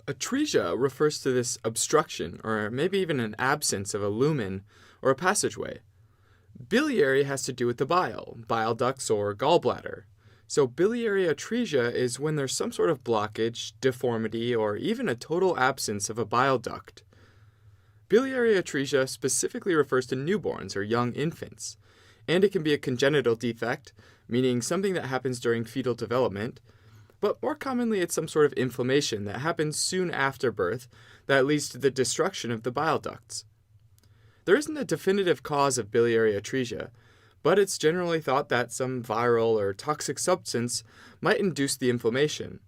Atresia refers to this obstruction, or maybe even an absence of a lumen or a passageway. Biliary has to do with the bile ducts or gallbladder. So biliary atresia is when there's some sort of blockage, deformity, or even a total absence of a bile duct. Biliary atresia specifically refers to newborns or young infants, and it can be a congenital defect, meaning something that happens during fetal development, but more commonly it's some sort of inflammation that happens soon after birth that leads to the destruction of the bile ducts. There isn't a definitive cause of biliary atresia, but it's generally thought that some viral or toxic substance might induce the inflammation.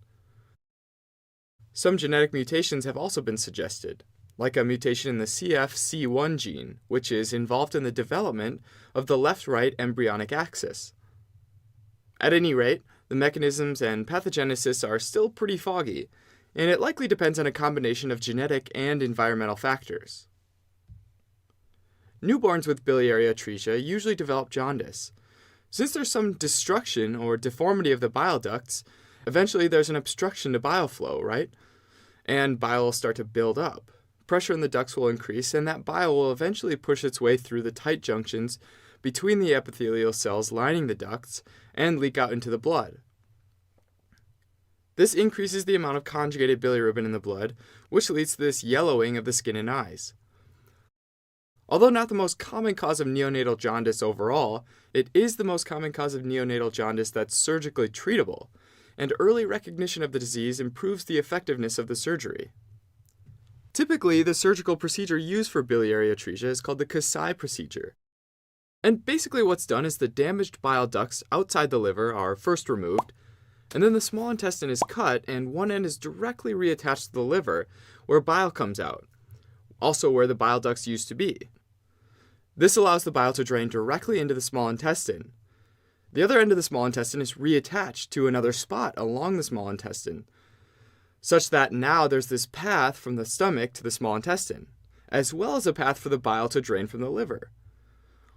Some genetic mutations have also been suggested, like a mutation in the CFC1 gene, which is involved in the development of the left-right embryonic axis. At any rate, the mechanisms and pathogenesis are still pretty foggy, and it likely depends on a combination of genetic and environmental factors. Newborns with biliary atresia usually develop jaundice. Since there's some destruction or deformity of the bile ducts, eventually there's an obstruction to bile flow, right? And bile will start to build up. Pressure in the ducts will increase, and that bile will eventually push its way through the tight junctions between the epithelial cells lining the ducts and leak out into the blood. This increases the amount of conjugated bilirubin in the blood, which leads to this yellowing of the skin and eyes. Although not the most common cause of neonatal jaundice overall, it is the most common cause of neonatal jaundice that's surgically treatable, and early recognition of the disease improves the effectiveness of the surgery. Typically, the surgical procedure used for biliary atresia is called the Kasai procedure. And basically what's done is the damaged bile ducts outside the liver are first removed, and then the small intestine is cut and one end is directly reattached to the liver where bile comes out, also where the bile ducts used to be. This allows the bile to drain directly into the small intestine. The other end of the small intestine is reattached to another spot along the small intestine, such that now there's this path from the stomach to the small intestine, as well as a path for the bile to drain from the liver.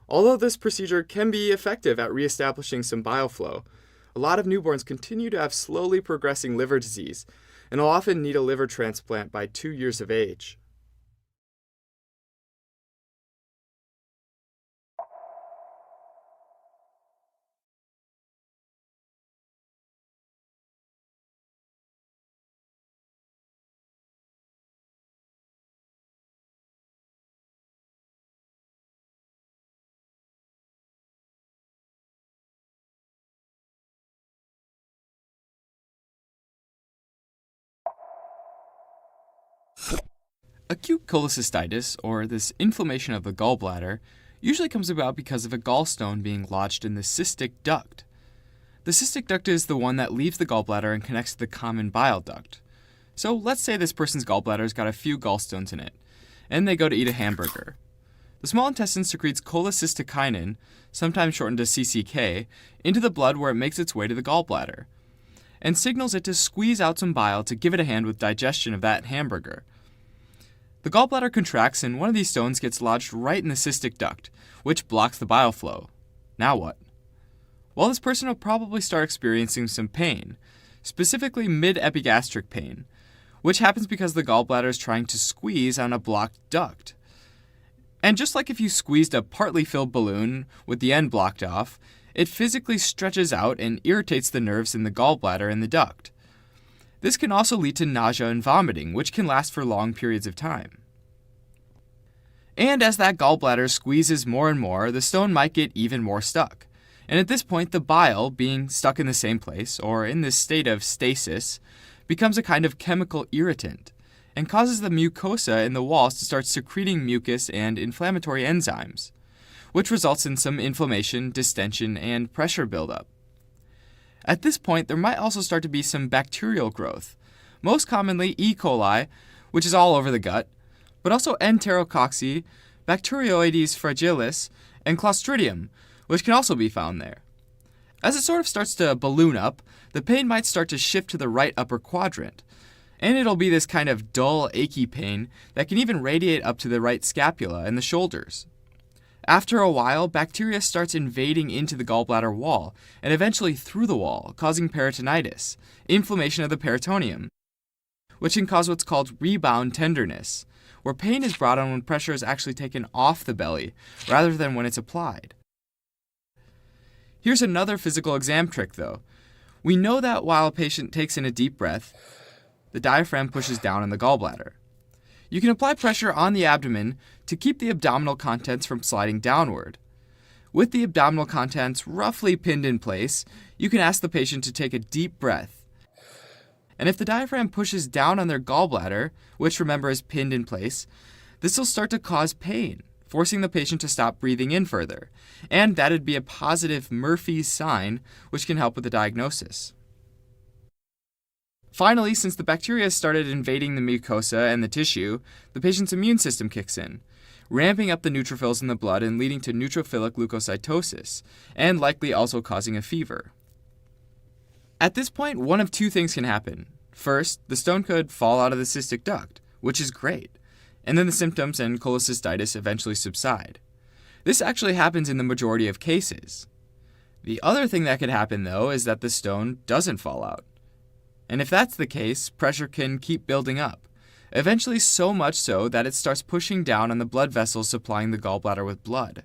Although this procedure can be effective at reestablishing some bile flow, a lot of newborns continue to have slowly progressing liver disease and will often need a liver transplant by 2 years of age. Acute cholecystitis, or this inflammation of the gallbladder, usually comes about because of a gallstone being lodged in the cystic duct. The cystic duct is the one that leaves the gallbladder and connects to the common bile duct. So let's say this person's gallbladder's got a few gallstones in it, and they go to eat a hamburger. The small intestine secretes cholecystokinin, sometimes shortened to CCK, into the blood where it makes its way to the gallbladder, and signals it to squeeze out some bile to give it a hand with digestion of that hamburger. The gallbladder contracts and one of these stones gets lodged right in the cystic duct, which blocks the bile flow. Now what? Well, this person will probably start experiencing some pain, specifically mid-epigastric pain, which happens because the gallbladder is trying to squeeze on a blocked duct. And just like if you squeezed a partly filled balloon with the end blocked off, it physically stretches out and irritates the nerves in the gallbladder and the duct. This can also lead to nausea and vomiting, which can last for long periods of time. And as that gallbladder squeezes more and more, the stone might get even more stuck. And at this point, the bile, being stuck in the same place, or in this state of stasis, becomes a kind of chemical irritant, and causes the mucosa in the walls to start secreting mucus and inflammatory enzymes, which results in some inflammation, distension, and pressure buildup. At this point, there might also start to be some bacterial growth, most commonly E. coli, which is all over the gut, but also Enterococci, Bacteroides fragilis, and Clostridium, which can also be found there. As it sort of starts to balloon up, the pain might start to shift to the right upper quadrant, and it'll be this kind of dull, achy pain that can even radiate up to the right scapula and the shoulders. After a while, bacteria starts invading into the gallbladder wall, and eventually through the wall, causing peritonitis, inflammation of the peritoneum, which can cause what's called rebound tenderness, where pain is brought on when pressure is actually taken off the belly rather than when it's applied. Here's another physical exam trick though. We know that while a patient takes in a deep breath, the diaphragm pushes down on the gallbladder. You can apply pressure on the abdomen to keep the abdominal contents from sliding downward. With the abdominal contents roughly pinned in place, you can ask the patient to take a deep breath. And if the diaphragm pushes down on their gallbladder, which remember is pinned in place, this will start to cause pain, forcing the patient to stop breathing in further. And that'd be a positive Murphy's sign, which can help with the diagnosis. Finally, since the bacteria started invading the mucosa and the tissue, the patient's immune system kicks in, ramping up the neutrophils in the blood and leading to neutrophilic leukocytosis, and likely also causing a fever. At this point, one of two things can happen. First, the stone could fall out of the cystic duct, which is great, and then the symptoms and cholecystitis eventually subside. This actually happens in the majority of cases. The other thing that could happen, though, is that the stone doesn't fall out. And if that's the case, pressure can keep building up, eventually so much so that it starts pushing down on the blood vessels supplying the gallbladder with blood,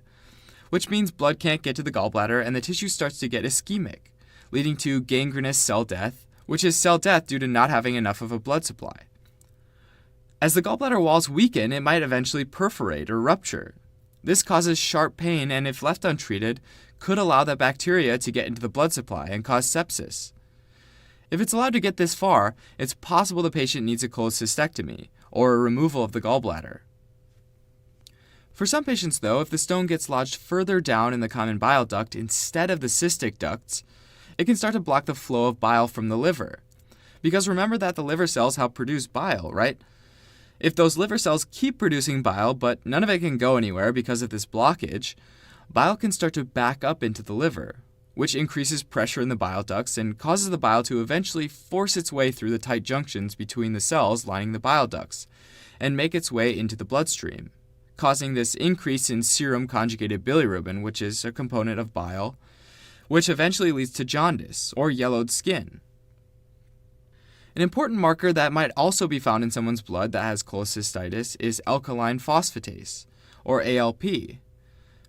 which means blood can't get to the gallbladder and the tissue starts to get ischemic, leading to gangrenous cell death, which is cell death due to not having enough of a blood supply. As the gallbladder walls weaken, it might eventually perforate or rupture. This causes sharp pain and, if left untreated, could allow the bacteria to get into the blood supply and cause sepsis. If it's allowed to get this far, it's possible the patient needs a cholecystectomy, or a removal of the gallbladder. For some patients, though, if the stone gets lodged further down in the common bile duct instead of the cystic ducts, it can start to block the flow of bile from the liver. Because remember that the liver cells help produce bile, right? If those liver cells keep producing bile, but none of it can go anywhere because of this blockage, bile can start to back up into the liver, which increases pressure in the bile ducts and causes the bile to eventually force its way through the tight junctions between the cells lining the bile ducts and make its way into the bloodstream, causing this increase in serum conjugated bilirubin, which is a component of bile, which eventually leads to jaundice or yellowed skin. An important marker that might also be found in someone's blood that has cholecystitis is alkaline phosphatase, or ALP.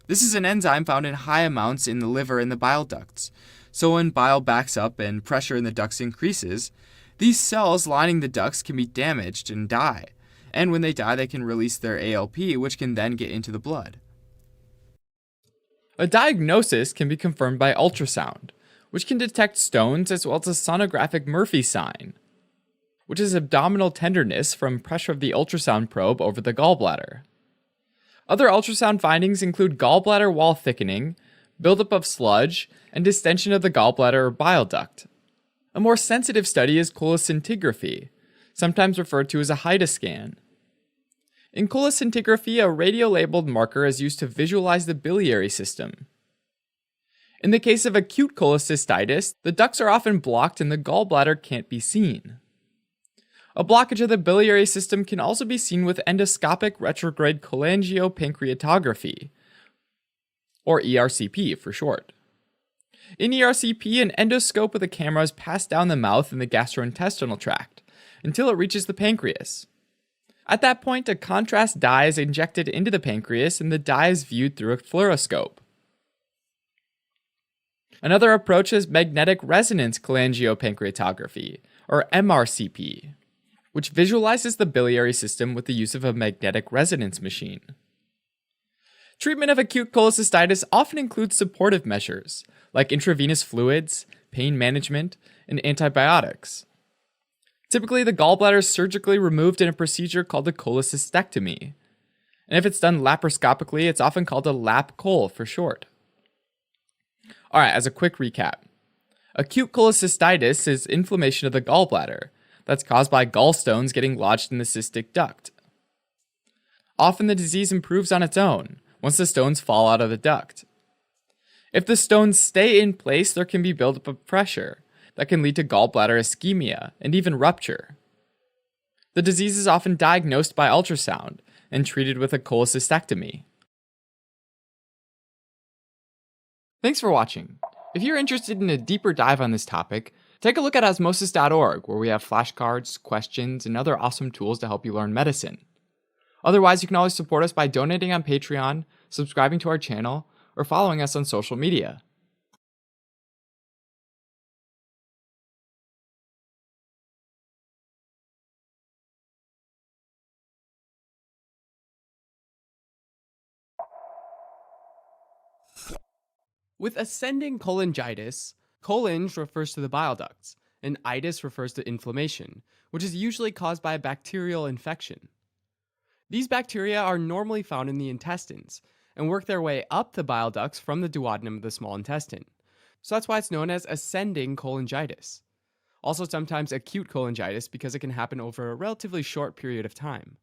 This is an enzyme found in high amounts in the liver and the bile ducts. So when bile backs up and pressure in the ducts increases, these cells lining the ducts can be damaged and die. And when they die, they can release their ALP, which can then get into the blood. A diagnosis can be confirmed by ultrasound, which can detect stones as well as a sonographic Murphy sign, which is abdominal tenderness from pressure of the ultrasound probe over the gallbladder. Other ultrasound findings include gallbladder wall thickening, buildup of sludge, and distension of the gallbladder or bile duct. A more sensitive study is cholecystography, sometimes referred to as a HIDA scan. In cholecystography, a radio-labeled marker is used to visualize the biliary system. In the case of acute cholecystitis, the ducts are often blocked and the gallbladder can't be seen. A blockage of the biliary system can also be seen with endoscopic retrograde cholangiopancreatography, or ERCP for short. In ERCP, an endoscope with a camera is passed down the mouth in the gastrointestinal tract until it reaches the pancreas. At that point, a contrast dye is injected into the pancreas and the dye is viewed through a fluoroscope. Another approach is magnetic resonance cholangiopancreatography, or MRCP, which visualizes the biliary system with the use of a magnetic resonance machine. Treatment of acute cholecystitis often includes supportive measures, like intravenous fluids, pain management, and antibiotics. Typically, the gallbladder is surgically removed in a procedure called a cholecystectomy, and if it's done laparoscopically, it's often called a lap-chol for short. Alright, as a quick recap, acute cholecystitis is inflammation of the gallbladder that's caused by gallstones getting lodged in the cystic duct. Often the disease improves on its own once the stones fall out of the duct. If the stones stay in place, there can be buildup of pressure that can lead to gallbladder ischemia and even rupture. The disease is often diagnosed by ultrasound and treated with a cholecystectomy. Thanks for watching. If you're interested in a deeper dive on this topic, Take a look at osmosis.org, where we have flashcards, questions, and other awesome tools to help you learn medicine. Otherwise, you can always support us by donating on Patreon, subscribing to our channel, or following us on social media. With ascending cholangitis, cholange refers to the bile ducts, and itis refers to inflammation, which is usually caused by a bacterial infection. These bacteria are normally found in the intestines and work their way up the bile ducts from the duodenum of the small intestine. So that's why it's known as ascending cholangitis. Also, sometimes acute cholangitis because it can happen over a relatively short period of time.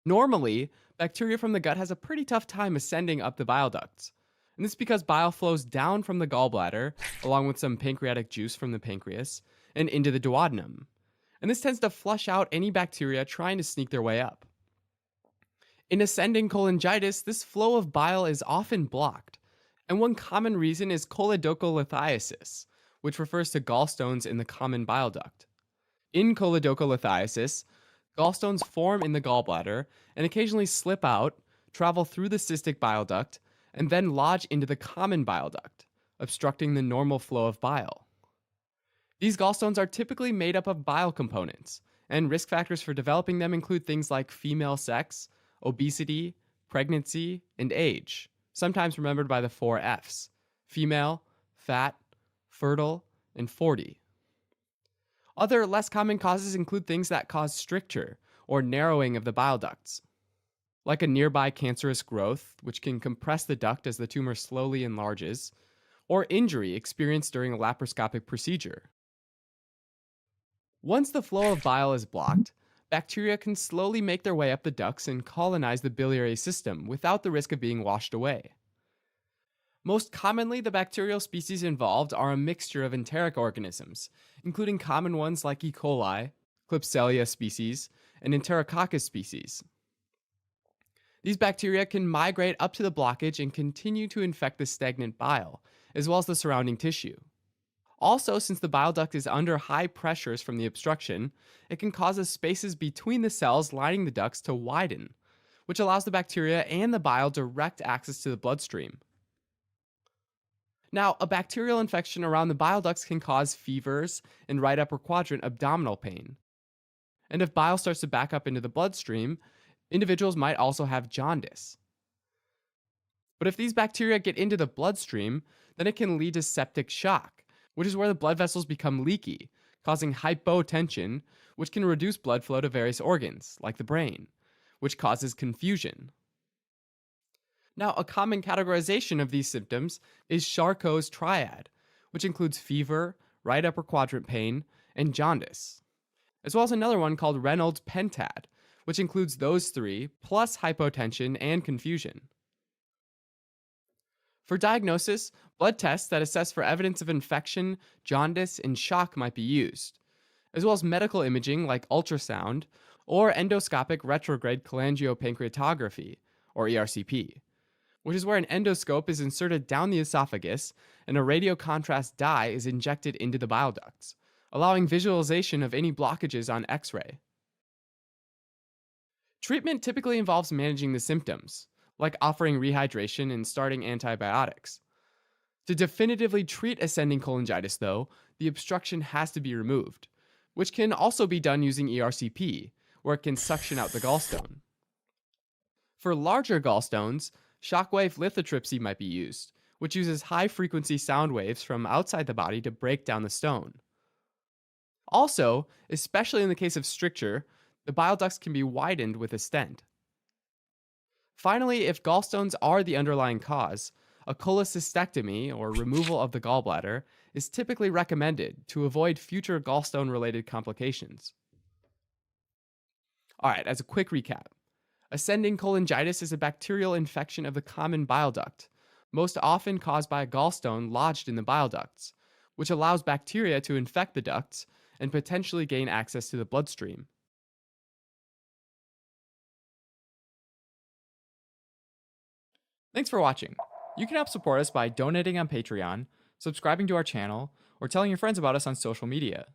Normally, bacteria from the gut has a pretty tough time ascending up the bile ducts. And this is because bile flows down from the gallbladder, along with some pancreatic juice from the pancreas, and into the duodenum. And this tends to flush out any bacteria trying to sneak their way up. In ascending cholangitis, this flow of bile is often blocked, and one common reason is choledocholithiasis, which refers to gallstones in the common bile duct. In choledocholithiasis, gallstones form in the gallbladder and occasionally slip out, travel through the cystic bile duct, and then lodge into the common bile duct, obstructing the normal flow of bile. These gallstones are typically made up of bile components, and risk factors for developing them include things like female sex, obesity, pregnancy, and age, sometimes remembered by the 4 F's: female, fat, fertile, and 40. Other less common causes include things that cause stricture or narrowing of the bile ducts, like a nearby cancerous growth, which can compress the duct as the tumor slowly enlarges, or injury experienced during a laparoscopic procedure. Once the flow of bile is blocked, bacteria can slowly make their way up the ducts and colonize the biliary system without the risk of being washed away. Most commonly, the bacterial species involved are a mixture of enteric organisms, including common ones like E. coli, Klebsiella species, and Enterococcus species. These bacteria can migrate up to the blockage and continue to infect the stagnant bile, as well as the surrounding tissue. Also, since the bile duct is under high pressures from the obstruction, it can cause the spaces between the cells lining the ducts to widen, which allows the bacteria and the bile direct access to the bloodstream. Now, a bacterial infection around the bile ducts can cause fevers and right upper quadrant abdominal pain. And if bile starts to back up into the bloodstream, individuals might also have jaundice. But if these bacteria get into the bloodstream, then it can lead to septic shock, which is where the blood vessels become leaky, causing hypotension, which can reduce blood flow to various organs, like the brain, which causes confusion. Now, a common categorization of these symptoms is Charcot's triad, which includes fever, right upper quadrant pain, and jaundice, as well as another one called Reynolds pentad, which includes those 3 plus hypotension and confusion. For diagnosis, blood tests that assess for evidence of infection, jaundice, and shock might be used, as well as medical imaging like ultrasound or endoscopic retrograde cholangiopancreatography, or ERCP, which is where an endoscope is inserted down the esophagus and a radiocontrast dye is injected into the bile ducts, allowing visualization of any blockages on X-ray. Treatment typically involves managing the symptoms, like offering rehydration and starting antibiotics. To definitively treat ascending cholangitis, though, the obstruction has to be removed, which can also be done using ERCP, where it can suction out the gallstone. For larger gallstones, shockwave lithotripsy might be used, which uses high-frequency sound waves from outside the body to break down the stone. Also, especially in the case of stricture, the bile ducts can be widened with a stent. Finally, if gallstones are the underlying cause, a cholecystectomy, or removal of the gallbladder, is typically recommended to avoid future gallstone-related complications. Alright, as a quick recap, ascending cholangitis is a bacterial infection of the common bile duct, most often caused by a gallstone lodged in the bile ducts, which allows bacteria to infect the ducts and potentially gain access to the bloodstream. Thanks for watching. You can help support us by donating on Patreon, subscribing to our channel, or telling your friends about us on social media.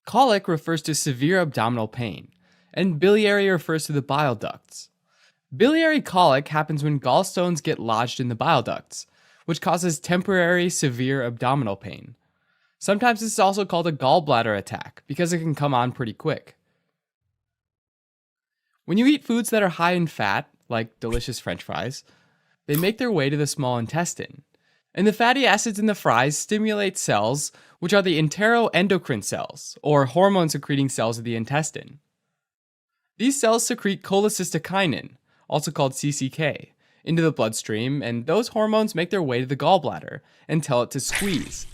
Colic refers to severe abdominal pain, and biliary refers to the bile ducts. Biliary colic happens when gallstones get lodged in the bile ducts, which causes temporary severe abdominal pain. Sometimes this is also called a gallbladder attack because it can come on pretty quick. When you eat foods that are high in fat, like delicious French fries, they make their way to the small intestine. And the fatty acids in the fries stimulate cells, which are the enteroendocrine cells, or hormone-secreting cells of the intestine. These cells secrete cholecystokinin, also called CCK, into the bloodstream, and those hormones make their way to the gallbladder and tell it to squeeze.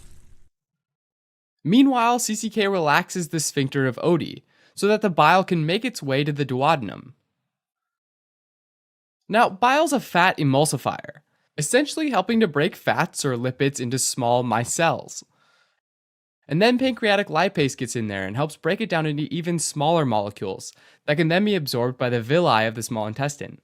Meanwhile, CCK relaxes the sphincter of Oddi, so that the bile can make its way to the duodenum. Now, bile's a fat emulsifier, essentially helping to break fats or lipids into small micelles. And then pancreatic lipase gets in there and helps break it down into even smaller molecules that can then be absorbed by the villi of the small intestine.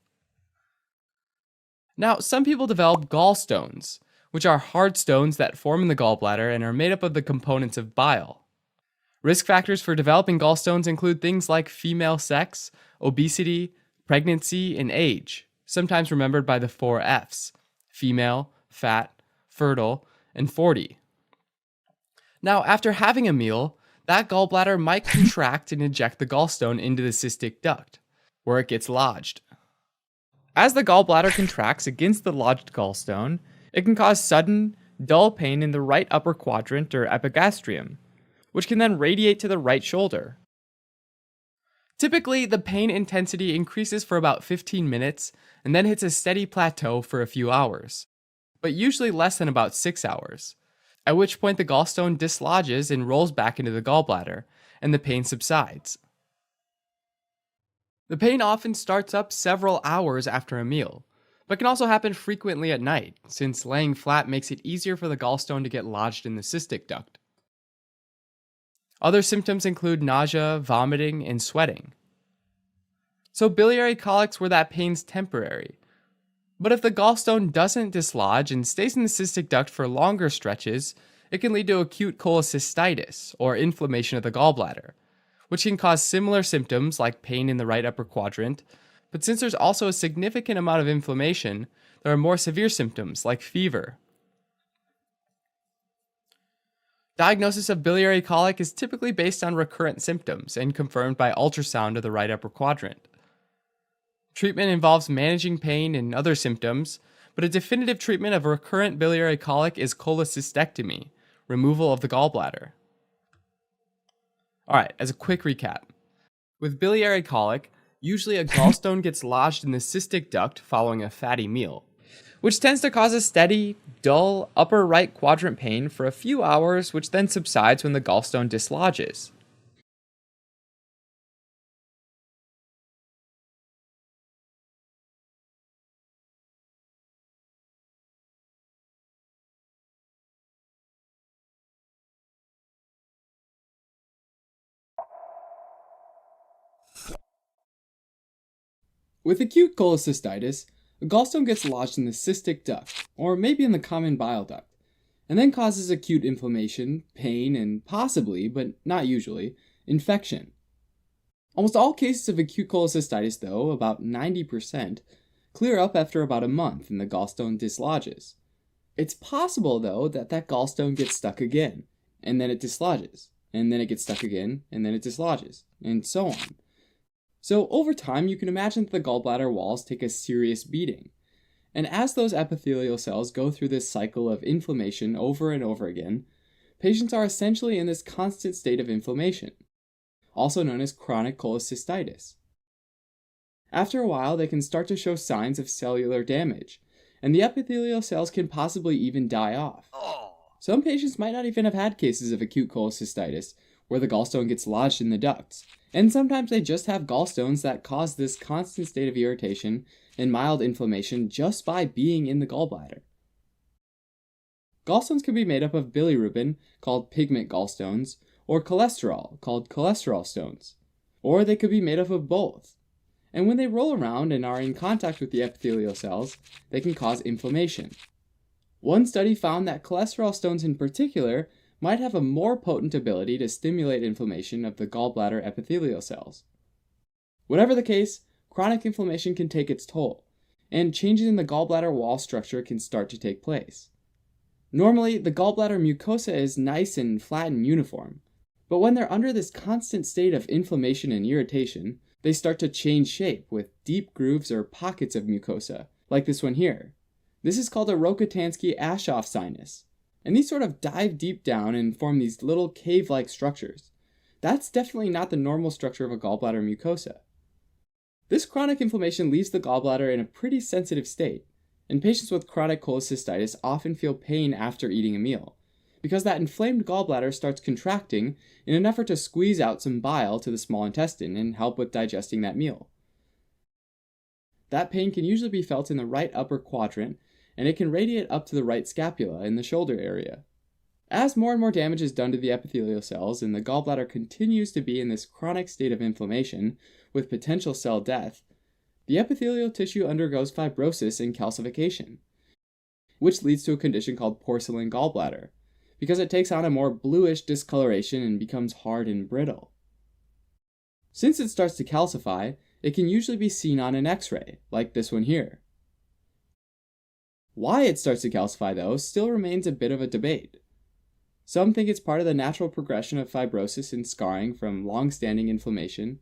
Now, some people develop gallstones, which are hard stones that form in the gallbladder and are made up of the components of bile. Risk factors for developing gallstones include things like female sex, obesity, pregnancy, and age, sometimes remembered by the 4 Fs: female, fat, fertile, and 40. Now, after having a meal, that gallbladder might contract and eject the gallstone into the cystic duct, where it gets lodged. As the gallbladder contracts against the lodged gallstone, it can cause sudden, dull pain in the right upper quadrant or epigastrium, which can then radiate to the right shoulder. Typically, the pain intensity increases for about 15 minutes and then hits a steady plateau for a few hours, but usually less than about 6 hours, at which point the gallstone dislodges and rolls back into the gallbladder, and the pain subsides. The pain often starts up several hours after a meal, but can also happen frequently at night, since laying flat makes it easier for the gallstone to get lodged in the cystic duct. Other symptoms include nausea, vomiting, and sweating. So biliary colics where that pain's temporary. But if the gallstone doesn't dislodge and stays in the cystic duct for longer stretches, it can lead to acute cholecystitis, or inflammation of the gallbladder, which can cause similar symptoms like pain in the right upper quadrant, but since there's also a significant amount of inflammation, there are more severe symptoms like fever. Diagnosis of biliary colic is typically based on recurrent symptoms and confirmed by ultrasound of the right upper quadrant. Treatment involves managing pain and other symptoms, but a definitive treatment of recurrent biliary colic is cholecystectomy, removal of the gallbladder. Alright, as a quick recap. With biliary colic, usually a gallstone gets lodged in the cystic duct following a fatty meal, which tends to cause a steady, dull, upper right quadrant pain for a few hours, which then subsides when the gallstone dislodges. With acute cholecystitis, a gallstone gets lodged in the cystic duct, or maybe in the common bile duct, and then causes acute inflammation, pain, and possibly, but not usually, infection. Almost all cases of acute cholecystitis, though, about 90%, clear up after about a month and the gallstone dislodges. It's possible, though, that gallstone gets stuck again, and then it dislodges, and then it gets stuck again, and then it dislodges, and so on. So over time, you can imagine that the gallbladder walls take a serious beating. And as those epithelial cells go through this cycle of inflammation over and over again, patients are essentially in this constant state of inflammation, also known as chronic cholecystitis. After a while, they can start to show signs of cellular damage, and the epithelial cells can possibly even die off. Some patients might not even have had cases of acute cholecystitis, where the gallstone gets lodged in the ducts. And sometimes they just have gallstones that cause this constant state of irritation and mild inflammation just by being in the gallbladder. Gallstones can be made up of bilirubin, called pigment gallstones, or cholesterol, called cholesterol stones. Or they could be made up of both. And when they roll around and are in contact with the epithelial cells, they can cause inflammation. One study found that cholesterol stones in particular might have a more potent ability to stimulate inflammation of the gallbladder epithelial cells. Whatever the case, chronic inflammation can take its toll, and changes in the gallbladder wall structure can start to take place. Normally, the gallbladder mucosa is nice and flat and uniform, but when they're under this constant state of inflammation and irritation, they start to change shape with deep grooves or pockets of mucosa, like this one here. This is called a Rokitansky-Aschoff sinus, and these sort of dive deep down and form these little cave-like structures. That's definitely not the normal structure of a gallbladder mucosa. This chronic inflammation leaves the gallbladder in a pretty sensitive state, and patients with chronic cholecystitis often feel pain after eating a meal, because that inflamed gallbladder starts contracting in an effort to squeeze out some bile to the small intestine and help with digesting that meal. That pain can usually be felt in the right upper quadrant, and it can radiate up to the right scapula in the shoulder area. As more and more damage is done to the epithelial cells and the gallbladder continues to be in this chronic state of inflammation with potential cell death, the epithelial tissue undergoes fibrosis and calcification, which leads to a condition called porcelain gallbladder, because it takes on a more bluish discoloration and becomes hard and brittle. Since it starts to calcify, it can usually be seen on an X-ray, like this one here. Why it starts to calcify, though, still remains a bit of a debate. Some think it's part of the natural progression of fibrosis and scarring from long-standing inflammation,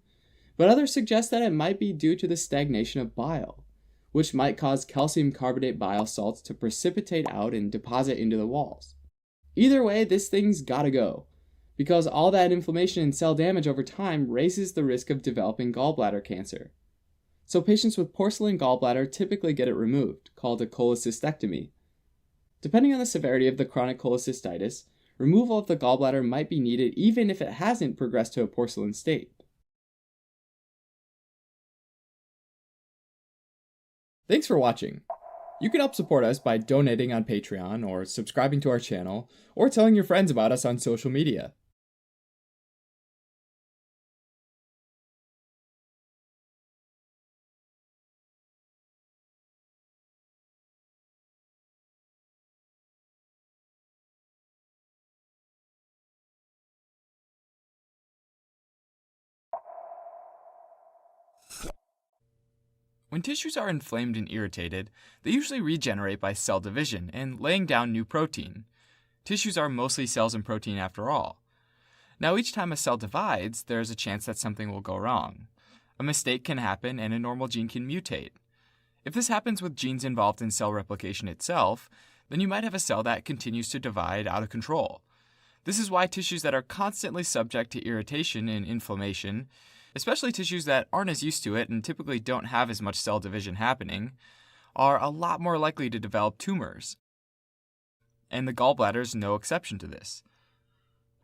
but others suggest that it might be due to the stagnation of bile, which might cause calcium carbonate bile salts to precipitate out and deposit into the walls. Either way, this thing's gotta go, because all that inflammation and cell damage over time raises the risk of developing gallbladder cancer. So patients with porcelain gallbladder typically get it removed, called a cholecystectomy. Depending on the severity of the chronic cholecystitis, removal of the gallbladder might be needed even if it hasn't progressed to a porcelain state. Thanks for watching. You can help support us by donating on Patreon, or subscribing to our channel, or telling your friends about us on social media. When tissues are inflamed and irritated, they usually regenerate by cell division and laying down new protein. Tissues are mostly cells and protein after all. Now, each time a cell divides, there is a chance that something will go wrong. A mistake can happen and a normal gene can mutate. If this happens with genes involved in cell replication itself, then you might have a cell that continues to divide out of control. This is why tissues that are constantly subject to irritation and inflammation, especially tissues that aren't as used to it and typically don't have as much cell division happening, are a lot more likely to develop tumors. And the gallbladder is no exception to this.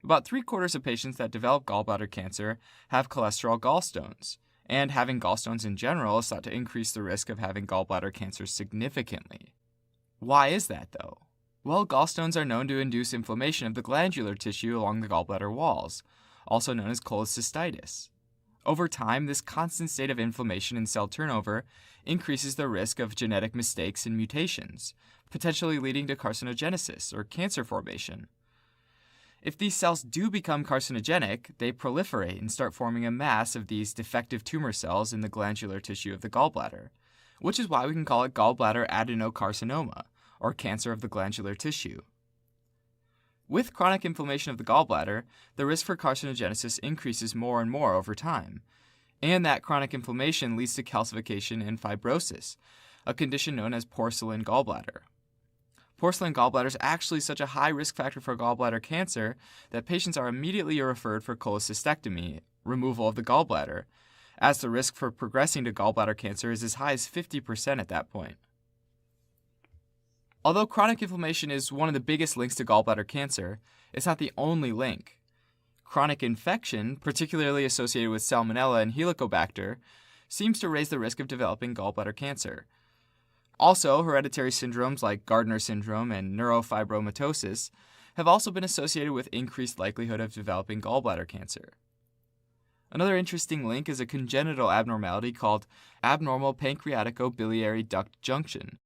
About 3/4 of patients that develop gallbladder cancer have cholesterol gallstones, and having gallstones in general is thought to increase the risk of having gallbladder cancer significantly. Why is that, though? Well, gallstones are known to induce inflammation of the glandular tissue along the gallbladder walls, also known as cholecystitis. Over time, this constant state of inflammation and cell turnover increases the risk of genetic mistakes and mutations, potentially leading to carcinogenesis or cancer formation. If these cells do become carcinogenic, they proliferate and start forming a mass of these defective tumor cells in the glandular tissue of the gallbladder, which is why we can call it gallbladder adenocarcinoma, or cancer of the glandular tissue. With chronic inflammation of the gallbladder, the risk for carcinogenesis increases more and more over time, and that chronic inflammation leads to calcification and fibrosis, a condition known as porcelain gallbladder. Porcelain gallbladder is actually such a high risk factor for gallbladder cancer that patients are immediately referred for cholecystectomy, removal of the gallbladder, as the risk for progressing to gallbladder cancer is as high as 50% at that point. Although chronic inflammation is one of the biggest links to gallbladder cancer, it's not the only link. Chronic infection, particularly associated with Salmonella and Helicobacter, seems to raise the risk of developing gallbladder cancer. Also, hereditary syndromes like Gardner syndrome and neurofibromatosis have also been associated with increased likelihood of developing gallbladder cancer. Another interesting link is a congenital abnormality called abnormal pancreatico-biliary duct junction,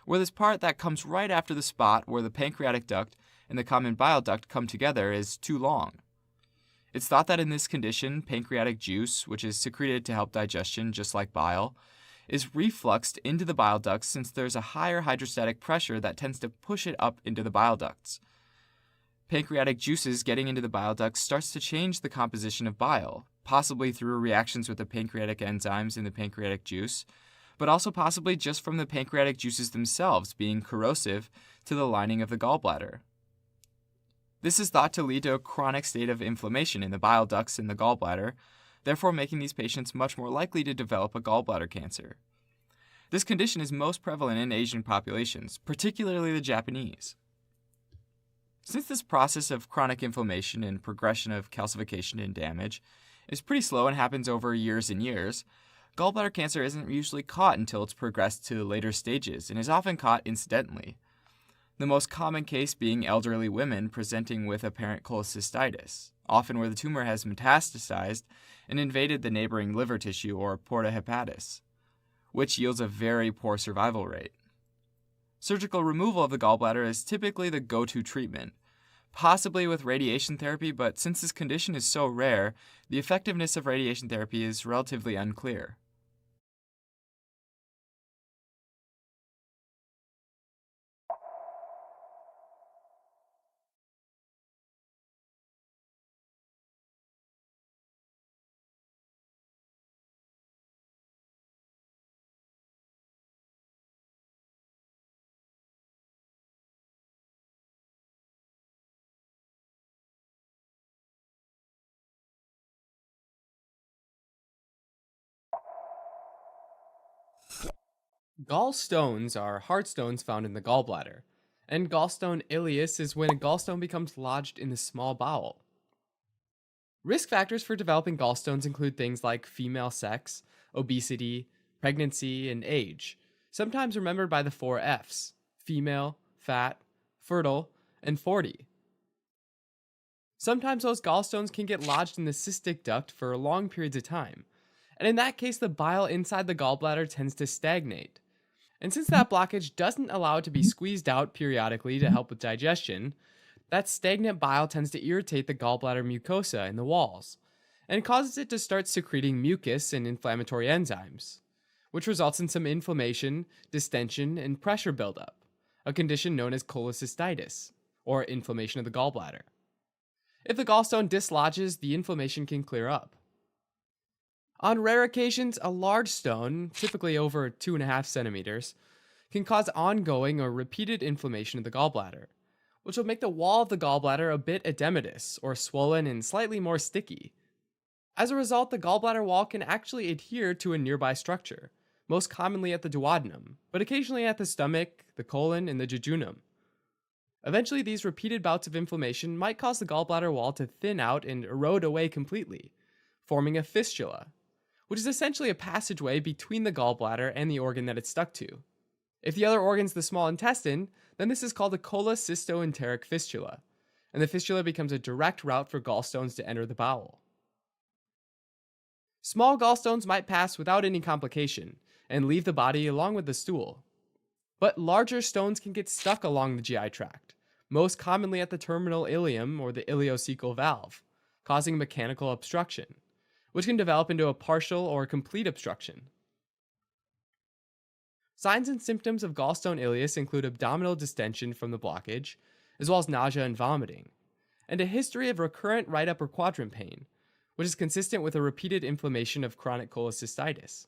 where this part that comes right after the spot where the pancreatic duct and the common bile duct come together is too long. It's thought that in this condition, pancreatic juice, which is secreted to help digestion just like bile, is refluxed into the bile ducts since there's a higher hydrostatic pressure that tends to push it up into the bile ducts. Pancreatic juices getting into the bile ducts starts to change the composition of bile, possibly through reactions with the pancreatic enzymes in the pancreatic juice, but also possibly just from the pancreatic juices themselves being corrosive to the lining of the gallbladder. This is thought to lead to a chronic state of inflammation in the bile ducts in the gallbladder, therefore making these patients much more likely to develop a gallbladder cancer. This condition is most prevalent in Asian populations, particularly the Japanese. Since this process of chronic inflammation and progression of calcification and damage is pretty slow and happens over years and years, gallbladder cancer isn't usually caught until it's progressed to later stages and is often caught incidentally. The most common case being elderly women presenting with apparent cholecystitis, often where the tumor has metastasized and invaded the neighboring liver tissue or porta hepatis, which yields a very poor survival rate. Surgical removal of the gallbladder is typically the go-to treatment, possibly with radiation therapy, but since this condition is so rare, the effectiveness of radiation therapy is relatively unclear. Gallstones are hard stones found in the gallbladder, and gallstone ileus is when a gallstone becomes lodged in the small bowel. Risk factors for developing gallstones include things like female sex, obesity, pregnancy, and age, sometimes remembered by the 4 F's: female, fat, fertile, and 40. Sometimes those gallstones can get lodged in the cystic duct for long periods of time, and in that case, the bile inside the gallbladder tends to stagnate. And since that blockage doesn't allow it to be squeezed out periodically to help with digestion, that stagnant bile tends to irritate the gallbladder mucosa in the walls, and causes it to start secreting mucus and inflammatory enzymes, which results in some inflammation, distension, and pressure buildup, a condition known as cholecystitis, or inflammation of the gallbladder. If the gallstone dislodges, the inflammation can clear up. On rare occasions, a large stone, typically over 2.5 centimeters, can cause ongoing or repeated inflammation of the gallbladder, which will make the wall of the gallbladder a bit edematous or swollen and slightly more sticky. As a result, the gallbladder wall can actually adhere to a nearby structure, most commonly at the duodenum, but occasionally at the stomach, the colon, and the jejunum. Eventually, these repeated bouts of inflammation might cause the gallbladder wall to thin out and erode away completely, forming a fistula, which is essentially a passageway between the gallbladder and the organ that it's stuck to. If the other organ's the small intestine, then this is called a cholecystoenteric fistula, and the fistula becomes a direct route for gallstones to enter the bowel. Small gallstones might pass without any complication and leave the body along with the stool. But larger stones can get stuck along the GI tract, most commonly at the terminal ileum or the ileocecal valve, causing mechanical obstruction, which can develop into a partial or complete obstruction. Signs and symptoms of gallstone ileus include abdominal distension from the blockage, as well as nausea and vomiting, and a history of recurrent right upper quadrant pain, which is consistent with a repeated inflammation of chronic cholecystitis.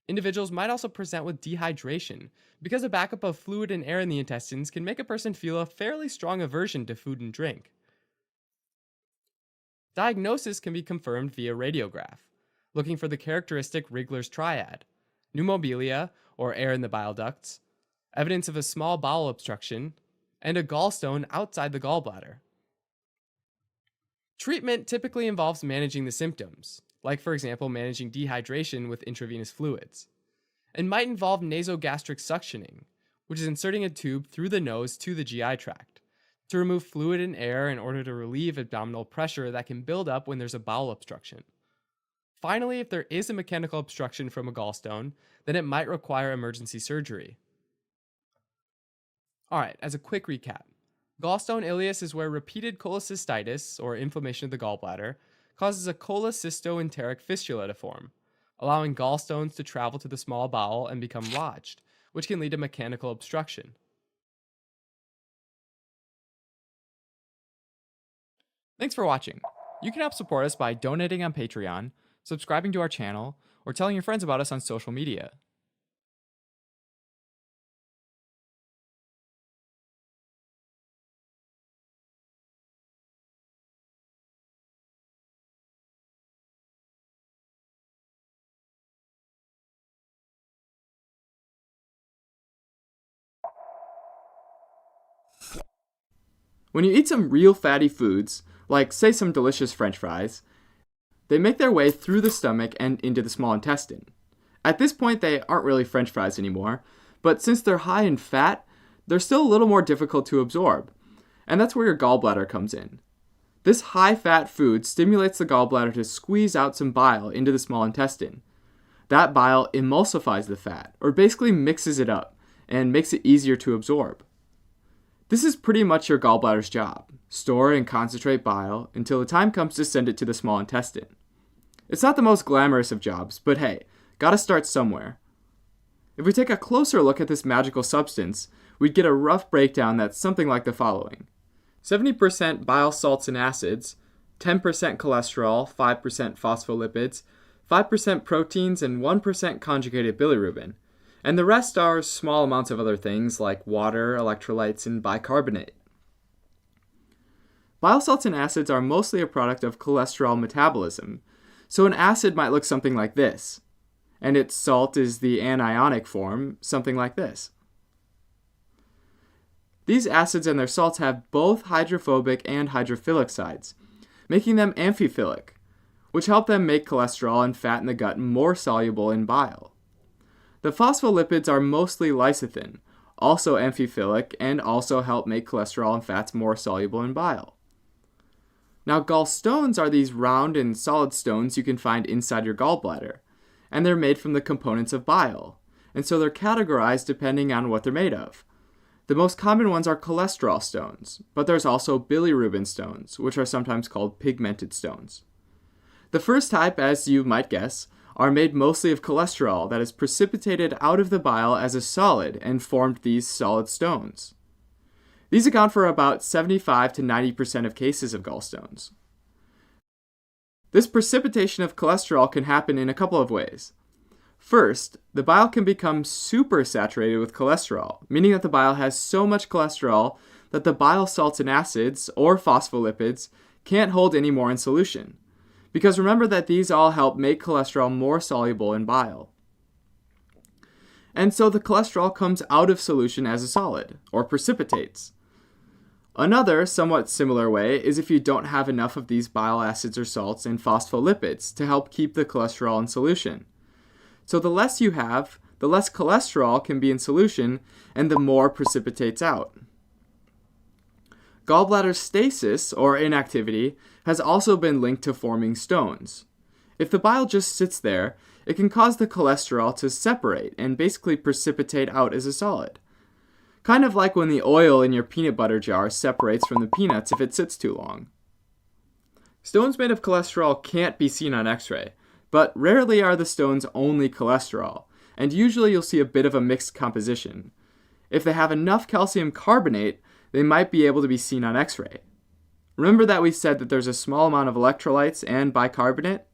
Individuals might also present with dehydration, because a backup of fluid and air in the intestines can make a person feel a fairly strong aversion to food and drink. Diagnosis can be confirmed via radiograph, looking for the characteristic Wriggler's triad: pneumobilia, or air in the bile ducts, evidence of a small bowel obstruction, and a gallstone outside the gallbladder. Treatment typically involves managing the symptoms, like for example managing dehydration with intravenous fluids, and might involve nasogastric suctioning, which is inserting a tube through the nose to the GI tract to remove fluid and air in order to relieve abdominal pressure that can build up when there's a bowel obstruction. Finally, if there is a mechanical obstruction from a gallstone, then it might require emergency surgery. Alright, as a quick recap, gallstone ileus is where repeated cholecystitis, or inflammation of the gallbladder, causes a cholecystoenteric fistula to form, allowing gallstones to travel to the small bowel and become lodged, which can lead to mechanical obstruction. Thanks for watching. You can help support us by donating on Patreon, subscribing to our channel, or telling your friends about us on social media. When you eat some real fatty foods, like say some delicious French fries, they make their way through the stomach and into the small intestine. At this point, they aren't really French fries anymore, but since they're high in fat, they're still a little more difficult to absorb, and that's where your gallbladder comes in. This high-fat food stimulates the gallbladder to squeeze out some bile into the small intestine. That bile emulsifies the fat, or basically mixes it up, and makes it easier to absorb. This is pretty much your gallbladder's job: store and concentrate bile until the time comes to send it to the small intestine. It's not the most glamorous of jobs, but hey, gotta start somewhere. If we take a closer look at this magical substance, we'd get a rough breakdown that's something like the following: 70% bile salts and acids, 10% cholesterol, 5% phospholipids, 5% proteins, and 1% conjugated bilirubin. And the rest are small amounts of other things like water, electrolytes, and bicarbonate. Bile salts and acids are mostly a product of cholesterol metabolism, so an acid might look something like this, and its salt is the anionic form, something like this. These acids and their salts have both hydrophobic and hydrophilic sides, making them amphiphilic, which help them make cholesterol and fat in the gut more soluble in bile. The phospholipids are mostly lecithin, also amphiphilic, and also help make cholesterol and fats more soluble in bile. Now, gallstones are these round and solid stones you can find inside your gallbladder, and they're made from the components of bile, and so they're categorized depending on what they're made of. The most common ones are cholesterol stones, but there's also bilirubin stones, which are sometimes called pigmented stones. The first type, as you might guess, are made mostly of cholesterol that is precipitated out of the bile as a solid and formed these solid stones. These account for about 75 to 90% of cases of gallstones. This precipitation of cholesterol can happen in a couple of ways. First, the bile can become supersaturated with cholesterol, meaning that the bile has so much cholesterol that the bile salts and acids, or phospholipids, can't hold any more in solution. Because remember that these all help make cholesterol more soluble in bile. And so the cholesterol comes out of solution as a solid, or precipitates. Another, somewhat similar way is if you don't have enough of these bile acids or salts and phospholipids to help keep the cholesterol in solution. So the less you have, the less cholesterol can be in solution, and the more precipitates out. Gallbladder stasis, or inactivity, has also been linked to forming stones. If the bile just sits there, it can cause the cholesterol to separate and basically precipitate out as a solid. Kind of like when the oil in your peanut butter jar separates from the peanuts if it sits too long. Stones made of cholesterol can't be seen on X-ray, but rarely are the stones only cholesterol, and usually you'll see a bit of a mixed composition. If they have enough calcium carbonate, they might be able to be seen on X-ray. Remember that we said that there's a small amount of electrolytes and bicarbonate?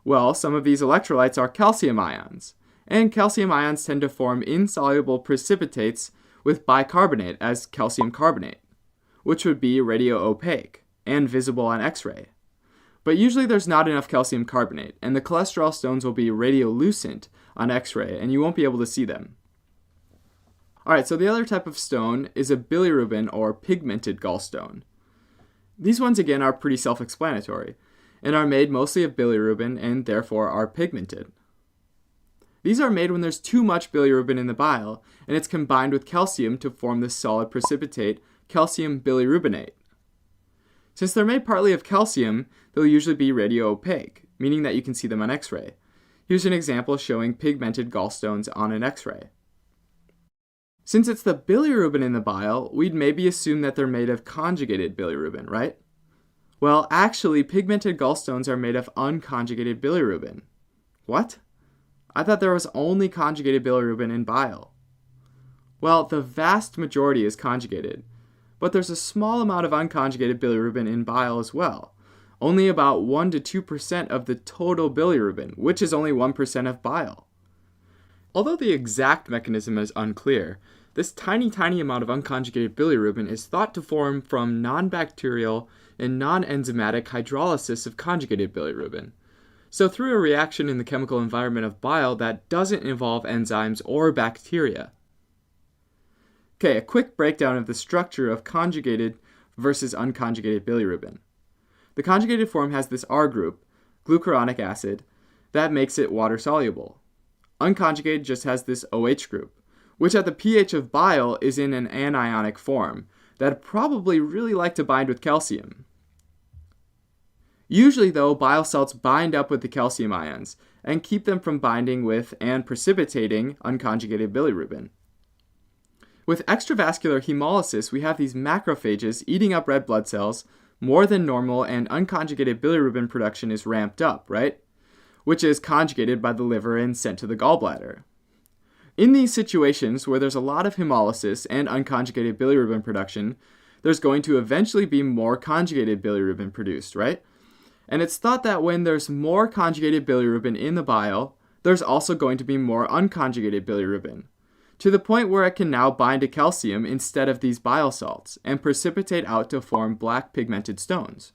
Well, some of these electrolytes are calcium ions, and calcium ions tend to form insoluble precipitates with bicarbonate as calcium carbonate, which would be radio-opaque and visible on X-ray. But usually there's not enough calcium carbonate, and the cholesterol stones will be radiolucent on X-ray, and you won't be able to see them. Alright, so the other type of stone is a bilirubin or pigmented gallstone. These ones again are pretty self-explanatory and are made mostly of bilirubin and therefore are pigmented. These are made when there's too much bilirubin in the bile and it's combined with calcium to form this solid precipitate, calcium bilirubinate. Since they're made partly of calcium, they'll usually be radio-opaque, meaning that you can see them on X-ray. Here's an example showing pigmented gallstones on an X-ray. Since it's the bilirubin in the bile, we'd maybe assume that they're made of conjugated bilirubin, right? Well, actually, pigmented gallstones are made of unconjugated bilirubin. What? I thought there was only conjugated bilirubin in bile. Well, the vast majority is conjugated, but there's a small amount of unconjugated bilirubin in bile as well. Only about 1 to 2% of the total bilirubin, which is only 1% of bile. Although the exact mechanism is unclear, this tiny amount of unconjugated bilirubin is thought to form from non-bacterial and non-enzymatic hydrolysis of conjugated bilirubin. So through a reaction in the chemical environment of bile that doesn't involve enzymes or bacteria. Okay, a quick breakdown of the structure of conjugated versus unconjugated bilirubin. The conjugated form has this R group, glucuronic acid, that makes it water-soluble. Unconjugated just has this OH group, which at the pH of bile is in an anionic form that probably really like to bind with calcium. Usually though, bile salts bind up with the calcium ions and keep them from binding with and precipitating unconjugated bilirubin. With extravascular hemolysis, we have these macrophages eating up red blood cells more than normal and unconjugated bilirubin production is ramped up, right? Which is conjugated by the liver and sent to the gallbladder. In these situations where there's a lot of hemolysis and unconjugated bilirubin production, there's going to eventually be more conjugated bilirubin produced, right? And it's thought that when there's more conjugated bilirubin in the bile, there's also going to be more unconjugated bilirubin, to the point where it can now bind to calcium instead of these bile salts and precipitate out to form black pigmented stones.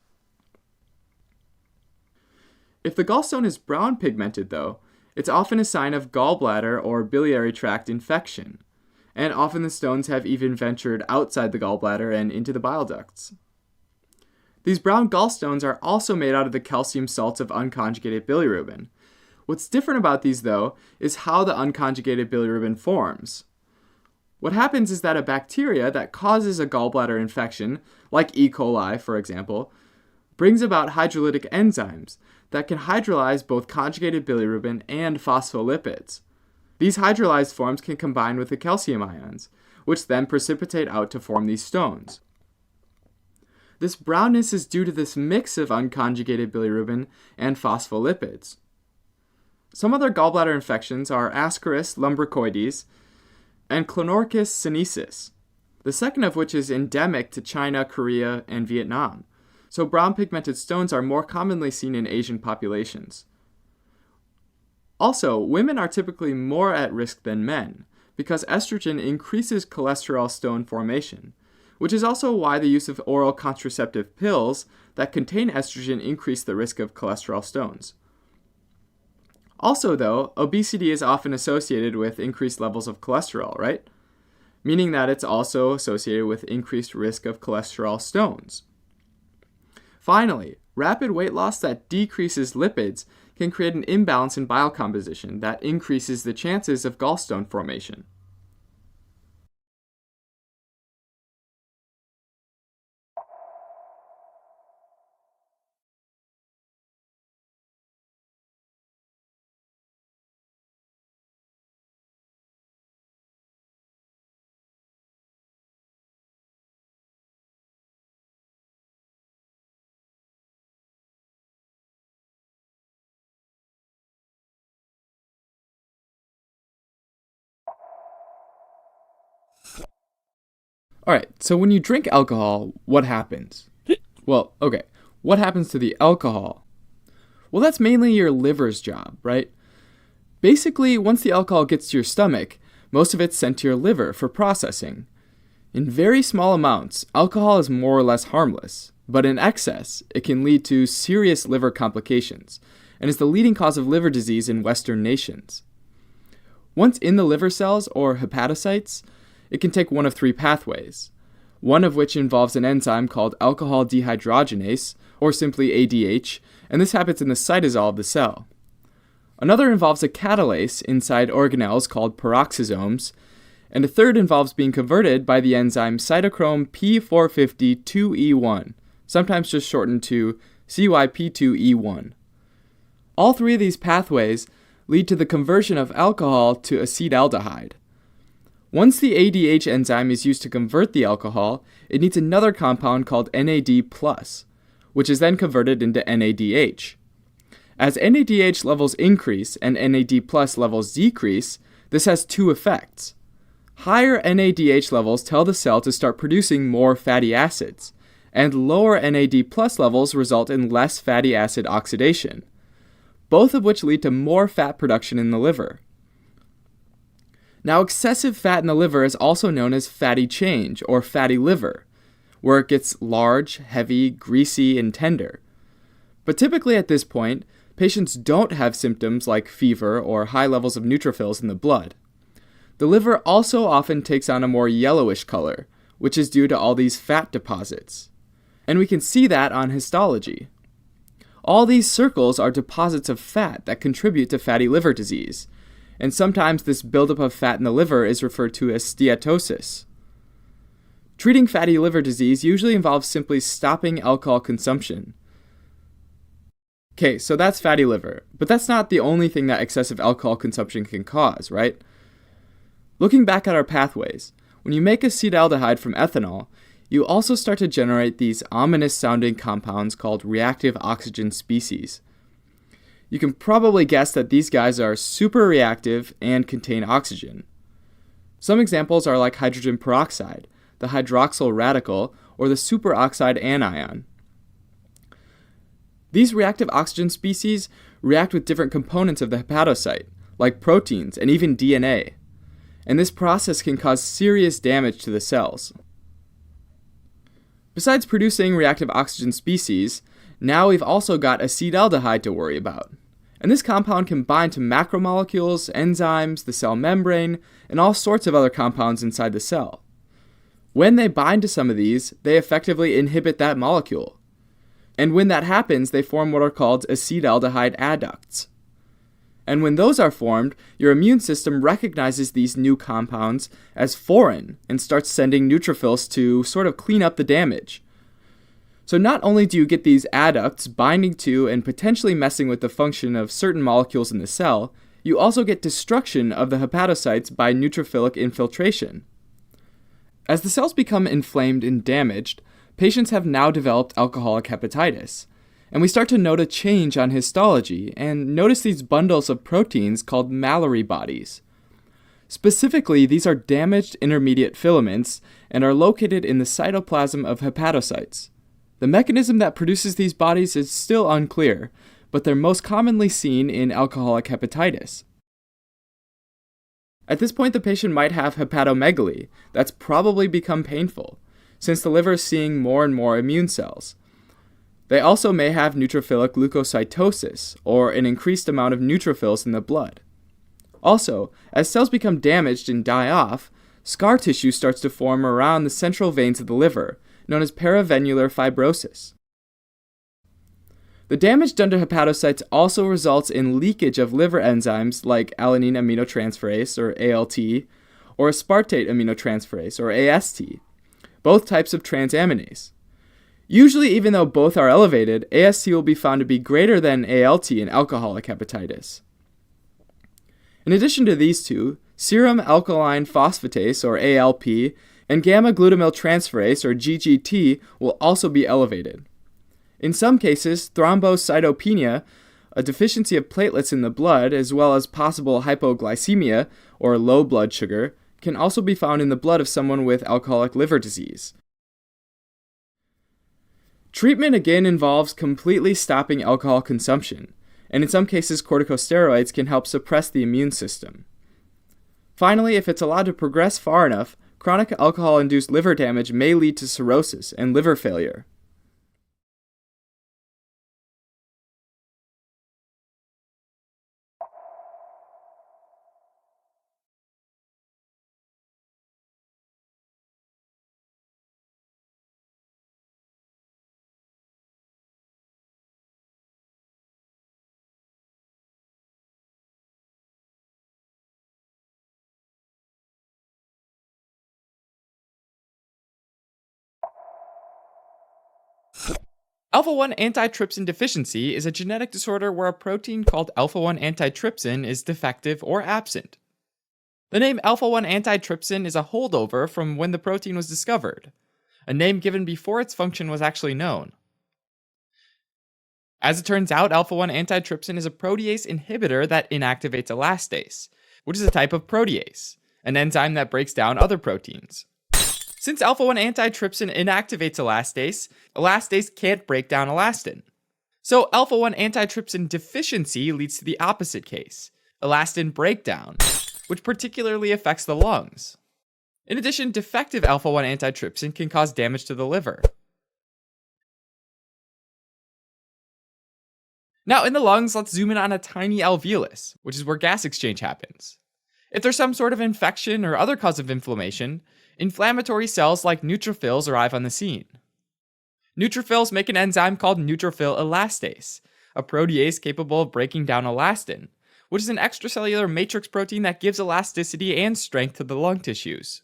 If the gallstone is brown pigmented though, it's often a sign of gallbladder or biliary tract infection, and often the stones have even ventured outside the gallbladder and into the bile ducts. These brown gallstones are also made out of the calcium salts of unconjugated bilirubin. What's different about these though is how the unconjugated bilirubin forms. What happens is that a bacteria that causes a gallbladder infection, like E. coli for example, brings about hydrolytic enzymes that can hydrolyze both conjugated bilirubin and phospholipids. These hydrolyzed forms can combine with the calcium ions, which then precipitate out to form these stones. This brownness is due to this mix of unconjugated bilirubin and phospholipids. Some other gallbladder infections are Ascaris lumbricoides and Clonorchis sinensis, the second of which is endemic to China, Korea, and Vietnam. So brown pigmented stones are more commonly seen in Asian populations. Also, women are typically more at risk than men because estrogen increases cholesterol stone formation, which is also why the use of oral contraceptive pills that contain estrogen increase the risk of cholesterol stones. Also though, obesity is often associated with increased levels of cholesterol, right? Meaning that it's also associated with increased risk of cholesterol stones. Finally, rapid weight loss that decreases lipids can create an imbalance in bile composition that increases the chances of gallstone formation. Alright, so when you drink alcohol, what happens? Well, okay, what happens to the alcohol? Well, that's mainly your liver's job, right? Basically, once the alcohol gets to your stomach, most of it's sent to your liver for processing. In very small amounts, alcohol is more or less harmless, but in excess, it can lead to serious liver complications, and is the leading cause of liver disease in Western nations. Once in the liver cells or hepatocytes, it can take one of three pathways. one of which involves an enzyme called alcohol dehydrogenase, or simply ADH, and this happens in the cytosol of the cell. Another involves a catalase inside organelles called peroxisomes, and a third involves being converted by the enzyme cytochrome P450-2E1, sometimes just shortened to CYP2E1. All three of these pathways lead to the conversion of alcohol to acetaldehyde. Once the ADH enzyme is used to convert the alcohol, it needs another compound called NAD+, which is then converted into NADH. As NADH levels increase and NAD+ levels decrease, this has two effects. Higher NADH levels tell the cell to start producing more fatty acids, and lower NAD+ levels result in less fatty acid oxidation, both of which lead to more fat production in the liver. Now, excessive fat in the liver is also known as fatty change or fatty liver, where it gets large, heavy, greasy, and tender. But typically at this point, patients don't have symptoms like fever or high levels of neutrophils in the blood. The liver also often takes on a more yellowish color, which is due to all these fat deposits. And we can see that on histology. All these circles are deposits of fat that contribute to fatty liver disease, and sometimes this buildup of fat in the liver is referred to as steatosis. Treating fatty liver disease usually involves simply stopping alcohol consumption. Okay, so that's fatty liver, but that's not the only thing that excessive alcohol consumption can cause, right? Looking back at our pathways, when you make acetaldehyde from ethanol, you also start to generate these ominous-sounding compounds called reactive oxygen species. You can probably guess that these guys are super reactive and contain oxygen. Some examples are like hydrogen peroxide, the hydroxyl radical, or the superoxide anion. These reactive oxygen species react with different components of the hepatocyte, like proteins and even DNA, and this process can cause serious damage to the cells. Besides producing reactive oxygen species, now we've also got acetaldehyde to worry about. And this compound can bind to macromolecules, enzymes, the cell membrane, and all sorts of other compounds inside the cell. When they bind to some of these, they effectively inhibit that molecule. And when that happens, they form what are called acetaldehyde adducts. And when those are formed, your immune system recognizes these new compounds as foreign and starts sending neutrophils to sort of clean up the damage. So not only do you get these adducts binding to and potentially messing with the function of certain molecules in the cell, you also get destruction of the hepatocytes by neutrophilic infiltration. As the cells become inflamed and damaged, patients have now developed alcoholic hepatitis. And we start to note a change on histology and notice these bundles of proteins called Mallory bodies. Specifically, these are damaged intermediate filaments and are located in the cytoplasm of hepatocytes. The mechanism that produces these bodies is still unclear, but they're most commonly seen in alcoholic hepatitis. At this point, the patient might have hepatomegaly that's probably become painful, since the liver is seeing more and more immune cells. They also may have neutrophilic leukocytosis, or an increased amount of neutrophils in the blood. Also, as cells become damaged and die off, scar tissue starts to form around the central veins of the liver, known as paravenular fibrosis. The damage done to hepatocytes also results in leakage of liver enzymes like alanine aminotransferase, or ALT, or aspartate aminotransferase, or AST, both types of transaminase. Usually, even though both are elevated, AST will be found to be greater than ALT in alcoholic hepatitis. In addition to these two, serum alkaline phosphatase, or ALP, and gamma-glutamyl-transferase, or GGT, will also be elevated. In some cases, thrombocytopenia, a deficiency of platelets in the blood, as well as possible hypoglycemia, or low blood sugar, can also be found in the blood of someone with alcoholic liver disease. Treatment again involves completely stopping alcohol consumption, and in some cases corticosteroids can help suppress the immune system. Finally, if it's allowed to progress far enough, chronic alcohol-induced liver damage may lead to cirrhosis and liver failure. Alpha-1 antitrypsin deficiency is a genetic disorder where a protein called alpha-1 antitrypsin is defective or absent. The name alpha-1 antitrypsin is a holdover from when the protein was discovered, a name given before its function was actually known. As it turns out, alpha-1 antitrypsin is a protease inhibitor that inactivates elastase, which is a type of protease, an enzyme that breaks down other proteins. Since alpha-1 antitrypsin inactivates elastase, elastase can't break down elastin. So alpha-1 antitrypsin deficiency leads to the opposite case, elastin breakdown, which particularly affects the lungs. In addition, defective alpha-1 antitrypsin can cause damage to the liver. Now in the lungs, let's zoom in on a tiny alveolus, which is where gas exchange happens. If there's some sort of infection or other cause of inflammation, inflammatory cells like neutrophils arrive on the scene. Neutrophils make an enzyme called neutrophil elastase, a protease capable of breaking down elastin, which is an extracellular matrix protein that gives elasticity and strength to the lung tissues.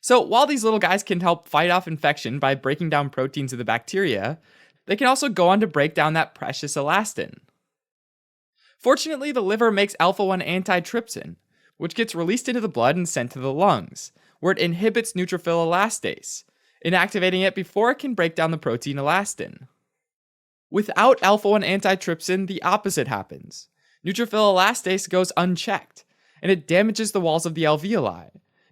So while these little guys can help fight off infection by breaking down proteins of the bacteria, they can also go on to break down that precious elastin. Fortunately, the liver makes alpha-1 antitrypsin, which gets released into the blood and sent to the lungs, where it inhibits neutrophil elastase, inactivating it before it can break down the protein elastin. Without alpha-1 antitrypsin, the opposite happens. Neutrophil elastase goes unchecked, and it damages the walls of the alveoli.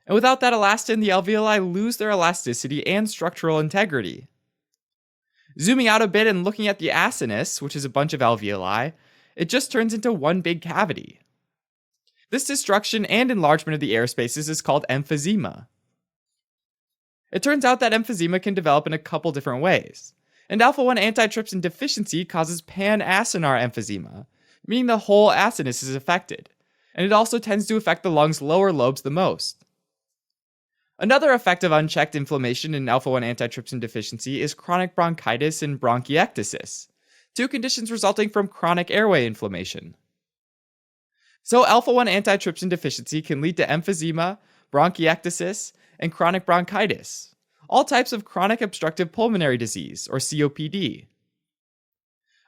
And without that elastin, the alveoli lose their elasticity and structural integrity. Zooming out a bit and looking at the acinus, which is a bunch of alveoli, it just turns into one big cavity. This destruction and enlargement of the air spaces is called emphysema. It turns out that emphysema can develop in a couple different ways, and alpha-1 antitrypsin deficiency causes pan-acinar emphysema, meaning the whole acinus is affected, and it also tends to affect the lung's lower lobes the most. Another effect of unchecked inflammation in alpha-1 antitrypsin deficiency is chronic bronchitis and bronchiectasis, two conditions resulting from chronic airway inflammation. So alpha-1 antitrypsin deficiency can lead to emphysema, bronchiectasis, and chronic bronchitis, all types of chronic obstructive pulmonary disease, or COPD.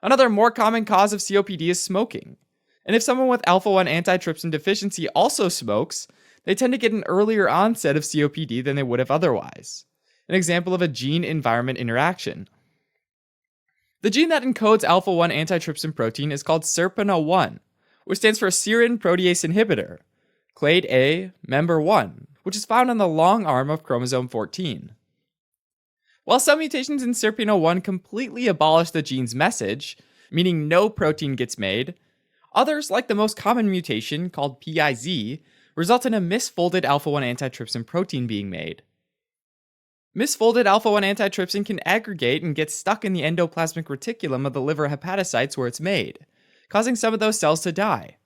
Another more common cause of COPD is smoking, and if someone with alpha-1 antitrypsin deficiency also smokes, they tend to get an earlier onset of COPD than they would have otherwise, an example of a gene-environment interaction. The gene that encodes alpha-1 antitrypsin protein is called SERPINA1, which stands for serine protease inhibitor, clade A, member 1, which is found on the long arm of chromosome 14. While some mutations in SERPINA1 completely abolish the gene's message, meaning no protein gets made, others, like the most common mutation called PiZ, result in a misfolded alpha-1 antitrypsin protein being made. Misfolded alpha-1 antitrypsin can aggregate and get stuck in the endoplasmic reticulum of the liver hepatocytes where it's made, causing some of those cells to die.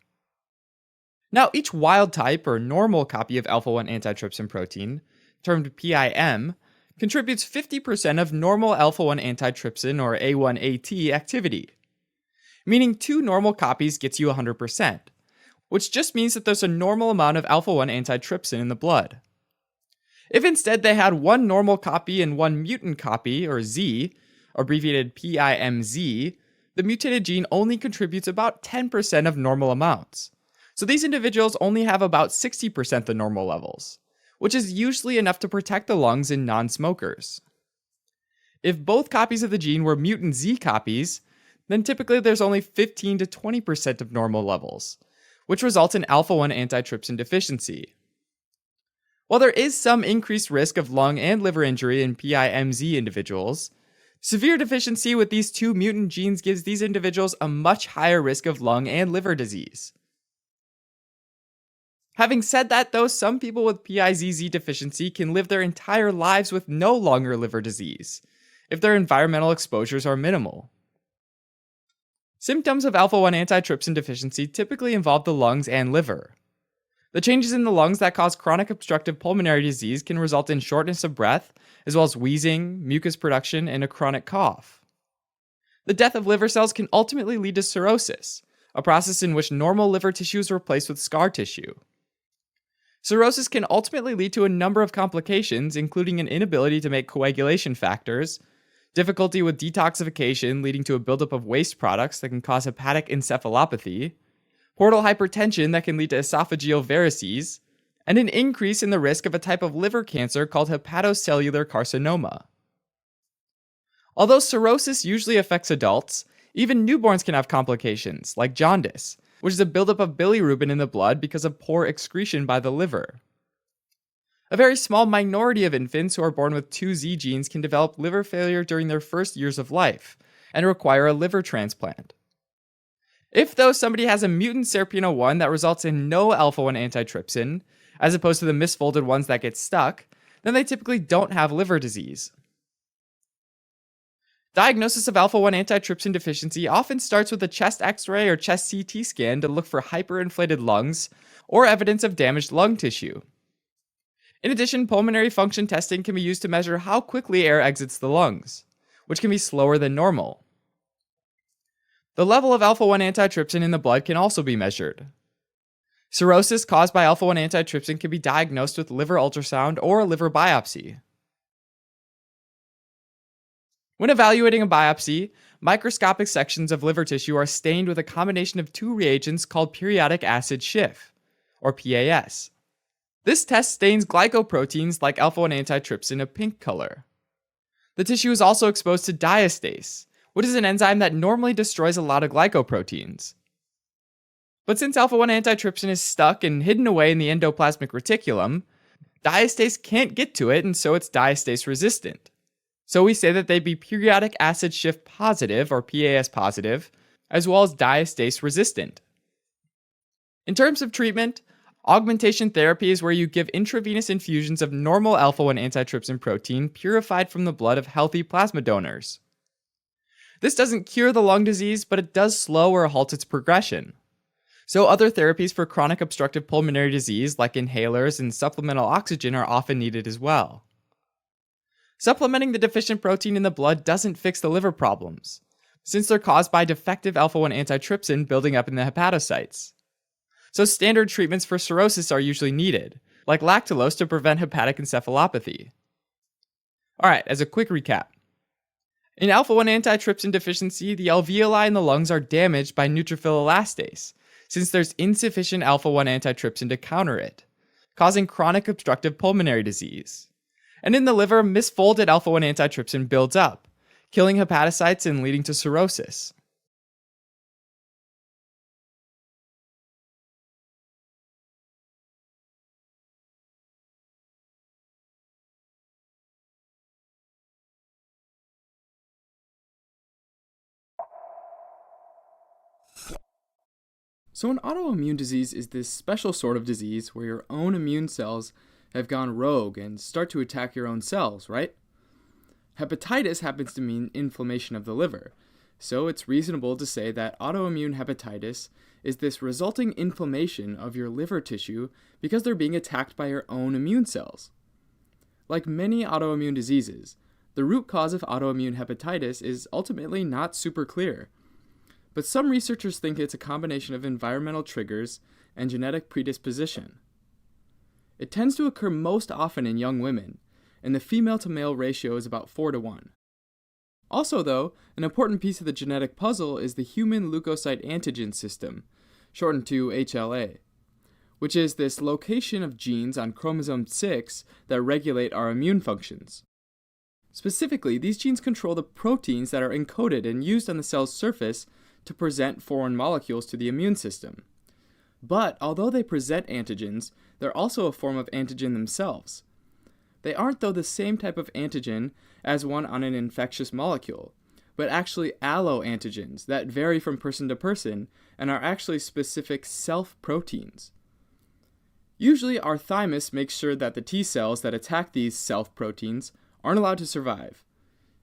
Now, each wild type or normal copy of alpha-1 antitrypsin protein, termed PIM, contributes 50% of normal alpha-1 antitrypsin or A1AT activity, meaning 2 normal copies gets you 100%, which just means that there's a normal amount of alpha-1 antitrypsin in the blood. If instead they had 1 normal copy and 1 mutant copy, or Z, abbreviated PIMZ, the mutated gene only contributes about 10% of normal amounts. So these individuals only have about 60% the normal levels, which is usually enough to protect the lungs in non-smokers. If both copies of the gene were mutant Z copies, then typically there's only 15 to 20% of normal levels, which results in alpha-1 antitrypsin deficiency. While there is some increased risk of lung and liver injury in PIMZ individuals, severe deficiency with these 2 mutant genes gives these individuals a much higher risk of lung and liver disease. Having said that, though, some people with PiZZ deficiency can live their entire lives with no lung or liver disease, if their environmental exposures are minimal. Symptoms of alpha-1 antitrypsin deficiency typically involve the lungs and liver. The changes in the lungs that cause chronic obstructive pulmonary disease can result in shortness of breath, as well as wheezing, mucus production, and a chronic cough. The death of liver cells can ultimately lead to cirrhosis, a process in which normal liver tissue is replaced with scar tissue. Cirrhosis can ultimately lead to a number of complications, including an inability to make coagulation factors, difficulty with detoxification leading to a buildup of waste products that can cause hepatic encephalopathy, portal hypertension that can lead to esophageal varices, and an increase in the risk of a type of liver cancer called hepatocellular carcinoma. Although cirrhosis usually affects adults, even newborns can have complications, like jaundice, which is a buildup of bilirubin in the blood because of poor excretion by the liver. A very small minority of infants who are born with two Z genes can develop liver failure during their first years of life and require a liver transplant. If, though, somebody has a mutant SERPINA1 that results in no alpha-1 antitrypsin, as opposed to the misfolded ones that get stuck, then they typically don't have liver disease. Diagnosis of alpha-1 antitrypsin deficiency often starts with a chest X-ray or chest CT scan to look for hyperinflated lungs or evidence of damaged lung tissue. In addition, pulmonary function testing can be used to measure how quickly air exits the lungs, which can be slower than normal. The level of alpha-1 antitrypsin in the blood can also be measured. Cirrhosis caused by alpha-1 antitrypsin can be diagnosed with liver ultrasound or a liver biopsy. When evaluating a biopsy, microscopic sections of liver tissue are stained with a combination of two reagents called periodic acid Schiff, or PAS. This test stains glycoproteins like alpha-1 antitrypsin a pink color. The tissue is also exposed to diastase, which is an enzyme that normally destroys a lot of glycoproteins. But since alpha-1 antitrypsin is stuck and hidden away in the endoplasmic reticulum, diastase can't get to it, and so it's diastase resistant. So we say that they'd be periodic acid Schiff positive, or PAS positive, as well as diastase resistant. In terms of treatment, augmentation therapy is where you give intravenous infusions of normal alpha-1 antitrypsin protein purified from the blood of healthy plasma donors. This doesn't cure the lung disease, but it does slow or halt its progression. So other therapies for chronic obstructive pulmonary disease like inhalers and supplemental oxygen are often needed as well. Supplementing the deficient protein in the blood doesn't fix the liver problems, since they're caused by defective alpha-1 antitrypsin building up in the hepatocytes. So standard treatments for cirrhosis are usually needed, like lactulose to prevent hepatic encephalopathy. Alright, as a quick recap. In alpha-1 antitrypsin deficiency, the alveoli in the lungs are damaged by neutrophil elastase, since there's insufficient alpha-1 antitrypsin to counter it, causing chronic obstructive pulmonary disease. And in the liver, misfolded alpha-1 antitrypsin builds up, killing hepatocytes and leading to cirrhosis. So an autoimmune disease is this special sort of disease where your own immune cells have gone rogue and start to attack your own cells, right? Hepatitis happens to mean inflammation of the liver, so it's reasonable to say that autoimmune hepatitis is this resulting inflammation of your liver tissue because they're being attacked by your own immune cells. Like many autoimmune diseases, the root cause of autoimmune hepatitis is ultimately not super clear. But some researchers think it's a combination of environmental triggers and genetic predisposition. It tends to occur most often in young women, and the female-to-male ratio is about 4-1. Also, though, an important piece of the genetic puzzle is the human leukocyte antigen system, shortened to HLA, which is this location of genes on chromosome 6 that regulate our immune functions. Specifically, these genes control the proteins that are encoded and used on the cell's surface to present foreign molecules to the immune system. But although they present antigens, they're also a form of antigen themselves. They aren't, though, the same type of antigen as one on an infectious molecule, but actually alloantigens that vary from person to person and are actually specific self-proteins. Usually, our thymus makes sure that the T cells that attack these self-proteins aren't allowed to survive.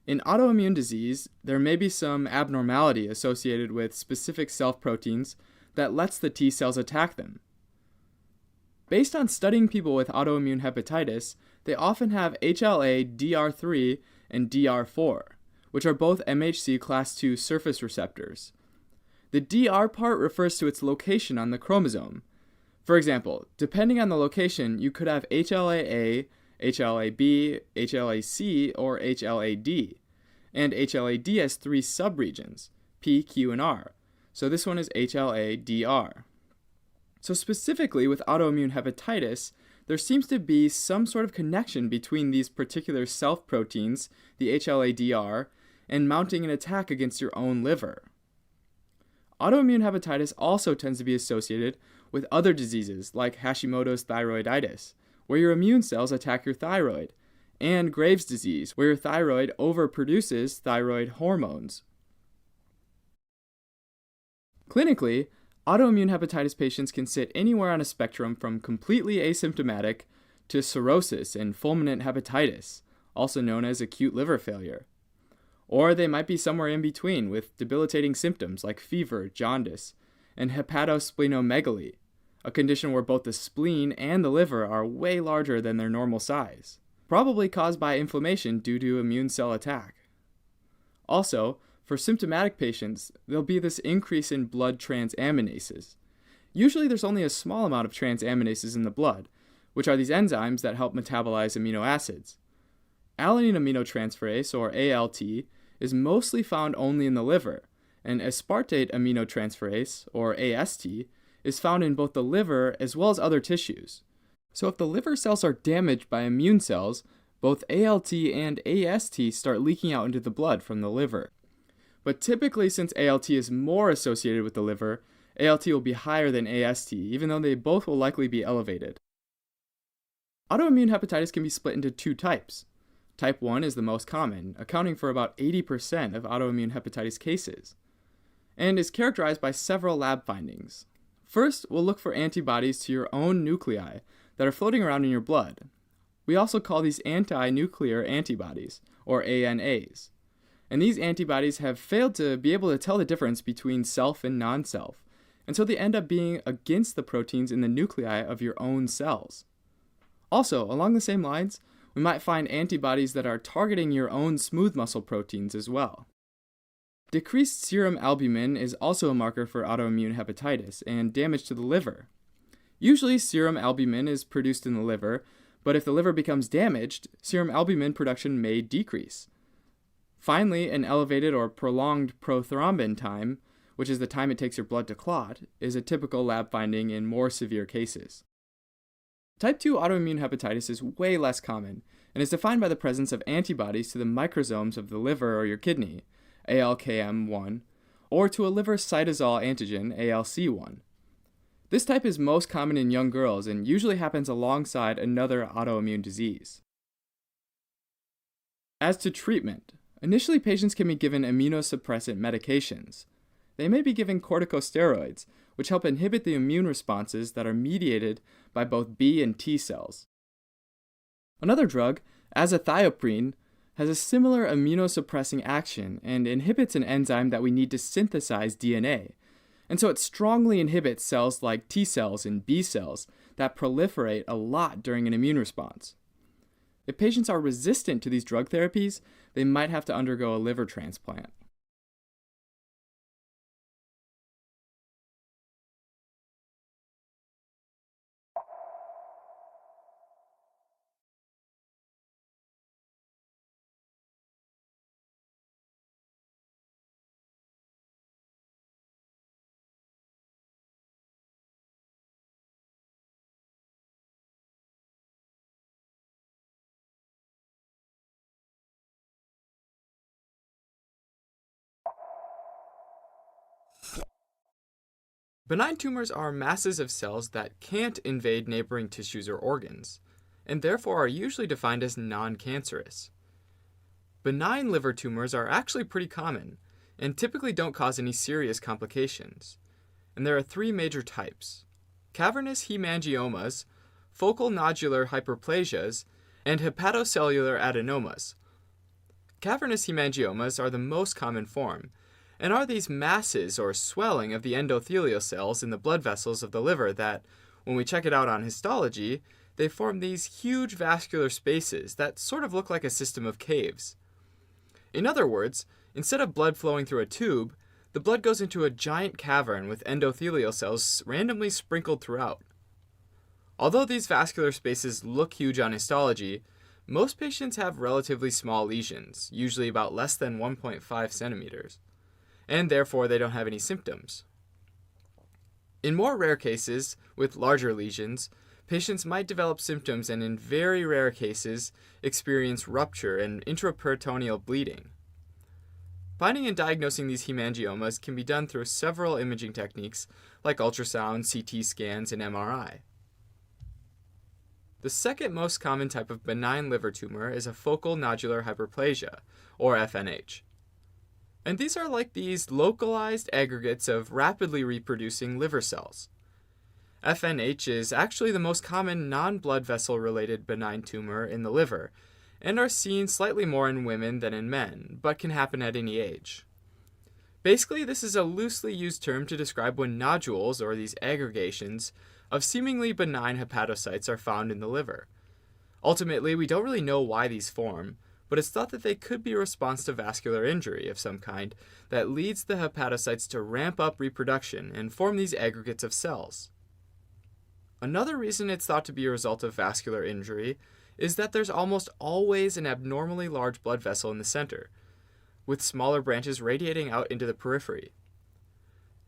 In autoimmune disease, there may be some abnormality associated with specific self-proteins that lets the T cells attack them. Based on studying people with autoimmune hepatitis, they often have HLA DR3 and DR4, which are both MHC class II surface receptors. The DR part refers to its location on the chromosome. For example, depending on the location, you could have HLA-A, HLA-B, HLA-C, or HLA-D. and HLA-D has three subregions, P, Q, and R. So this one is HLA-DR. So specifically with autoimmune hepatitis, there seems to be some sort of connection between these particular self-proteins, the HLA-DR, and mounting an attack against your own liver. Autoimmune hepatitis also tends to be associated with other diseases like Hashimoto's thyroiditis, where your immune cells attack your thyroid, and Graves' disease, where your thyroid overproduces thyroid hormones. Clinically, autoimmune hepatitis patients can sit anywhere on a spectrum from completely asymptomatic to cirrhosis and fulminant hepatitis, also known as acute liver failure. Or they might be somewhere in between with debilitating symptoms like fever, jaundice, and hepatosplenomegaly, a condition where both the spleen and the liver are way larger than their normal size, probably caused by inflammation due to immune cell attack. Also, for symptomatic patients, there'll be this increase in blood transaminases. Usually there's only a small amount of transaminases in the blood, which are these enzymes that help metabolize amino acids. Alanine aminotransferase, or ALT, is mostly found only in the liver, and aspartate aminotransferase, or AST, is found in both the liver as well as other tissues. So if the liver cells are damaged by immune cells, both ALT and AST start leaking out into the blood from the liver. But typically, since ALT is more associated with the liver, ALT will be higher than AST, even though they both will likely be elevated. Autoimmune hepatitis can be split into two types. Type 1 is the most common, accounting for about 80% of autoimmune hepatitis cases, and is characterized by several lab findings. First, we'll look for antibodies to your own nuclei that are floating around in your blood. We also call these anti-nuclear antibodies, or ANAs. And these antibodies have failed to be able to tell the difference between self and non-self, and so they end up being against the proteins in the nuclei of your own cells. Also, along the same lines, we might find antibodies that are targeting your own smooth muscle proteins as well. Decreased serum albumin is also a marker for autoimmune hepatitis and damage to the liver. Usually, serum albumin is produced in the liver, but if the liver becomes damaged, serum albumin production may decrease. Finally, an elevated or prolonged prothrombin time, which is the time it takes your blood to clot, is a typical lab finding in more severe cases. Type 2 autoimmune hepatitis is way less common and is defined by the presence of antibodies to the microsomes of the liver or your kidney, ALKM1, or to a liver cytosol antigen, ALC1. This type is most common in young girls and usually happens alongside another autoimmune disease. As to treatment, initially patients can be given immunosuppressant medications. They may be given corticosteroids, which help inhibit the immune responses that are mediated by both B and T cells. Another drug, azathioprine, has a similar immunosuppressing action and inhibits an enzyme that we need to synthesize DNA, and so it strongly inhibits cells like T cells and B cells that proliferate a lot during an immune response. If patients are resistant to these drug therapies, they might have to undergo a liver transplant. Benign tumors are masses of cells that can't invade neighboring tissues or organs, and therefore are usually defined as non-cancerous. Benign liver tumors are actually pretty common, and typically don't cause any serious complications. And there are three major types: cavernous hemangiomas, focal nodular hyperplasias, and hepatocellular adenomas. Cavernous hemangiomas are the most common form, and are these masses or swelling of the endothelial cells in the blood vessels of the liver that, when we check it out on histology, they form these huge vascular spaces that sort of look like a system of caves. In other words, instead of blood flowing through a tube, the blood goes into a giant cavern with endothelial cells randomly sprinkled throughout. Although these vascular spaces look huge on histology, Most patients have relatively small lesions, usually about less than 1.5 centimeters, and therefore they don't have any symptoms. In more rare cases, with larger lesions, patients might develop symptoms and in very rare cases experience rupture and intraperitoneal bleeding. Finding and diagnosing these hemangiomas can be done through several imaging techniques like ultrasound, CT scans, and MRI. The second most common type of benign liver tumor is a focal nodular hyperplasia, or FNH. And these are like these localized aggregates of rapidly reproducing liver cells. FNH is actually the most common non-blood vessel related benign tumor in the liver, and are seen slightly more in women than in men, but can happen at any age. Basically, this is a loosely used term to describe when nodules, or these aggregations, of seemingly benign hepatocytes are found in the liver. Ultimately, we don't really know why these form, but it's thought that they could be a response to vascular injury of some kind that leads the hepatocytes to ramp up reproduction and form these aggregates of cells. Another reason it's thought to be a result of vascular injury is that there's almost always an abnormally large blood vessel in the center, with smaller branches radiating out into the periphery.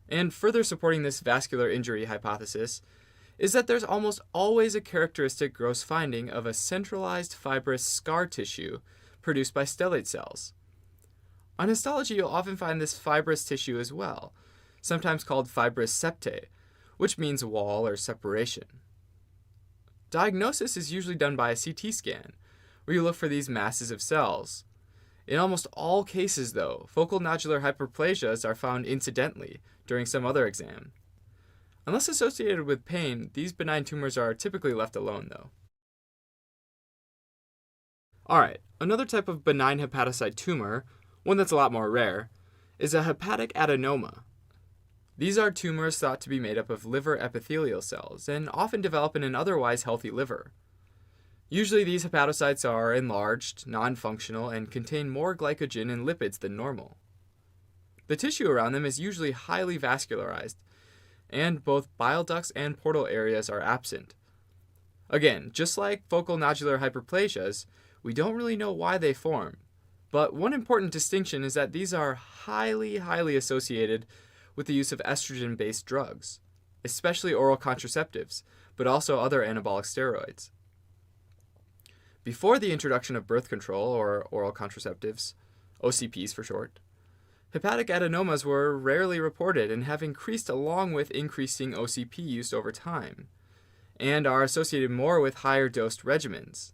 And further supporting this vascular injury hypothesis is that there's almost always a characteristic gross finding of a centralized fibrous scar tissue produced by stellate cells. On histology, you'll often find this fibrous tissue as well, sometimes called fibrous septae, which means wall or separation. Diagnosis is usually done by a CT scan, where you look for these masses of cells. In almost all cases, though, focal nodular hyperplasias are found incidentally during some other exam. Unless associated with pain, these benign tumors are typically left alone, though. Alright, another type of benign hepatocyte tumor, one that's a lot more rare, is a hepatic adenoma. These are tumors thought to be made up of liver epithelial cells and often develop in an otherwise healthy liver. Usually these hepatocytes are enlarged, non-functional, and contain more glycogen and lipids than normal. The tissue around them is usually highly vascularized, and both bile ducts and portal areas are absent. Again, just like focal nodular hyperplasias, we don't really know why they form, but one important distinction is that these are highly associated with the use of estrogen-based drugs, especially oral contraceptives, but also other anabolic steroids. Before the introduction of birth control, or oral contraceptives, OCPs for short, hepatic adenomas were rarely reported and have increased along with increasing OCP use over time, and are associated more with higher dosed regimens.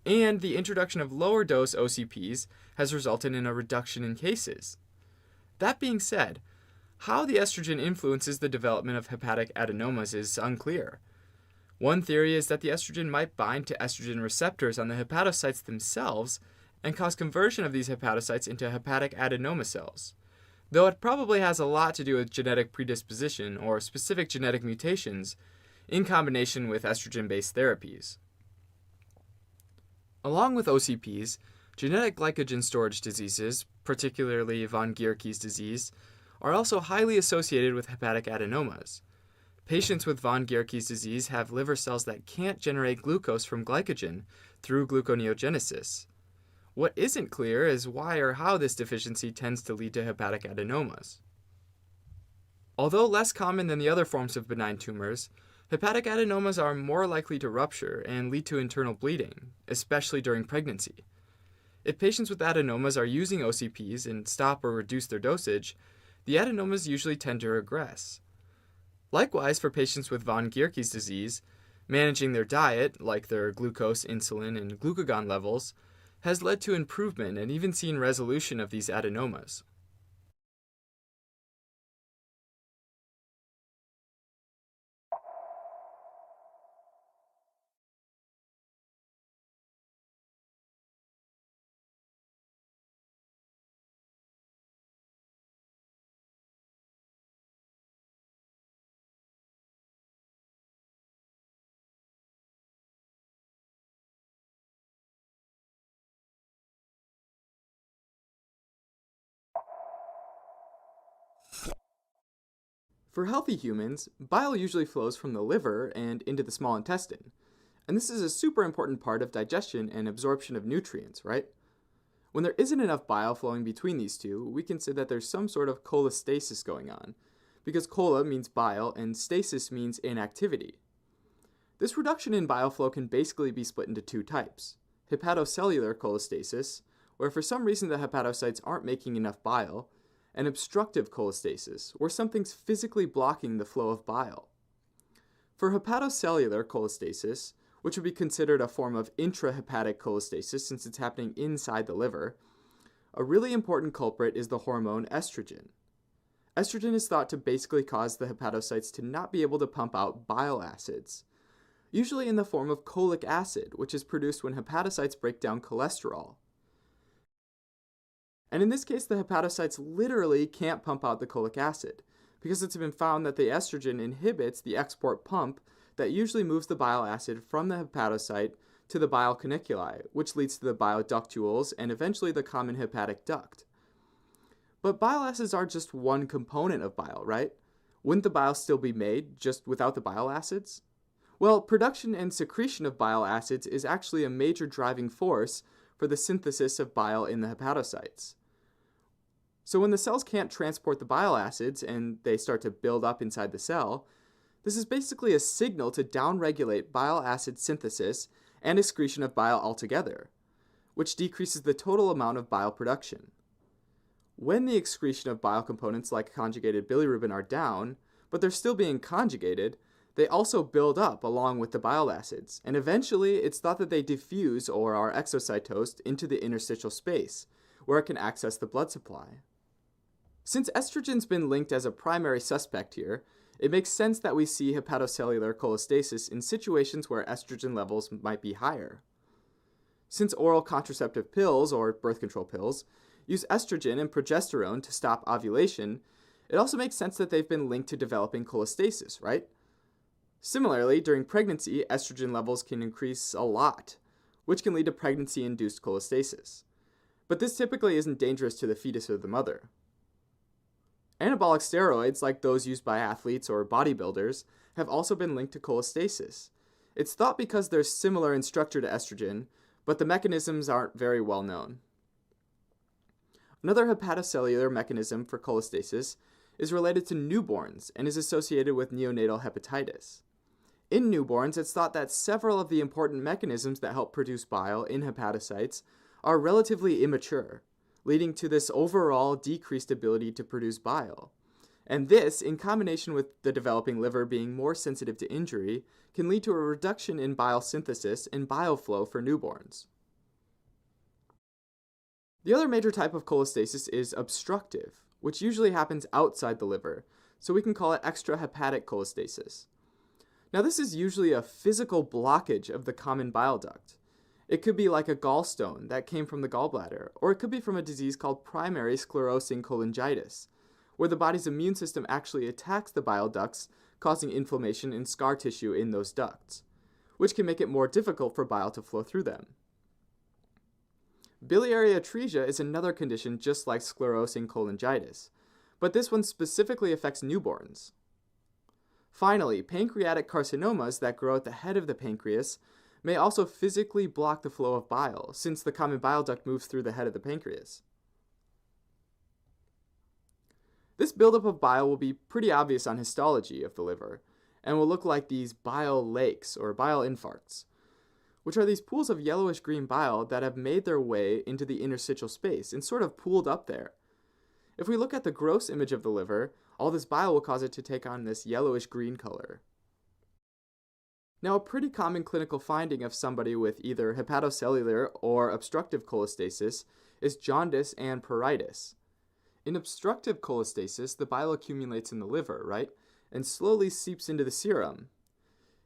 And the introduction of lower dose OCPs has resulted in a reduction in cases. That being said, how the estrogen influences the development of hepatic adenomas is unclear. One theory is that the estrogen might bind to estrogen receptors on the hepatocytes themselves and cause conversion of these hepatocytes into hepatic adenoma cells, though it probably has a lot to do with genetic predisposition or specific genetic mutations in combination with estrogen-based therapies. Along with OCPs, genetic glycogen storage diseases, particularly von Gierke's disease, are also highly associated with hepatic adenomas. Patients with von Gierke's disease have liver cells that can't generate glucose from glycogen through gluconeogenesis. What isn't clear is why or how this deficiency tends to lead to hepatic adenomas. Although less common than the other forms of benign tumors, hepatic adenomas are more likely to rupture and lead to internal bleeding, especially during pregnancy. If patients with adenomas are using OCPs and stop or reduce their dosage, the adenomas usually tend to regress. Likewise, for patients with von Gierke's disease, managing their diet, like their glucose, insulin, and glucagon levels, has led to improvement and even seen resolution of these adenomas. For healthy humans, bile usually flows from the liver and into the small intestine, And this is a super important part of digestion and absorption of nutrients, right? When there isn't enough bile flowing between these two, we can say that there's some sort of cholestasis going on, because chola means bile and stasis means inactivity. This reduction in bile flow can basically be split into two types: hepatocellular cholestasis, where for some reason the hepatocytes aren't making enough bile, and obstructive cholestasis, where something's physically blocking the flow of bile. For hepatocellular cholestasis, which would be considered a form of intrahepatic cholestasis since it's happening inside the liver, a really important culprit is the hormone estrogen. Estrogen is thought to basically cause the hepatocytes to not be able to pump out bile acids, usually in the form of cholic acid, which is produced when hepatocytes break down cholesterol. And in this case, the hepatocytes literally can't pump out the cholic acid, because it's been found that the estrogen inhibits the export pump that usually moves the bile acid from the hepatocyte to the bile caniculi, which leads to the bile ductules and eventually the common hepatic duct. But bile acids are just one component of bile, right? Wouldn't the bile still be made just without the bile acids? Well, production and secretion of bile acids is actually a major driving force for the synthesis of bile in the hepatocytes. So when the cells can't transport the bile acids and they start to build up inside the cell, this is basically a signal to downregulate bile acid synthesis and excretion of bile altogether, which decreases the total amount of bile production. When the excretion of bile components like conjugated bilirubin are down, but they're still being conjugated, they also build up along with the bile acids, and eventually it's thought that they diffuse or are exocytosed into the interstitial space, where it can access the blood supply. Since estrogen's been linked as a primary suspect here, it makes sense that we see hepatocellular cholestasis in situations where estrogen levels might be higher. Since oral contraceptive pills, or birth control pills, use estrogen and progesterone to stop ovulation, it also makes sense that they've been linked to developing cholestasis, right? Similarly, during pregnancy, estrogen levels can increase a lot, which can lead to pregnancy-induced cholestasis. But this typically isn't dangerous to the fetus or the mother. Anabolic steroids, like those used by athletes or bodybuilders, have also been linked to cholestasis. It's thought because they're similar in structure to estrogen, but the mechanisms aren't very well known. Another hepatocellular mechanism for cholestasis is related to newborns and is associated with neonatal hepatitis. In newborns, it's thought that several of the important mechanisms that help produce bile in hepatocytes are relatively immature, leading to this overall decreased ability to produce bile. And this, in combination with the developing liver being more sensitive to injury, can lead to a reduction in bile synthesis and bile flow for newborns. The other major type of cholestasis is obstructive, which usually happens outside the liver, so we can call it extrahepatic cholestasis. Now, this is usually a physical blockage of the common bile duct. It could be like a gallstone that came from the gallbladder, or it could be from a disease called primary sclerosing cholangitis, where the body's immune system actually attacks the bile ducts, causing inflammation and scar tissue in those ducts, which can make it more difficult for bile to flow through them. Biliary atresia is another condition just like sclerosing cholangitis, but this one specifically affects newborns. Finally, pancreatic carcinomas that grow at the head of the pancreas may also physically block the flow of bile, since the common bile duct moves through the head of the pancreas. This buildup of bile will be pretty obvious on histology of the liver, and will look like these bile lakes or bile infarcts, which are these pools of yellowish-green bile that have made their way into the interstitial space and sort of pooled up there. If we look at the gross image of the liver, all this bile will cause it to take on this yellowish-green color. Now, a pretty common clinical finding of somebody with either hepatocellular or obstructive cholestasis is jaundice and pruritus. In obstructive cholestasis, the bile accumulates in the liver, right, and slowly seeps into the serum.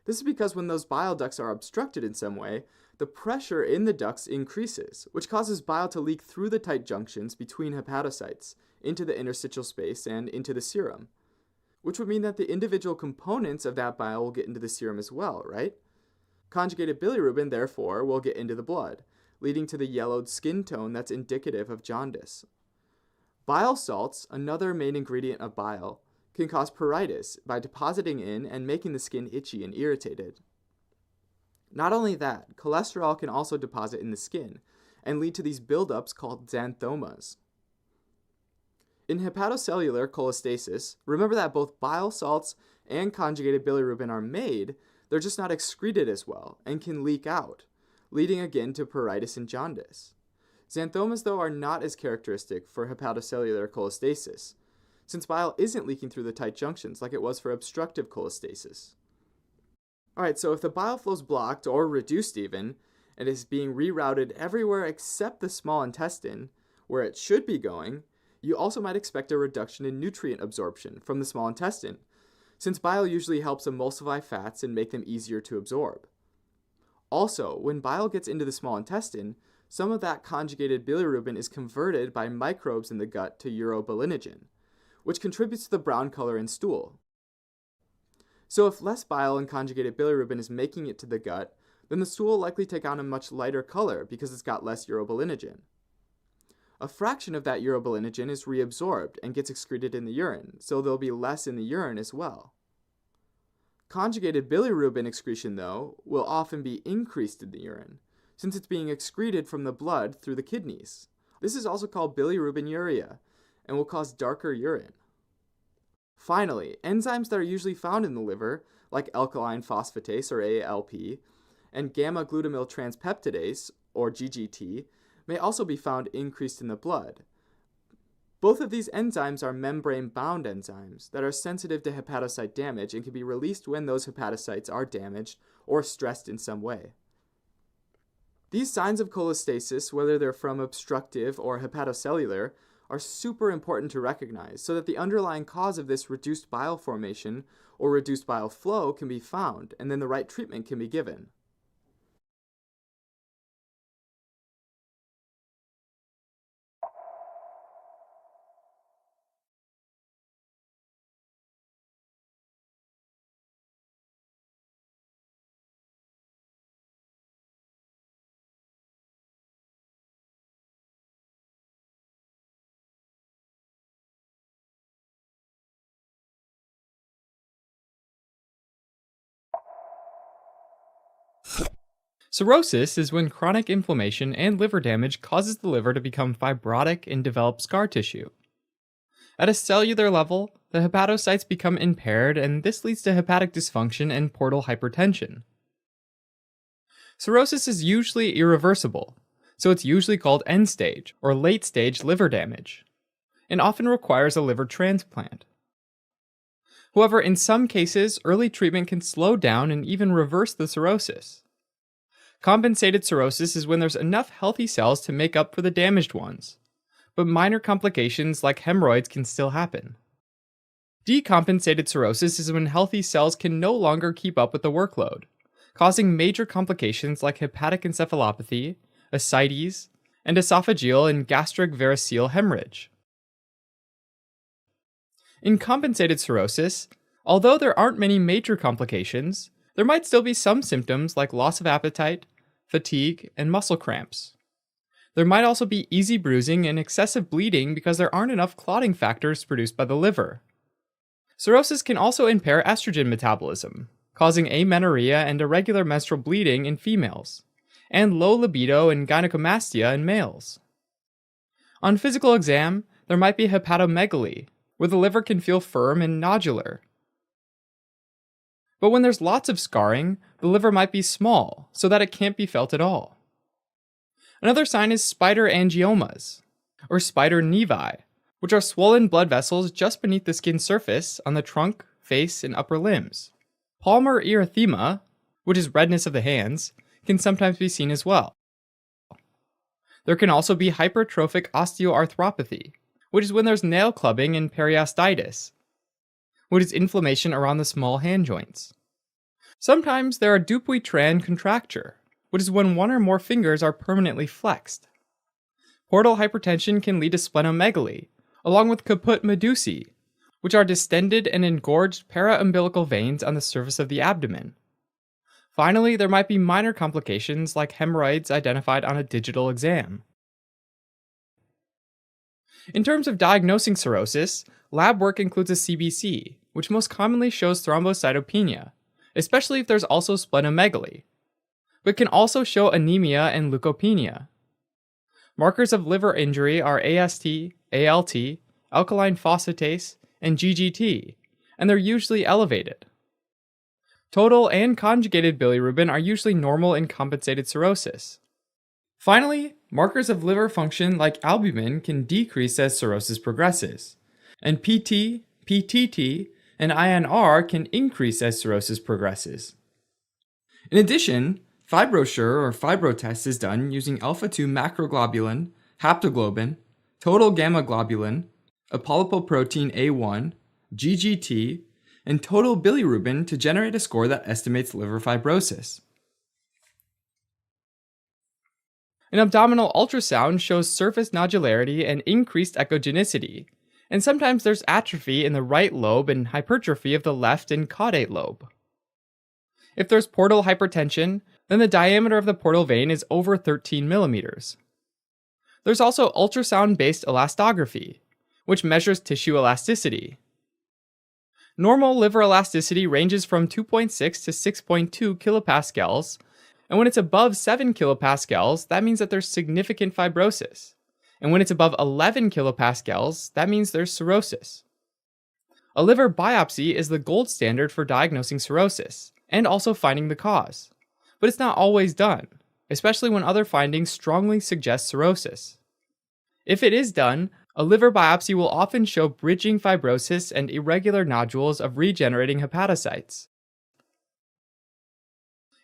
This is because when those bile ducts are obstructed in some way, the pressure in the ducts increases, which causes bile to leak through the tight junctions between hepatocytes into the interstitial space and into the serum, which would mean that the individual components of that bile will get into the serum as well, right? Conjugated bilirubin, therefore, will get into the blood, leading to the yellowed skin tone that's indicative of jaundice. Bile salts, another main ingredient of bile, can cause pruritus by depositing in and making the skin itchy and irritated. Not only that, cholesterol can also deposit in the skin and lead to these buildups called xanthomas. In hepatocellular cholestasis, remember that both bile salts and conjugated bilirubin are made, they're just not excreted as well and can leak out, leading again to pruritus and jaundice. Xanthomas, though, are not as characteristic for hepatocellular cholestasis, since bile isn't leaking through the tight junctions like it was for obstructive cholestasis. Alright, so if the bile flow is blocked or reduced even, and is being rerouted everywhere except the small intestine, where it should be going, you also might expect a reduction in nutrient absorption from the small intestine, since bile usually helps emulsify fats and make them easier to absorb. Also, when bile gets into the small intestine, some of that conjugated bilirubin is converted by microbes in the gut to urobilinogen, which contributes to the brown color in stool. So if less bile and conjugated bilirubin is making it to the gut, then the stool will likely take on a much lighter color because it's got less urobilinogen. A fraction of that urobilinogen is reabsorbed and gets excreted in the urine, so there'll be less in the urine as well. Conjugated bilirubin excretion, though, will often be increased in the urine, since it's being excreted from the blood through the kidneys. This is also called bilirubinuria and will cause darker urine. Finally, enzymes that are usually found in the liver, like alkaline phosphatase or ALP, and gamma-glutamyl transpeptidase, or GGT, may also be found increased in the blood. Both of these enzymes are membrane-bound enzymes that are sensitive to hepatocyte damage and can be released when those hepatocytes are damaged or stressed in some way. These signs of cholestasis, whether they're from obstructive or hepatocellular, are super important to recognize so that the underlying cause of this reduced bile formation or reduced bile flow can be found, and then the right treatment can be given. Cirrhosis is when chronic inflammation and liver damage causes the liver to become fibrotic and develop scar tissue. At a cellular level, the hepatocytes become impaired, and this leads to hepatic dysfunction and portal hypertension. Cirrhosis is usually irreversible, so it's usually called end-stage or late-stage liver damage, and often requires a liver transplant. However, in some cases, early treatment can slow down and even reverse the cirrhosis. Compensated cirrhosis is when there's enough healthy cells to make up for the damaged ones, but minor complications like hemorrhoids can still happen. Decompensated cirrhosis is when healthy cells can no longer keep up with the workload, causing major complications like hepatic encephalopathy, ascites, and esophageal and gastric variceal hemorrhage. In compensated cirrhosis, although there aren't many major complications, there might still be some symptoms like loss of appetite, fatigue, and muscle cramps. There might also be easy bruising and excessive bleeding because there aren't enough clotting factors produced by the liver. Cirrhosis can also impair estrogen metabolism, causing amenorrhea and irregular menstrual bleeding in females, and low libido and gynecomastia in males. On physical exam, there might be hepatomegaly, where the liver can feel firm and nodular. But when there's lots of scarring, the liver might be small, so that it can't be felt at all. Another sign is spider angiomas, or spider nevi, which are swollen blood vessels just beneath the skin surface on the trunk, face, and upper limbs. Palmar erythema, which is redness of the hands, can sometimes be seen as well. There can also be hypertrophic osteoarthropathy, which is when there's nail clubbing and periostitis, which is inflammation around the small hand joints. Sometimes there are Dupuytren contracture, which is when one or more fingers are permanently flexed. Portal hypertension can lead to splenomegaly, along with caput medusae, which are distended and engorged paraumbilical veins on the surface of the abdomen. Finally, there might be minor complications like hemorrhoids identified on a digital exam. In terms of diagnosing cirrhosis, lab work includes a CBC, which most commonly shows thrombocytopenia, especially if there's also splenomegaly. but can also show anemia and leukopenia. Markers of liver injury are AST, ALT, alkaline phosphatase, and GGT, and they're usually elevated. Total and conjugated bilirubin are usually normal in compensated cirrhosis. Finally, markers of liver function like albumin can decrease as cirrhosis progresses, and PT, PTT, and INR can increase as cirrhosis progresses. In addition, FibroSure or FibroTest is done using alpha-2 macroglobulin, haptoglobin, total gamma globulin, apolipoprotein A1, GGT, and total bilirubin to generate a score that estimates liver fibrosis. An abdominal ultrasound shows surface nodularity and increased echogenicity, and sometimes there's atrophy in the right lobe and hypertrophy of the left and caudate lobe. If there's portal hypertension, then the diameter of the portal vein is over 13 millimeters. There's also ultrasound-based elastography, which measures tissue elasticity. Normal liver elasticity ranges from 2.6 to 6.2 kilopascals, and when it's above 7 kilopascals, that means that there's significant fibrosis. And when it's above 11 kilopascals, that means there's cirrhosis. A liver biopsy is the gold standard for diagnosing cirrhosis, and also finding the cause. But it's not always done, especially when other findings strongly suggest cirrhosis. If it is done, a liver biopsy will often show bridging fibrosis and irregular nodules of regenerating hepatocytes.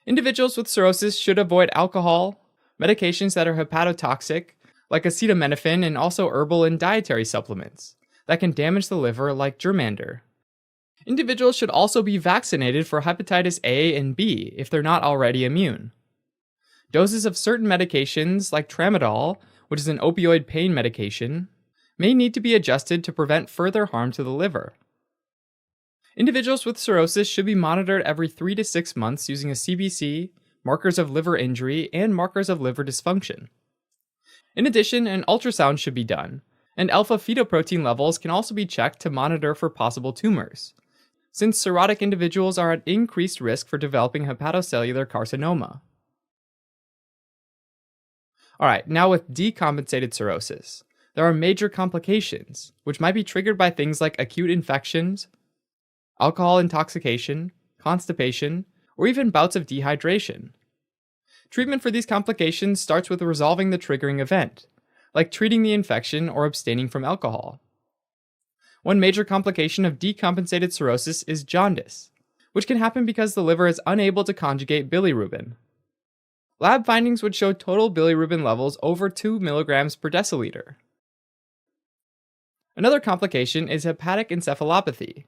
Individuals with cirrhosis should avoid alcohol, medications that are hepatotoxic, like acetaminophen, and also herbal and dietary supplements that can damage the liver, like germander. Individuals should also be vaccinated for hepatitis A and B if they're not already immune. Doses of certain medications, like tramadol, which is an opioid pain medication, may need to be adjusted to prevent further harm to the liver. Individuals with cirrhosis should be monitored every 3 to 6 months using a CBC, markers of liver injury, and markers of liver dysfunction. In addition, an ultrasound should be done, and alpha-fetoprotein levels can also be checked to monitor for possible tumors, since cirrhotic individuals are at increased risk for developing hepatocellular carcinoma. Alright, now with decompensated cirrhosis, there are major complications, which might be triggered by things like acute infections, alcohol intoxication, constipation, or even bouts of dehydration. Treatment for these complications starts with resolving the triggering event, like treating the infection or abstaining from alcohol. One major complication of decompensated cirrhosis is jaundice, which can happen because the liver is unable to conjugate bilirubin. Lab findings would show total bilirubin levels over 2 milligrams per deciliter. Another complication is hepatic encephalopathy,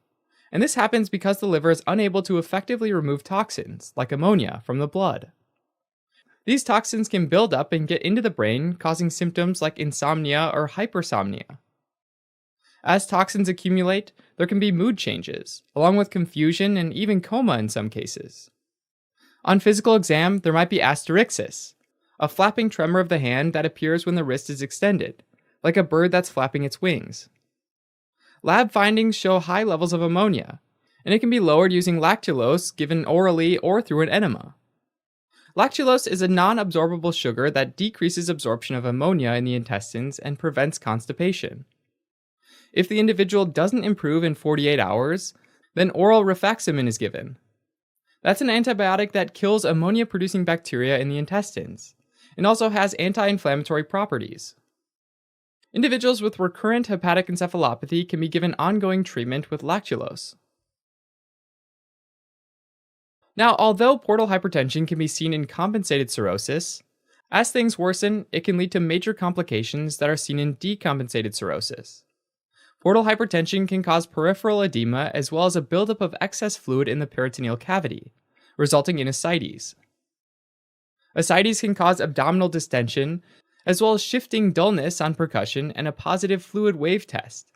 and this happens because the liver is unable to effectively remove toxins, like ammonia, from the blood. These toxins can build up and get into the brain, causing symptoms like insomnia or hypersomnia. As toxins accumulate, there can be mood changes, along with confusion and even coma in some cases. On physical exam, there might be asterixis, a flapping tremor of the hand that appears when the wrist is extended, like a bird that's flapping its wings. Lab findings show high levels of ammonia, and it can be lowered using lactulose given orally or through an enema. Lactulose is a non-absorbable sugar that decreases absorption of ammonia in the intestines and prevents constipation. If the individual doesn't improve in 48 hours, then oral rifaximin is given. That's an antibiotic that kills ammonia-producing bacteria in the intestines, and also has anti-inflammatory properties. Individuals with recurrent hepatic encephalopathy can be given ongoing treatment with lactulose. Now, although portal hypertension can be seen in compensated cirrhosis, as things worsen, it can lead to major complications that are seen in decompensated cirrhosis. Portal hypertension can cause peripheral edema as well as a buildup of excess fluid in the peritoneal cavity, resulting in ascites. Ascites can cause abdominal distension, as well as shifting dullness on percussion and a positive fluid wave test.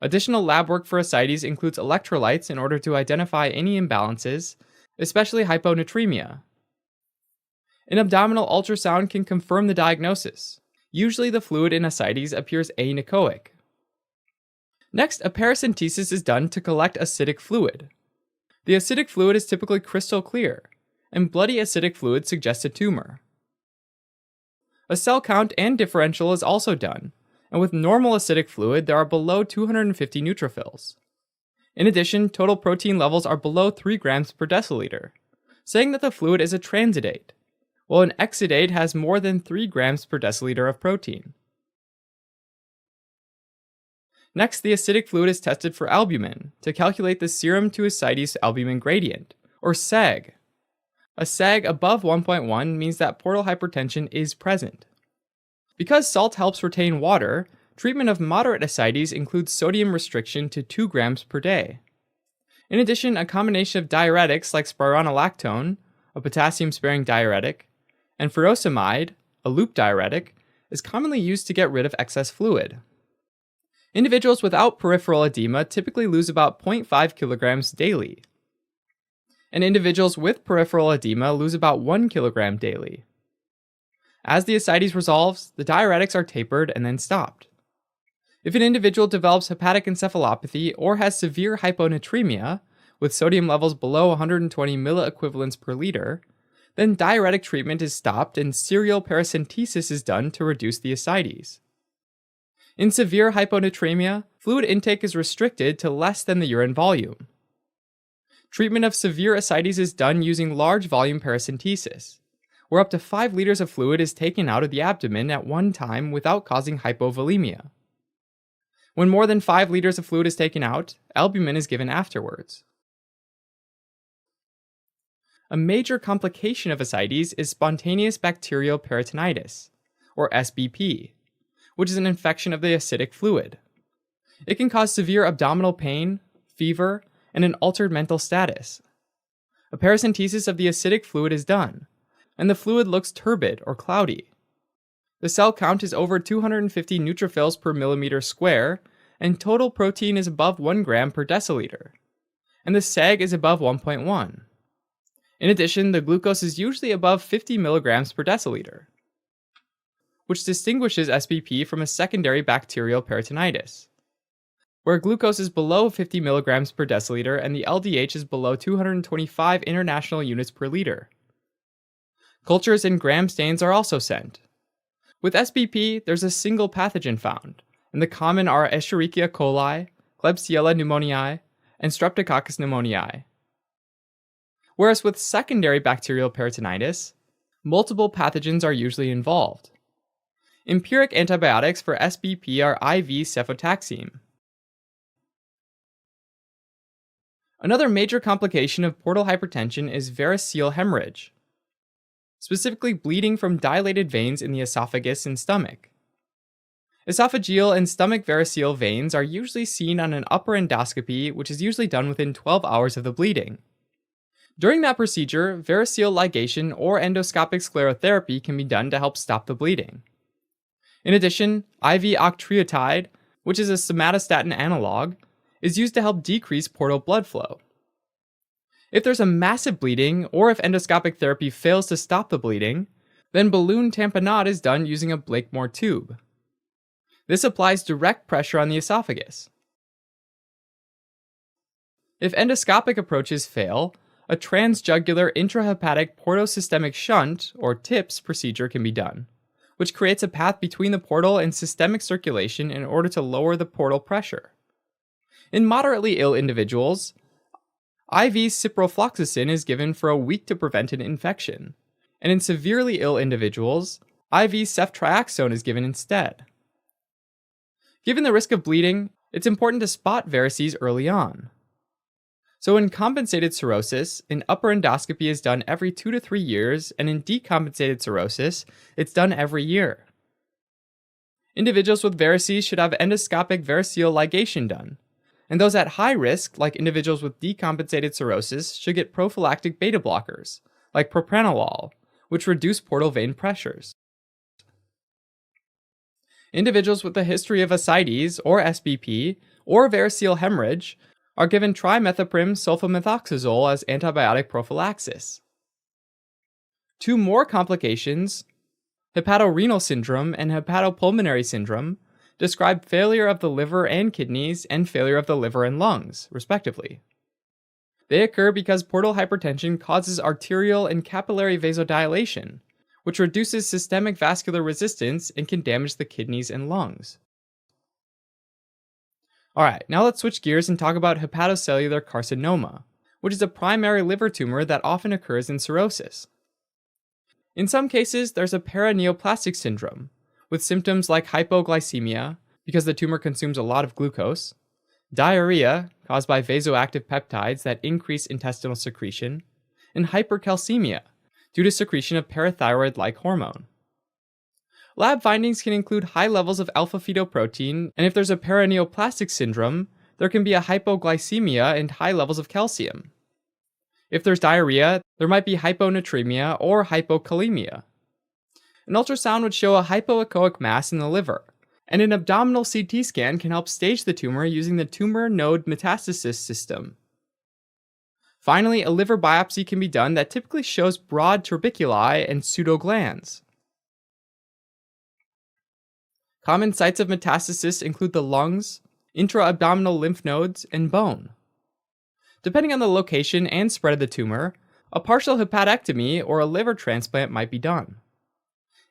Additional lab work for ascites includes electrolytes in order to identify any imbalances, especially hyponatremia. An abdominal ultrasound can confirm the diagnosis. Usually the fluid in ascites appears anechoic. Next, a paracentesis is done to collect acidic fluid. The acidic fluid is typically crystal clear, and bloody acidic fluid suggests a tumor. A cell count and differential is also done, and with normal acidic fluid there are below 250 neutrophils. In addition, total protein levels are below 3 grams per deciliter, saying that the fluid is a transidate, while an exudate has more than 3 grams per deciliter of protein. Next, the acidic fluid is tested for albumin to calculate the serum to ascites albumin gradient, or SAG. A SAG above 1.1 means that portal hypertension is present. Because salt helps retain water, treatment of moderate ascites includes sodium restriction to 2 grams per day. In addition, a combination of diuretics like spironolactone, a potassium-sparing diuretic, and furosemide, a loop diuretic, is commonly used to get rid of excess fluid. Individuals without peripheral edema typically lose about 0.5 kilograms daily, and individuals with peripheral edema lose about 1 kilogram daily. As the ascites resolves, the diuretics are tapered and then stopped. If an individual develops hepatic encephalopathy or has severe hyponatremia, with sodium levels below 120 milliequivalents per liter, then diuretic treatment is stopped and serial paracentesis is done to reduce the ascites. In severe hyponatremia, fluid intake is restricted to less than the urine volume. Treatment of severe ascites is done using large volume paracentesis, where up to 5 liters of fluid is taken out of the abdomen at one time without causing hypovolemia. When more than 5 liters of fluid is taken out, albumin is given afterwards. A major complication of ascites is spontaneous bacterial peritonitis, or SBP, which is an infection of the acidic fluid. It can cause severe abdominal pain, fever, and an altered mental status. A paracentesis of the acidic fluid is done, and the fluid looks turbid or cloudy. The cell count is over 250 neutrophils per millimeter square, and total protein is above 1 gram per deciliter, and the SAG is above 1.1. In addition, the glucose is usually above 50 milligrams per deciliter, which distinguishes SBP from a secondary bacterial peritonitis, where glucose is below 50 milligrams per deciliter and the LDH is below 225 international units per liter. Cultures and gram stains are also sent. With SBP, there's a single pathogen found, and the common are Escherichia coli, Klebsiella pneumoniae, and Streptococcus pneumoniae. Whereas with secondary bacterial peritonitis, multiple pathogens are usually involved. Empiric antibiotics for SBP are IV cefotaxime. Another major complication of portal hypertension is variceal hemorrhage, specifically bleeding from dilated veins in the esophagus and stomach. Esophageal and stomach variceal veins are usually seen on an upper endoscopy, which is usually done within 12 hours of the bleeding. During that procedure, variceal ligation or endoscopic sclerotherapy can be done to help stop the bleeding. In addition, IV octreotide, which is a somatostatin analog, is used to help decrease portal blood flow. If there's a massive bleeding, or if endoscopic therapy fails to stop the bleeding, then balloon tamponade is done using a Blakemore tube. This applies direct pressure on the esophagus. If endoscopic approaches fail, a transjugular intrahepatic portosystemic shunt, or TIPS, procedure can be done, which creates a path between the portal and systemic circulation in order to lower the portal pressure. In moderately ill individuals, IV ciprofloxacin is given for a week to prevent an infection, and in severely ill individuals, IV ceftriaxone is given instead. Given the risk of bleeding, it's important to spot varices early on. So in compensated cirrhosis, an upper endoscopy is done every 2 to 3 years, and in decompensated cirrhosis, it's done every year. Individuals with varices should have endoscopic variceal ligation done, and those at high risk, like individuals with decompensated cirrhosis, should get prophylactic beta blockers, like propranolol, which reduce portal vein pressures. Individuals with a history of ascites, or SBP, or variceal hemorrhage are given trimethoprim sulfamethoxazole as antibiotic prophylaxis. 2 more complications, hepatorenal syndrome and hepatopulmonary syndrome, describe failure of the liver and kidneys and failure of the liver and lungs, respectively. They occur because portal hypertension causes arterial and capillary vasodilation, which reduces systemic vascular resistance and can damage the kidneys and lungs. Alright, now let's switch gears and talk about hepatocellular carcinoma, which is a primary liver tumor that often occurs in cirrhosis. In some cases, there's a paraneoplastic syndrome, with symptoms like hypoglycemia, because the tumor consumes a lot of glucose, diarrhea, caused by vasoactive peptides that increase intestinal secretion, and hypercalcemia, due to secretion of parathyroid-like hormone. Lab findings can include high levels of alpha-fetoprotein, and if there's a paraneoplastic syndrome, there can be a hypoglycemia and high levels of calcium. If there's diarrhea, there might be hyponatremia or hypokalemia. An ultrasound would show a hypoechoic mass in the liver, and an abdominal CT scan can help stage the tumor using the tumor node metastasis system. Finally, a liver biopsy can be done that typically shows broad tuberculi and pseudoglands. Common sites of metastasis include the lungs, intra-abdominal lymph nodes, and bone. Depending on the location and spread of the tumor, a partial hepatectomy or a liver transplant might be done.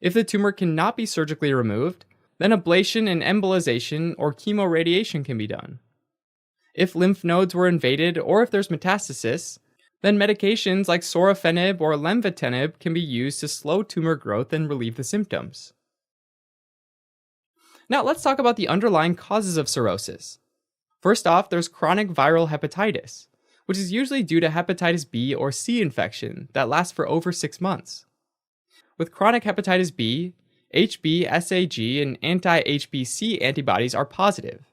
If the tumor cannot be surgically removed, then ablation and embolization or chemoradiation can be done. If lymph nodes were invaded or if there's metastasis, then medications like sorafenib or lenvatinib can be used to slow tumor growth and relieve the symptoms. Now let's talk about the underlying causes of cirrhosis. First off, there's chronic viral hepatitis, which is usually due to hepatitis B or C infection that lasts for over 6 months. With chronic hepatitis B, HB-SAG and anti-HBC antibodies are positive.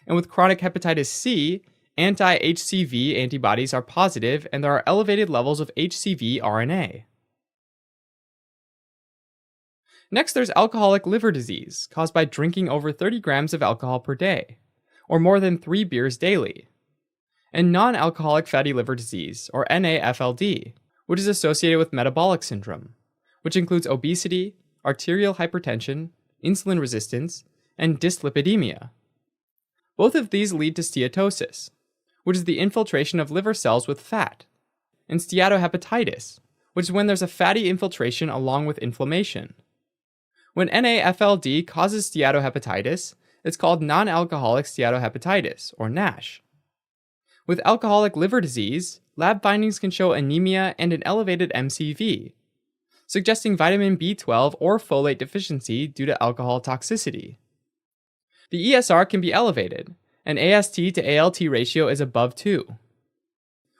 And with chronic hepatitis C, anti-HCV antibodies are positive and there are elevated levels of HCV RNA. Next, there's alcoholic liver disease, caused by drinking over 30 grams of alcohol per day, or more than 3 beers daily. And non-alcoholic fatty liver disease, or NAFLD, which is associated with metabolic syndrome, which includes obesity, arterial hypertension, insulin resistance, and dyslipidemia. Both of these lead to steatosis, which is the infiltration of liver cells with fat, and steatohepatitis, which is when there's a fatty infiltration along with inflammation. When NAFLD causes steatohepatitis, it's called non-alcoholic steatohepatitis, or NASH. With alcoholic liver disease, lab findings can show anemia and an elevated MCV, suggesting vitamin B12 or folate deficiency due to alcohol toxicity. The ESR can be elevated, and AST to ALT ratio is above 2.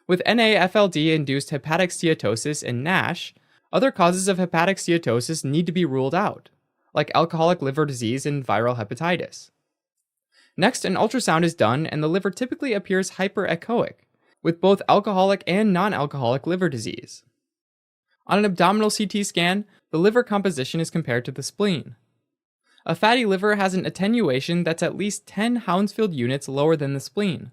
With NAFLD-induced hepatic steatosis and NASH, other causes of hepatic steatosis need to be ruled out, like alcoholic liver disease and viral hepatitis. Next, an ultrasound is done and the liver typically appears hyperechoic, with both alcoholic and non-alcoholic liver disease. On an abdominal CT scan, the liver composition is compared to the spleen. A fatty liver has an attenuation that's at least 10 Hounsfield units lower than the spleen.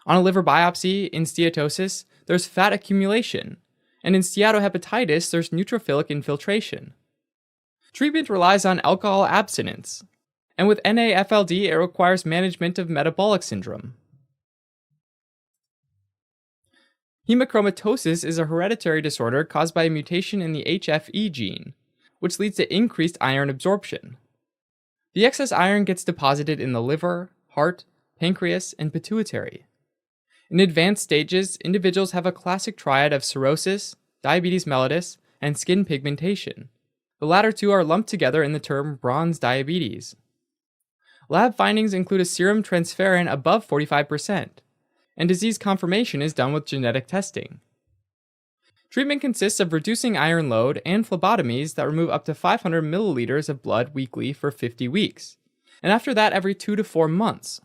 On a liver biopsy, in steatosis, there's fat accumulation, and in steatohepatitis, there's neutrophilic infiltration. Treatment relies on alcohol abstinence, and with NAFLD, it requires management of metabolic syndrome. Hemochromatosis is a hereditary disorder caused by a mutation in the HFE gene, which leads to increased iron absorption. The excess iron gets deposited in the liver, heart, pancreas, and pituitary. In advanced stages, individuals have a classic triad of cirrhosis, diabetes mellitus, and skin pigmentation. The latter two are lumped together in the term bronze diabetes. Lab findings include a serum transferrin above 45%, and disease confirmation is done with genetic testing. Treatment consists of reducing iron load and phlebotomies that remove up to 500 milliliters of blood weekly for 50 weeks, and after that every 2 to 4 months.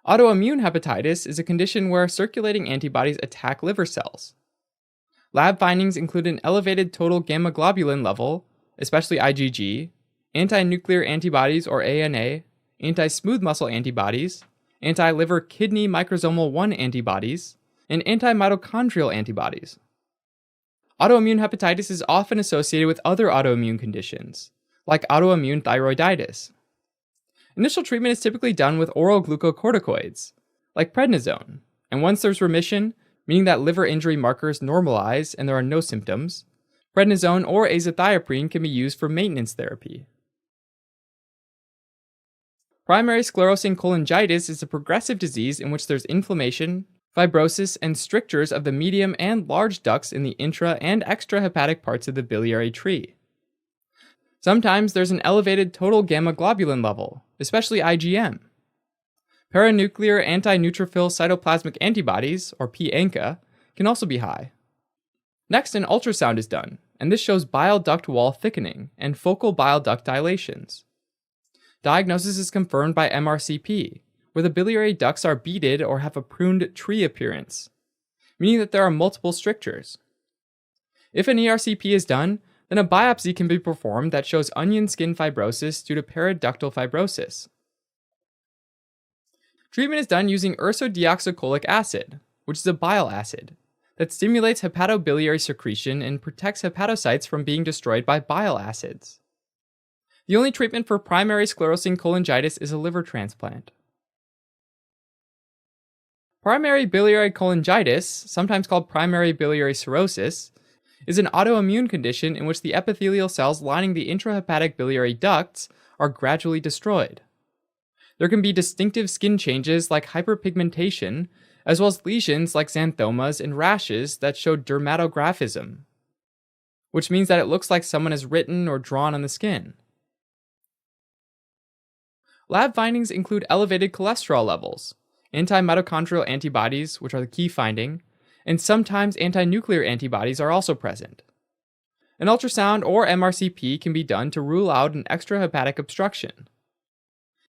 Autoimmune hepatitis is a condition where circulating antibodies attack liver cells. Lab findings include an elevated total gamma globulin level, especially IgG, anti-nuclear antibodies or ANA, anti-smooth muscle antibodies, anti-liver kidney microsomal 1 antibodies, and anti-mitochondrial antibodies. Autoimmune hepatitis is often associated with other autoimmune conditions, like autoimmune thyroiditis. Initial treatment is typically done with oral glucocorticoids, like prednisone. And once there's remission, meaning that liver injury markers normalize and there are no symptoms, prednisone or azathioprine can be used for maintenance therapy. Primary sclerosing cholangitis is a progressive disease in which there's inflammation, fibrosis, and strictures of the medium and large ducts in the intra and extrahepatic parts of the biliary tree. Sometimes there's an elevated total gamma globulin level, especially IgM. Paranuclear anti-neutrophil cytoplasmic antibodies, or p-ANCA, can also be high. Next, an ultrasound is done, and this shows bile duct wall thickening and focal bile duct dilations. Diagnosis is confirmed by MRCP, where the biliary ducts are beaded or have a pruned tree appearance, meaning that there are multiple strictures. If an ERCP is done, then a biopsy can be performed that shows onion skin fibrosis due to periductal fibrosis. Treatment is done using ursodeoxycholic acid, which is a bile acid, that stimulates hepatobiliary secretion and protects hepatocytes from being destroyed by bile acids. The only treatment for primary sclerosing cholangitis is a liver transplant. Primary biliary cholangitis, sometimes called primary biliary cirrhosis, is an autoimmune condition in which the epithelial cells lining the intrahepatic biliary ducts are gradually destroyed. There can be distinctive skin changes like hyperpigmentation, as well as lesions like xanthomas and rashes that show dermatographism, which means that it looks like someone has written or drawn on the skin. Lab findings include elevated cholesterol levels, anti-mitochondrial antibodies, which are the key finding, and sometimes anti-nuclear antibodies are also present. An ultrasound or MRCP can be done to rule out an extrahepatic obstruction.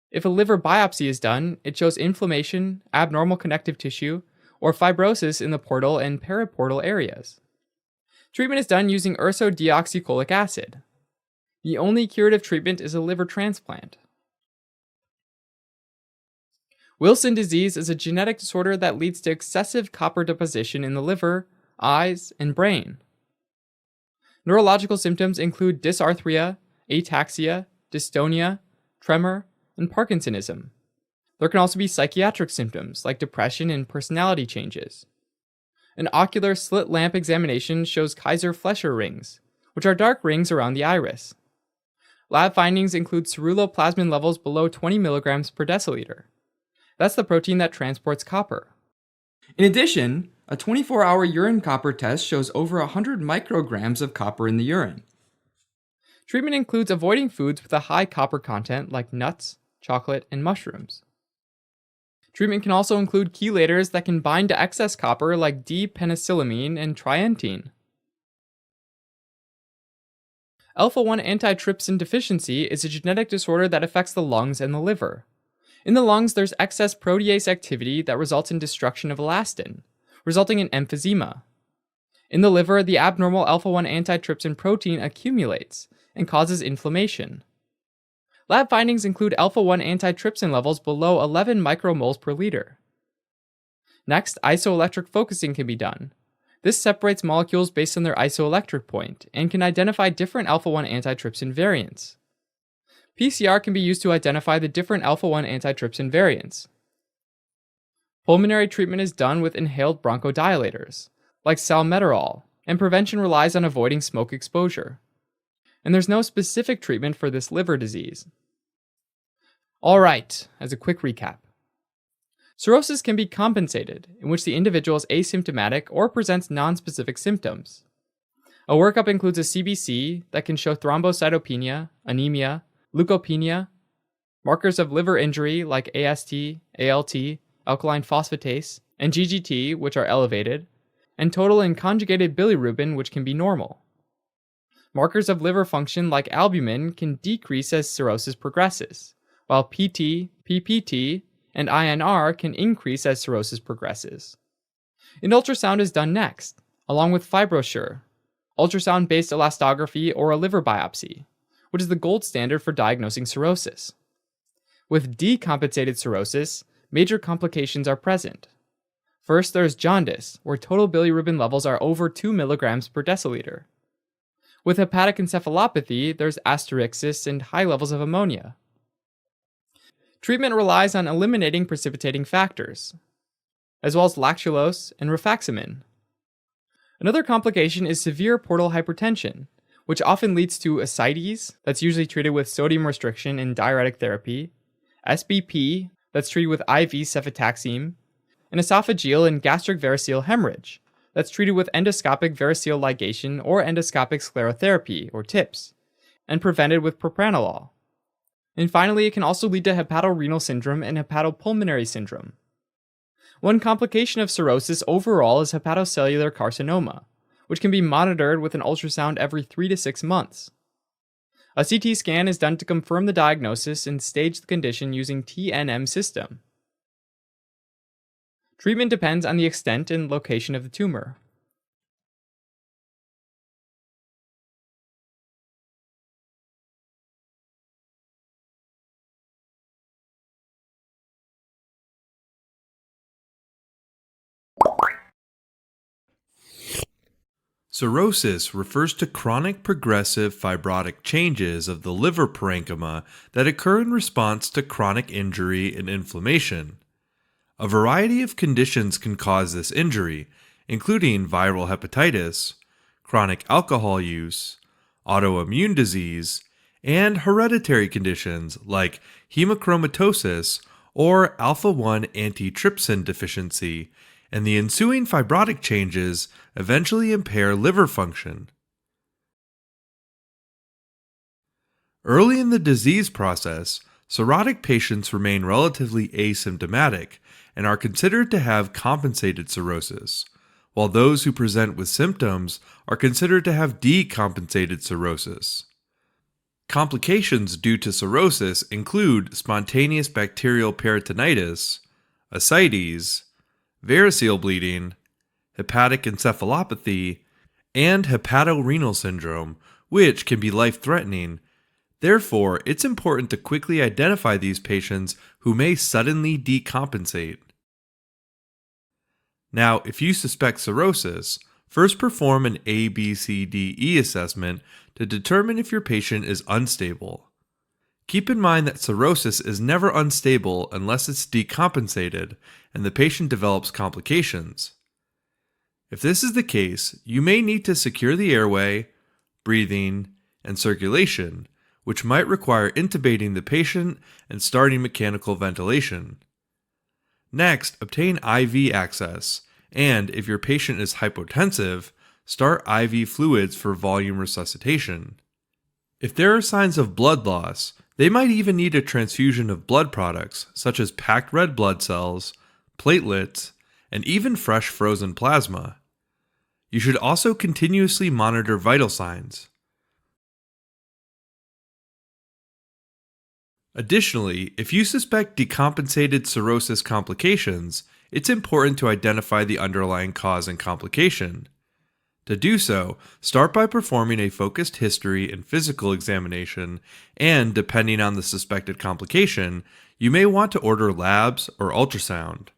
If a liver biopsy is done, it shows inflammation, abnormal connective tissue, or fibrosis in the portal and periportal areas. Treatment is done using ursodeoxycholic acid. The only curative treatment is a liver transplant. Wilson disease is a genetic disorder that leads to excessive copper deposition in the liver, eyes, and brain. Neurological symptoms include dysarthria, ataxia, dystonia, tremor, and Parkinsonism. There can also be psychiatric symptoms like depression and personality changes. An ocular slit lamp examination shows Kaiser-Fleischer rings, which are dark rings around the iris. Lab findings include ceruloplasmin levels below 20 milligrams per deciliter. That's the protein that transports copper. In addition, a 24-hour urine copper test shows over 100 micrograms of copper in the urine. Treatment includes avoiding foods with a high copper content like nuts, chocolate, and mushrooms. Treatment can also include chelators that can bind to excess copper like D-penicillamine and trientine. Alpha-1 antitrypsin deficiency is a genetic disorder that affects the lungs and the liver. In the lungs, there's excess protease activity that results in destruction of elastin, resulting in emphysema. In the liver, the abnormal alpha-1 antitrypsin protein accumulates and causes inflammation. Lab findings include alpha-1 antitrypsin levels below 11 micromoles per liter. Next, isoelectric focusing can be done. This separates molecules based on their isoelectric point and can identify different alpha-1 antitrypsin variants. PCR can be used to identify the different alpha-1 antitrypsin variants. Pulmonary treatment is done with inhaled bronchodilators, like salmeterol, and prevention relies on avoiding smoke exposure. And there's no specific treatment for this liver disease. Alright, as a quick recap. Cirrhosis can be compensated, in which the individual is asymptomatic or presents nonspecific symptoms. A workup includes a CBC that can show thrombocytopenia, anemia, leukopenia, markers of liver injury like AST, ALT, alkaline phosphatase, and GGT, which are elevated, and total and conjugated bilirubin, which can be normal. Markers of liver function like albumin can decrease as cirrhosis progresses, while PT, PPT, and INR can increase as cirrhosis progresses. An ultrasound is done next, along with FibroSure, ultrasound-based elastography, or a liver biopsy, which is the gold standard for diagnosing cirrhosis. With decompensated cirrhosis, major complications are present. First, there is jaundice, where total bilirubin levels are over 2 milligrams per deciliter. With hepatic encephalopathy, there's asterixis and high levels of ammonia. Treatment relies on eliminating precipitating factors. as well as lactulose and rifaximin. Another complication is severe portal hypertension, which often leads to ascites, that's usually treated with sodium restriction and diuretic therapy, SBP, that's treated with IV cefotaxime, and esophageal and gastric variceal hemorrhage, that's treated with endoscopic variceal ligation or endoscopic sclerotherapy, or TIPS, and prevented with propranolol. And finally, it can also lead to hepatorenal syndrome and hepatopulmonary syndrome. One complication of cirrhosis overall is hepatocellular carcinoma, which can be monitored with an ultrasound every 3 to 6 months. A CT scan is done to confirm the diagnosis and stage the condition using TNM system. Treatment depends on the extent and location of the tumor. Cirrhosis refers to chronic progressive fibrotic changes of the liver parenchyma that occur in response to chronic injury and inflammation. A variety of conditions can cause this injury, including viral hepatitis, chronic alcohol use, autoimmune disease, and hereditary conditions like hemochromatosis or alpha 1 antitrypsin deficiency, and the ensuing fibrotic changes eventually impair liver function. Early in the disease process, cirrhotic patients remain relatively asymptomatic and are considered to have compensated cirrhosis, while those who present with symptoms are considered to have decompensated cirrhosis. Complications due to cirrhosis include spontaneous bacterial peritonitis, ascites, variceal bleeding, hepatic encephalopathy, and hepatorenal syndrome, which can be life-threatening. Therefore, it's important to quickly identify these patients who may suddenly decompensate. Now, if you suspect cirrhosis, first perform an ABCDE assessment to determine if your patient is unstable. Keep in mind that cirrhosis is never unstable unless it's decompensated and the patient develops complications. If this is the case, you may need to secure the airway, breathing, and circulation, which might require intubating the patient and starting mechanical ventilation. Next, obtain IV access, and if your patient is hypotensive, start IV fluids for volume resuscitation. If there are signs of blood loss, they might even need a transfusion of blood products such as packed red blood cells, platelets, and even fresh frozen plasma. You should also continuously monitor vital signs. Additionally, if you suspect decompensated cirrhosis complications, it's important to identify the underlying cause and complication. To do so, start by performing a focused history and physical examination, and depending on the suspected complication, you may want to order labs or ultrasound.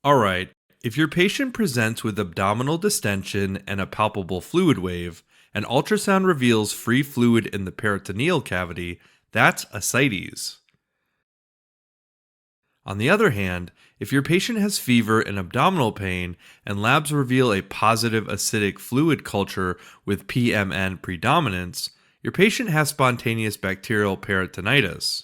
Alright, if your patient presents with abdominal distension and a palpable fluid wave, and ultrasound reveals free fluid in the peritoneal cavity, that's ascites. On the other hand, if your patient has fever and abdominal pain and labs reveal a positive acidic fluid culture with PMN predominance, your patient has spontaneous bacterial peritonitis.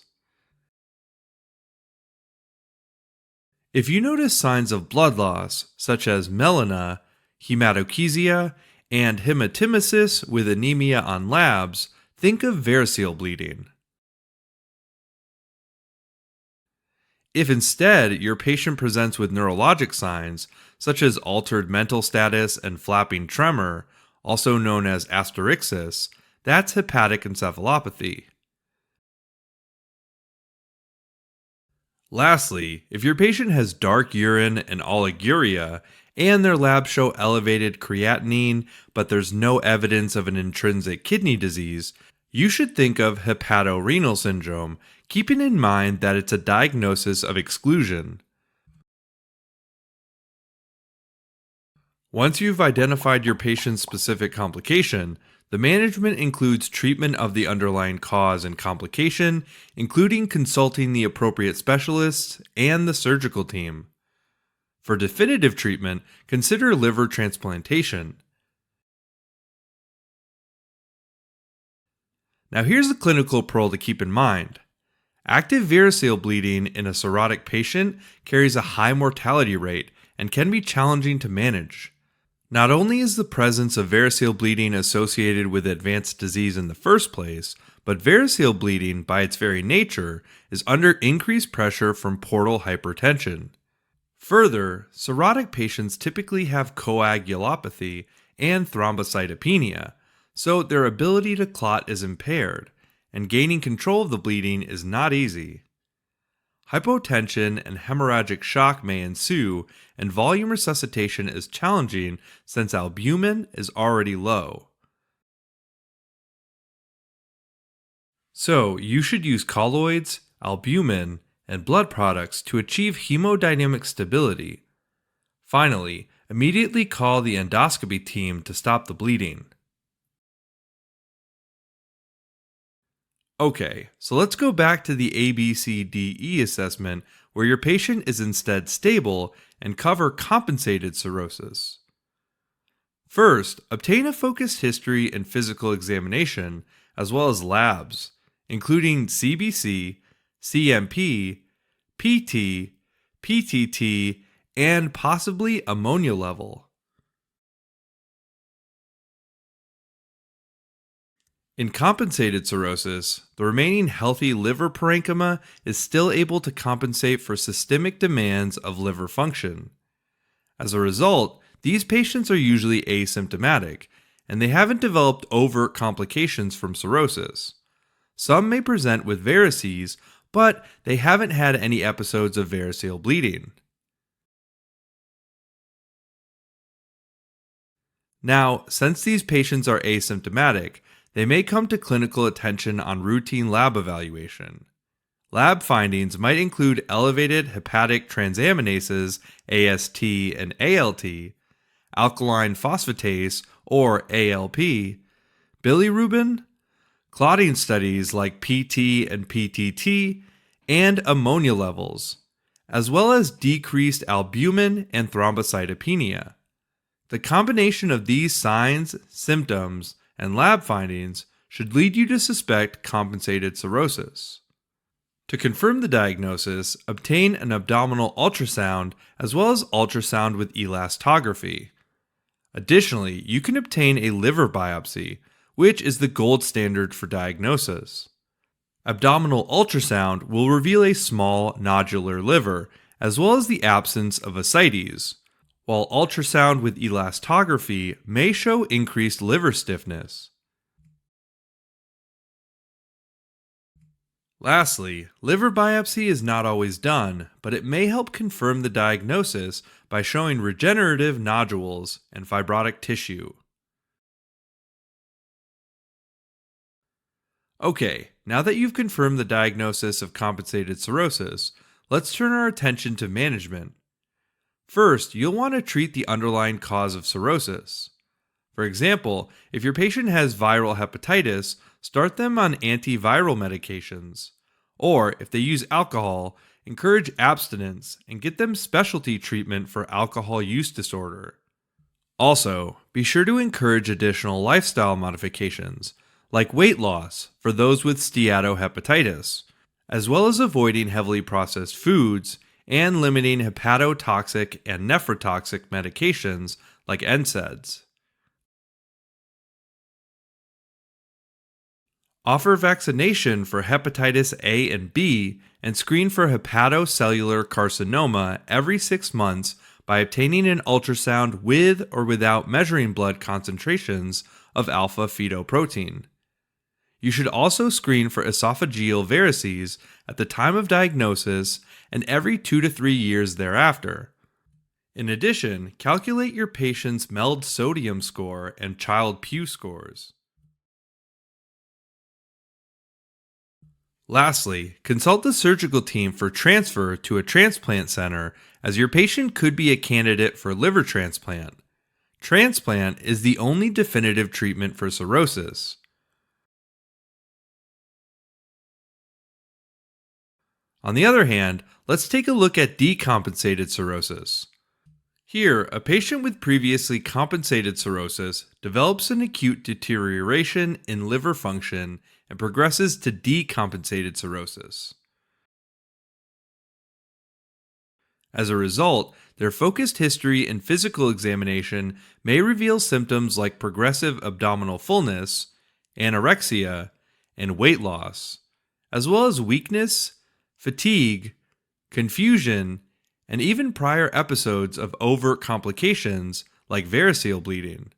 If you notice signs of blood loss, such as melena, hematochezia, and hematemesis with anemia on labs, think of variceal bleeding. If instead your patient presents with neurologic signs, such as altered mental status and flapping tremor, also known as asterixis, that's hepatic encephalopathy. Lastly, if your patient has dark urine and oliguria, and their labs show elevated creatinine, but there's no evidence of an intrinsic kidney disease, you should think of hepatorenal syndrome, keeping in mind that it's a diagnosis of exclusion. Once you've identified your patient's specific complication, The management includes treatment of the underlying cause and complication, including consulting the appropriate specialists and the surgical team. For definitive treatment, consider liver transplantation. Now here's a clinical pearl to keep in mind. Active variceal bleeding in a cirrhotic patient carries a high mortality rate and can be challenging to manage. Not only is the presence of variceal bleeding associated with advanced disease in the first place, but variceal bleeding, by its very nature, is under increased pressure from portal hypertension. Further, cirrhotic patients typically have coagulopathy and thrombocytopenia, so their ability to clot is impaired, and gaining control of the bleeding is not easy. Hypotension and hemorrhagic shock may ensue, and volume resuscitation is challenging since albumin is already low. So, you should use colloids, albumin, and blood products to achieve hemodynamic stability. Finally, immediately call the endoscopy team to stop the bleeding. Okay, so let's go back to the ABCDE assessment where your patient is instead stable and cover compensated cirrhosis. First, obtain a focused history and physical examination, as well as labs, including CBC, CMP, PT, PTT, and possibly ammonia level. In compensated cirrhosis, the remaining healthy liver parenchyma is still able to compensate for systemic demands of liver function. As a result, these patients are usually asymptomatic, and they haven't developed overt complications from cirrhosis. Some may present with varices, but they haven't had any episodes of variceal bleeding. Now, since these patients are asymptomatic, they may come to clinical attention on routine lab evaluation. Lab findings might include elevated hepatic transaminases, AST and ALT, alkaline phosphatase, or ALP, bilirubin, clotting studies like PT and PTT, and ammonia levels, as well as decreased albumin and thrombocytopenia. The combination of these signs, symptoms, and lab findings should lead you to suspect compensated cirrhosis. To confirm the diagnosis, obtain an abdominal ultrasound as well as ultrasound with elastography. Additionally, you can obtain a liver biopsy, which is the gold standard for diagnosis. Abdominal ultrasound will reveal a small nodular liver as well as the absence of ascites, while ultrasound with elastography may show increased liver stiffness. Lastly, liver biopsy is not always done, but it may help confirm the diagnosis by showing regenerative nodules and fibrotic tissue. Okay, now that you've confirmed the diagnosis of compensated cirrhosis, let's turn our attention to management. First, you'll want to treat the underlying cause of cirrhosis. For example, if your patient has viral hepatitis, start them on antiviral medications. Or, if they use alcohol, encourage abstinence and get them specialty treatment for alcohol use disorder. Also, be sure to encourage additional lifestyle modifications, like weight loss for those with steatohepatitis, as well as avoiding heavily processed foods and limiting hepatotoxic and nephrotoxic medications like NSAIDs. Offer vaccination for hepatitis A and B and screen for hepatocellular carcinoma every 6 months by obtaining an ultrasound with or without measuring blood concentrations of alpha fetoprotein. You should also screen for esophageal varices at the time of diagnosis and every 2 to 3 years thereafter. In addition, calculate your patient's MELD sodium score and Child-Pugh scores. Lastly, consult the surgical team for transfer to a transplant center as your patient could be a candidate for liver transplant. Transplant is the only definitive treatment for cirrhosis. On the other hand, let's take a look at decompensated cirrhosis. Here, a patient with previously compensated cirrhosis develops an acute deterioration in liver function and progresses to decompensated cirrhosis. As a result, their focused history and physical examination may reveal symptoms like progressive abdominal fullness, anorexia, and weight loss, as well as weakness, fatigue, confusion, and even prior episodes of overt complications like variceal bleeding.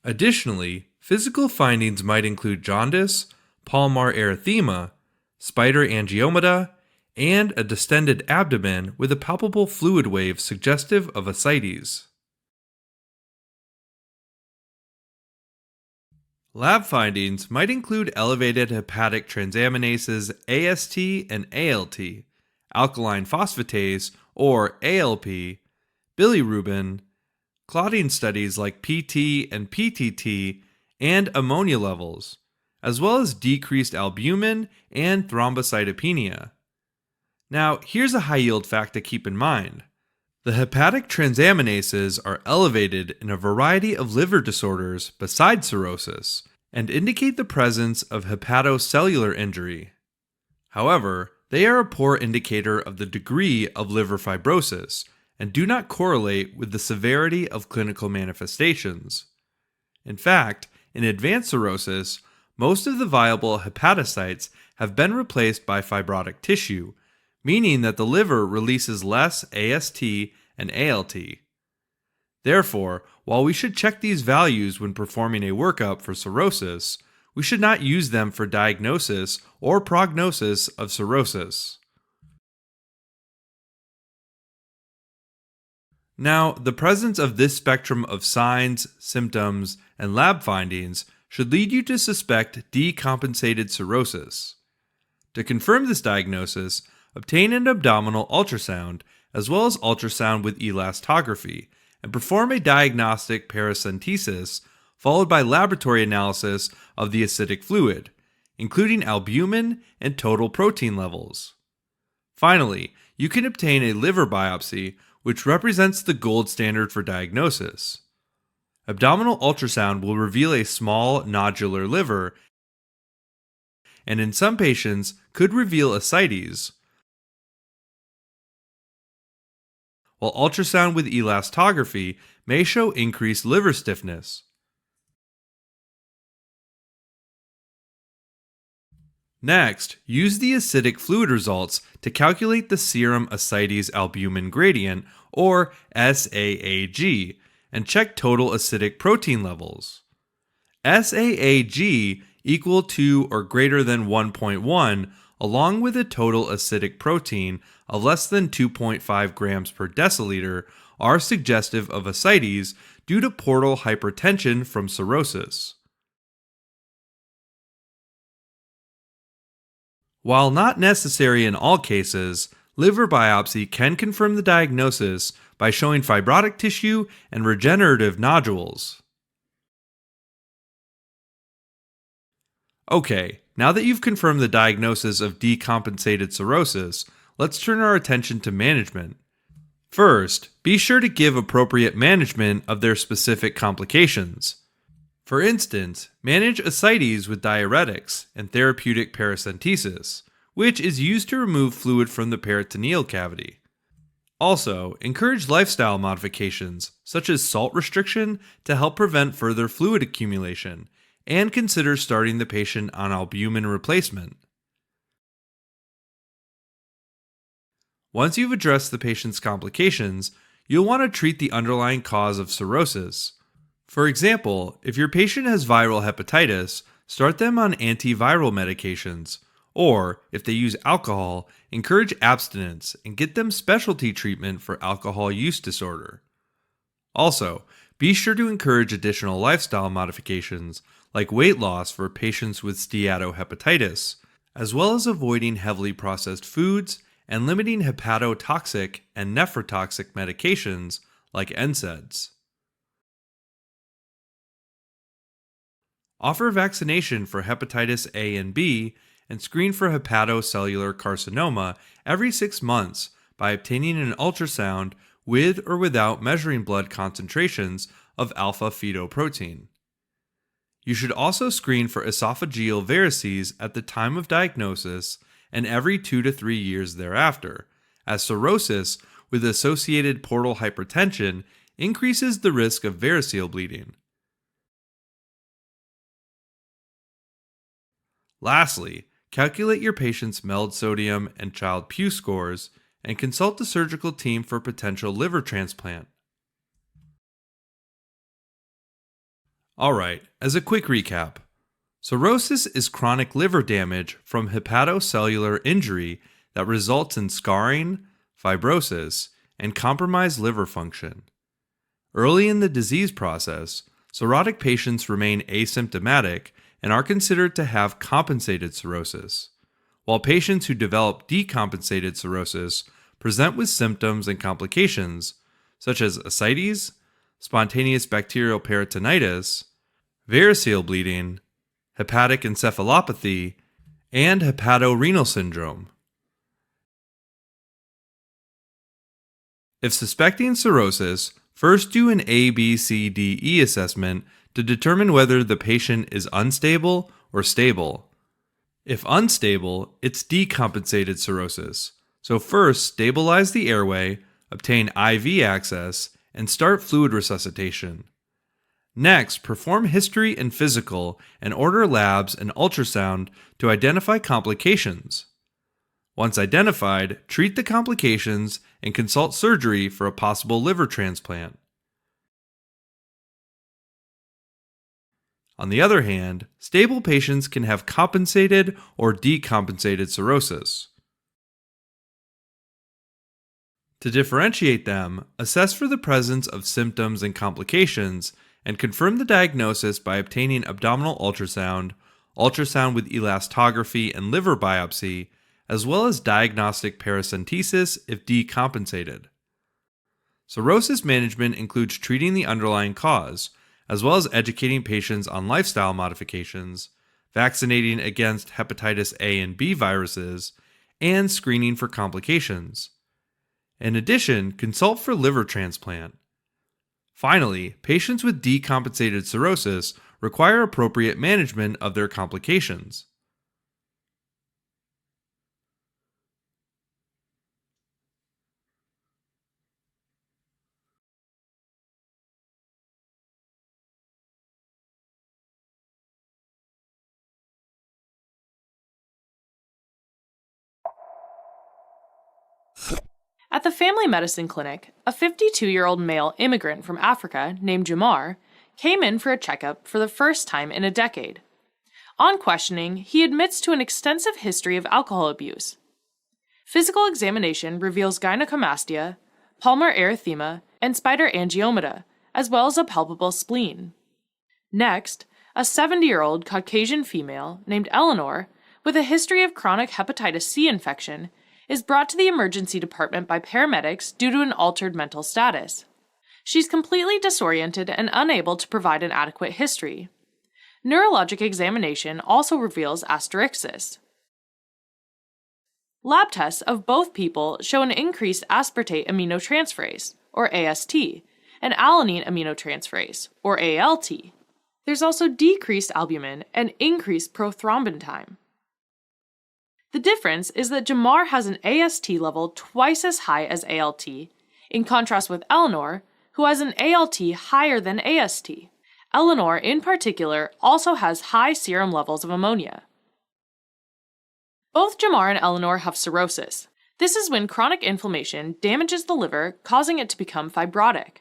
Additionally, physical findings might include jaundice, palmar erythema, spider angiomata, and a distended abdomen with a palpable fluid wave suggestive of ascites. Lab findings might include elevated hepatic transaminases AST and ALT, alkaline phosphatase or ALP, bilirubin, clotting studies like PT and PTT, and ammonia levels, as well as decreased albumin and thrombocytopenia. Now, here's a high-yield fact to keep in mind. The hepatic transaminases are elevated in a variety of liver disorders besides cirrhosis and indicate the presence of hepatocellular injury. However, they are a poor indicator of the degree of liver fibrosis and do not correlate with the severity of clinical manifestations. In fact, in advanced cirrhosis, most of the viable hepatocytes have been replaced by fibrotic tissue, meaning that the liver releases less AST and ALT. Therefore, while we should check these values when performing a workup for cirrhosis, we should not use them for diagnosis or prognosis of cirrhosis. Now, the presence of this spectrum of signs, symptoms, and lab findings should lead you to suspect decompensated cirrhosis. To confirm this diagnosis, obtain an abdominal ultrasound as well as ultrasound with elastography and perform a diagnostic paracentesis followed by laboratory analysis of the acidic fluid, including albumin and total protein levels. Finally, you can obtain a liver biopsy, which represents the gold standard for diagnosis. Abdominal ultrasound will reveal a small nodular liver and in some patients could reveal ascites, while ultrasound with elastography may show increased liver stiffness. Next, use the acidic fluid results to calculate the serum ascites albumin gradient, or SAAG, and check total acidic protein levels. SAAG equal to or greater than 1.1, along with a total acidic protein of less than 2.5 grams per deciliter, are suggestive of ascites due to portal hypertension from cirrhosis. While not necessary in all cases, liver biopsy can confirm the diagnosis by showing fibrotic tissue and regenerative nodules. Okay, now that you've confirmed the diagnosis of decompensated cirrhosis, let's turn our attention to management. First, be sure to give appropriate management of their specific complications. For instance, manage ascites with diuretics and therapeutic paracentesis, which is used to remove fluid from the peritoneal cavity. Also, encourage lifestyle modifications, such as salt restriction, to help prevent further fluid accumulation, and consider starting the patient on albumin replacement. Once you've addressed the patient's complications, you'll want to treat the underlying cause of cirrhosis. For example, if your patient has viral hepatitis, start them on antiviral medications, or if they use alcohol, encourage abstinence and get them specialty treatment for alcohol use disorder. Also, be sure to encourage additional lifestyle modifications like weight loss for patients with steatohepatitis, as well as avoiding heavily processed foods and limiting hepatotoxic and nephrotoxic medications like NSAIDs. Offer vaccination for hepatitis A and B and screen for hepatocellular carcinoma every 6 months by obtaining an ultrasound with or without measuring blood concentrations of alpha fetoprotein. You should also screen for esophageal varices at the time of diagnosis and every 2 to 3 years thereafter, as cirrhosis with associated portal hypertension increases the risk of variceal bleeding. Lastly, calculate your patient's MELD sodium and Child-Pugh scores and consult the surgical team for potential liver transplant. Alright, as a quick recap, cirrhosis is chronic liver damage from hepatocellular injury that results in scarring, fibrosis, and compromised liver function. Early in the disease process, cirrhotic patients remain asymptomatic and are considered to have compensated cirrhosis, while patients who develop decompensated cirrhosis present with symptoms and complications such as ascites, spontaneous bacterial peritonitis, variceal bleeding, hepatic encephalopathy, and hepatorenal syndrome. If suspecting cirrhosis, first do an ABCDE assessment to determine whether the patient is unstable or stable. If unstable, it's decompensated cirrhosis. So first, stabilize the airway, obtain IV access, and start fluid resuscitation. Next, perform history and physical and order labs and ultrasound to identify complications. Once identified, treat the complications and consult surgery for a possible liver transplant. On the other hand, stable patients can have compensated or decompensated cirrhosis. To differentiate them, assess for the presence of symptoms and complications, and confirm the diagnosis by obtaining abdominal ultrasound, ultrasound with elastography and liver biopsy, as well as diagnostic paracentesis if decompensated. Cirrhosis management includes treating the underlying cause, as well as educating patients on lifestyle modifications, vaccinating against hepatitis A and B viruses, and screening for complications. In addition, consult for liver transplant. Finally, patients with decompensated cirrhosis require appropriate management of their complications. At the family medicine clinic, a 52-year-old male immigrant from Africa named Jamar came in for a checkup for the first time in a decade. On questioning, he admits to an extensive history of alcohol abuse. Physical examination reveals gynecomastia, palmar erythema, and spider angiomata, as well as a palpable spleen. Next, a 70-year-old Caucasian female named Eleanor, with a history of chronic hepatitis C infection, is brought to the emergency department by paramedics due to an altered mental status. She's completely disoriented and unable to provide an adequate history. Neurologic examination also reveals asterixis. Lab tests of both people show an increased aspartate aminotransferase, or AST, and alanine aminotransferase, or ALT. There's also decreased albumin and increased prothrombin time. The difference is that Jamar has an AST level twice as high as ALT, in contrast with Eleanor, who has an ALT higher than AST. Eleanor, in particular, also has high serum levels of ammonia. Both Jamar and Eleanor have cirrhosis. This is when chronic inflammation damages the liver, causing it to become fibrotic.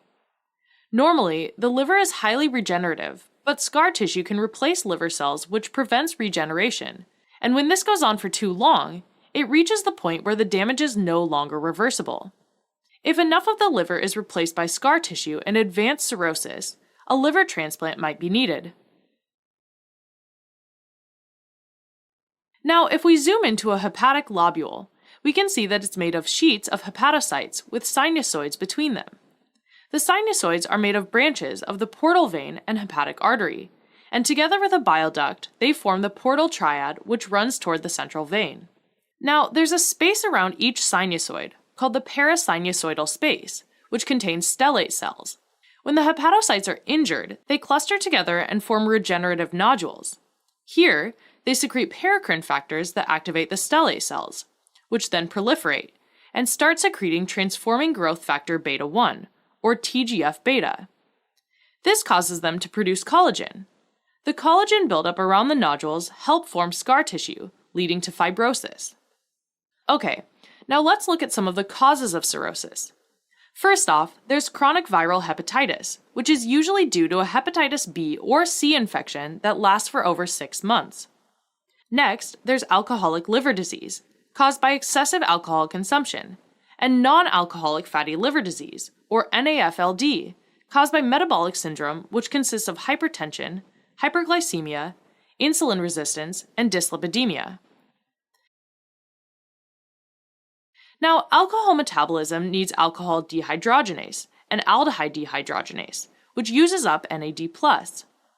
Normally, the liver is highly regenerative, but scar tissue can replace liver cells, which prevents regeneration. And when this goes on for too long, it reaches the point where the damage is no longer reversible. If enough of the liver is replaced by scar tissue and advanced cirrhosis, a liver transplant might be needed. Now, if we zoom into a hepatic lobule, we can see that it's made of sheets of hepatocytes with sinusoids between them. The sinusoids are made of branches of the portal vein and hepatic artery, and together with a bile duct, they form the portal triad which runs toward the central vein. Now, there's a space around each sinusoid, called the parasinusoidal space, which contains stellate cells. When the hepatocytes are injured, they cluster together and form regenerative nodules. Here, they secrete paracrine factors that activate the stellate cells, which then proliferate, and start secreting transforming growth factor beta 1, or TGF-beta. This causes them to produce collagen. The collagen buildup around the nodules help form scar tissue, leading to fibrosis. Okay, now let's look at some of the causes of cirrhosis. First off, there's chronic viral hepatitis, which is usually due to a hepatitis B or C infection that lasts for over 6 months. Next, there's alcoholic liver disease, caused by excessive alcohol consumption, and non-alcoholic fatty liver disease, or NAFLD, caused by metabolic syndrome, which consists of hypertension, hyperglycemia, insulin resistance, and dyslipidemia. Now, alcohol metabolism needs alcohol dehydrogenase and aldehyde dehydrogenase, which uses up NAD+.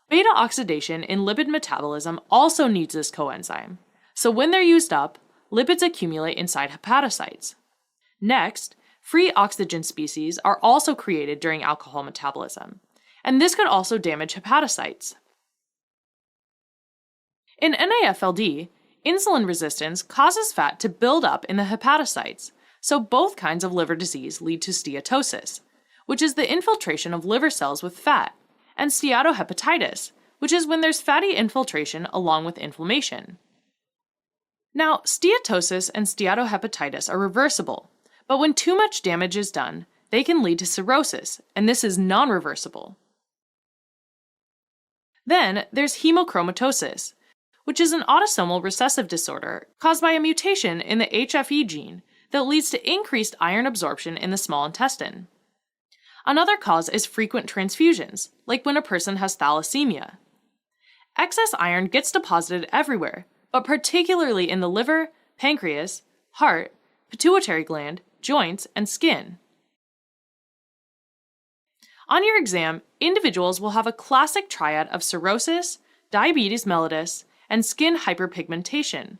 Beta oxidation in lipid metabolism also needs this coenzyme, so when they're used up, lipids accumulate inside hepatocytes. Next, free oxygen species are also created during alcohol metabolism, and this could also damage hepatocytes. In NAFLD, insulin resistance causes fat to build up in the hepatocytes, so both kinds of liver disease lead to steatosis, which is the infiltration of liver cells with fat, and steatohepatitis, which is when there's fatty infiltration along with inflammation. Now, steatosis and steatohepatitis are reversible, but when too much damage is done, they can lead to cirrhosis, and this is non-reversible. Then there's hemochromatosis, which is an autosomal recessive disorder caused by a mutation in the HFE gene that leads to increased iron absorption in the small intestine. Another cause is frequent transfusions, like when a person has thalassemia. Excess iron gets deposited everywhere, but particularly in the liver, pancreas, heart, pituitary gland, joints, and skin. On your exam, individuals will have a classic triad of cirrhosis, diabetes mellitus, and skin hyperpigmentation.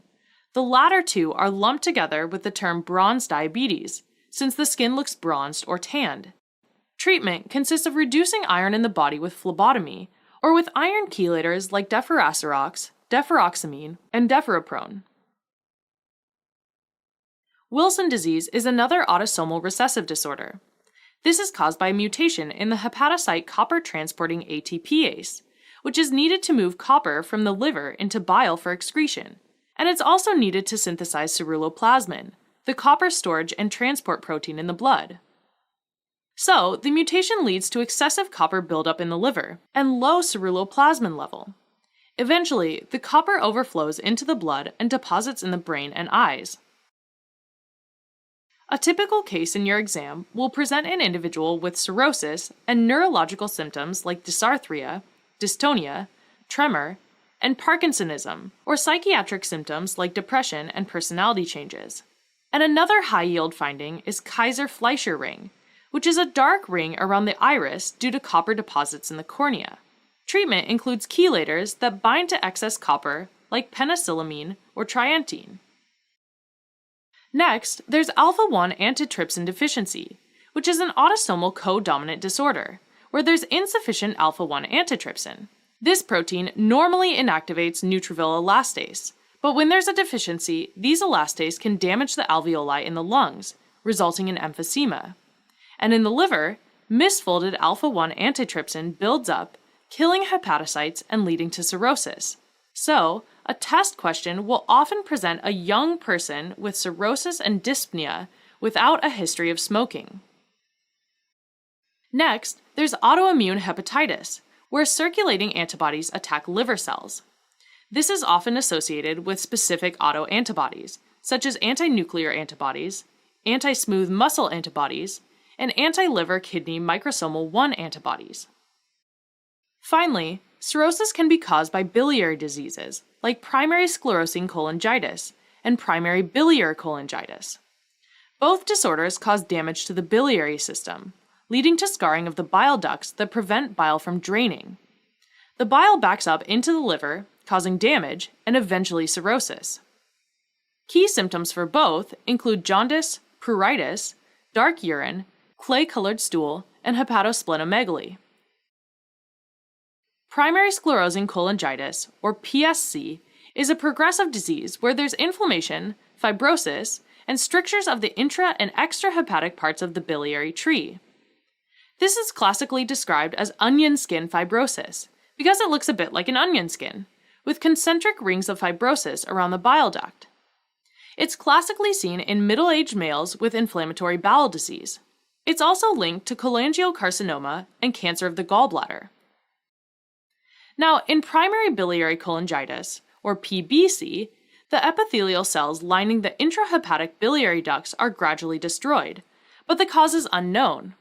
The latter two are lumped together with the term bronze diabetes, since the skin looks bronzed or tanned. Treatment consists of reducing iron in the body with phlebotomy, or with iron chelators like deferoxarox, deferoxamine, and deferoprone. Wilson disease is another autosomal recessive disorder. This is caused by a mutation in the hepatocyte copper-transporting ATPase, which is needed to move copper from the liver into bile for excretion, and it's also needed to synthesize ceruloplasmin, the copper storage and transport protein in the blood. So, the mutation leads to excessive copper buildup in the liver and low ceruloplasmin level. Eventually, the copper overflows into the blood and deposits in the brain and eyes. A typical case in your exam will present an individual with cirrhosis and neurological symptoms like dysarthria, dystonia, tremor, and Parkinsonism, or psychiatric symptoms like depression and personality changes. And another high-yield finding is Kaiser-Fleischer ring, which is a dark ring around the iris due to copper deposits in the cornea. Treatment includes chelators that bind to excess copper, like penicillamine or triantine. Next, there's alpha-1 antitrypsin deficiency, which is an autosomal co-dominant disorder, where there's insufficient alpha-1 antitrypsin. This protein normally inactivates neutrophil elastase, but when there's a deficiency, these elastase can damage the alveoli in the lungs, resulting in emphysema. And in the liver, misfolded alpha-1 antitrypsin builds up, killing hepatocytes and leading to cirrhosis. So, a test question will often present a young person with cirrhosis and dyspnea without a history of smoking. Next, there's autoimmune hepatitis, where circulating antibodies attack liver cells. This is often associated with specific autoantibodies, such as anti-nuclear antibodies, anti-smooth muscle antibodies, and anti-liver kidney microsomal 1 antibodies. Finally, cirrhosis can be caused by biliary diseases, like primary sclerosing cholangitis, and primary biliary cholangitis. Both disorders cause damage to the biliary system, leading to scarring of the bile ducts that prevent bile from draining. The bile backs up into the liver, causing damage and eventually cirrhosis. Key symptoms for both include jaundice, pruritus, dark urine, clay-colored stool, and hepatosplenomegaly. Primary sclerosing cholangitis, or PSC, is a progressive disease where there's inflammation, fibrosis, and strictures of the intra and extrahepatic parts of the biliary tree. This is classically described as onion skin fibrosis because it looks a bit like an onion skin, with concentric rings of fibrosis around the bile duct. It's classically seen in middle-aged males with inflammatory bowel disease. It's also linked to cholangiocarcinoma and cancer of the gallbladder. Now, in primary biliary cholangitis, or PBC, the epithelial cells lining the intrahepatic biliary ducts are gradually destroyed, but the cause is unknown.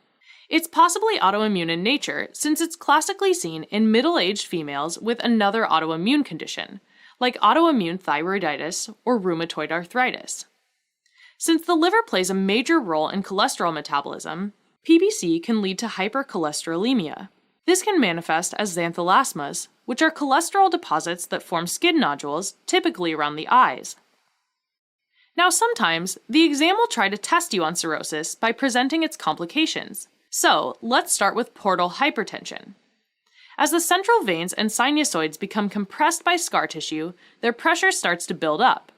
It's possibly autoimmune in nature since it's classically seen in middle-aged females with another autoimmune condition, like autoimmune thyroiditis or rheumatoid arthritis. Since the liver plays a major role in cholesterol metabolism, PBC can lead to hypercholesterolemia. This can manifest as xanthelasmas, which are cholesterol deposits that form skin nodules, typically around the eyes. Now, sometimes, the exam will try to test you on cirrhosis by presenting its complications. So, let's start with portal hypertension. As the central veins and sinusoids become compressed by scar tissue, their pressure starts to build up.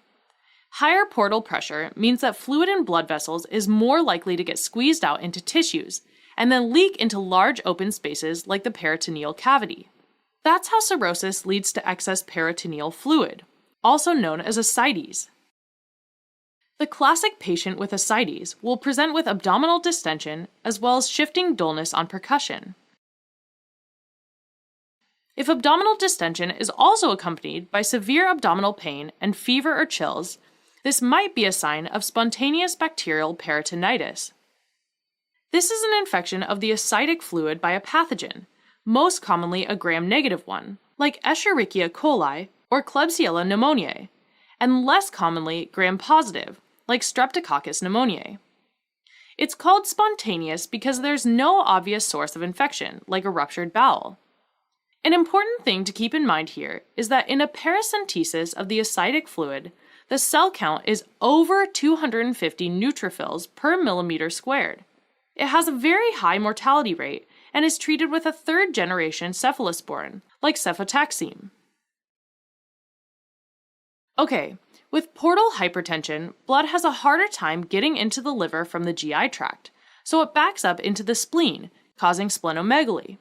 Higher portal pressure means that fluid in blood vessels is more likely to get squeezed out into tissues, and then leak into large open spaces like the peritoneal cavity. That's how cirrhosis leads to excess peritoneal fluid, also known as ascites. The classic patient with ascites will present with abdominal distension as well as shifting dullness on percussion. If abdominal distension is also accompanied by severe abdominal pain and fever or chills, this might be a sign of spontaneous bacterial peritonitis. This is an infection of the ascitic fluid by a pathogen, most commonly a gram-negative one, like Escherichia coli or Klebsiella pneumoniae, and less commonly gram-positive, like Streptococcus pneumoniae. It's called spontaneous because there's no obvious source of infection, like a ruptured bowel. An important thing to keep in mind here is that in a paracentesis of the ascitic fluid, the cell count is over 250 neutrophils per millimeter squared. It has a very high mortality rate and is treated with a third-generation cephalosporin, like cefotaxime. Okay, with portal hypertension, blood has a harder time getting into the liver from the GI tract, so it backs up into the spleen, causing splenomegaly.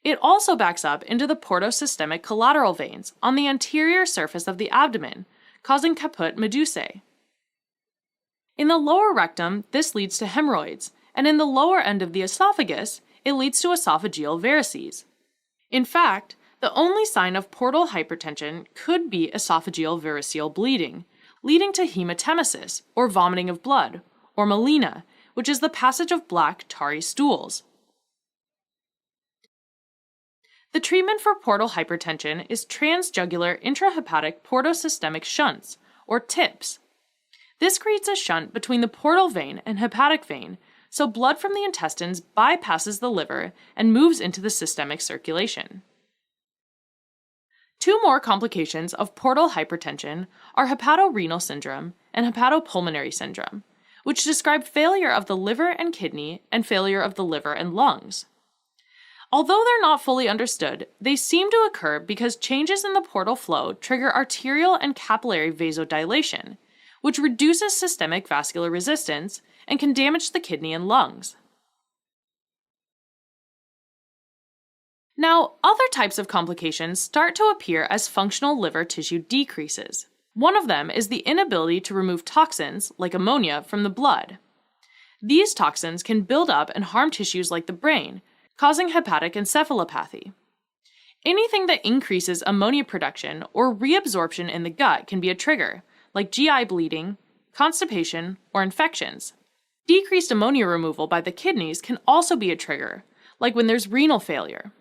It also backs up into the portosystemic collateral veins on the anterior surface of the abdomen, causing caput medusae. In the lower rectum, this leads to hemorrhoids, and in the lower end of the esophagus, it leads to esophageal varices. In fact, the only sign of portal hypertension could be esophageal variceal bleeding, leading to hematemesis, or vomiting of blood, or melena, which is the passage of black, tarry stools. The treatment for portal hypertension is transjugular intrahepatic portosystemic shunts, or TIPS. This creates a shunt between the portal vein and hepatic vein, so blood from the intestines bypasses the liver and moves into the systemic circulation. Two more complications of portal hypertension are hepatorenal syndrome and hepatopulmonary syndrome, which describe failure of the liver and kidney and failure of the liver and lungs. Although they're not fully understood, they seem to occur because changes in the portal flow trigger arterial and capillary vasodilation, which reduces systemic vascular resistance and can damage the kidney and lungs. Now, other types of complications start to appear as functional liver tissue decreases. One of them is the inability to remove toxins, like ammonia, from the blood. These toxins can build up and harm tissues like the brain, causing hepatic encephalopathy. Anything that increases ammonia production or reabsorption in the gut can be a trigger, like GI bleeding, constipation, or infections. Decreased ammonia removal by the kidneys can also be a trigger, like when there's renal failure.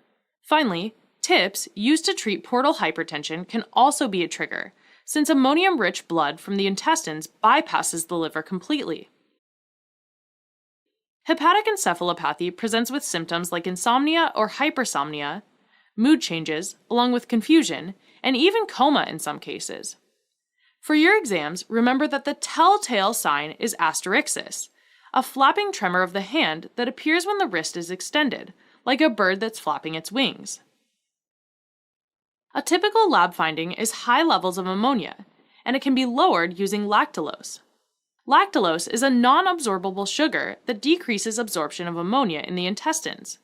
Finally, TIPS used to treat portal hypertension can also be a trigger, since ammonium-rich blood from the intestines bypasses the liver completely. Hepatic encephalopathy presents with symptoms like insomnia or hypersomnia, mood changes, along with confusion, and even coma in some cases. For your exams, remember that the telltale sign is asterixis, a flapping tremor of the hand that appears when the wrist is extended, like a bird that's flapping its wings. A typical lab finding is high levels of ammonia, and it can be lowered using lactulose. Lactulose is a non-absorbable sugar that decreases absorption of ammonia in the intestines.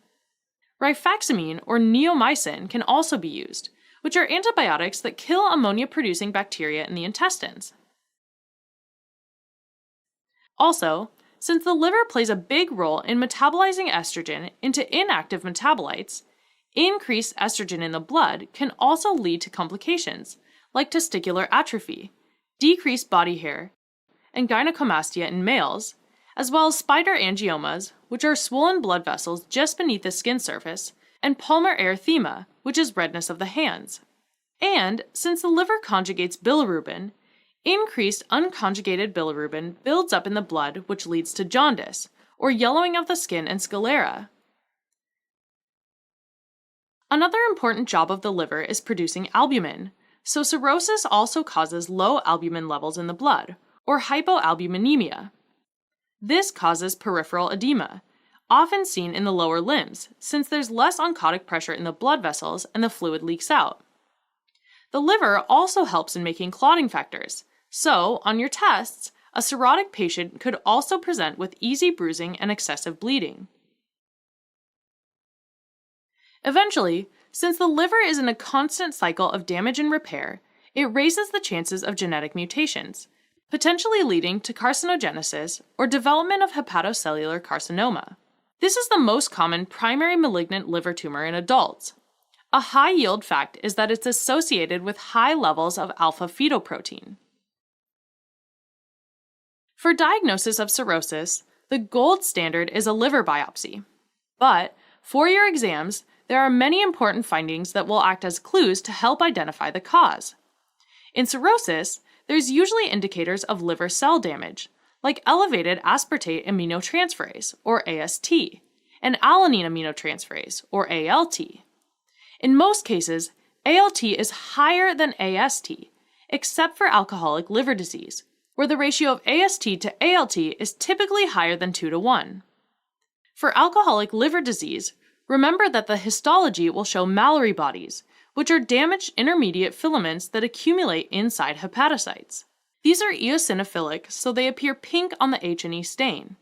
Rifaximin or neomycin can also be used, which are antibiotics that kill ammonia-producing bacteria in the intestines. Also, since the liver plays a big role in metabolizing estrogen into inactive metabolites, increased estrogen in the blood can also lead to complications like testicular atrophy, decreased body hair, and gynecomastia in males, as well as spider angiomas, which are swollen blood vessels just beneath the skin surface, and palmar erythema, which is redness of the hands. And, since the liver conjugates bilirubin, increased unconjugated bilirubin builds up in the blood, which leads to jaundice, or yellowing of the skin and sclera. Another important job of the liver is producing albumin, so cirrhosis also causes low albumin levels in the blood, or hypoalbuminemia. This causes peripheral edema, often seen in the lower limbs, since there's less oncotic pressure in the blood vessels and the fluid leaks out. The liver also helps in making clotting factors, so on your tests, a cirrhotic patient could also present with easy bruising and excessive bleeding. Eventually, since the liver is in a constant cycle of damage and repair, it raises the chances of genetic mutations, potentially leading to carcinogenesis or development of hepatocellular carcinoma. This is the most common primary malignant liver tumor in adults. A high-yield fact is that it's associated with high levels of alpha-fetoprotein. For diagnosis of cirrhosis, the gold standard is a liver biopsy. But, for your exams, there are many important findings that will act as clues to help identify the cause. In cirrhosis, there's usually indicators of liver cell damage, like elevated aspartate aminotransferase, or AST, and alanine aminotransferase, or ALT. In most cases, ALT is higher than AST, except for alcoholic liver disease, where the ratio of AST to ALT is typically higher than 2:1. For alcoholic liver disease, remember that the histology will show Mallory bodies, which are damaged intermediate filaments that accumulate inside hepatocytes. These are eosinophilic, so they appear pink on the H&E stain.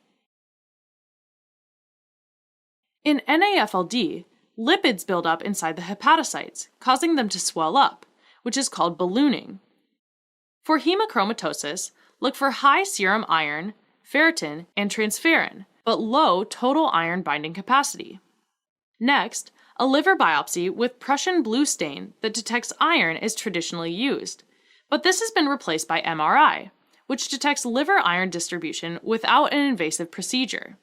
In NAFLD, lipids build up inside the hepatocytes, causing them to swell up, which is called ballooning. For hemochromatosis, look for high serum iron, ferritin, and transferrin, but low total iron binding capacity. Next, a liver biopsy with Prussian blue stain that detects iron is traditionally used, but this has been replaced by MRI, which detects liver iron distribution without an invasive procedure.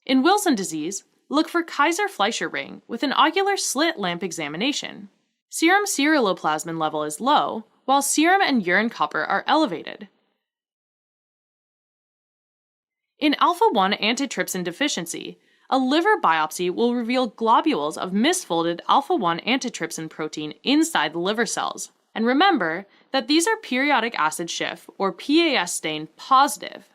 In Wilson disease, look for Kaiser-Fleischer ring with an ocular slit lamp examination. Serum ceruloplasmin level is low, while serum and urine copper are elevated. In alpha-1 antitrypsin deficiency, a liver biopsy will reveal globules of misfolded alpha-1 antitrypsin protein inside the liver cells. And remember that these are periodic acid Schiff, or PAS stain, positive.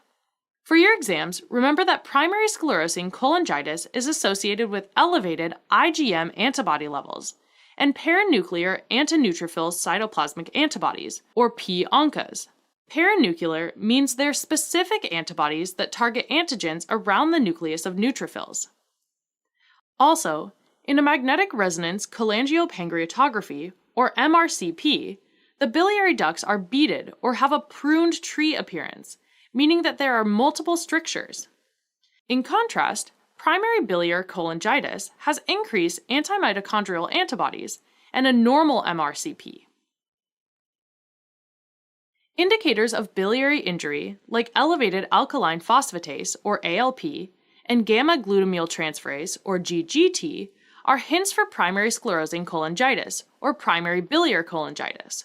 For your exams, remember that primary sclerosing cholangitis is associated with elevated IgM antibody levels and paranuclear antineutrophil cytoplasmic antibodies, or p-ANCAs. Paranuclear means they're specific antibodies that target antigens around the nucleus of neutrophils. Also, in a magnetic resonance cholangiopancreatography, or MRCP, the biliary ducts are beaded or have a pruned tree appearance, meaning that there are multiple strictures. In contrast, primary biliary cholangitis has increased antimitochondrial antibodies and a normal MRCP. Indicators of biliary injury, like elevated alkaline phosphatase, or ALP, and gamma-glutamyl-transferase, or GGT, are hints for primary sclerosing cholangitis, or primary biliary cholangitis.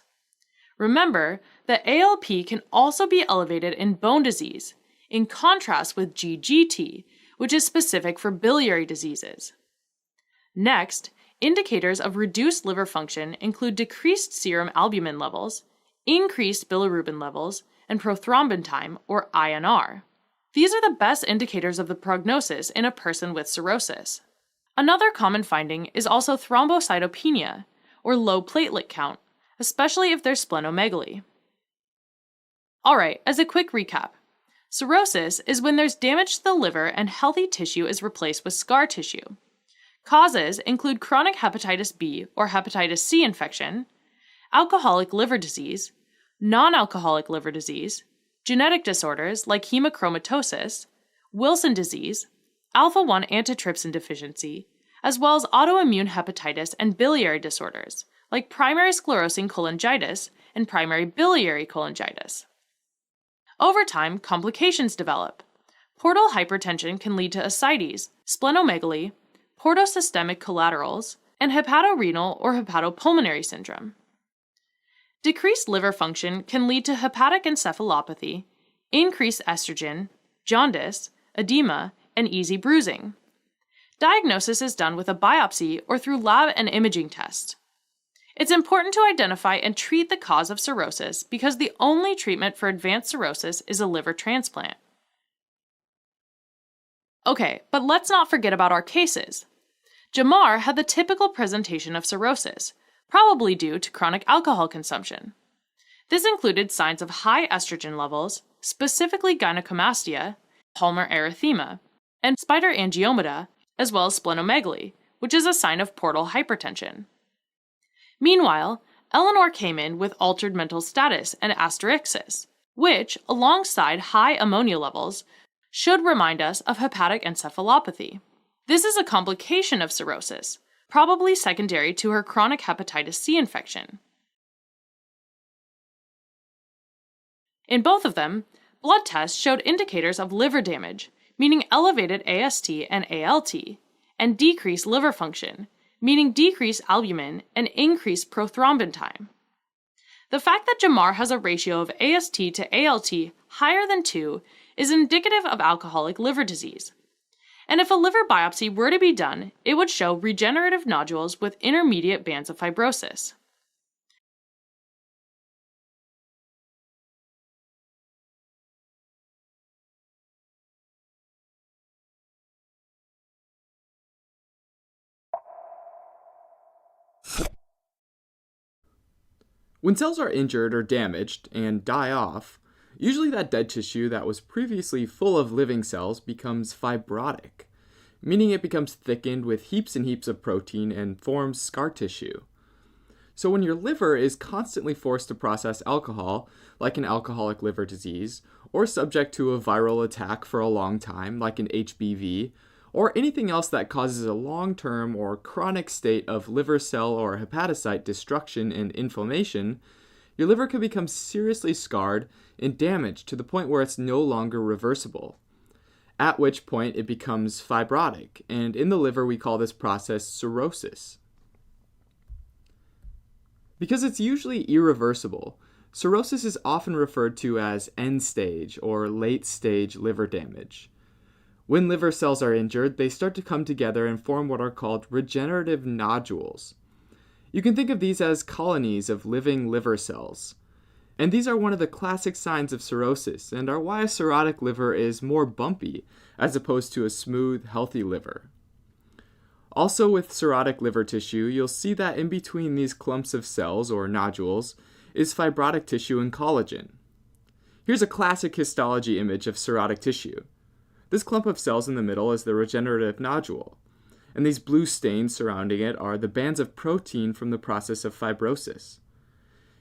Remember that ALP can also be elevated in bone disease, in contrast with GGT, which is specific for biliary diseases. Next, indicators of reduced liver function include decreased serum albumin levels, increased bilirubin levels, and prothrombin time, or INR. These are the best indicators of the prognosis in a person with cirrhosis. Another common finding is also thrombocytopenia, or low platelet count, especially if there's splenomegaly. Alright, as a quick recap, cirrhosis is when there's damage to the liver and healthy tissue is replaced with scar tissue. Causes include chronic hepatitis B or hepatitis C infection, alcoholic liver disease, non-alcoholic liver disease, genetic disorders like hemochromatosis, Wilson disease, alpha-1 antitrypsin deficiency, as well as autoimmune hepatitis and biliary disorders like primary sclerosing cholangitis and primary biliary cholangitis. Over time, complications develop. Portal hypertension can lead to ascites, splenomegaly, portosystemic collaterals, and hepatorenal or hepatopulmonary syndrome. Decreased liver function can lead to hepatic encephalopathy, increased estrogen, jaundice, edema, and easy bruising. Diagnosis is done with a biopsy or through lab and imaging tests. It's important to identify and treat the cause of cirrhosis because the only treatment for advanced cirrhosis is a liver transplant. Okay, but let's not forget about our cases. Jamar had the typical presentation of cirrhosis, probably due to chronic alcohol consumption. This included signs of high estrogen levels, specifically gynecomastia, palmar erythema, and spider angiomata, as well as splenomegaly, which is a sign of portal hypertension. Meanwhile, Eleanor came in with altered mental status and asterixis, which, alongside high ammonia levels, should remind us of hepatic encephalopathy. This is a complication of cirrhosis, probably secondary to her chronic hepatitis C infection. In both of them, blood tests showed indicators of liver damage, meaning elevated AST and ALT, and decreased liver function, meaning decreased albumin and increased prothrombin time. The fact that Jamar has a ratio of AST to ALT higher than 2 is indicative of alcoholic liver disease. And if a liver biopsy were to be done, it would show regenerative nodules with intermediate bands of fibrosis. When cells are injured or damaged and die off, usually that dead tissue that was previously full of living cells becomes fibrotic, meaning it becomes thickened with heaps and heaps of protein and forms scar tissue. So when your liver is constantly forced to process alcohol, like an alcoholic liver disease, or subject to a viral attack for a long time, like an HBV, or anything else that causes a long-term or chronic state of liver cell or hepatocyte destruction and inflammation, your liver can become seriously scarred and damaged to the point where it's no longer reversible, at which point it becomes fibrotic, and in the liver we call this process cirrhosis. Because it's usually irreversible, cirrhosis is often referred to as end-stage or late-stage liver damage. When liver cells are injured, they start to come together and form what are called regenerative nodules. You can think of these as colonies of living liver cells. And these are one of the classic signs of cirrhosis and are why a cirrhotic liver is more bumpy as opposed to a smooth, healthy liver. Also with cirrhotic liver tissue, you'll see that in between these clumps of cells or nodules is fibrotic tissue and collagen. Here's a classic histology image of cirrhotic tissue. This clump of cells in the middle is the regenerative nodule, and these blue stains surrounding it are the bands of protein from the process of fibrosis.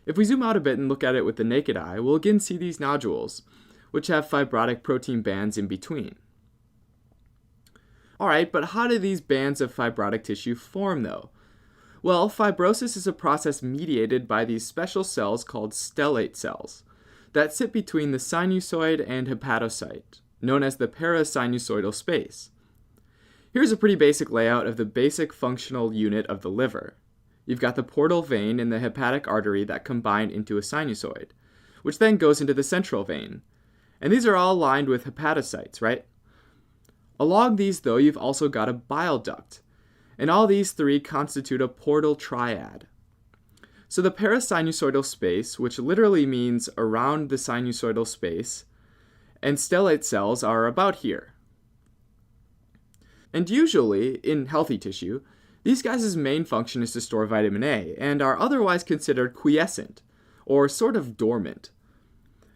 If we zoom out a bit and look at it with the naked eye, we'll again see these nodules, which have fibrotic protein bands in between. Alright, but how do these bands of fibrotic tissue form though? Well, fibrosis is a process mediated by these special cells called stellate cells that sit between the sinusoid and hepatocyte, known as the parasinusoidal space. Here's a pretty basic layout of the basic functional unit of the liver. You've got the portal vein and the hepatic artery that combine into a sinusoid, which then goes into the central vein. And these are all lined with hepatocytes, right? Along these, though, you've also got a bile duct, and all these three constitute a portal triad. So the parasinusoidal space, which literally means around the sinusoidal space, and stellate cells are about here. And usually, in healthy tissue, these guys' main function is to store vitamin A, and are otherwise considered quiescent, or sort of dormant.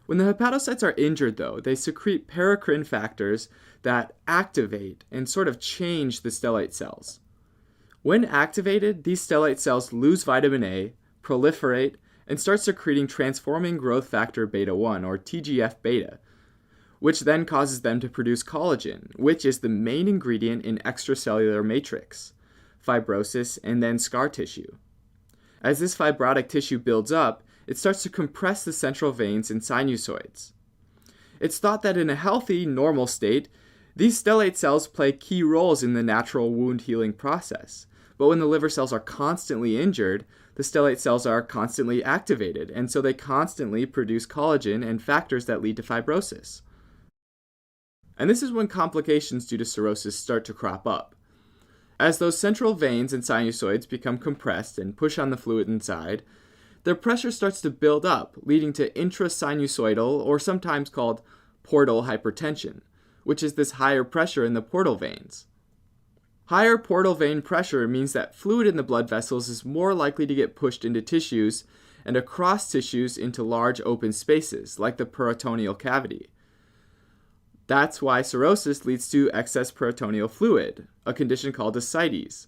When the hepatocytes are injured, though, they secrete paracrine factors that activate and sort of change the stellate cells. When activated, these stellate cells lose vitamin A, proliferate, and start secreting transforming growth factor beta 1, or TGF-beta, which then causes them to produce collagen, which is the main ingredient in extracellular matrix, fibrosis, and then scar tissue. As this fibrotic tissue builds up, it starts to compress the central veins and sinusoids. It's thought that in a healthy, normal state, these stellate cells play key roles in the natural wound healing process. But when the liver cells are constantly injured, the stellate cells are constantly activated, and so they constantly produce collagen and factors that lead to fibrosis. And this is when complications due to cirrhosis start to crop up. As those central veins and sinusoids become compressed and push on the fluid inside, their pressure starts to build up, leading to intrasinusoidal, or sometimes called portal hypertension, which is this higher pressure in the portal veins. Higher portal vein pressure means that fluid in the blood vessels is more likely to get pushed into tissues and across tissues into large open spaces, like the peritoneal cavity. That's why cirrhosis leads to excess peritoneal fluid, a condition called ascites,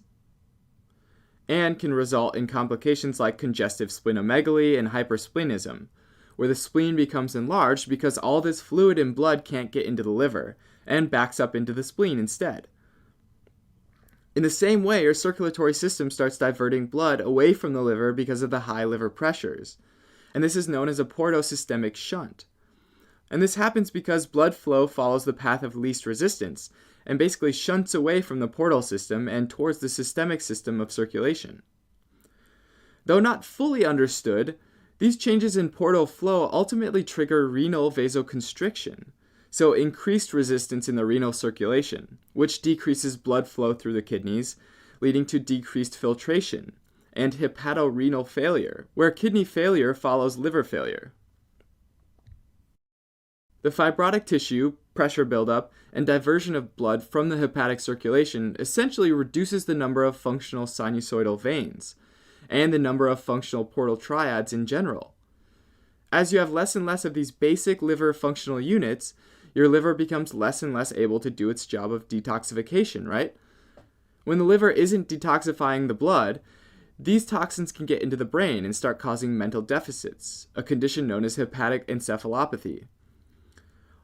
and can result in complications like congestive splenomegaly and hypersplenism, where the spleen becomes enlarged because all this fluid and blood can't get into the liver and backs up into the spleen instead. In the same way, your circulatory system starts diverting blood away from the liver because of the high liver pressures, and this is known as a portosystemic shunt. And this happens because blood flow follows the path of least resistance and basically shunts away from the portal system and towards the systemic system of circulation. Though not fully understood, these changes in portal flow ultimately trigger renal vasoconstriction, so increased resistance in the renal circulation, which decreases blood flow through the kidneys, leading to decreased filtration, and hepatorenal failure, where kidney failure follows liver failure. The fibrotic tissue, pressure buildup, and diversion of blood from the hepatic circulation essentially reduces the number of functional sinusoidal veins, and the number of functional portal triads in general. As you have less and less of these basic liver functional units, your liver becomes less and less able to do its job of detoxification, right? When the liver isn't detoxifying the blood, these toxins can get into the brain and start causing mental deficits, a condition known as hepatic encephalopathy.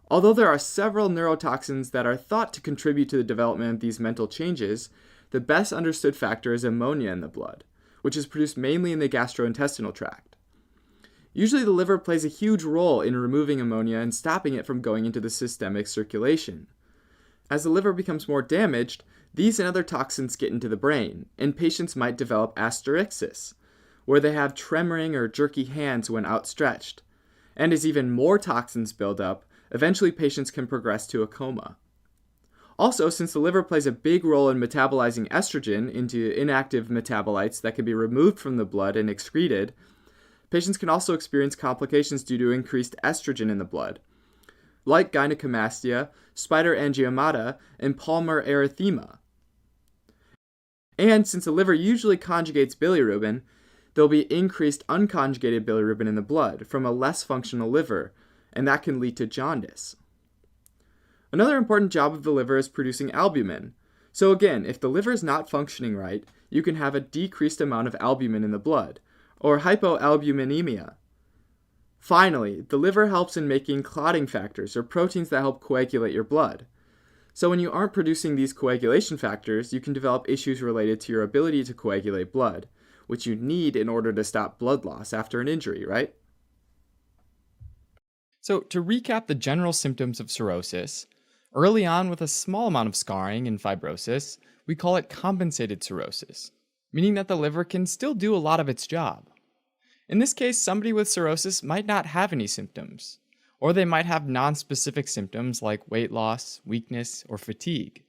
Although there are several neurotoxins that are thought to contribute to the development of these mental changes, the best understood factor is ammonia in the blood, which is produced mainly in the gastrointestinal tract. Usually the liver plays a huge role in removing ammonia and stopping it from going into the systemic circulation. As the liver becomes more damaged, these and other toxins get into the brain, and patients might develop asterixis, where they have tremoring or jerky hands when outstretched. And as even more toxins build up, eventually patients can progress to a coma. Also, since the liver plays a big role in metabolizing estrogen into inactive metabolites that can be removed from the blood and excreted, patients can also experience complications due to increased estrogen in the blood, like gynecomastia, spider angiomata, and palmar erythema. And since the liver usually conjugates bilirubin, there will be increased unconjugated bilirubin in the blood from a less functional liver, and that can lead to jaundice. Another important job of the liver is producing albumin. So again, if the liver is not functioning right, you can have a decreased amount of albumin in the blood, or hypoalbuminemia. Finally, the liver helps in making clotting factors, or proteins that help coagulate your blood. So when you aren't producing these coagulation factors, you can develop issues related to your ability to coagulate blood, which you need in order to stop blood loss after an injury, right? So, to recap the general symptoms of cirrhosis, early on with a small amount of scarring and fibrosis, we call it compensated cirrhosis. meaning that the liver can still do a lot of its job. In this case, somebody with cirrhosis might not have any symptoms, or they might have nonspecific symptoms like weight loss, weakness, or fatigue.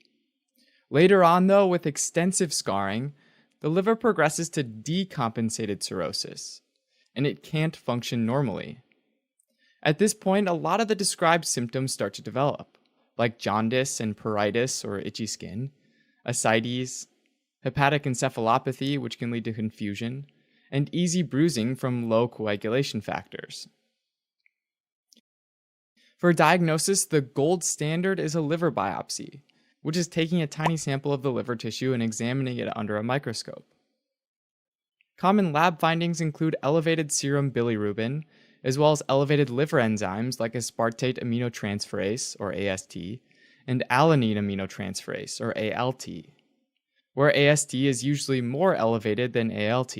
Later on, though, with extensive scarring, the liver progresses to decompensated cirrhosis, and it can't function normally. At this point, a lot of the described symptoms start to develop, like jaundice and pruritus or itchy skin, ascites, hepatic encephalopathy, which can lead to confusion, and easy bruising from low coagulation factors. For diagnosis, the gold standard is a liver biopsy, which is taking a tiny sample of the liver tissue and examining it under a microscope. Common lab findings include elevated serum bilirubin, as well as elevated liver enzymes like aspartate aminotransferase, or AST, and alanine aminotransferase, or ALT, where AST is usually more elevated than ALT.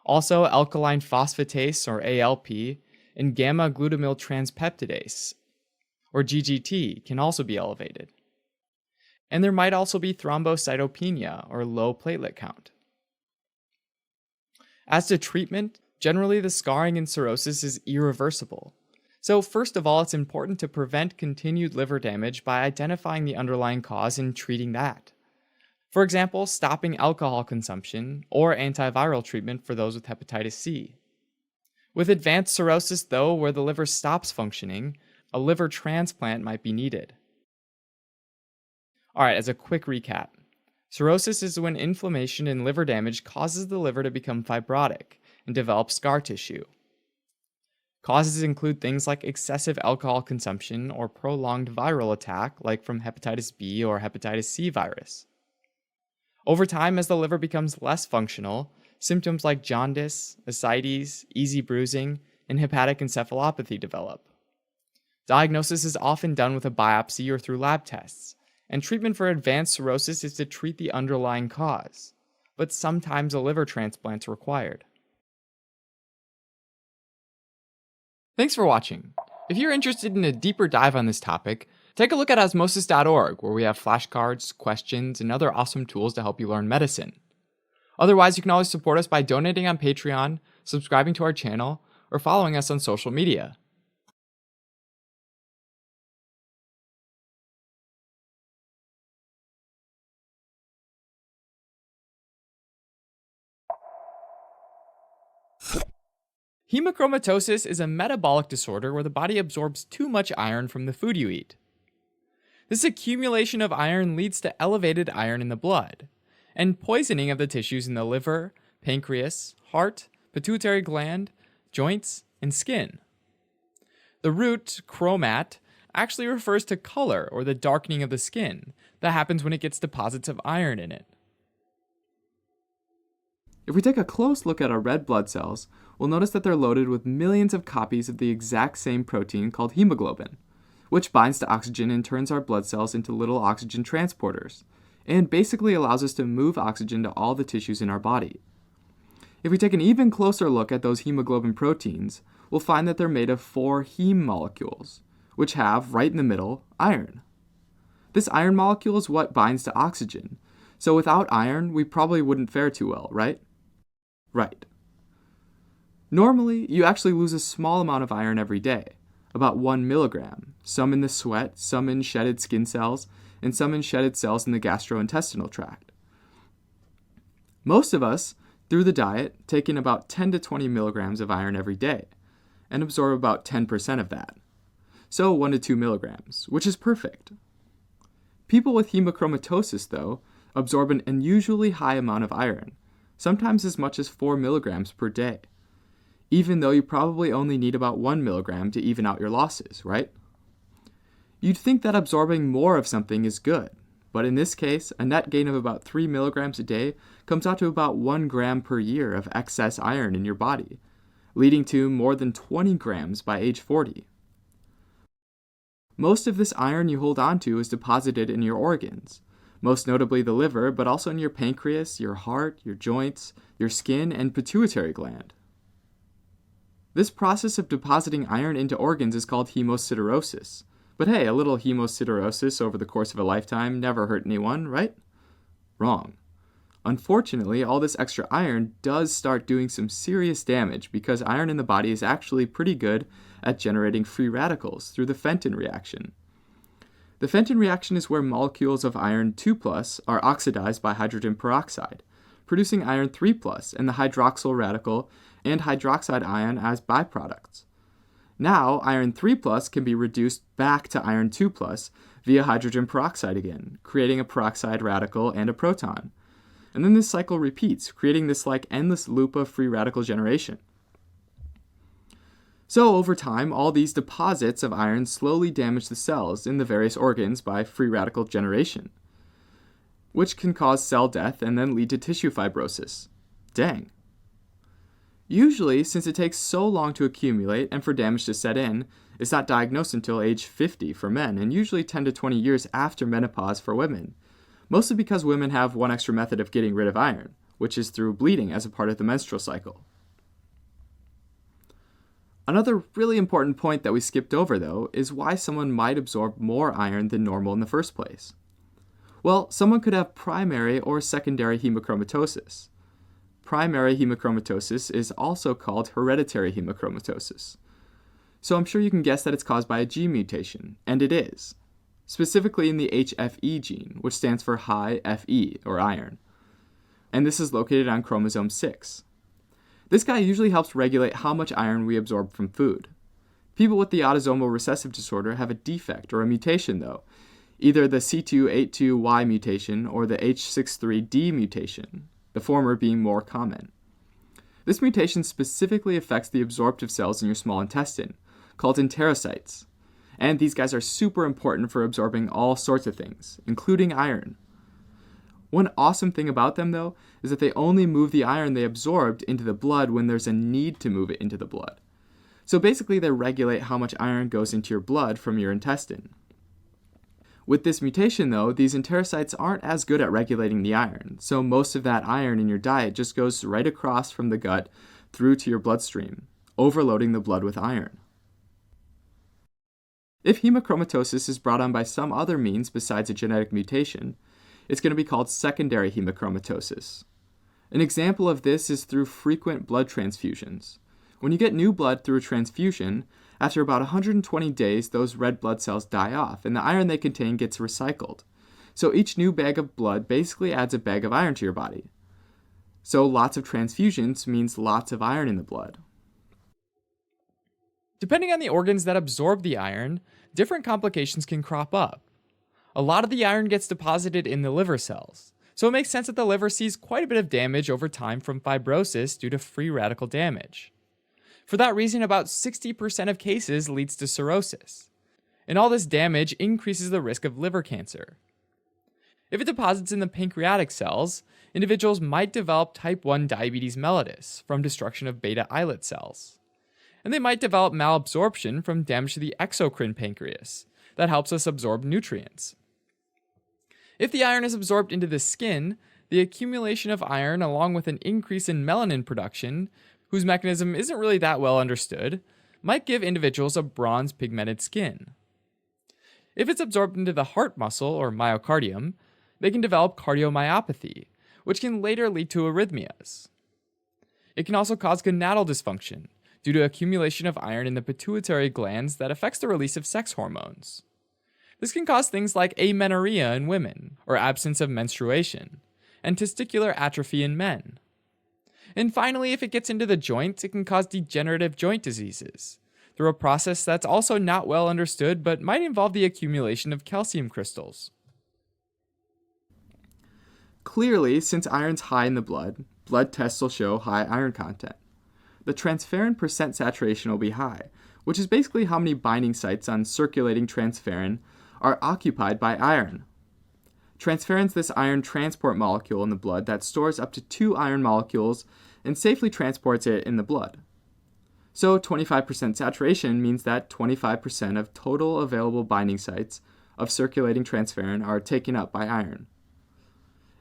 Also, alkaline phosphatase, or ALP, and gamma glutamyl transpeptidase, or GGT, can also be elevated. And there might also be thrombocytopenia, or low platelet count. As to treatment, generally the scarring in cirrhosis is irreversible. So first of all, it's important to prevent continued liver damage by identifying the underlying cause and treating that. For example, stopping alcohol consumption or antiviral treatment for those with hepatitis C. With advanced cirrhosis, though, where the liver stops functioning, a liver transplant might be needed. Alright, as a quick recap, cirrhosis is when inflammation and liver damage causes the liver to become fibrotic and develop scar tissue. Causes include things like excessive alcohol consumption or prolonged viral attack, like from hepatitis B or hepatitis C virus. Over time, as the liver becomes less functional, symptoms like jaundice, ascites, easy bruising, and hepatic encephalopathy develop. Diagnosis is often done with a biopsy or through lab tests, and treatment for advanced cirrhosis is to treat the underlying cause, but sometimes a liver transplant is required. Thanks for watching. If you're interested in a deeper dive on this topic, take a look at osmosis.org, where we have flashcards, questions, and other awesome tools to help you learn medicine. Otherwise, you can always support us by donating on Patreon, subscribing to our channel, or following us on social media. Hemochromatosis is a metabolic disorder where the body absorbs too much iron from the food you eat. This accumulation of iron leads to elevated iron in the blood, and poisoning of the tissues in the liver, pancreas, heart, pituitary gland, joints, and skin. The root, chromat, actually refers to color or the darkening of the skin that happens when it gets deposits of iron in it. If we take a close look at our red blood cells, we'll notice that they're loaded with millions of copies of the exact same protein called hemoglobin, which binds to oxygen and turns our blood cells into little oxygen transporters, and basically allows us to move oxygen to all the tissues in our body. If we take an even closer look at those hemoglobin proteins, we'll find that they're made of 4 heme molecules, which have, right in the middle, iron. This iron molecule is what binds to oxygen, so without iron, we probably wouldn't fare too well, right? Right. Normally, you actually lose a small amount of iron every day, about 1 milligram, some in the sweat, some in shedded skin cells, and some in shedded cells in the gastrointestinal tract. Most of us, through the diet, take in about 10 to 20 milligrams of iron every day, and absorb about 10% of that. So 1 to 2 milligrams, which is perfect. People with hemochromatosis, though, absorb an unusually high amount of iron, sometimes as much as 4 milligrams per day, even though you probably only need about 1 milligram to even out your losses, right? You'd think that absorbing more of something is good, but in this case, a net gain of about 3 milligrams a day comes out to about 1 gram per year of excess iron in your body, leading to more than 20 grams by age 40. Most of this iron you hold on to is deposited in your organs, most notably the liver, but also in your pancreas, your heart, your joints, your skin, and pituitary gland. This process of depositing iron into organs is called hemosiderosis. But hey, a little hemosiderosis over the course of a lifetime never hurt anyone, right? Wrong. Unfortunately, all this extra iron does start doing some serious damage because iron in the body is actually pretty good at generating free radicals through the Fenton reaction. The Fenton reaction is where molecules of iron 2+ are oxidized by hydrogen peroxide, producing iron 3+ and the hydroxyl radical and hydroxide ion as byproducts. Now, iron 3+ can be reduced back to iron 2+ via hydrogen peroxide again, creating a peroxide radical and a proton. And then this cycle repeats, creating this endless loop of free radical generation. So over time, all these deposits of iron slowly damage the cells in the various organs by free radical generation, which can cause cell death and then lead to tissue fibrosis. Dang. Usually, since it takes so long to accumulate and for damage to set in, it's not diagnosed until age 50 for men and usually 10 to 20 years after menopause for women, mostly because women have one extra method of getting rid of iron, which is through bleeding as a part of the menstrual cycle. Another really important point that we skipped over, though, is why someone might absorb more iron than normal in the first place. Well, someone could have primary or secondary hemochromatosis. Primary hemochromatosis is also called hereditary hemochromatosis. So I'm sure you can guess that it's caused by a gene mutation, and it is. Specifically in the HFE gene, which stands for high Fe, or iron. And this is located on chromosome 6. This guy usually helps regulate how much iron we absorb from food. People with the autosomal recessive disorder have a defect or a mutation, though, either the C282Y mutation or the H63D mutation, the former being more common. This mutation specifically affects the absorptive cells in your small intestine, called enterocytes, and these guys are super important for absorbing all sorts of things, including iron. One awesome thing about them, though, is that they only move the iron they absorbed into the blood when there's a need to move it into the blood. So basically, they regulate how much iron goes into your blood from your intestine. With this mutation, though, these enterocytes aren't as good at regulating the iron, so most of that iron in your diet just goes right across from the gut through to your bloodstream, overloading the blood with iron. If hemochromatosis is brought on by some other means besides a genetic mutation, it's going to be called secondary hemochromatosis. An example of this is through frequent blood transfusions. When you get new blood through a transfusion, after about 120 days, those red blood cells die off, and the iron they contain gets recycled. So each new bag of blood basically adds a bag of iron to your body. So lots of transfusions means lots of iron in the blood. Depending on the organs that absorb the iron, different complications can crop up. A lot of the iron gets deposited in the liver cells, so it makes sense that the liver sees quite a bit of damage over time from fibrosis due to free radical damage. For that reason, about 60% of cases leads to cirrhosis, and all this damage increases the risk of liver cancer. If it deposits in the pancreatic cells, individuals might develop type 1 diabetes mellitus from destruction of beta islet cells, and they might develop malabsorption from damage to the exocrine pancreas that helps us absorb nutrients. If the iron is absorbed into the skin, the accumulation of iron along with an increase in melanin production, whose mechanism isn't really that well understood, might give individuals a bronze pigmented skin. If it's absorbed into the heart muscle or myocardium, they can develop cardiomyopathy, which can later lead to arrhythmias. It can also cause gonadal dysfunction due to accumulation of iron in the pituitary glands that affects the release of sex hormones. This can cause things like amenorrhea in women, or absence of menstruation, and testicular atrophy in men. And finally, if it gets into the joints, it can cause degenerative joint diseases through a process that's also not well understood but might involve the accumulation of calcium crystals. Clearly, since iron's high in the blood tests will show high iron content. The transferrin percent saturation will be high, which is basically how many binding sites on circulating transferrin are occupied by iron. Transferrin's this iron transport molecule in the blood that stores up to 2 iron molecules and safely transports it in the blood. So 25% saturation means that 25% of total available binding sites of circulating transferrin are taken up by iron.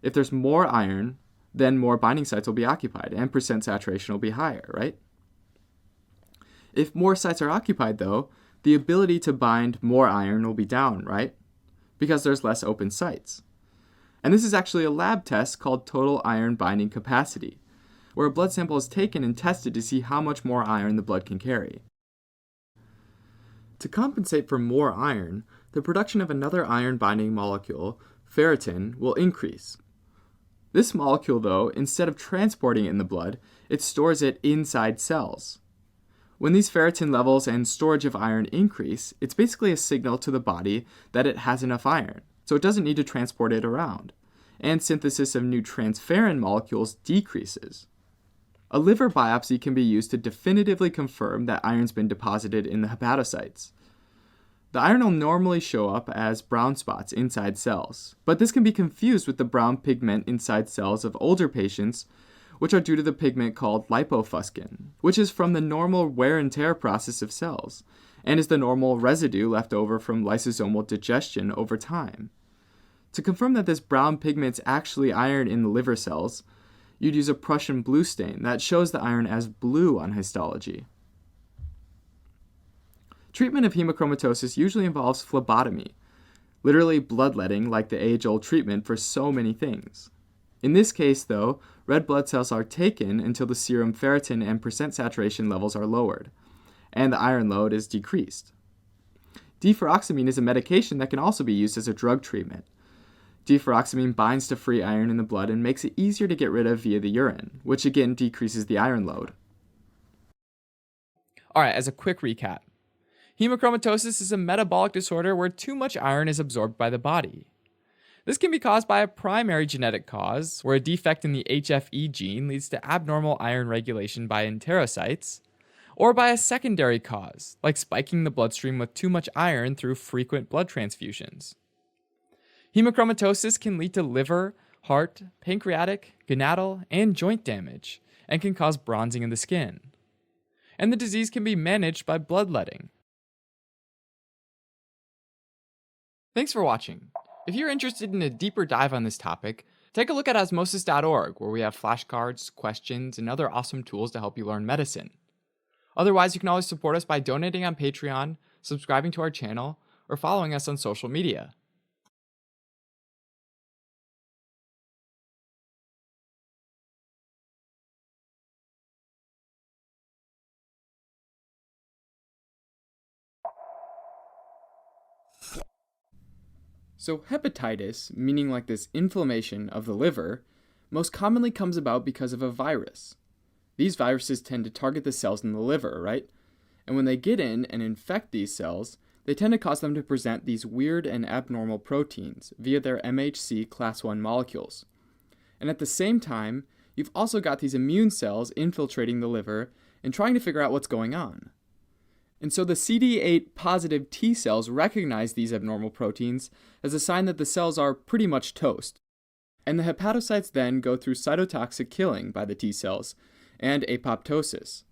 If there's more iron, then more binding sites will be occupied and percent saturation will be higher, right? If more sites are occupied, though, the ability to bind more iron will be down, right? Because there's less open sites. And this is actually a lab test called total iron binding capacity, where a blood sample is taken and tested to see how much more iron the blood can carry. To compensate for more iron, the production of another iron-binding molecule, ferritin, will increase. This molecule, though, instead of transporting it in the blood, it stores it inside cells. When these ferritin levels and storage of iron increase, it's basically a signal to the body that it has enough iron, so it doesn't need to transport it around, and synthesis of new transferrin molecules decreases. A liver biopsy can be used to definitively confirm that iron's been deposited in the hepatocytes. The iron will normally show up as brown spots inside cells, but this can be confused with the brown pigment inside cells of older patients, which are due to the pigment called lipofuscin, which is from the normal wear and tear process of cells, and is the normal residue left over from lysosomal digestion over time. To confirm that this brown pigment is actually iron in the liver cells, you'd use a Prussian blue stain that shows the iron as blue on histology. Treatment of hemochromatosis usually involves phlebotomy, literally bloodletting like the age-old treatment for so many things. In this case, though, red blood cells are taken until the serum ferritin and percent saturation levels are lowered, and the iron load is decreased. Deferoxamine is a medication that can also be used as a drug treatment. Deferoxamine binds to free iron in the blood and makes it easier to get rid of via the urine, which again decreases the iron load. Alright, as a quick recap. Hemochromatosis is a metabolic disorder where too much iron is absorbed by the body. This can be caused by a primary genetic cause, where a defect in the HFE gene leads to abnormal iron regulation by enterocytes, or by a secondary cause, like spiking the bloodstream with too much iron through frequent blood transfusions. Hemochromatosis can lead to liver, heart, pancreatic, gonadal, and joint damage, and can cause bronzing of the skin. And the disease can be managed by bloodletting. Thanks for watching. If you're interested in a deeper dive on this topic, take a look at osmosis.org, where we have flashcards, questions, and other awesome tools to help you learn medicine. Otherwise, you can always support us by donating on Patreon, subscribing to our channel, or following us on social media. So hepatitis, meaning like this inflammation of the liver, most commonly comes about because of a virus. These viruses tend to target the cells in the liver, right? And when they get in and infect these cells, they tend to cause them to present these weird and abnormal proteins via their MHC class I molecules. And at the same time, you've also got these immune cells infiltrating the liver and trying to figure out what's going on. And so the CD8 positive T cells recognize these abnormal proteins as a sign that the cells are pretty much toast. And the hepatocytes then go through cytotoxic killing by the T cells and apoptosis.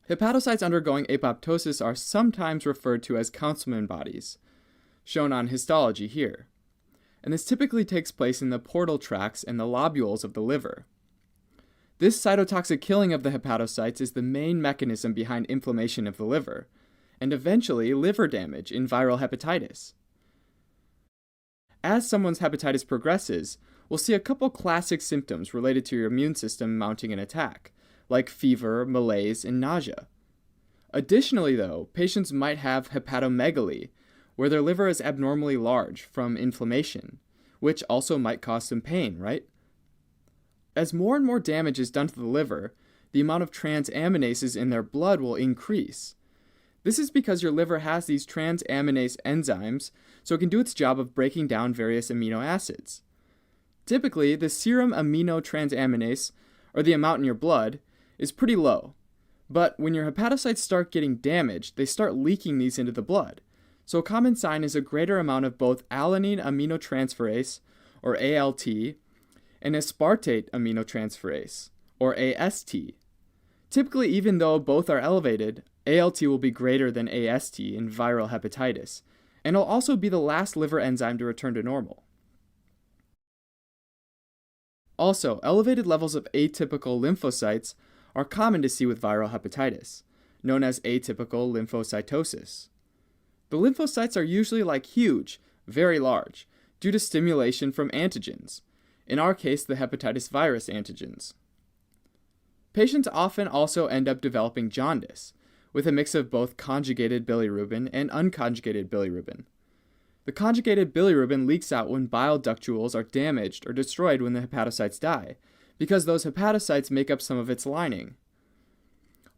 Hepatocytes undergoing apoptosis are sometimes referred to as Councilman bodies, shown on histology here. And this typically takes place in the portal tracts and the lobules of the liver. This cytotoxic killing of the hepatocytes is the main mechanism behind inflammation of the liver, and eventually liver damage in viral hepatitis. As someone's hepatitis progresses, we'll see a couple classic symptoms related to your immune system mounting an attack, like fever, malaise, and nausea. Additionally, though, patients might have hepatomegaly, where their liver is abnormally large from inflammation, which also might cause some pain, right? As more and more damage is done to the liver, the amount of transaminases in their blood will increase. This is because your liver has these transaminase enzymes, so it can do its job of breaking down various amino acids. Typically, the serum amino transaminase, or the amount in your blood, is pretty low. But when your hepatocytes start getting damaged, they start leaking these into the blood. So a common sign is a greater amount of both alanine aminotransferase, or ALT, and aspartate aminotransferase, or AST. Typically, even though both are elevated, ALT will be greater than AST in viral hepatitis, and will also be the last liver enzyme to return to normal. Also, elevated levels of atypical lymphocytes are common to see with viral hepatitis, known as atypical lymphocytosis. The lymphocytes are usually huge, very large, due to stimulation from antigens, in our case the hepatitis virus antigens. Patients often also end up developing jaundice, with a mix of both conjugated bilirubin and unconjugated bilirubin. The conjugated bilirubin leaks out when bile ductules are damaged or destroyed when the hepatocytes die, because those hepatocytes make up some of its lining.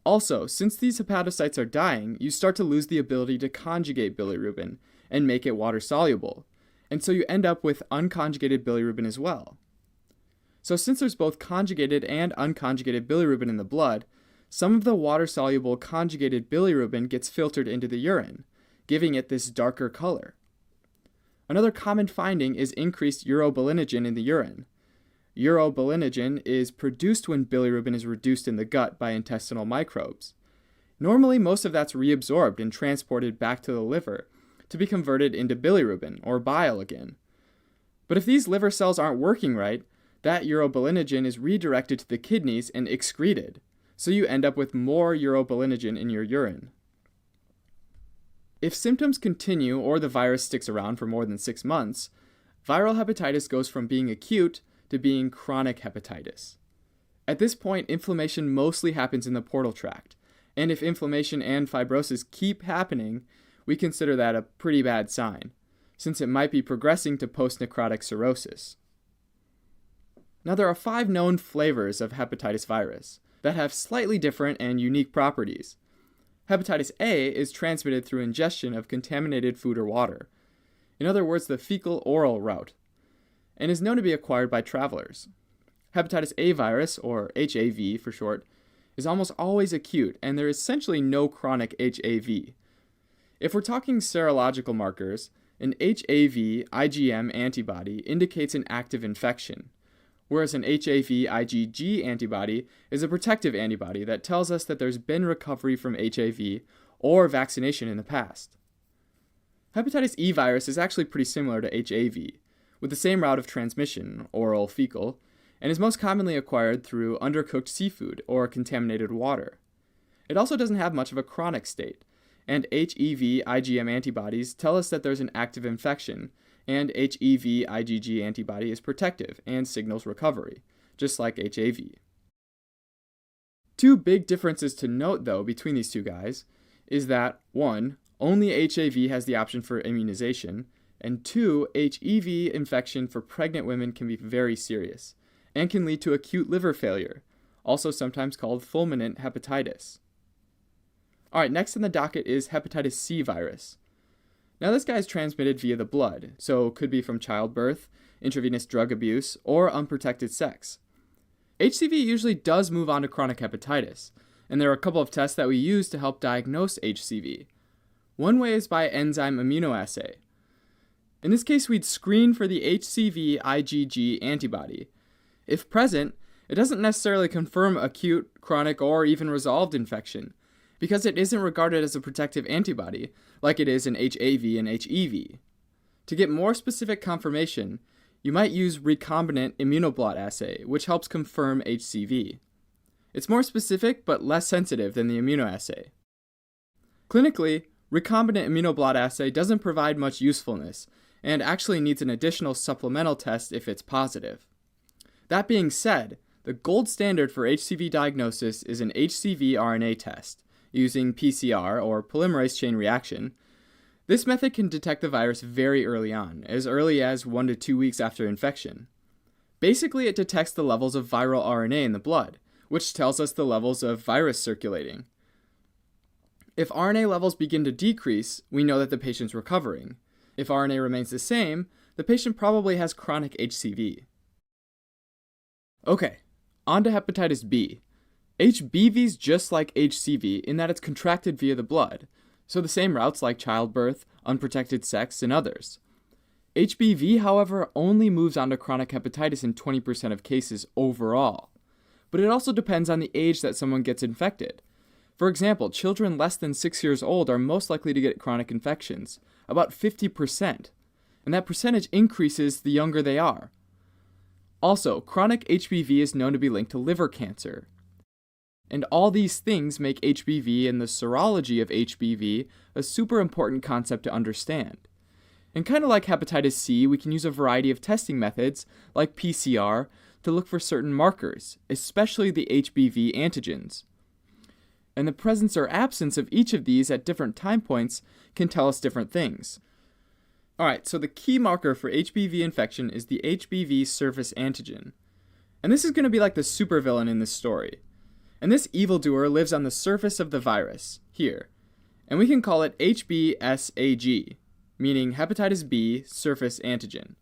Also, since these hepatocytes are dying, you start to lose the ability to conjugate bilirubin and make it water-soluble, and so you end up with unconjugated bilirubin as well. So since there's both conjugated and unconjugated bilirubin in the blood, some of the water-soluble conjugated bilirubin gets filtered into the urine, giving it this darker color. Another common finding is increased urobilinogen in the urine. Urobilinogen is produced when bilirubin is reduced in the gut by intestinal microbes. Normally, most of that's reabsorbed and transported back to the liver to be converted into bilirubin, or bile again. But if these liver cells aren't working right, that urobilinogen is redirected to the kidneys and excreted, so you end up with more urobilinogen in your urine. If symptoms continue or the virus sticks around for more than 6 months, viral hepatitis goes from being acute to being chronic hepatitis. At this point, inflammation mostly happens in the portal tract, and if inflammation and fibrosis keep happening, we consider that a pretty bad sign, since it might be progressing to post-necrotic cirrhosis. Now, there are 5 known flavors of hepatitis virus that have slightly different and unique properties. Hepatitis A is transmitted through ingestion of contaminated food or water, in other words, the fecal-oral route, and is known to be acquired by travelers. Hepatitis A virus, or HAV for short, is almost always acute, and there is essentially no chronic HAV. If we're talking serological markers, an HAV IgM antibody indicates an active infection, whereas an HAV IgG antibody is a protective antibody that tells us that there's been recovery from HAV or vaccination in the past. Hepatitis E virus is actually pretty similar to HAV, with the same route of transmission, oral fecal, and is most commonly acquired through undercooked seafood or contaminated water. It also doesn't have much of a chronic state, and HEV IgM antibodies tell us that there's an active infection, and HEV IgG antibody is protective and signals recovery, just like HAV. 2 big differences to note, though, between these 2 guys is that 1, only HAV has the option for immunization, and 2, HEV infection for pregnant women can be very serious and can lead to acute liver failure, also sometimes called fulminant hepatitis. Alright, next on the docket is hepatitis C virus. Now this guy is transmitted via the blood, so could be from childbirth, intravenous drug abuse, or unprotected sex. HCV usually does move on to chronic hepatitis, and there are a couple of tests that we use to help diagnose HCV. One way is by enzyme immunoassay. In this case, we'd screen for the HCV IgG antibody. If present, it doesn't necessarily confirm acute, chronic, or even resolved infection, because it isn't regarded as a protective antibody, like it is in HAV and HEV. To get more specific confirmation, you might use recombinant immunoblot assay, which helps confirm HCV. It's more specific but less sensitive than the immunoassay. Clinically, recombinant immunoblot assay doesn't provide much usefulness, and actually needs an additional supplemental test if it's positive. That being said, the gold standard for HCV diagnosis is an HCV RNA test, using PCR, or polymerase chain reaction. This method can detect the virus very early on, as early as 1 to 2 weeks after infection. Basically, it detects the levels of viral RNA in the blood, which tells us the levels of virus circulating. If RNA levels begin to decrease, we know that the patient's recovering. If RNA remains the same, the patient probably has chronic HCV. Okay, on to hepatitis B. HBV is just like HCV in that it's contracted via the blood, so the same routes like childbirth, unprotected sex, and others. HBV, however, only moves on to chronic hepatitis in 20% of cases overall, but it also depends on the age that someone gets infected. For example, children less than 6 years old are most likely to get chronic infections, about 50%, and that percentage increases the younger they are. Also, chronic HBV is known to be linked to liver cancer. And all these things make HBV and the serology of HBV a super important concept to understand. And kind of like hepatitis C, we can use a variety of testing methods, like PCR, to look for certain markers, especially the HBV antigens. And the presence or absence of each of these at different time points can tell us different things. Alright, so the key marker for HBV infection is the HBV surface antigen. And this is going to be like the supervillain in this story. And this evildoer lives on the surface of the virus, here. And we can call it HBsAg, meaning hepatitis B surface antigen.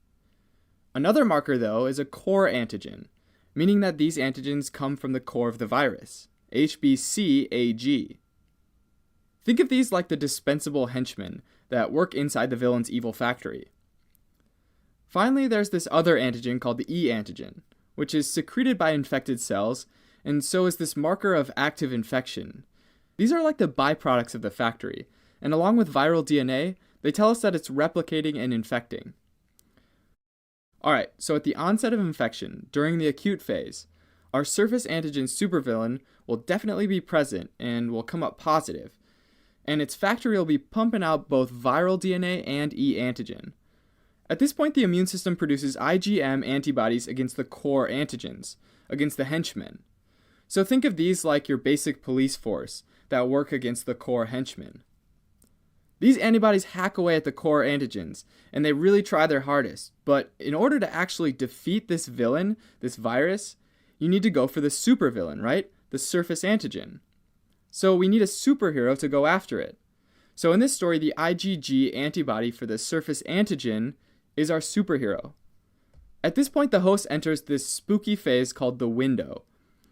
Another marker, though, is a core antigen, meaning that these antigens come from the core of the virus, HBcAg. Think of these like the dispensable henchmen that work inside the villain's evil factory. Finally, there's this other antigen called the E antigen, which is secreted by infected cells, and so is this marker of active infection. These are like the byproducts of the factory, and along with viral DNA, they tell us that it's replicating and infecting. Alright, so at the onset of infection, during the acute phase, our surface antigen supervillain will definitely be present and will come up positive, and its factory will be pumping out both viral DNA and E antigen. At this point, the immune system produces IgM antibodies against the core antigens, against the henchmen. So think of these like your basic police force that work against the core henchmen. These antibodies hack away at the core antigens, and they really try their hardest, but in order to actually defeat this villain, this virus, you need to go for the supervillain, right? The surface antigen. So we need a superhero to go after it. So in this story, the IgG antibody for the surface antigen is our superhero. At this point, the host enters this spooky phase called the window,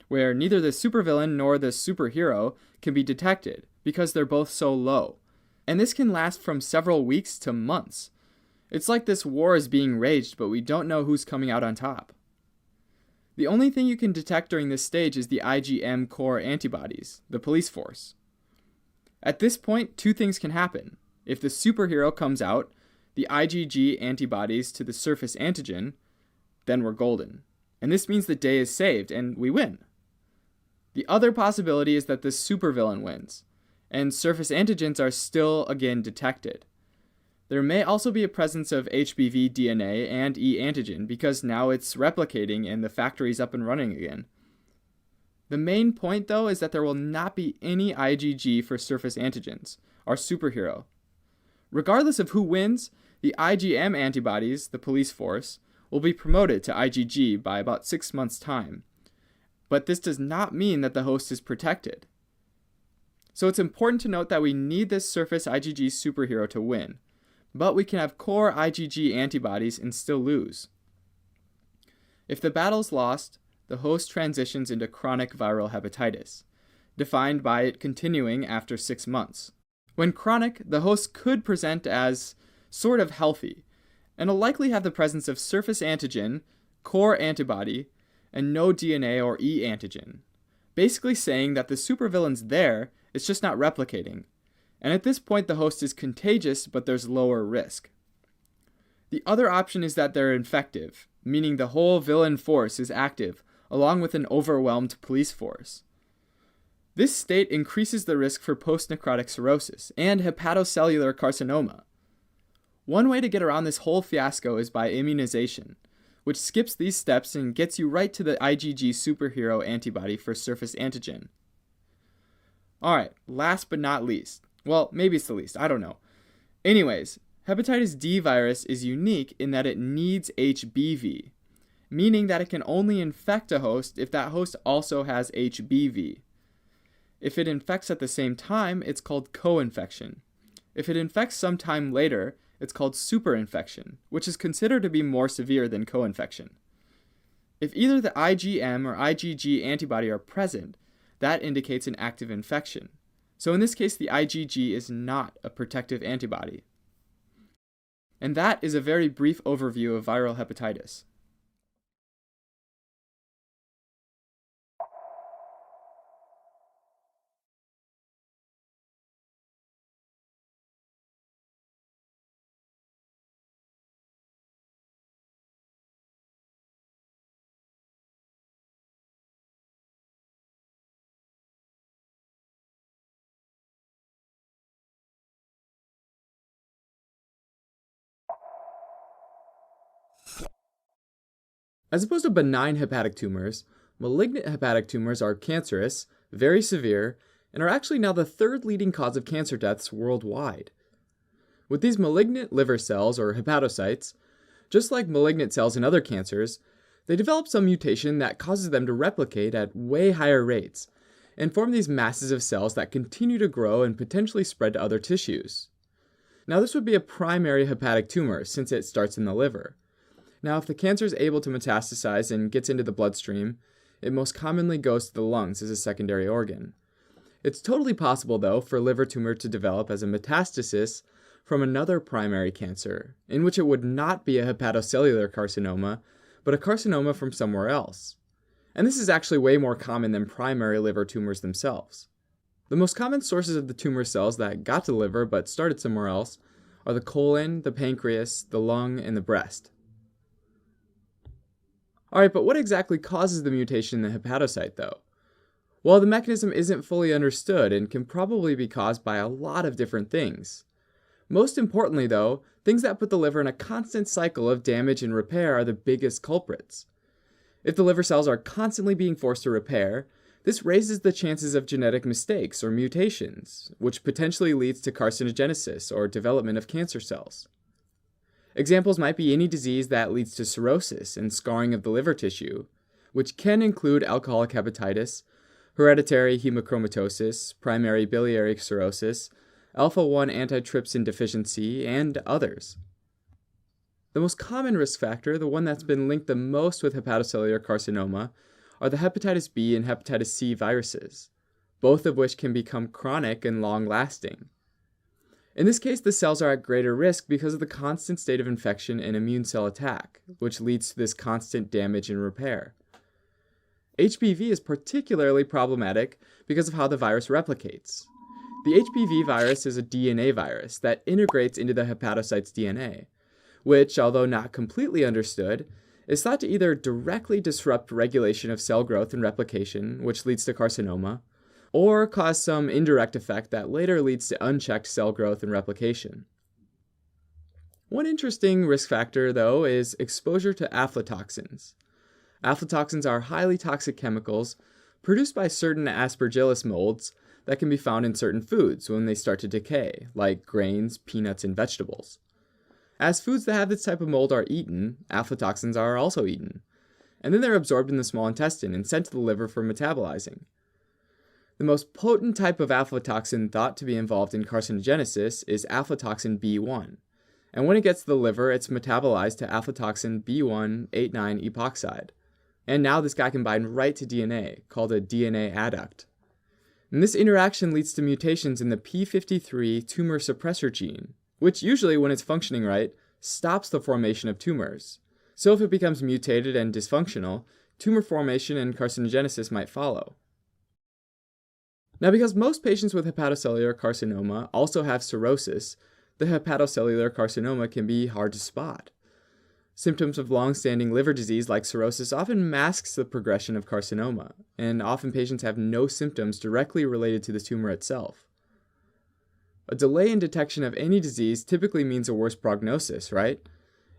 where neither the supervillain nor the superhero can be detected because they're both so low. And this can last from several weeks to months. It's like this war is being waged, but we don't know who's coming out on top. The only thing you can detect during this stage is the IgM core antibodies, the police force. At this point, two things can happen. If the superhero comes out, the IgG antibodies to the surface antigen, then we're golden. And this means the day is saved and we win. The other possibility is that the supervillain wins, and surface antigens are still again detected. There may also be a presence of HBV DNA and E antigen because now it's replicating and the factory's up and running again. The main point, though, is that there will not be any IgG for surface antigens, our superhero. Regardless of who wins, the IgM antibodies, the police force, will be promoted to IgG by about 6 months' time. But this does not mean that the host is protected. So it's important to note that we need this surface IgG superhero to win, but we can have core IgG antibodies and still lose. If the battle's lost, the host transitions into chronic viral hepatitis, defined by it continuing after 6 months. When chronic, the host could present as sort of healthy, and will likely have the presence of surface antigen, core antibody, and no DNA or E antigen, basically saying that the supervillain's there, it's just not replicating. And at this point, the host is contagious, but there's lower risk. The other option is that they're infective, meaning the whole villain force is active, along with an overwhelmed police force. This state increases the risk for post-necrotic cirrhosis and hepatocellular carcinoma. One way to get around this whole fiasco is by immunization, which skips these steps and gets you right to the IgG superhero antibody for surface antigen. Alright, last but not least. Well, maybe it's the least, I don't know. Anyways, hepatitis D virus is unique in that it needs HBV, meaning that it can only infect a host if that host also has HBV. If it infects at the same time, it's called co-infection. If it infects sometime later, it's called superinfection, which is considered to be more severe than co-infection. If either the IgM or IgG antibody are present, that indicates an active infection. So in this case, the IgG is not a protective antibody. And that is a very brief overview of viral hepatitis. As opposed to benign hepatic tumors, malignant hepatic tumors are cancerous, very severe, and are actually now the third leading cause of cancer deaths worldwide. With these malignant liver cells, or hepatocytes, just like malignant cells in other cancers, they develop some mutation that causes them to replicate at way higher rates and form these masses of cells that continue to grow and potentially spread to other tissues. Now, this would be a primary hepatic tumor since it starts in the liver. Now, if the cancer is able to metastasize and gets into the bloodstream, it most commonly goes to the lungs as a secondary organ. It's totally possible, though, for liver tumor to develop as a metastasis from another primary cancer, in which it would not be a hepatocellular carcinoma, but a carcinoma from somewhere else. And this is actually way more common than primary liver tumors themselves. The most common sources of the tumor cells that got to the liver but started somewhere else are the colon, the pancreas, the lung, and the breast. Alright, but what exactly causes the mutation in the hepatocyte, though? Well, the mechanism isn't fully understood and can probably be caused by a lot of different things. Most importantly, though, things that put the liver in a constant cycle of damage and repair are the biggest culprits. If the liver cells are constantly being forced to repair, this raises the chances of genetic mistakes or mutations, which potentially leads to carcinogenesis or development of cancer cells. Examples might be any disease that leads to cirrhosis and scarring of the liver tissue, which can include alcoholic hepatitis, hereditary hemochromatosis, primary biliary cirrhosis, alpha-1 antitrypsin deficiency, and others. The most common risk factor, the one that's been linked the most with hepatocellular carcinoma, are the hepatitis B and hepatitis C viruses, both of which can become chronic and long-lasting. In this case, the cells are at greater risk because of the constant state of infection and immune cell attack, which leads to this constant damage and repair. HBV is particularly problematic because of how the virus replicates. The HBV virus is a DNA virus that integrates into the hepatocyte's DNA, which, although not completely understood, is thought to either directly disrupt regulation of cell growth and replication, which leads to carcinoma, or cause some indirect effect that later leads to unchecked cell growth and replication. One interesting risk factor, though, is exposure to aflatoxins. Aflatoxins are highly toxic chemicals produced by certain Aspergillus molds that can be found in certain foods when they start to decay, like grains, peanuts, and vegetables. As foods that have this type of mold are eaten, aflatoxins are also eaten, and then they're absorbed in the small intestine and sent to the liver for metabolizing. The most potent type of aflatoxin thought to be involved in carcinogenesis is aflatoxin B1, and when it gets to the liver, it's metabolized to aflatoxin B1,8,9 epoxide. And now this guy can bind right to DNA, called a DNA adduct. And this interaction leads to mutations in the p53 tumor suppressor gene, which usually, when it's functioning right, stops the formation of tumors. So if it becomes mutated and dysfunctional, tumor formation and carcinogenesis might follow. Now, because most patients with hepatocellular carcinoma also have cirrhosis, the hepatocellular carcinoma can be hard to spot. Symptoms of long-standing liver disease like cirrhosis often masks the progression of carcinoma, and often patients have no symptoms directly related to the tumor itself. A delay in detection of any disease typically means a worse prognosis, right?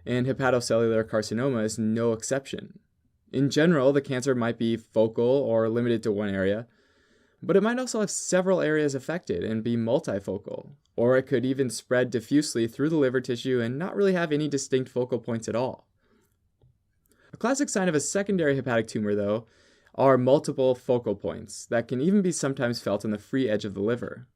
And hepatocellular carcinoma is no exception. In general, the cancer might be focal or limited to one area, but it might also have several areas affected and be multifocal, or it could even spread diffusely through the liver tissue and not really have any distinct focal points at all. A classic sign of a secondary hepatic tumor, though, are multiple focal points that can even be sometimes felt on the free edge of the liver.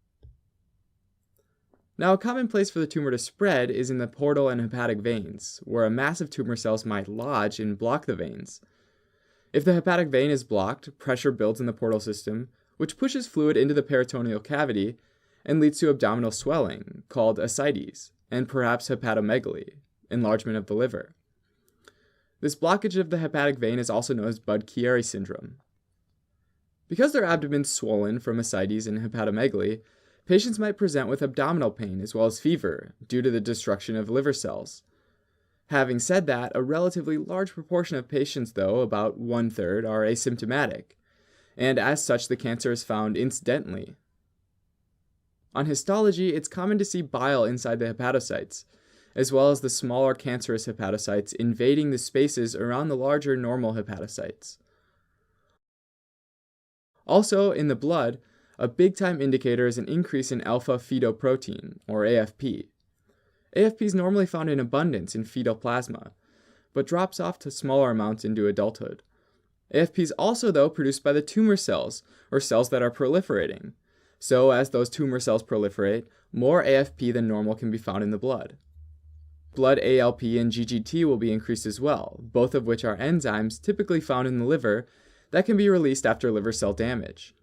Now, a common place for the tumor to spread is in the portal and hepatic veins, where a mass of tumor cells might lodge and block the veins. If the hepatic vein is blocked, pressure builds in the portal system, which pushes fluid into the peritoneal cavity and leads to abdominal swelling, called ascites, and perhaps hepatomegaly, enlargement of the liver. This blockage of the hepatic vein is also known as Budd-Chiari syndrome. Because their abdomen is swollen from ascites and hepatomegaly, patients might present with abdominal pain as well as fever due to the destruction of liver cells. Having said that, a relatively large proportion of patients, though, about 1/3, are asymptomatic, and as such the cancer is found incidentally. On histology, it's common to see bile inside the hepatocytes, as well as the smaller cancerous hepatocytes invading the spaces around the larger normal hepatocytes. Also, in the blood, a big-time indicator is an increase in alpha-fetoprotein, or AFP. AFP is normally found in abundance in fetal plasma, but drops off to smaller amounts into adulthood. AFP is also, though, produced by the tumor cells, or cells that are proliferating. So, as those tumor cells proliferate, more AFP than normal can be found in the blood. Blood ALP and GGT will be increased as well, both of which are enzymes typically found in the liver that can be released after liver cell damage.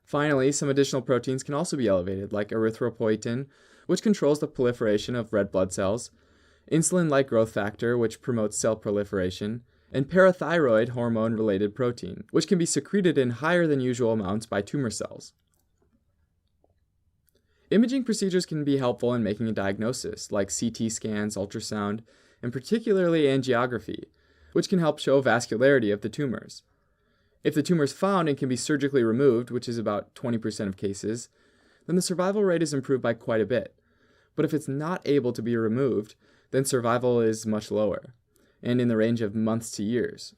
Finally, some additional proteins can also be elevated, like erythropoietin, which controls the proliferation of red blood cells, insulin-like growth factor, which promotes cell proliferation, and parathyroid hormone-related protein, which can be secreted in higher than usual amounts by tumor cells. Imaging procedures can be helpful in making a diagnosis, like CT scans, ultrasound, and particularly angiography, which can help show vascularity of the tumors. If the tumor is found and can be surgically removed, which is about 20% of cases, then the survival rate is improved by quite a bit. But if it's not able to be removed, then survival is much lower, and in the range of months to years.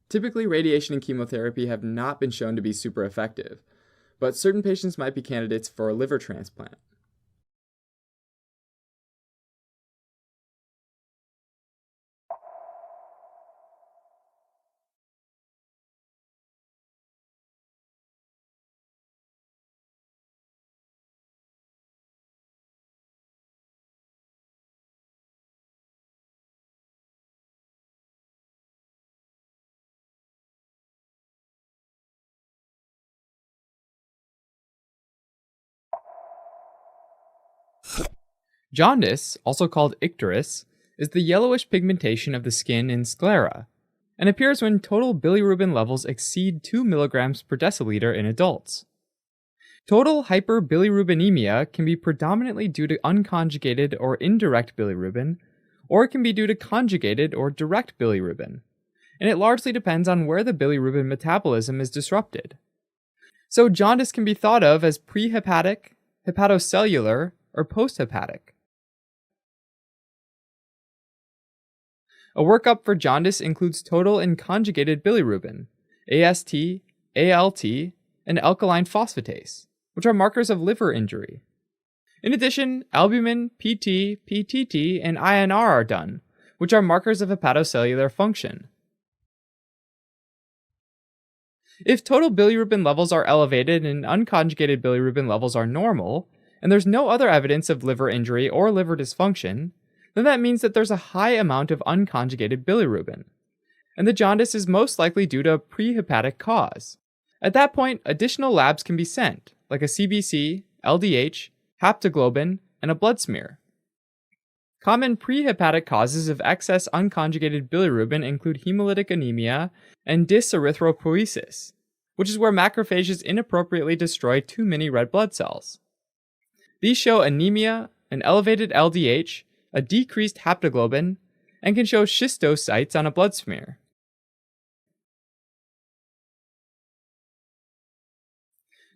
Typically, radiation and chemotherapy have not been shown to be super effective, but certain patients might be candidates for a liver transplant. Jaundice, also called icterus, is the yellowish pigmentation of the skin and sclera, and appears when total bilirubin levels exceed 2 mg per deciliter in adults. Total hyperbilirubinemia can be predominantly due to unconjugated or indirect bilirubin, or it can be due to conjugated or direct bilirubin, and it largely depends on where the bilirubin metabolism is disrupted. So jaundice can be thought of as prehepatic, hepatocellular, or posthepatic. A workup for jaundice includes total and conjugated bilirubin, AST, ALT, and alkaline phosphatase, which are markers of liver injury. In addition, albumin, PT, PTT, and INR are done, which are markers of hepatocellular function. If total bilirubin levels are elevated and unconjugated bilirubin levels are normal, and there's no other evidence of liver injury or liver dysfunction, then that means that there's a high amount of unconjugated bilirubin, and the jaundice is most likely due to a prehepatic cause. At that point, additional labs can be sent, like a CBC, LDH, haptoglobin, and a blood smear. Common prehepatic causes of excess unconjugated bilirubin include hemolytic anemia and dyserythropoiesis, which is where macrophages inappropriately destroy too many red blood cells. These show anemia, an elevated LDH, a decreased haptoglobin, and can show schistocytes on a blood smear.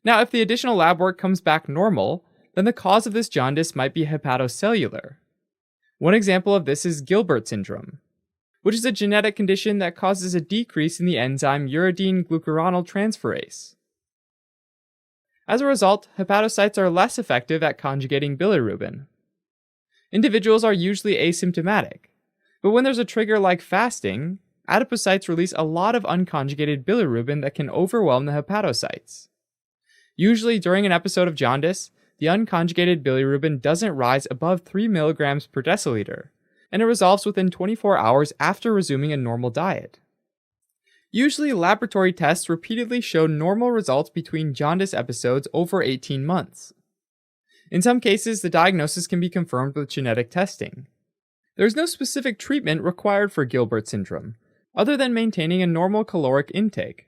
Now, if the additional lab work comes back normal, then the cause of this jaundice might be hepatocellular. One example of this is Gilbert syndrome, which is a genetic condition that causes a decrease in the enzyme uridine glucuronol transferase. As a result, hepatocytes are less effective at conjugating bilirubin. Individuals are usually asymptomatic, but when there's a trigger like fasting, adipocytes release a lot of unconjugated bilirubin that can overwhelm the hepatocytes. Usually during an episode of jaundice, the unconjugated bilirubin doesn't rise above 3 mg per deciliter, and it resolves within 24 hours after resuming a normal diet. Usually, laboratory tests repeatedly show normal results between jaundice episodes over 18 months. In some cases, the diagnosis can be confirmed with genetic testing. There is no specific treatment required for Gilbert syndrome, other than maintaining a normal caloric intake.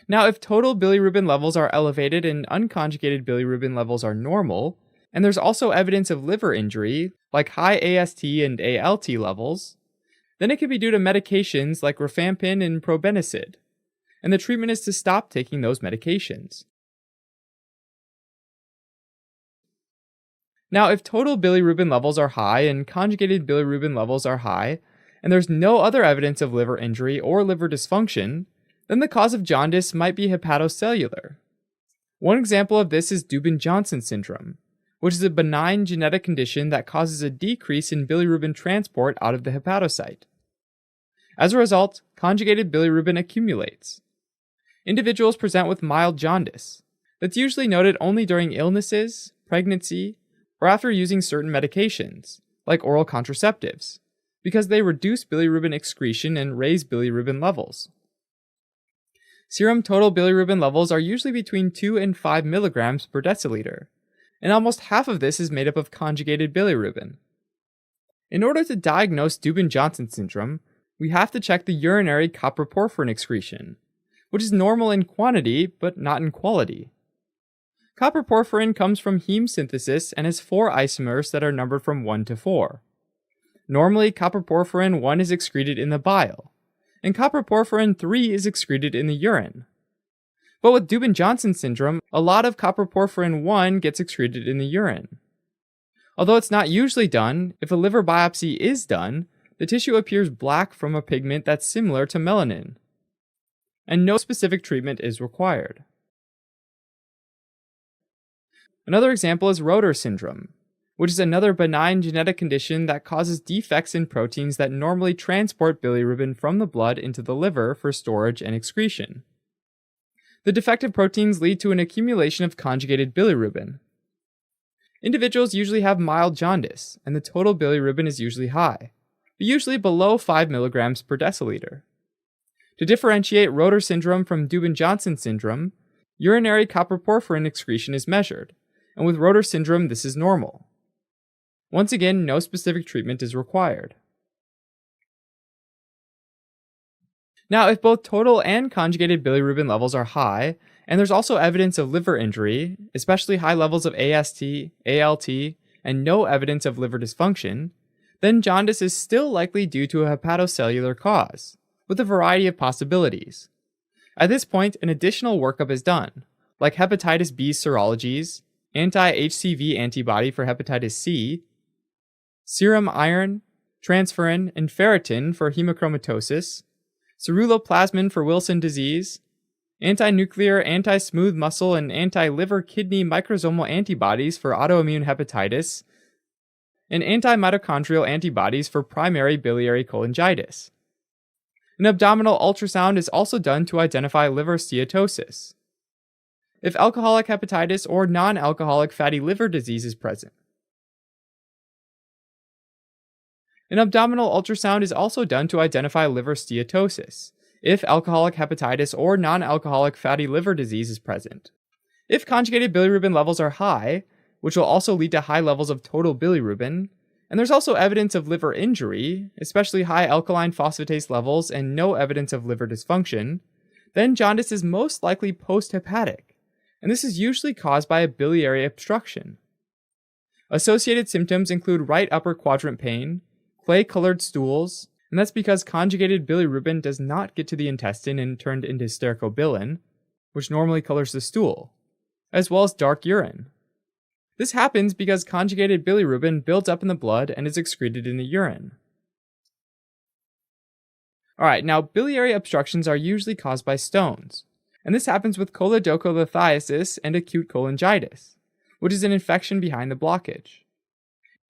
Now, if total bilirubin levels are elevated and unconjugated bilirubin levels are normal, and there's also evidence of liver injury, like high AST and ALT levels, then it could be due to medications like rifampin and probenecid, and the treatment is to stop taking those medications. Now, if total bilirubin levels are high and conjugated bilirubin levels are high, and there's no other evidence of liver injury or liver dysfunction, then the cause of jaundice might be hepatocellular. One example of this is Dubin-Johnson syndrome, which is a benign genetic condition that causes a decrease in bilirubin transport out of the hepatocyte. As a result, conjugated bilirubin accumulates. Individuals present with mild jaundice that's usually noted only during illnesses, pregnancy, or after using certain medications, like oral contraceptives, because they reduce bilirubin excretion and raise bilirubin levels. Serum total bilirubin levels are usually between 2 and 5 milligrams per deciliter, and almost half of this is made up of conjugated bilirubin. In order to diagnose Dubin-Johnson syndrome, we have to check the urinary copper porphyrin excretion, which is normal in quantity but not in quality. Copper porphyrin comes from heme synthesis and has 4 isomers that are numbered from 1 to 4. Normally, copper porphyrin 1 is excreted in the bile, and copper porphyrin 3 is excreted in the urine. But with Dubin-Johnson syndrome, a lot of copper porphyrin 1 gets excreted in the urine. Although it's not usually done, if a liver biopsy is done, the tissue appears black from a pigment that's similar to melanin, and no specific treatment is required. Another example is Rotor syndrome, which is another benign genetic condition that causes defects in proteins that normally transport bilirubin from the blood into the liver for storage and excretion. The defective proteins lead to an accumulation of conjugated bilirubin. Individuals usually have mild jaundice, and the total bilirubin is usually high, but usually below 5 milligrams per deciliter. To differentiate Rotor syndrome from Dubin-Johnson syndrome, urinary copper porphyrin excretion is measured, and with Rotor syndrome this is normal. Once again, no specific treatment is required. Now, if both total and conjugated bilirubin levels are high, and there's also evidence of liver injury, especially high levels of AST, ALT, and no evidence of liver dysfunction, then jaundice is still likely due to a hepatocellular cause, with a variety of possibilities. At this point, an additional workup is done, like hepatitis B serologies, anti-HCV antibody for hepatitis C, serum iron, transferrin, and ferritin for hemochromatosis, ceruloplasmin for Wilson disease, anti-nuclear, anti-smooth muscle, and anti-liver kidney microsomal antibodies for autoimmune hepatitis, and anti-mitochondrial antibodies for primary biliary cholangitis. An abdominal ultrasound is also done to identify liver steatosis. If alcoholic hepatitis or non-alcoholic fatty liver disease is present. An abdominal ultrasound is also done to identify liver steatosis, if alcoholic hepatitis or non-alcoholic fatty liver disease is present. If conjugated bilirubin levels are high, which will also lead to high levels of total bilirubin, and there's also evidence of liver injury, especially high alkaline phosphatase levels and no evidence of liver dysfunction, then jaundice is most likely post-hepatic, and this is usually caused by a biliary obstruction. Associated symptoms include right upper quadrant pain, clay-colored stools, and that's because conjugated bilirubin does not get to the intestine and turned into stercobilin, which normally colors the stool, as well as dark urine. This happens because conjugated bilirubin builds up in the blood and is excreted in the urine. Alright, now biliary obstructions are usually caused by stones, and this happens with choledocholithiasis and acute cholangitis, which is an infection behind the blockage.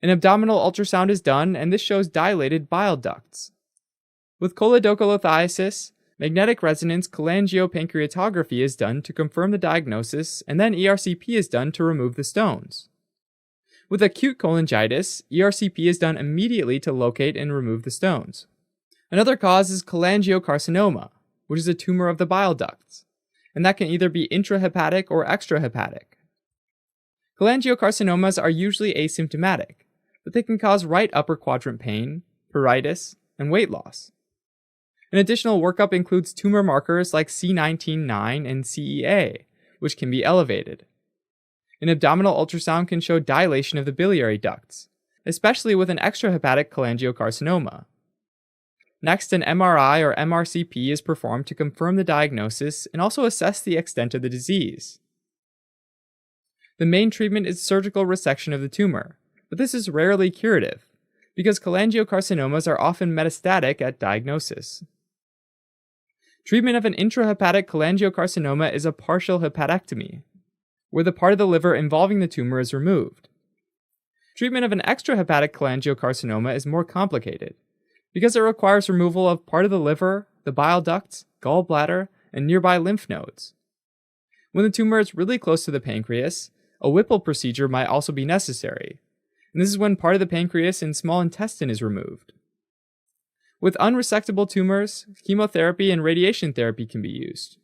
An abdominal ultrasound is done, and this shows dilated bile ducts. With choledocholithiasis, magnetic resonance cholangiopancreatography is done to confirm the diagnosis, and then ERCP is done to remove the stones. With acute cholangitis, ERCP is done immediately to locate and remove the stones. Another cause is cholangiocarcinoma, which is a tumor of the bile ducts, and that can either be intrahepatic or extrahepatic. Cholangiocarcinomas are usually asymptomatic, but they can cause right upper quadrant pain, pruritus, and weight loss. An additional workup includes tumor markers like C19-9 and CEA, which can be elevated. An abdominal ultrasound can show dilation of the biliary ducts, especially with an extrahepatic cholangiocarcinoma. Next, an MRI or MRCP is performed to confirm the diagnosis and also assess the extent of the disease. The main treatment is surgical resection of the tumor, but this is rarely curative, because cholangiocarcinomas are often metastatic at diagnosis. Treatment of an intrahepatic cholangiocarcinoma is a partial hepatectomy, where the part of the liver involving the tumor is removed. Treatment of an extrahepatic cholangiocarcinoma is more complicated, because it requires removal of part of the liver, the bile ducts, gallbladder, and nearby lymph nodes. When the tumor is really close to the pancreas, a Whipple procedure might also be necessary, and this is when part of the pancreas and small intestine is removed. With unresectable tumors, chemotherapy and radiation therapy can be used.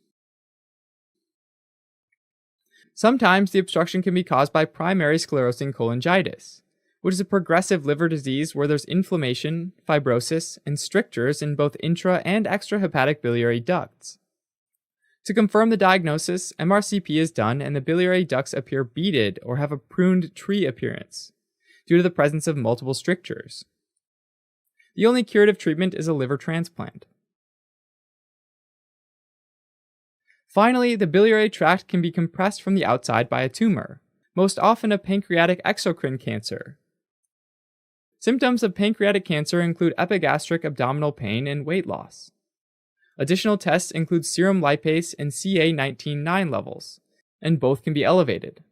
Sometimes the obstruction can be caused by primary sclerosing cholangitis, which is a progressive liver disease where there's inflammation, fibrosis, and strictures in both intra- and extrahepatic biliary ducts. To confirm the diagnosis, MRCP is done and the biliary ducts appear beaded or have a pruned tree appearance, due to the presence of multiple strictures. The only curative treatment is a liver transplant. Finally, the biliary tract can be compressed from the outside by a tumor, most often a pancreatic exocrine cancer. Symptoms of pancreatic cancer include epigastric abdominal pain and weight loss. Additional tests include serum lipase and CA19-9 levels, and both can be elevated.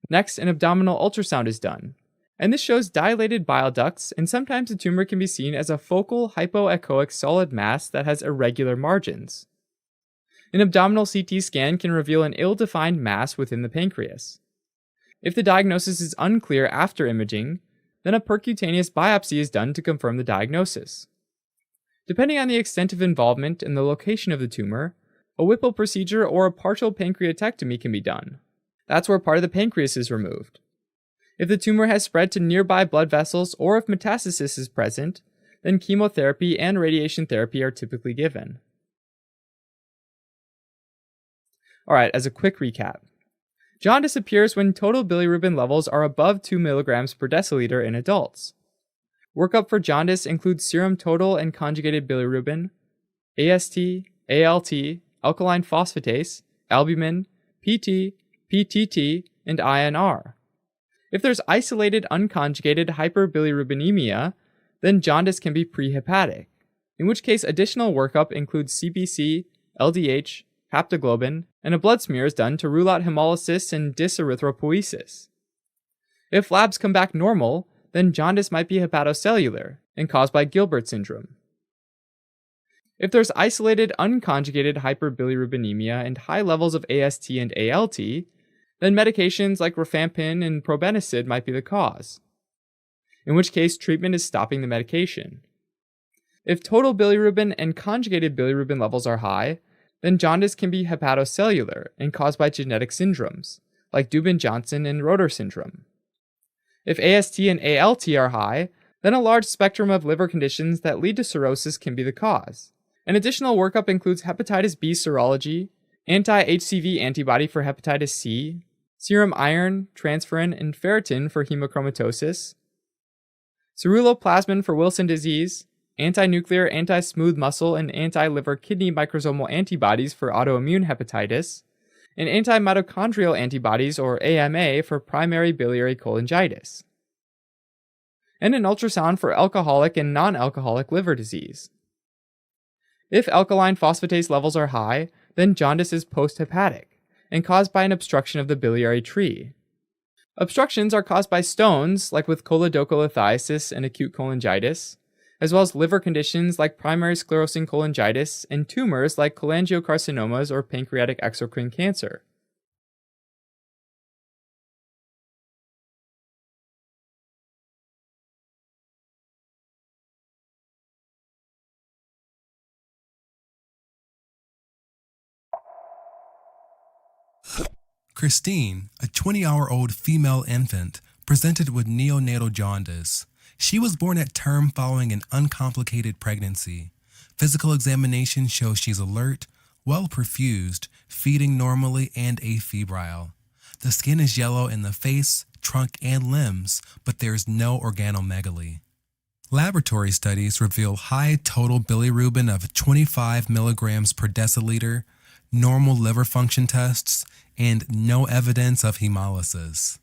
Next, an abdominal ultrasound is done, and this shows dilated bile ducts, and sometimes the tumor can be seen as a focal hypoechoic solid mass that has irregular margins. An abdominal CT scan can reveal an ill-defined mass within the pancreas. If the diagnosis is unclear after imaging, then a percutaneous biopsy is done to confirm the diagnosis. Depending on the extent of involvement and the location of the tumor, a Whipple procedure or a partial pancreatectomy can be done. That's where part of the pancreas is removed. If the tumor has spread to nearby blood vessels or if metastasis is present, then chemotherapy and radiation therapy are typically given. Alright, as a quick recap. Jaundice appears when total bilirubin levels are above 2 mg per deciliter in adults. Workup for jaundice includes serum total and conjugated bilirubin, AST, ALT, alkaline phosphatase, albumin, PT, PTT, and INR. If there's isolated unconjugated hyperbilirubinemia, then jaundice can be prehepatic, in which case additional workup includes CBC, LDH, haptoglobin, and a blood smear is done to rule out hemolysis and dyserythropoiesis. If labs come back normal, then jaundice might be hepatocellular and caused by Gilbert syndrome. If there's isolated unconjugated hyperbilirubinemia and high levels of AST and ALT, then medications like rifampin and probenecid might be the cause, in which case treatment is stopping the medication. If total bilirubin and conjugated bilirubin levels are high, then jaundice can be hepatocellular and caused by genetic syndromes, like Dubin-Johnson and Rotor syndrome. If AST and ALT are high, then a large spectrum of liver conditions that lead to cirrhosis can be the cause. An additional workup includes hepatitis B serology, anti-HCV antibody for hepatitis C, serum iron, transferrin, and ferritin for hemochromatosis, ceruloplasmin for Wilson disease, anti-nuclear, anti-smooth muscle, and anti-liver kidney microsomal antibodies for autoimmune hepatitis, and anti-mitochondrial antibodies, or AMA, for primary biliary cholangitis, and an ultrasound for alcoholic and non-alcoholic liver disease. If alkaline phosphatase levels are high, then jaundice is post-hepatic and caused by an obstruction of the biliary tree. Obstructions are caused by stones, like with choledocholithiasis and acute cholangitis, as well as liver conditions like primary sclerosing cholangitis and tumors like cholangiocarcinomas or pancreatic exocrine cancer. Christine, a 20-hour-old female infant, presented with neonatal jaundice. She was born at term following an uncomplicated pregnancy. Physical examination shows she's alert, well perfused, feeding normally, and afebrile. The skin is yellow in the face, trunk, and limbs, but there is no organomegaly. Laboratory studies reveal high total bilirubin of 25 milligrams per deciliter, normal liver function tests, and no evidence of hemolysis.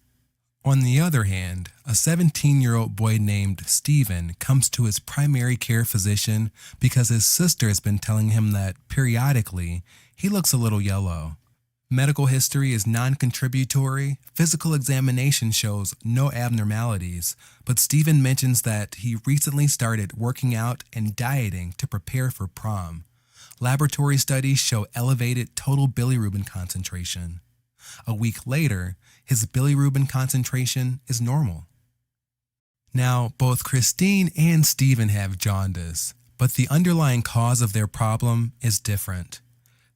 On the other hand, a 17-year-old boy named Steven comes to his primary care physician because his sister has been telling him that, periodically, he looks a little yellow. Medical history is non-contributory, physical examination shows no abnormalities, but Steven mentions that he recently started working out and dieting to prepare for prom. Laboratory studies show elevated total bilirubin concentration. A week later, his bilirubin concentration is normal. Now, both Christine and Steven have jaundice, but the underlying cause of their problem is different.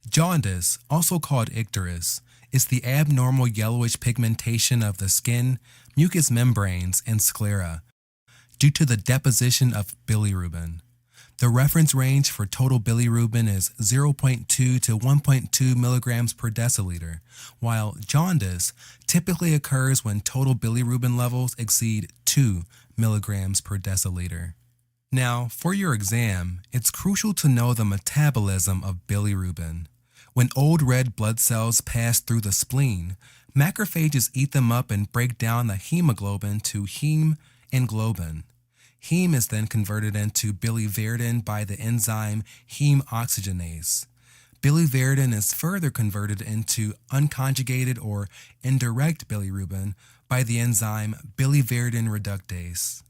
Jaundice, also called icterus, is the abnormal yellowish pigmentation of the skin, mucous membranes, and sclera due to the deposition of bilirubin. The reference range for total bilirubin is 0.2 to 1.2 milligrams per deciliter, while jaundice typically occurs when total bilirubin levels exceed 2 milligrams per deciliter. Now, for your exam, it's crucial to know the metabolism of bilirubin. When old red blood cells pass through the spleen, macrophages eat them up and break down the hemoglobin to heme and globin. Heme is then converted into biliverdin by the enzyme heme oxygenase. Biliverdin is further converted into unconjugated or indirect bilirubin by the enzyme biliverdin reductase.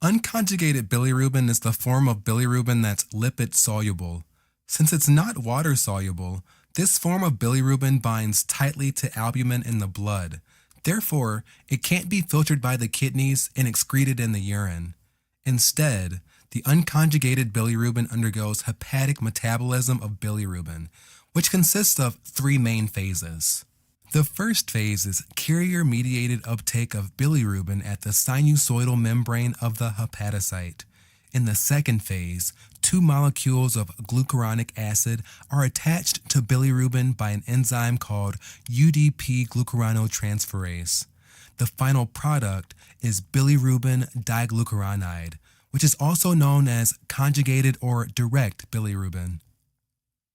Unconjugated bilirubin is the form of bilirubin that's lipid soluble. Since it's not water soluble, this form of bilirubin binds tightly to albumin in the blood. Therefore, it can't be filtered by the kidneys and excreted in the urine. Instead, the unconjugated bilirubin undergoes hepatic metabolism of bilirubin, which consists of three main phases. The first phase is carrier-mediated uptake of bilirubin at the sinusoidal membrane of the hepatocyte. In the second phase, 2 molecules of glucuronic acid are attached to bilirubin by an enzyme called UDP glucuronidtransferase. The final product is bilirubin diglucuronide, which is also known as conjugated or direct bilirubin.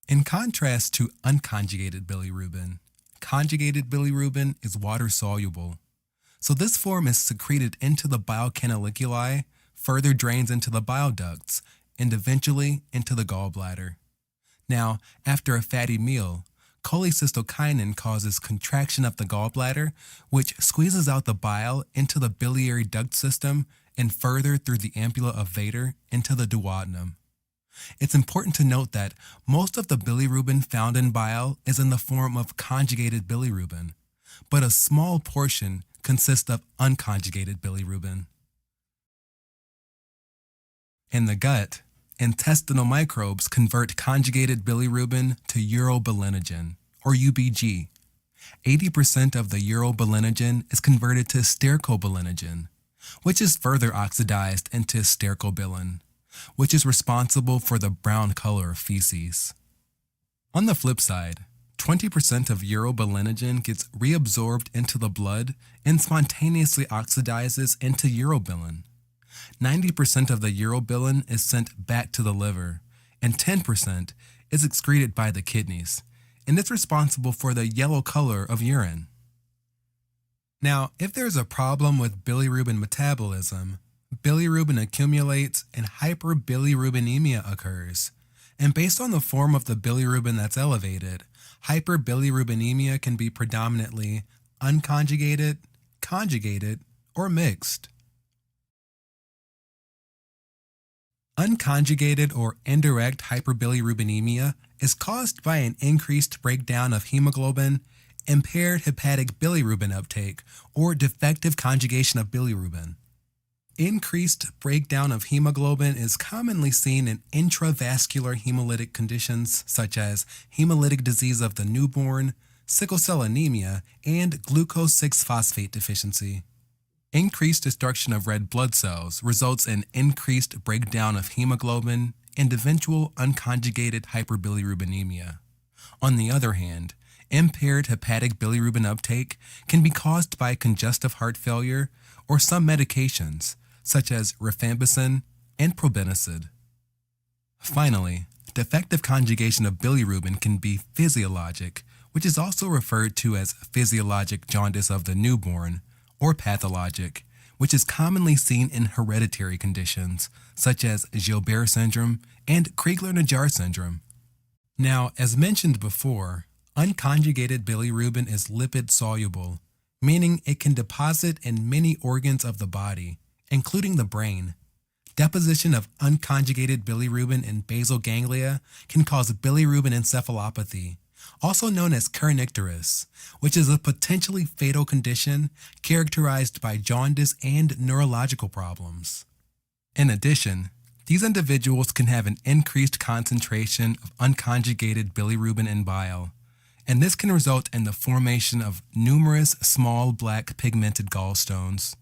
In contrast to unconjugated bilirubin, conjugated bilirubin is water-soluble. So this form is secreted into the bile canaliculi, further drains into the bile ducts, and eventually into the gallbladder. Now, after a fatty meal, cholecystokinin causes contraction of the gallbladder, which squeezes out the bile into the biliary duct system and further through the ampulla of Vater into the duodenum. It's important to note that most of the bilirubin found in bile is in the form of conjugated bilirubin, but a small portion consists of unconjugated bilirubin. In the gut, intestinal microbes convert conjugated bilirubin to urobilinogen, or UBG. 80% of the urobilinogen is converted to stercobilinogen, which is further oxidized into stercobilin, which is responsible for the brown color of feces. On the flip side, 20% of urobilinogen gets reabsorbed into the blood and spontaneously oxidizes into urobilin. 90% of the urobilin is sent back to the liver, and 10% is excreted by the kidneys, and it's responsible for the yellow color of urine. Now, if there's a problem with bilirubin metabolism, bilirubin accumulates and hyperbilirubinemia occurs. And based on the form of the bilirubin that's elevated, hyperbilirubinemia can be predominantly unconjugated, conjugated, or mixed. Unconjugated or indirect hyperbilirubinemia is caused by an increased breakdown of hemoglobin, impaired hepatic bilirubin uptake, or defective conjugation of bilirubin. Increased breakdown of hemoglobin is commonly seen in intravascular hemolytic conditions such as hemolytic disease of the newborn, sickle cell anemia, and glucose 6-phosphate deficiency. Increased destruction of red blood cells results in increased breakdown of hemoglobin and eventual unconjugated hyperbilirubinemia. On the other hand, impaired hepatic bilirubin uptake can be caused by congestive heart failure or some medications, such as rifampicin and probenecid. Finally, defective conjugation of bilirubin can be physiologic, which is also referred to as physiologic jaundice of the newborn, or pathologic, which is commonly seen in hereditary conditions such as Gilbert syndrome and Crigler-Najjar syndrome. Now, as mentioned before, unconjugated bilirubin is lipid soluble, meaning it can deposit in many organs of the body, including the brain. Deposition of unconjugated bilirubin in basal ganglia can cause bilirubin encephalopathy, also known as kernicterus, which is a potentially fatal condition characterized by jaundice and neurological problems. In addition, these individuals can have an increased concentration of unconjugated bilirubin in bile, and this can result in the formation of numerous small black pigmented gallstones.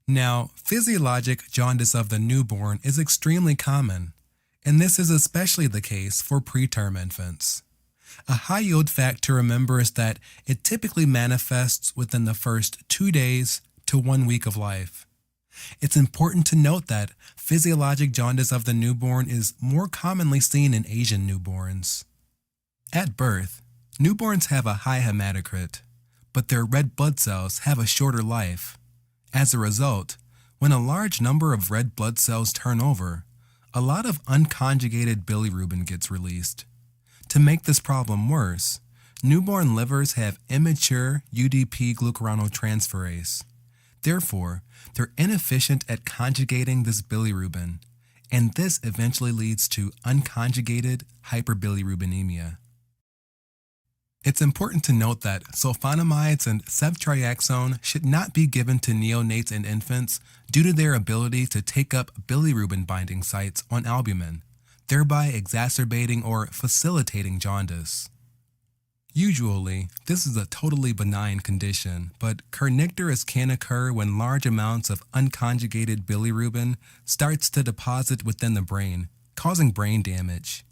Now, physiologic jaundice of the newborn is extremely common, and this is especially the case for preterm infants. A high-yield fact to remember is that it typically manifests within the first 2 days to 1 week of life. It's important to note that physiologic jaundice of the newborn is more commonly seen in Asian newborns. At birth, newborns have a high hematocrit, but their red blood cells have a shorter life. As a result, when a large number of red blood cells turn over, a lot of unconjugated bilirubin gets released. To make this problem worse, newborn livers have immature UDP glucuronoltransferase. Therefore, they're inefficient at conjugating this bilirubin, and this eventually leads to unconjugated hyperbilirubinemia. It's important to note that sulfonamides and ceftriaxone should not be given to neonates and infants due to their ability to take up bilirubin binding sites on albumin, thereby exacerbating or facilitating jaundice. Usually, this is a totally benign condition, but kernicterus can occur when large amounts of unconjugated bilirubin starts to deposit within the brain, causing brain damage.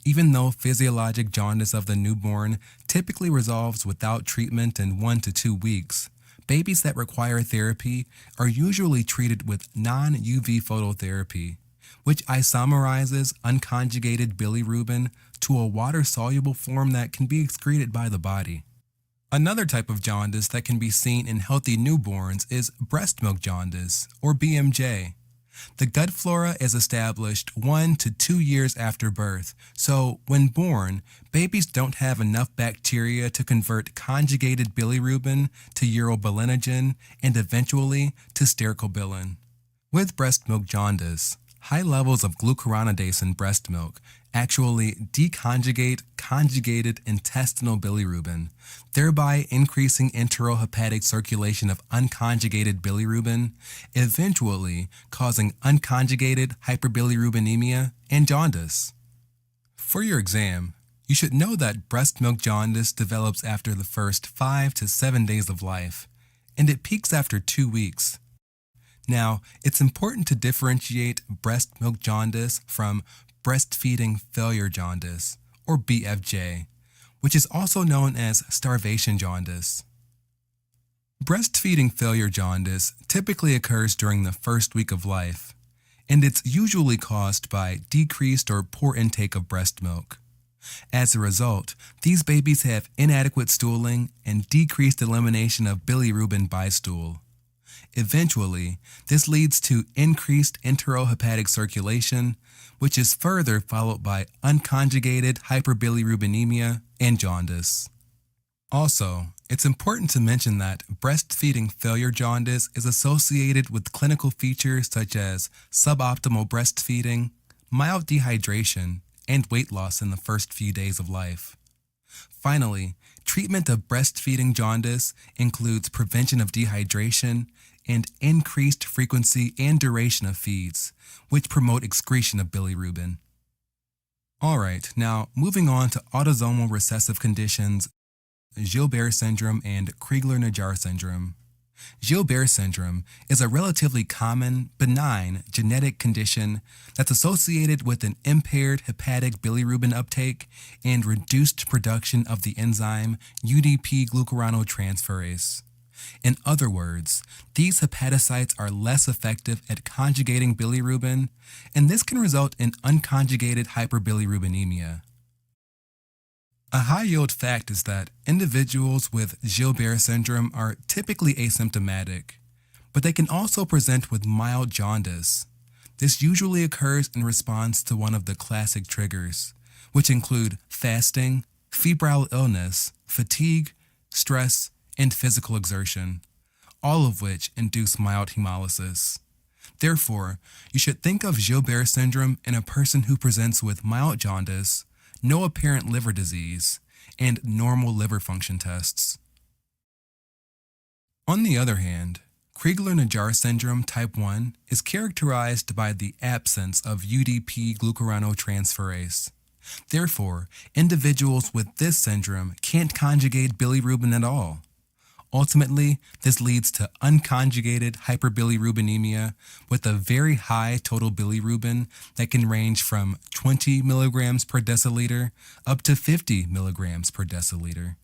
Even though physiologic jaundice of the newborn typically resolves without treatment in 1 to 2 weeks, babies that require therapy are usually treated with non-UV phototherapy, which isomerizes unconjugated bilirubin to a water-soluble form that can be excreted by the body. Another type of jaundice that can be seen in healthy newborns is breast milk jaundice, or BMJ. The gut flora is established 1 to 2 years after birth, so when born, babies don't have enough bacteria to convert conjugated bilirubin to urobilinogen and eventually to stercobilin. With breast milk jaundice, high levels of glucuronidase in breast milk actually deconjugate conjugated intestinal bilirubin, thereby increasing enterohepatic circulation of unconjugated bilirubin, eventually causing unconjugated hyperbilirubinemia and jaundice. For your exam, you should know that breast milk jaundice develops after the first 5 to 7 days of life, and it peaks after 2 weeks. Now, it's important to differentiate breast milk jaundice from breastfeeding failure jaundice, or BFJ, which is also known as starvation jaundice. Breastfeeding failure jaundice typically occurs during the first week of life, and it's usually caused by decreased or poor intake of breast milk. As a result, these babies have inadequate stooling and decreased elimination of bilirubin by stool. Eventually, this leads to increased enterohepatic circulation, which is further followed by unconjugated hyperbilirubinemia and jaundice. Also, it's important to mention that breastfeeding failure jaundice is associated with clinical features such as suboptimal breastfeeding, mild dehydration, and weight loss in the first few days of life. Finally, treatment of breastfeeding jaundice includes prevention of dehydration and increased frequency and duration of feeds, which promote excretion of bilirubin. Alright, now moving on to autosomal recessive conditions, Gilbert syndrome and Crigler-Najjar syndrome. Gilbert syndrome is a relatively common, benign genetic condition that's associated with an impaired hepatic bilirubin uptake and reduced production of the enzyme UDP glucuronoltransferase. In other words, these hepatocytes are less effective at conjugating bilirubin, and this can result in unconjugated hyperbilirubinemia. A high-yield fact is that individuals with Gilbert syndrome are typically asymptomatic, but they can also present with mild jaundice. This usually occurs in response to one of the classic triggers, which include fasting, febrile illness, fatigue, stress, and physical exertion, all of which induce mild hemolysis. Therefore, you should think of Gilbert syndrome in a person who presents with mild jaundice, no apparent liver disease, and normal liver function tests. On the other hand, Crigler-Najjar syndrome type 1 is characterized by the absence of UDP glucuronidase. Therefore, individuals with this syndrome can't conjugate bilirubin at all. Ultimately, this leads to unconjugated hyperbilirubinemia with a very high total bilirubin that can range from 20 milligrams per deciliter up to 50 milligrams per deciliter.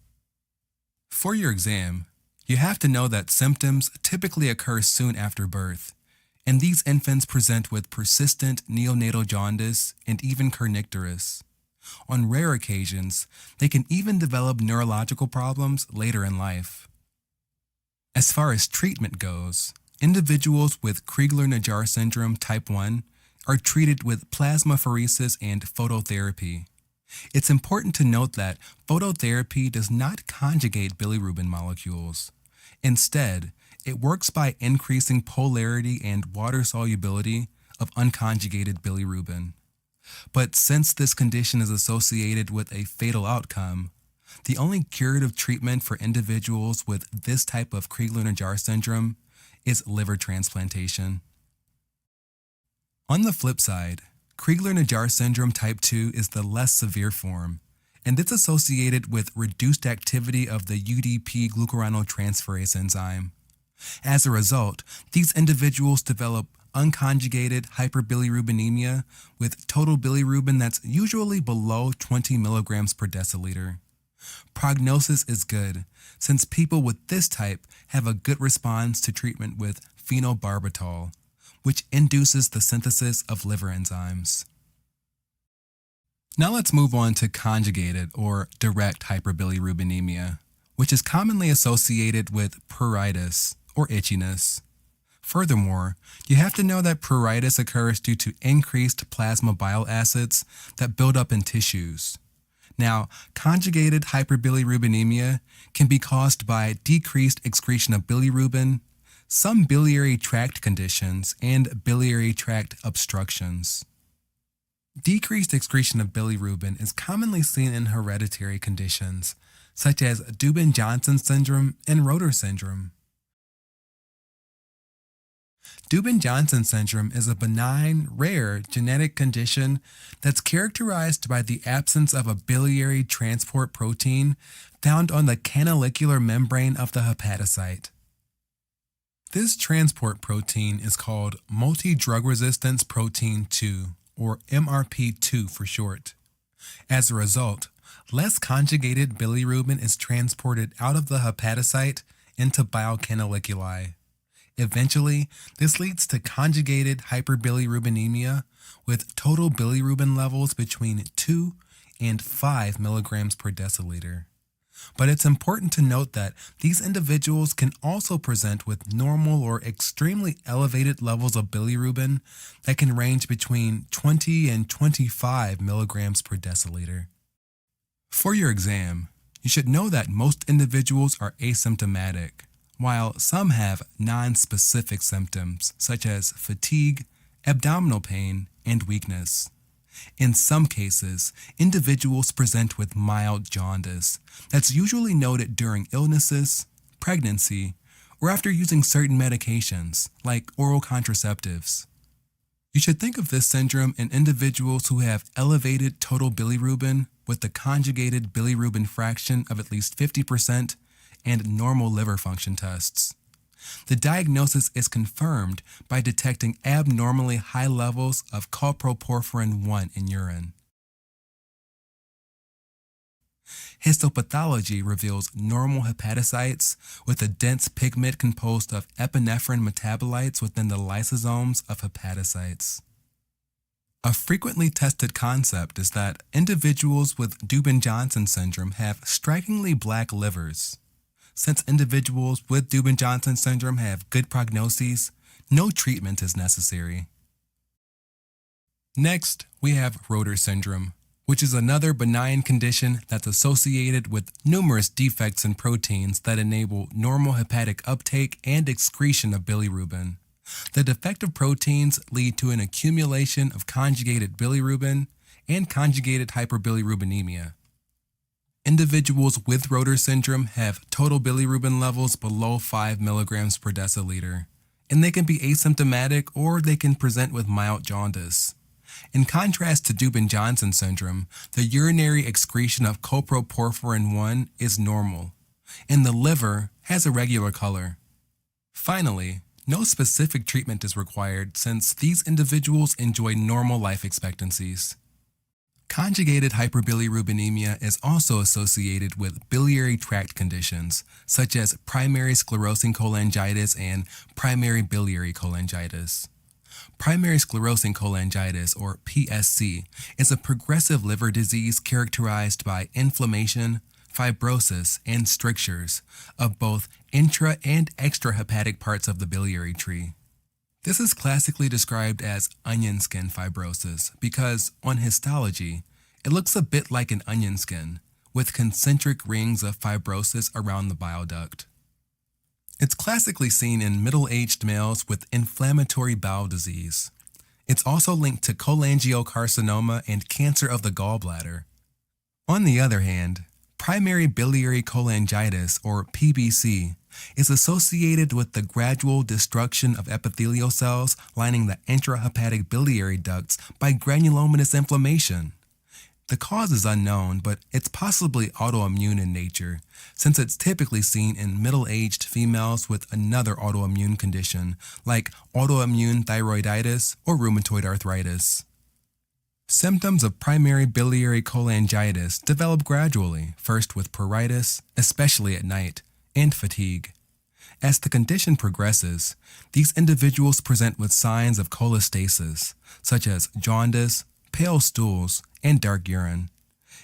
For your exam, you have to know that symptoms typically occur soon after birth, and these infants present with persistent neonatal jaundice and even kernicterus. On rare occasions, they can even develop neurological problems later in life. As far as treatment goes, individuals with Crigler-Najjar syndrome type 1 are treated with plasmapheresis and phototherapy. It's important to note that phototherapy does not conjugate bilirubin molecules. Instead, it works by increasing polarity and water solubility of unconjugated bilirubin. But since this condition is associated with a fatal outcome, the only curative treatment for individuals with this type of Crigler-Najjar syndrome is liver transplantation. On the flip side, Crigler-Najjar syndrome type 2 is the less severe form, and it's associated with reduced activity of the UDP glucuronidase enzyme. As a result, these individuals develop unconjugated hyperbilirubinemia with total bilirubin that's usually below 20 milligrams per deciliter. Prognosis is good, since people with this type have a good response to treatment with phenobarbital, which induces the synthesis of liver enzymes. Now let's move on to conjugated or direct hyperbilirubinemia, which is commonly associated with pruritus or itchiness. Furthermore, you have to know that pruritus occurs due to increased plasma bile acids that build up in tissues. Now, conjugated hyperbilirubinemia can be caused by decreased excretion of bilirubin, some biliary tract conditions, and biliary tract obstructions. Decreased excretion of bilirubin is commonly seen in hereditary conditions, such as Dubin-Johnson syndrome and Rotor syndrome. Dubin-Johnson syndrome is a benign, rare genetic condition that's characterized by the absence of a biliary transport protein found on the canalicular membrane of the hepatocyte. This transport protein is called multi-drug resistance protein 2, or MRP2 for short. As a result, less conjugated bilirubin is transported out of the hepatocyte into bile canaliculi. Eventually, this leads to conjugated hyperbilirubinemia with total bilirubin levels between 2 and 5 milligrams per deciliter. But it's important to note that these individuals can also present with normal or extremely elevated levels of bilirubin that can range between 20 and 25 milligrams per deciliter. For your exam, you should know that most individuals are asymptomatic, while some have non-specific symptoms such as fatigue, abdominal pain, and weakness. In some cases, individuals present with mild jaundice that's usually noted during illnesses, pregnancy, or after using certain medications like oral contraceptives. You should think of this syndrome in individuals who have elevated total bilirubin with the conjugated bilirubin fraction of at least 50% and normal liver function tests. The diagnosis is confirmed by detecting abnormally high levels of coproporphyrin 1 in urine. Histopathology reveals normal hepatocytes with a dense pigment composed of epinephrine metabolites within the lysosomes of hepatocytes. A frequently tested concept is that individuals with Dubin-Johnson syndrome have strikingly black livers. Since individuals with Dubin-Johnson syndrome have good prognoses, no treatment is necessary. Next, we have Rotor syndrome, which is another benign condition that's associated with numerous defects in proteins that enable normal hepatic uptake and excretion of bilirubin. The defective proteins lead to an accumulation of conjugated bilirubin and conjugated hyperbilirubinemia. Individuals with Rotor syndrome have total bilirubin levels below 5 milligrams per deciliter, and they can be asymptomatic or they can present with mild jaundice. In contrast to Dubin-Johnson syndrome, the urinary excretion of coproporphyrin 1 is normal, and the liver has a regular color. Finally, no specific treatment is required since these individuals enjoy normal life expectancies. Conjugated hyperbilirubinemia is also associated with biliary tract conditions such as primary sclerosing cholangitis and primary biliary cholangitis. Primary sclerosing cholangitis, or PSC, is a progressive liver disease characterized by inflammation, fibrosis, and strictures of both intra- and extrahepatic parts of the biliary tree. This is classically described as onion skin fibrosis because, on histology, it looks a bit like an onion skin, with concentric rings of fibrosis around the bile duct. It's classically seen in middle-aged males with inflammatory bowel disease. It's also linked to cholangiocarcinoma and cancer of the gallbladder. On the other hand, primary biliary cholangitis, or PBC, is associated with the gradual destruction of epithelial cells lining the intrahepatic biliary ducts by granulomatous inflammation. The cause is unknown, but it's possibly autoimmune in nature, since it's typically seen in middle-aged females with another autoimmune condition, like autoimmune thyroiditis or rheumatoid arthritis. Symptoms of primary biliary cholangitis develop gradually, first with pruritus, especially at night, and fatigue. As the condition progresses, these individuals present with signs of cholestasis, such as jaundice, pale stools, and dark urine.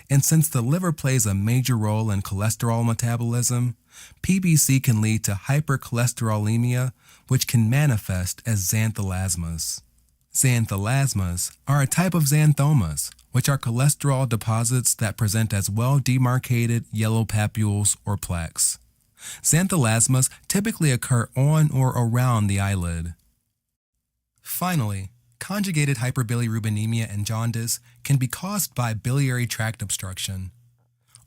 And since the liver plays a major role in cholesterol metabolism, PBC can lead to hypercholesterolemia, which can manifest as xanthelasmas. Xanthelasmas are a type of xanthomas, which are cholesterol deposits that present as well-demarcated yellow papules or plaques. Xanthelasmas typically occur on or around the eyelid. Finally, conjugated hyperbilirubinemia and jaundice can be caused by biliary tract obstruction.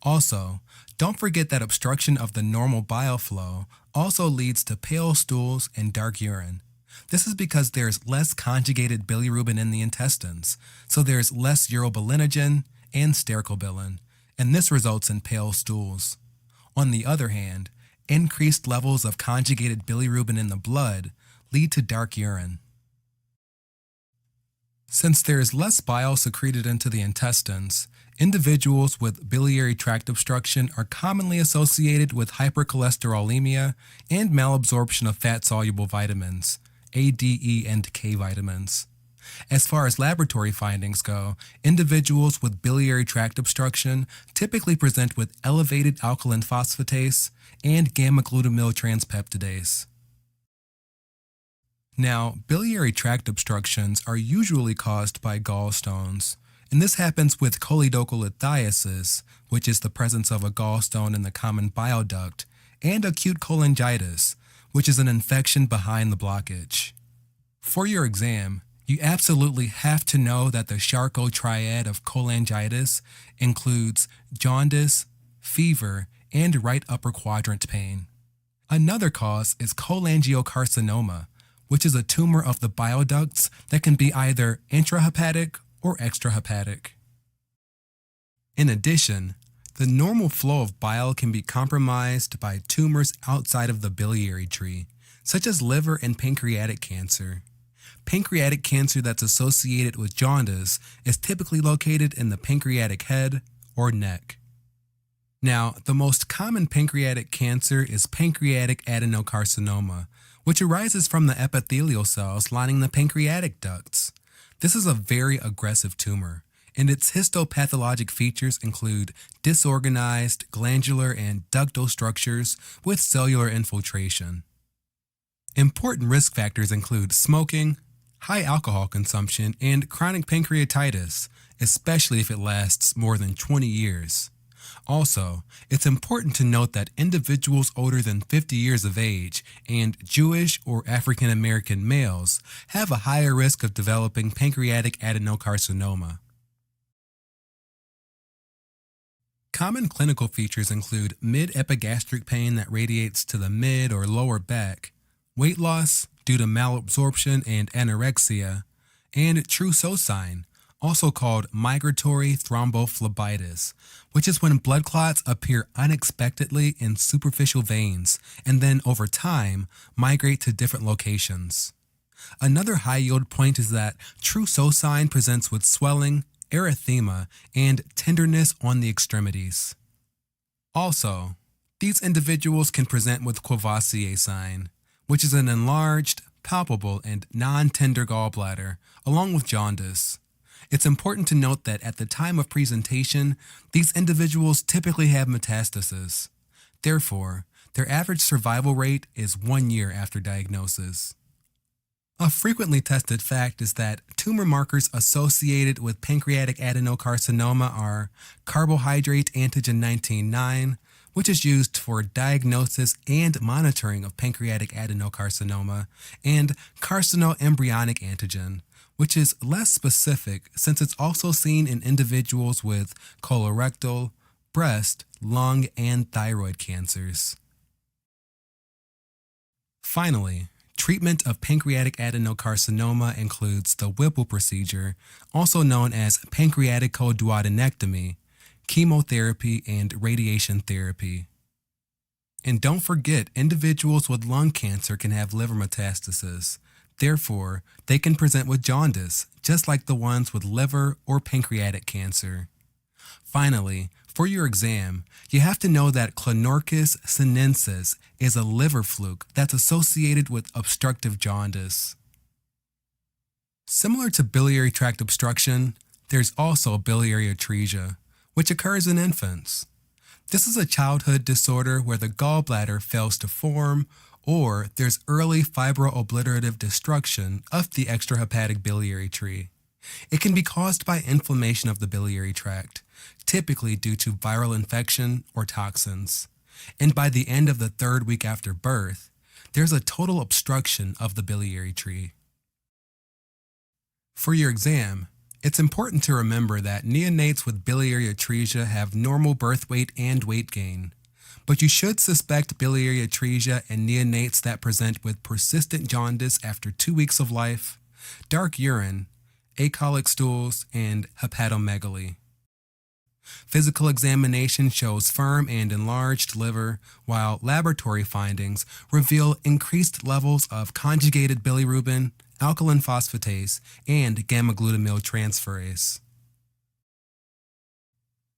Also, don't forget that obstruction of the normal bile flow also leads to pale stools and dark urine. This is because there's less conjugated bilirubin in the intestines, so there's less urobilinogen and stercobilin, and this results in pale stools. On the other hand, increased levels of conjugated bilirubin in the blood lead to dark urine. Since there is less bile secreted into the intestines, individuals with biliary tract obstruction are commonly associated with hypercholesterolemia and malabsorption of fat-soluble vitamins, A, D, E, and K vitamins. As far as laboratory findings go, individuals with biliary tract obstruction typically present with elevated alkaline phosphatase and gamma-glutamyl transpeptidase. Now, biliary tract obstructions are usually caused by gallstones, and this happens with choledocholithiasis, which is the presence of a gallstone in the common bile duct, and acute cholangitis, which is an infection behind the blockage. For your exam, you absolutely have to know that the Charcot triad of cholangitis includes jaundice, fever, and right upper quadrant pain. Another cause is cholangiocarcinoma, which is a tumor of the bile ducts that can be either intrahepatic or extrahepatic. In addition, the normal flow of bile can be compromised by tumors outside of the biliary tree, such as liver and pancreatic cancer. Pancreatic cancer that's associated with jaundice is typically located in the pancreatic head or neck. Now, the most common pancreatic cancer is pancreatic adenocarcinoma, which arises from the epithelial cells lining the pancreatic ducts. This is a very aggressive tumor, and its histopathologic features include disorganized glandular and ductal structures with cellular infiltration. Important risk factors include smoking, high alcohol consumption, and chronic pancreatitis, especially if it lasts more than 20 years. Also, it's important to note that individuals older than 50 years of age and Jewish or African American males have a higher risk of developing pancreatic adenocarcinoma. Common clinical features include mid-epigastric pain that radiates to the mid or lower back, weight loss due to malabsorption and anorexia, and true sign, also called migratory thrombophlebitis, which is when blood clots appear unexpectedly in superficial veins and then over time migrate to different locations. Another high yield point is that true sign presents with swelling, erythema, and tenderness on the extremities. Also, these individuals can present with Courvoisier sign, which is an enlarged, palpable, and non-tender gallbladder, along with jaundice. It's important to note that at the time of presentation, these individuals typically have metastasis. Therefore, their average survival rate is 1 year after diagnosis. A frequently tested fact is that tumor markers associated with pancreatic adenocarcinoma are carbohydrate antigen 19-9, which is used for diagnosis and monitoring of pancreatic adenocarcinoma, and carcinoembryonic antigen, which is less specific since it's also seen in individuals with colorectal, breast, lung, and thyroid cancers. Finally, treatment of pancreatic adenocarcinoma includes the Whipple procedure, also known as pancreaticoduodenectomy, chemotherapy, and radiation therapy. And don't forget, individuals with lung cancer can have liver metastasis. Therefore, they can present with jaundice, just like the ones with liver or pancreatic cancer. Finally, for your exam, you have to know that Clonorchis sinensis is a liver fluke that's associated with obstructive jaundice. Similar to biliary tract obstruction, there's also biliary atresia, which occurs in infants. This is a childhood disorder where the gallbladder fails to form, or there's early fibroobliterative destruction of the extrahepatic biliary tree. It can be caused by inflammation of the biliary tract, typically due to viral infection or toxins. And by the end of the 3rd week after birth, there's a total obstruction of the biliary tree. For your exam, it's important to remember that neonates with biliary atresia have normal birth weight and weight gain, but you should suspect biliary atresia in neonates that present with persistent jaundice after 2 weeks of life, dark urine, acolic stools, and hepatomegaly. Physical examination shows firm and enlarged liver, while laboratory findings reveal increased levels of conjugated bilirubin, alkaline phosphatase, and gamma-glutamyl transferase.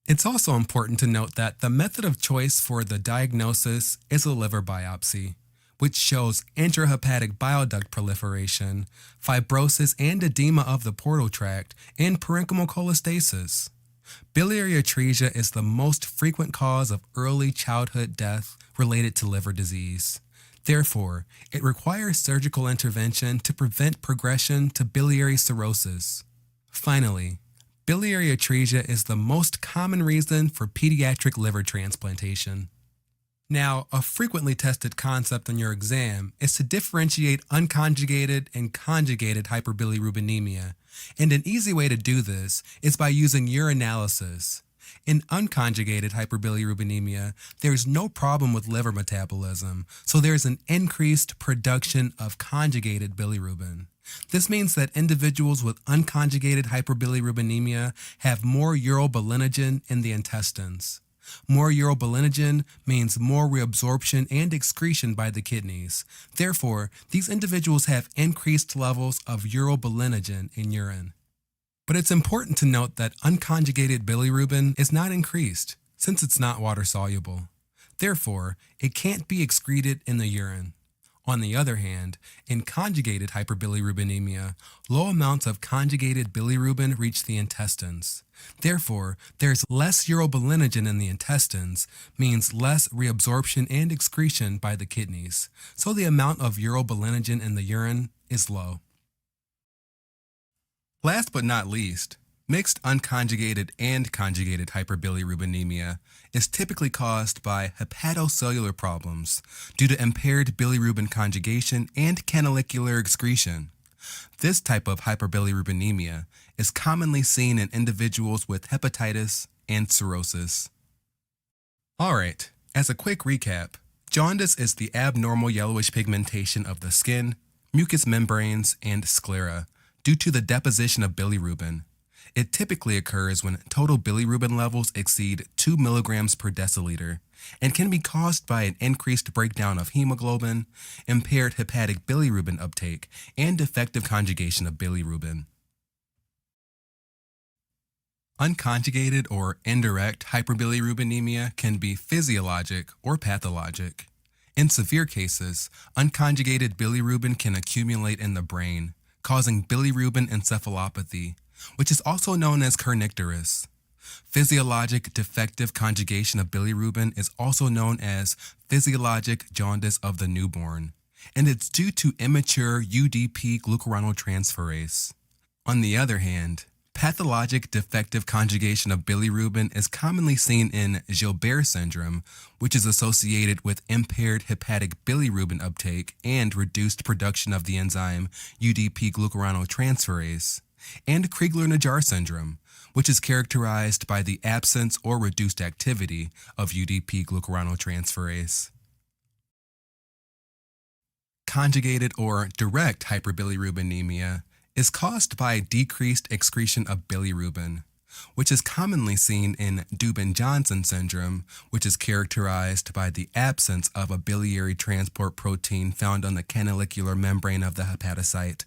It's also important to note that the method of choice for the diagnosis is a liver biopsy, which shows intrahepatic bile duct proliferation, fibrosis and edema of the portal tract, and parenchymal cholestasis. Biliary atresia is the most frequent cause of early childhood death related to liver disease. Therefore, it requires surgical intervention to prevent progression to biliary cirrhosis. Finally, biliary atresia is the most common reason for pediatric liver transplantation. Now, a frequently tested concept on your exam is to differentiate unconjugated and conjugated hyperbilirubinemia, and an easy way to do this is by using urinalysis. In unconjugated hyperbilirubinemia, there's no problem with liver metabolism, so there's an increased production of conjugated bilirubin. This means that individuals with unconjugated hyperbilirubinemia have more urobilinogen in the intestines. More urobilinogen means more reabsorption and excretion by the kidneys. Therefore, these individuals have increased levels of urobilinogen in urine. But it's important to note that unconjugated bilirubin is not increased, since it's not water soluble. Therefore, it can't be excreted in the urine. On the other hand, in conjugated hyperbilirubinemia, low amounts of conjugated bilirubin reach the intestines. Therefore, there's less urobilinogen in the intestines, means less reabsorption and excretion by the kidneys, so the amount of urobilinogen in the urine is low. Last but not least, mixed unconjugated and conjugated hyperbilirubinemia is typically caused by hepatocellular problems due to impaired bilirubin conjugation and canalicular excretion. This type of hyperbilirubinemia is commonly seen in individuals with hepatitis and cirrhosis. Alright, as a quick recap, jaundice is the abnormal yellowish pigmentation of the skin, mucous membranes, and sclera due to the deposition of bilirubin. It typically occurs when total bilirubin levels exceed 2 milligrams per deciliter and can be caused by an increased breakdown of hemoglobin, impaired hepatic bilirubin uptake, and defective conjugation of bilirubin. Unconjugated or indirect hyperbilirubinemia can be physiologic or pathologic. In severe cases, unconjugated bilirubin can accumulate in the brain, causing bilirubin encephalopathy, which is also known as kernicterus. Physiologic defective conjugation of bilirubin is also known as physiologic jaundice of the newborn, and it's due to immature UDP glucuronoltransferase. On the other hand, pathologic defective conjugation of bilirubin is commonly seen in Gilbert syndrome, which is associated with impaired hepatic bilirubin uptake and reduced production of the enzyme UDP glucuronoltransferase, and Crigler-Najjar syndrome, which is characterized by the absence or reduced activity of UDP glucuronoltransferase. Conjugated or direct hyperbilirubinemia is caused by decreased excretion of bilirubin, which is commonly seen in Dubin-Johnson syndrome, which is characterized by the absence of a biliary transport protein found on the canalicular membrane of the hepatocyte,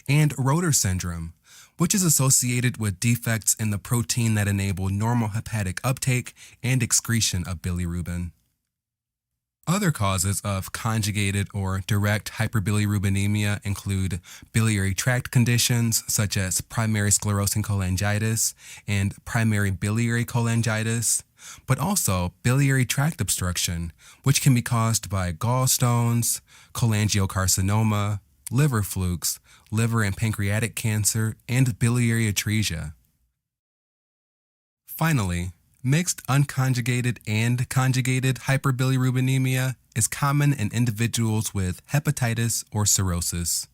and Rotor syndrome, which is associated with defects in the protein that enable normal hepatic uptake and excretion of bilirubin. Other causes of conjugated or direct hyperbilirubinemia include biliary tract conditions such as primary sclerosing cholangitis and primary biliary cholangitis, but also biliary tract obstruction, which can be caused by gallstones, cholangiocarcinoma, liver flukes, liver and pancreatic cancer, and biliary atresia. Finally, mixed unconjugated and conjugated hyperbilirubinemia is common in individuals with hepatitis or cirrhosis.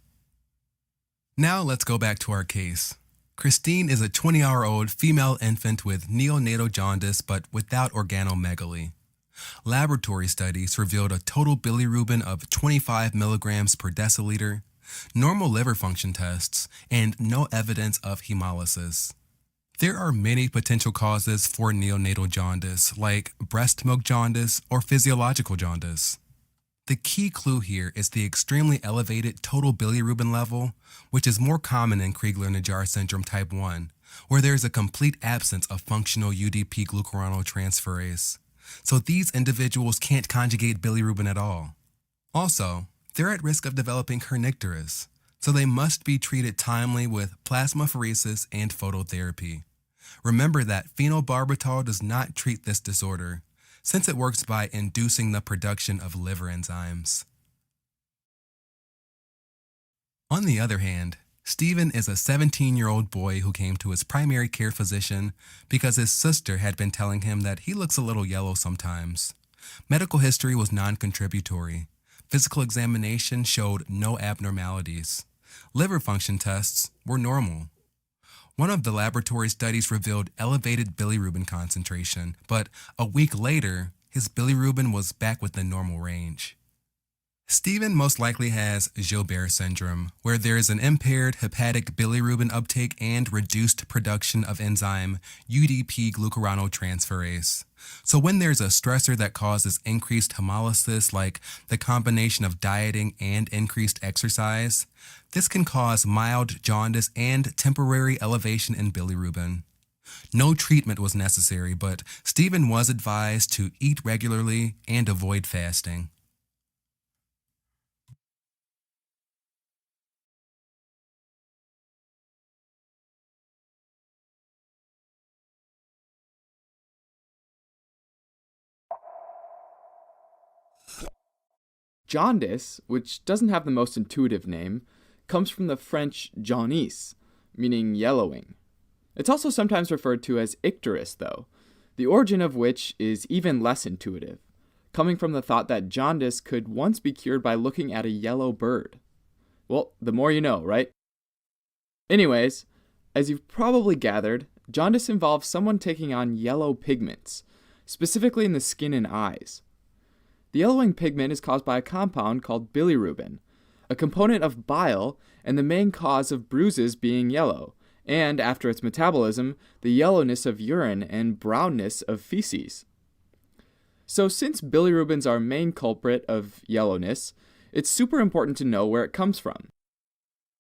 Now let's go back to our case. Christine is a 20-hour-old female infant with neonatal jaundice but without organomegaly. Laboratory studies revealed a total bilirubin of 25 milligrams per deciliter, normal liver function tests, and no evidence of hemolysis. There are many potential causes for neonatal jaundice, like breast milk jaundice or physiological jaundice. The key clue here is the extremely elevated total bilirubin level, which is more common in Crigler-Najjar syndrome type 1, where there is a complete absence of functional UDP glucuronoltransferase. So these individuals can't conjugate bilirubin at all. Also, they're at risk of developing kernicterus, so they must be treated timely with plasmapheresis and phototherapy. Remember that phenobarbital does not treat this disorder, since it works by inducing the production of liver enzymes. On the other hand, Stephen is a 17-year-old boy who came to his primary care physician because his sister had been telling him that he looks a little yellow sometimes. Medical history was non-contributory. Physical examination showed no abnormalities. Liver function tests were normal. One of the laboratory studies revealed elevated bilirubin concentration, but a week later, his bilirubin was back within normal range. Stephen most likely has Gilbert syndrome, where there is an impaired hepatic bilirubin uptake and reduced production of enzyme UDP glucuronoltransferase. So when there's a stressor that causes increased hemolysis, like the combination of dieting and increased exercise, this can cause mild jaundice and temporary elevation in bilirubin. No treatment was necessary, but Stephen was advised to eat regularly and avoid fasting. Jaundice, which doesn't have the most intuitive name, comes from the French jaunisse, meaning yellowing. It's also sometimes referred to as icterus, though, the origin of which is even less intuitive, coming from the thought that jaundice could once be cured by looking at a yellow bird. Well, the more you know, right? Anyways, as you've probably gathered, jaundice involves someone taking on yellow pigments, specifically in the skin and eyes. The yellowing pigment is caused by a compound called bilirubin, a component of bile and the main cause of bruises being yellow, and, after its metabolism, the yellowness of urine and brownness of feces. So since bilirubin's our main culprit of yellowness, it's super important to know where it comes from.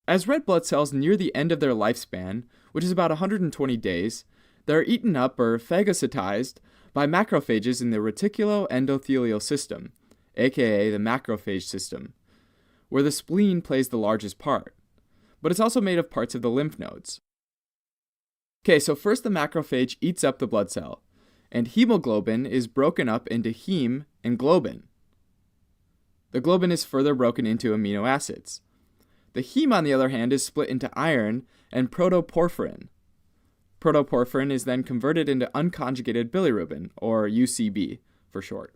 As red blood cells near the end of their lifespan, which is about 120 days, they're eaten up or phagocytized by macrophages in the reticuloendothelial system, aka the macrophage system, where the spleen plays the largest part, but it's also made of parts of the lymph nodes. Okay, so first the macrophage eats up the blood cell, and hemoglobin is broken up into heme and globin. The globin is further broken into amino acids. The heme, on the other hand, is split into iron and protoporphyrin. Protoporphyrin is then converted into unconjugated bilirubin, or UCB for short.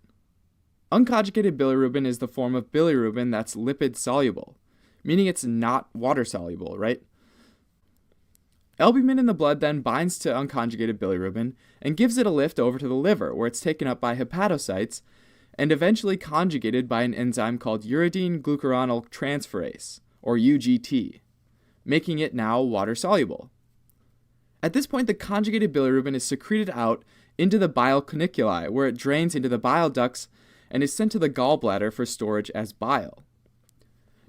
Unconjugated bilirubin is the form of bilirubin that's lipid soluble, meaning it's not water soluble, right? Albumin in the blood then binds to unconjugated bilirubin and gives it a lift over to the liver, where it's taken up by hepatocytes and eventually conjugated by an enzyme called uridine glucuronol transferase, or UGT, making it now water soluble. At this point, the conjugated bilirubin is secreted out into the bile caniculi, where it drains into the bile ducts and is sent to the gallbladder for storage as bile.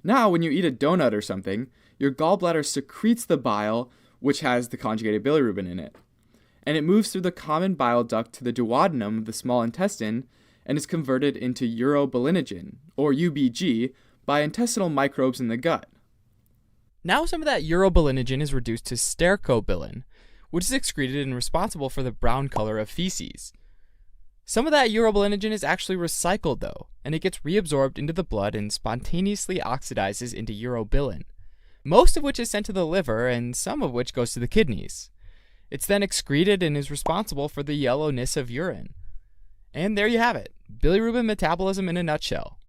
Now, when you eat a donut or something, your gallbladder secretes the bile, which has the conjugated bilirubin in it, and it moves through the common bile duct to the duodenum of the small intestine and is converted into urobilinogen, or UBG, by intestinal microbes in the gut. Now some of that urobilinogen is reduced to stercobilin, which is excreted and responsible for the brown color of feces. Some of that urobilinogen is actually recycled though, and it gets reabsorbed into the blood and spontaneously oxidizes into urobilin, most of which is sent to the liver and some of which goes to the kidneys. It's then excreted and is responsible for the yellowness of urine. And there you have it, bilirubin metabolism in a nutshell.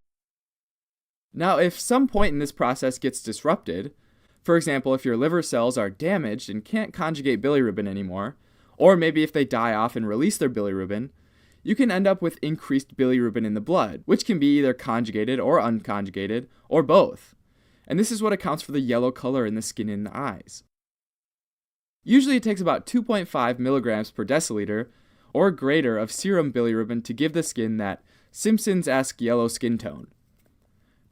Now, if some point in this process gets disrupted, for example, if your liver cells are damaged and can't conjugate bilirubin anymore, or maybe if they die off and release their bilirubin, you can end up with increased bilirubin in the blood, which can be either conjugated or unconjugated, or both. And this is what accounts for the yellow color in the skin and the eyes. Usually it takes about 2.5 milligrams per deciliter or greater of serum bilirubin to give the skin that Simpsons-esque yellow skin tone.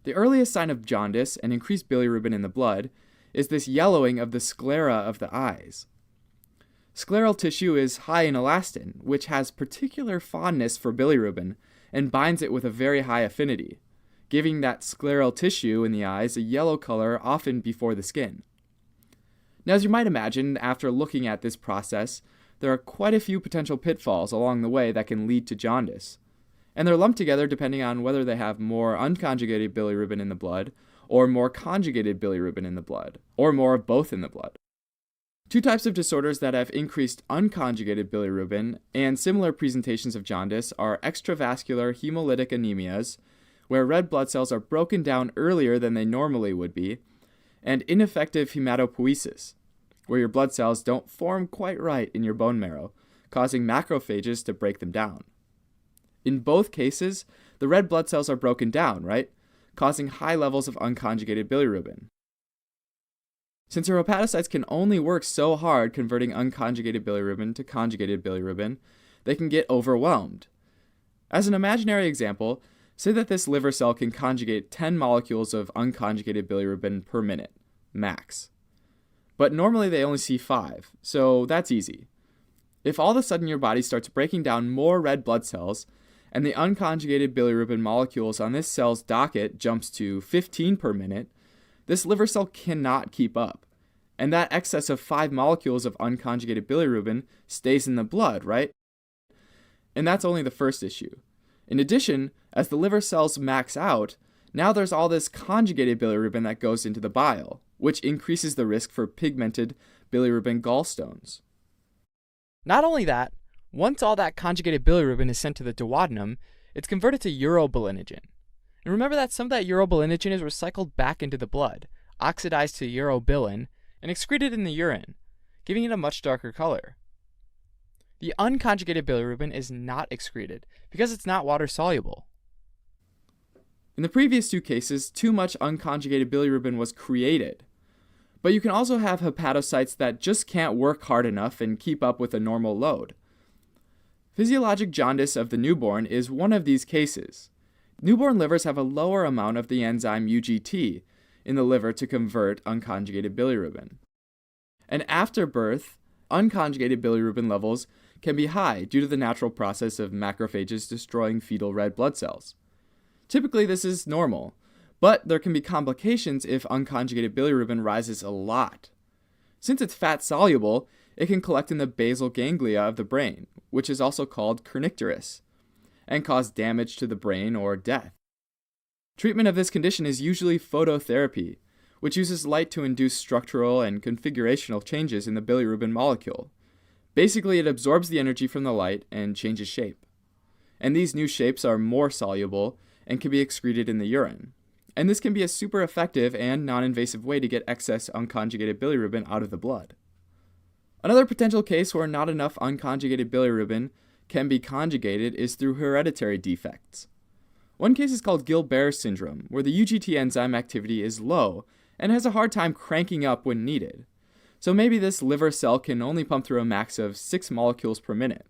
The earliest sign of jaundice and increased bilirubin in the blood is this yellowing of the sclera of the eyes. Scleral tissue is high in elastin, which has particular fondness for bilirubin and binds it with a very high affinity, giving that scleral tissue in the eyes a yellow color often before the skin. Now, as you might imagine, after looking at this process, there are quite a few potential pitfalls along the way that can lead to jaundice, and they're lumped together depending on whether they have more unconjugated bilirubin in the blood, or more conjugated bilirubin in the blood, or more of both in the blood. Two types of disorders that have increased unconjugated bilirubin and similar presentations of jaundice are extravascular hemolytic anemias, where red blood cells are broken down earlier than they normally would be, and ineffective hematopoiesis, where your blood cells don't form quite right in your bone marrow, causing macrophages to break them down. In both cases, the red blood cells are broken down, right, causing high levels of unconjugated bilirubin. Since our hepatocytes can only work so hard converting unconjugated bilirubin to conjugated bilirubin, they can get overwhelmed. As an imaginary example, say that this liver cell can conjugate 10 molecules of unconjugated bilirubin per minute, max. But normally they only see 5, so that's easy. If all of a sudden your body starts breaking down more red blood cells, and the unconjugated bilirubin molecules on this cell's docket jumps to 15 per minute, this liver cell cannot keep up. And that excess of 5 molecules of unconjugated bilirubin stays in the blood, right? And that's only the first issue. In addition, as the liver cells max out, now there's all this conjugated bilirubin that goes into the bile, which increases the risk for pigmented bilirubin gallstones. Not only that, once all that conjugated bilirubin is sent to the duodenum, it's converted to urobilinogen. And remember that some of that urobilinogen is recycled back into the blood, oxidized to urobilin, and excreted in the urine, giving it a much darker color. The unconjugated bilirubin is not excreted because it's not water soluble. In the previous 2 cases, too much unconjugated bilirubin was created. But you can also have hepatocytes that just can't work hard enough and keep up with a normal load. Physiologic jaundice of the newborn is one of these cases. Newborn livers have a lower amount of the enzyme UGT in the liver to convert unconjugated bilirubin. And after birth, unconjugated bilirubin levels can be high due to the natural process of macrophages destroying fetal red blood cells. Typically, this is normal, but there can be complications if unconjugated bilirubin rises a lot. Since it's fat-soluble, it can collect in the basal ganglia of the brain, which is also called kernicterus, and cause damage to the brain or death. Treatment of this condition is usually phototherapy, which uses light to induce structural and configurational changes in the bilirubin molecule. Basically, it absorbs the energy from the light and changes shape. And these new shapes are more soluble and can be excreted in the urine. And this can be a super effective and non-invasive way to get excess unconjugated bilirubin out of the blood. Another potential case where not enough unconjugated bilirubin can be conjugated is through hereditary defects. One case is called Gilbert syndrome, where the UGT enzyme activity is low and has a hard time cranking up when needed. So maybe this liver cell can only pump through a max of 6 molecules per minute.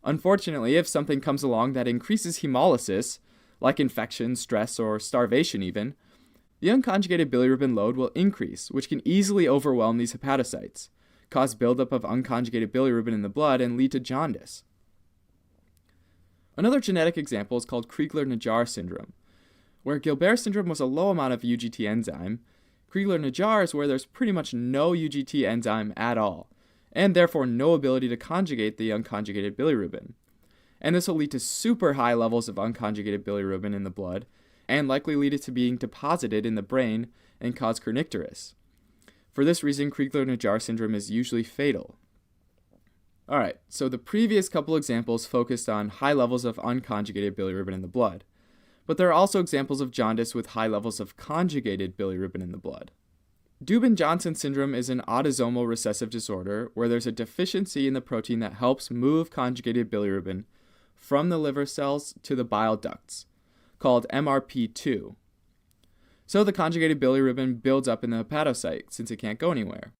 Unfortunately, if something comes along that increases hemolysis, like infection, stress, or starvation even, the unconjugated bilirubin load will increase, which can easily overwhelm these hepatocytes, cause buildup of unconjugated bilirubin in the blood, and lead to jaundice. Another genetic example is called Crigler-Najjar syndrome, where Gilbert syndrome was a low amount of UGT enzyme. Crigler-Najjar is where there's pretty much no UGT enzyme at all, and therefore no ability to conjugate the unconjugated bilirubin. And this will lead to super high levels of unconjugated bilirubin in the blood, and likely lead it to being deposited in the brain and cause kernicterus. For this reason, Crigler-Najjar syndrome is usually fatal. Alright, so the previous couple examples focused on high levels of unconjugated bilirubin in the blood, but there are also examples of jaundice with high levels of conjugated bilirubin in the blood. Dubin-Johnson syndrome is an autosomal recessive disorder where there's a deficiency in the protein that helps move conjugated bilirubin from the liver cells to the bile ducts, called MRP2. So the conjugated bilirubin builds up in the hepatocyte since it can't go anywhere.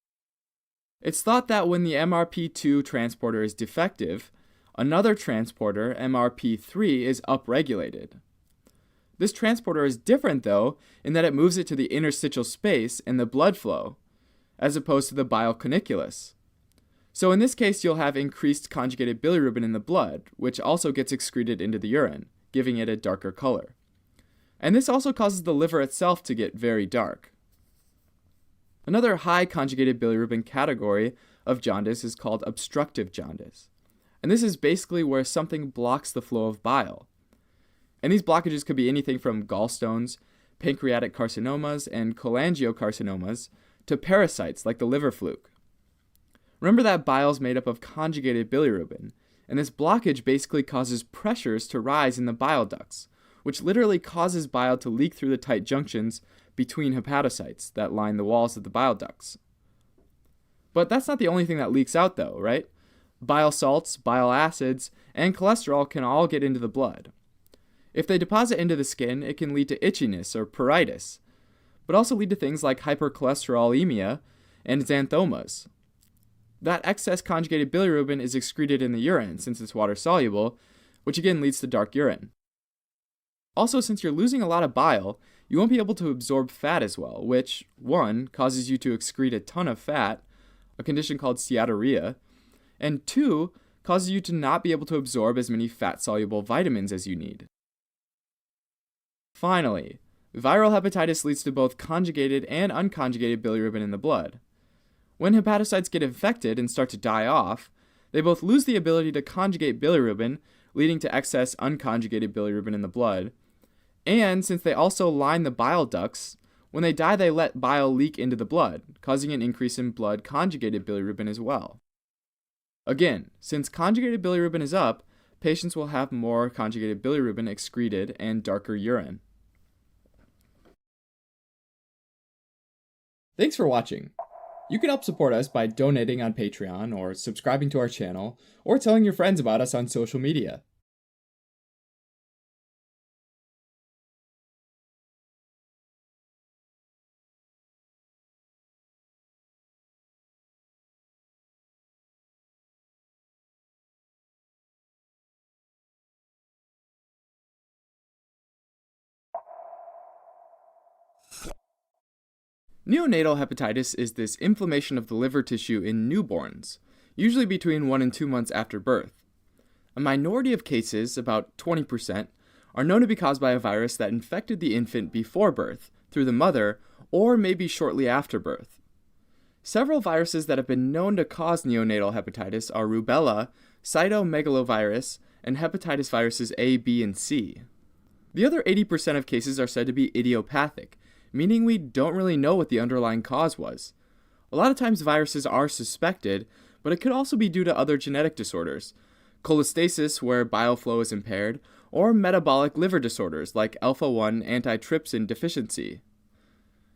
It's thought that when the MRP2 transporter is defective, another transporter, MRP3, is upregulated. This transporter is different, though, in that it moves it to the interstitial space and the blood flow, as opposed to the bile caniculus. So in this case, you'll have increased conjugated bilirubin in the blood, which also gets excreted into the urine, giving it a darker color. And this also causes the liver itself to get very dark. Another high conjugated bilirubin category of jaundice is called obstructive jaundice. And this is basically where something blocks the flow of bile. And these blockages could be anything from gallstones, pancreatic carcinomas, and cholangiocarcinomas to parasites like the liver fluke. Remember that bile is made up of conjugated bilirubin, and this blockage basically causes pressures to rise in the bile ducts, which literally causes bile to leak through the tight junctions between hepatocytes that line the walls of the bile ducts. But that's not the only thing that leaks out though, right? Bile salts, bile acids, and cholesterol can all get into the blood. If they deposit into the skin, it can lead to itchiness or pruritus, but also lead to things like hypercholesterolemia and xanthomas. That excess conjugated bilirubin is excreted in the urine since it's water soluble, which again leads to dark urine. Also, since you're losing a lot of bile, you won't be able to absorb fat as well, which, 1, causes you to excrete a ton of fat, a condition called steatorrhea, and 2, causes you to not be able to absorb as many fat-soluble vitamins as you need. Finally, viral hepatitis leads to both conjugated and unconjugated bilirubin in the blood. When hepatocytes get infected and start to die off, they both lose the ability to conjugate bilirubin, leading to excess unconjugated bilirubin in the blood, and since they also line the bile ducts, when they die they let bile leak into the blood, causing an increase in blood conjugated bilirubin as well. Again, since conjugated bilirubin is up, patients will have more conjugated bilirubin excreted and darker urine. Thanks for watching. You can help support us by donating on Patreon, or subscribing to our channel, or telling your friends about us on social media. Neonatal hepatitis is this inflammation of the liver tissue in newborns, usually between 1 and 2 months after birth. A minority of cases, about 20%, are known to be caused by a virus that infected the infant before birth, through the mother, or maybe shortly after birth. Several viruses that have been known to cause neonatal hepatitis are rubella, cytomegalovirus, and hepatitis viruses A, B, and C. The other 80% of cases are said to be idiopathic, meaning we don't really know what the underlying cause was. A lot of times viruses are suspected, but it could also be due to other genetic disorders, cholestasis where bile flow is impaired, or metabolic liver disorders like alpha-1 antitrypsin deficiency.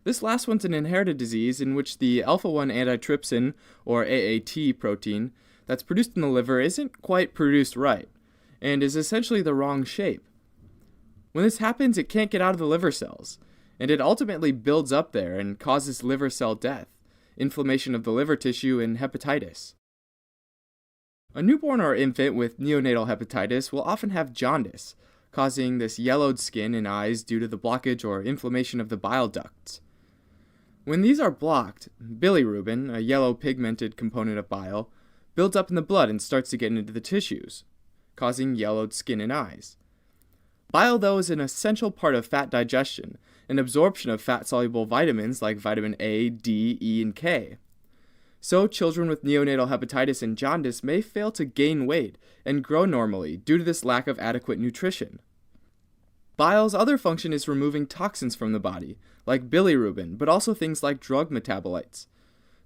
This last one's an inherited disease in which the alpha-1 antitrypsin, or AAT protein, that's produced in the liver isn't quite produced right, and is essentially the wrong shape. When this happens, it can't get out of the liver cells, and it ultimately builds up there and causes liver cell death, inflammation of the liver tissue, and hepatitis. A newborn or infant with neonatal hepatitis will often have jaundice, causing this yellowed skin and eyes due to the blockage or inflammation of the bile ducts. When these are blocked, bilirubin, a yellow pigmented component of bile, builds up in the blood and starts to get into the tissues, causing yellowed skin and eyes. Bile, though, is an essential part of fat digestion and absorption of fat-soluble vitamins like vitamin A, D, E, and K. So, children with neonatal hepatitis and jaundice may fail to gain weight and grow normally due to this lack of adequate nutrition. Bile's other function is removing toxins from the body, like bilirubin, but also things like drug metabolites.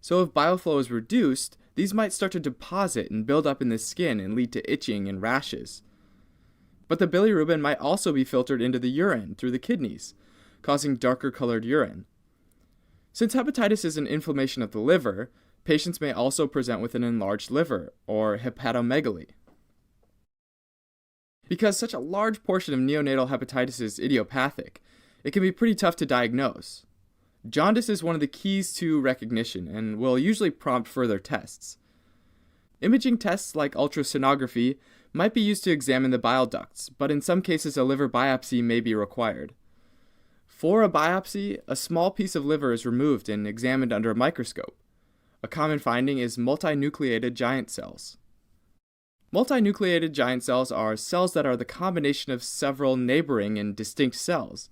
So if bile flow is reduced, these might start to deposit and build up in the skin and lead to itching and rashes. But the bilirubin might also be filtered into the urine through the kidneys, causing darker colored urine. Since hepatitis is an inflammation of the liver, patients may also present with an enlarged liver, or hepatomegaly. Because such a large portion of neonatal hepatitis is idiopathic, it can be pretty tough to diagnose. Jaundice is one of the keys to recognition and will usually prompt further tests. Imaging tests like ultrasonography might be used to examine the bile ducts, but in some cases a liver biopsy may be required. For a biopsy, a small piece of liver is removed and examined under a microscope. A common finding is multinucleated giant cells. Multinucleated giant cells are cells that are the combination of several neighboring and distinct cells.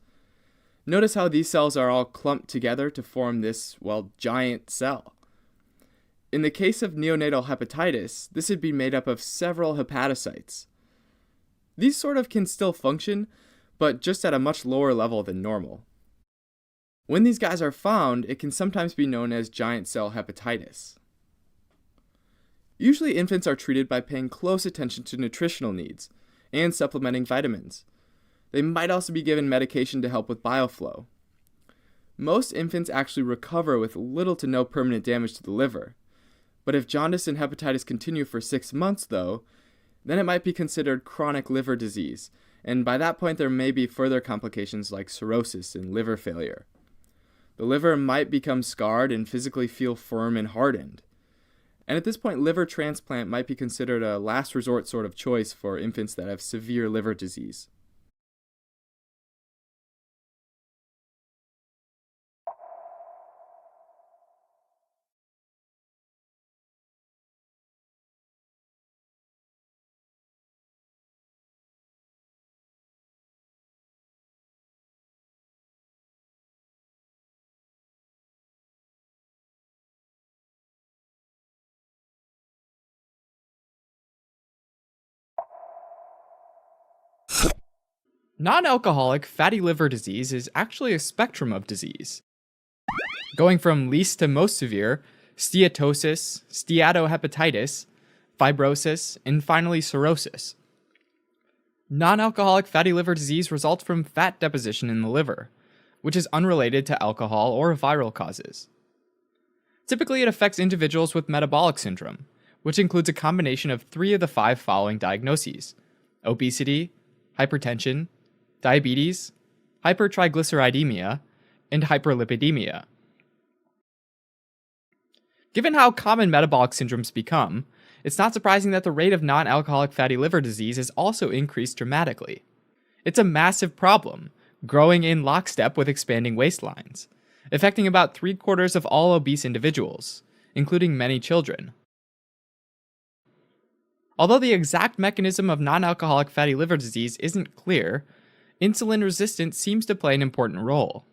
Notice how these cells are all clumped together to form this, giant cell. In the case of neonatal hepatitis, this would be made up of several hepatocytes. These sort of can still function, but just at a much lower level than normal. When these guys are found, it can sometimes be known as giant cell hepatitis. Usually infants are treated by paying close attention to nutritional needs and supplementing vitamins. They might also be given medication to help with bile flow. Most infants actually recover with little to no permanent damage to the liver. But if jaundice and hepatitis continue for 6 months, though, then it might be considered chronic liver disease, and by that point there may be further complications like cirrhosis and liver failure. The liver might become scarred and physically feel firm and hardened. And at this point, liver transplant might be considered a last resort sort of choice for infants that have severe liver disease. Non-alcoholic fatty liver disease is actually a spectrum of disease, going from least to most severe, steatosis, steatohepatitis, fibrosis, and finally cirrhosis. Non-alcoholic fatty liver disease results from fat deposition in the liver, which is unrelated to alcohol or viral causes. Typically, it affects individuals with metabolic syndrome, which includes a combination of 3 of the 5 following diagnoses: obesity, hypertension, diabetes, hypertriglyceridemia, and hyperlipidemia. Given how common metabolic syndromes become, it's not surprising that the rate of non-alcoholic fatty liver disease has also increased dramatically. It's a massive problem, growing in lockstep with expanding waistlines, affecting about 3/4 of all obese individuals, including many children. Although the exact mechanism of non-alcoholic fatty liver disease isn't clear, insulin resistance seems to play an important role.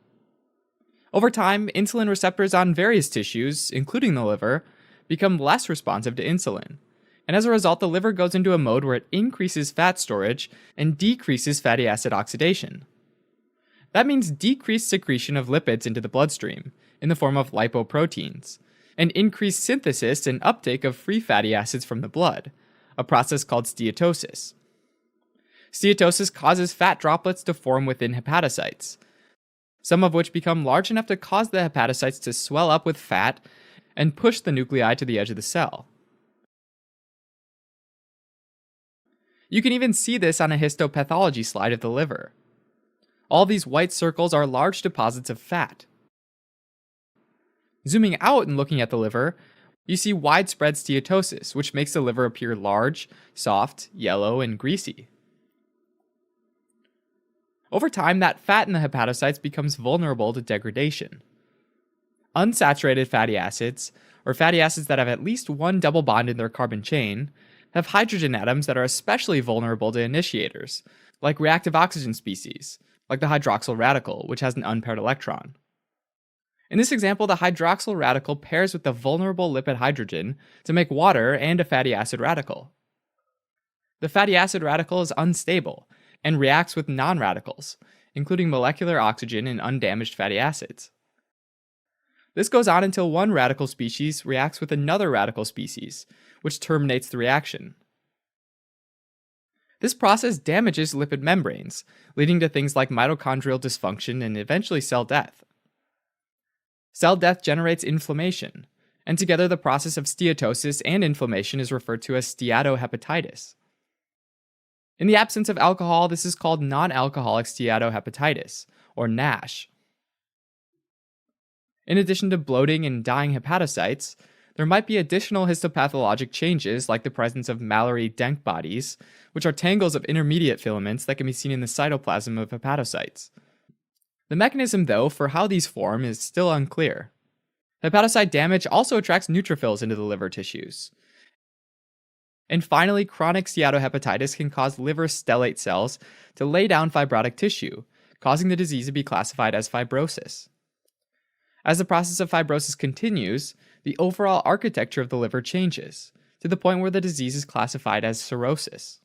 Over time, insulin receptors on various tissues, including the liver, become less responsive to insulin, and as a result, the liver goes into a mode where it increases fat storage and decreases fatty acid oxidation. That means decreased secretion of lipids into the bloodstream, in the form of lipoproteins, and increased synthesis and uptake of free fatty acids from the blood, a process called steatosis. Steatosis causes fat droplets to form within hepatocytes, some of which become large enough to cause the hepatocytes to swell up with fat and push the nuclei to the edge of the cell. You can even see this on a histopathology slide of the liver. All these white circles are large deposits of fat. Zooming out and looking at the liver, you see widespread steatosis, which makes the liver appear large, soft, yellow, and greasy. Over time, that fat in the hepatocytes becomes vulnerable to degradation. Unsaturated fatty acids, or fatty acids that have at least one double bond in their carbon chain, have hydrogen atoms that are especially vulnerable to initiators, like reactive oxygen species, like the hydroxyl radical, which has an unpaired electron. In this example, the hydroxyl radical pairs with the vulnerable lipid hydrogen to make water and a fatty acid radical. The fatty acid radical is unstable and reacts with non-radicals, including molecular oxygen and undamaged fatty acids. This goes on until one radical species reacts with another radical species, which terminates the reaction. This process damages lipid membranes, leading to things like mitochondrial dysfunction and eventually cell death. Cell death generates inflammation, and together the process of steatosis and inflammation is referred to as steatohepatitis. In the absence of alcohol, this is called non-alcoholic steatohepatitis, or NASH. In addition to bloating and dying hepatocytes, there might be additional histopathologic changes like the presence of Mallory-Denk bodies, which are tangles of intermediate filaments that can be seen in the cytoplasm of hepatocytes. The mechanism, though, for how these form is still unclear. Hepatocyte damage also attracts neutrophils into the liver tissues. And finally, chronic steatohepatitis can cause liver stellate cells to lay down fibrotic tissue, causing the disease to be classified as fibrosis. As the process of fibrosis continues, the overall architecture of the liver changes, to the point where the disease is classified as cirrhosis.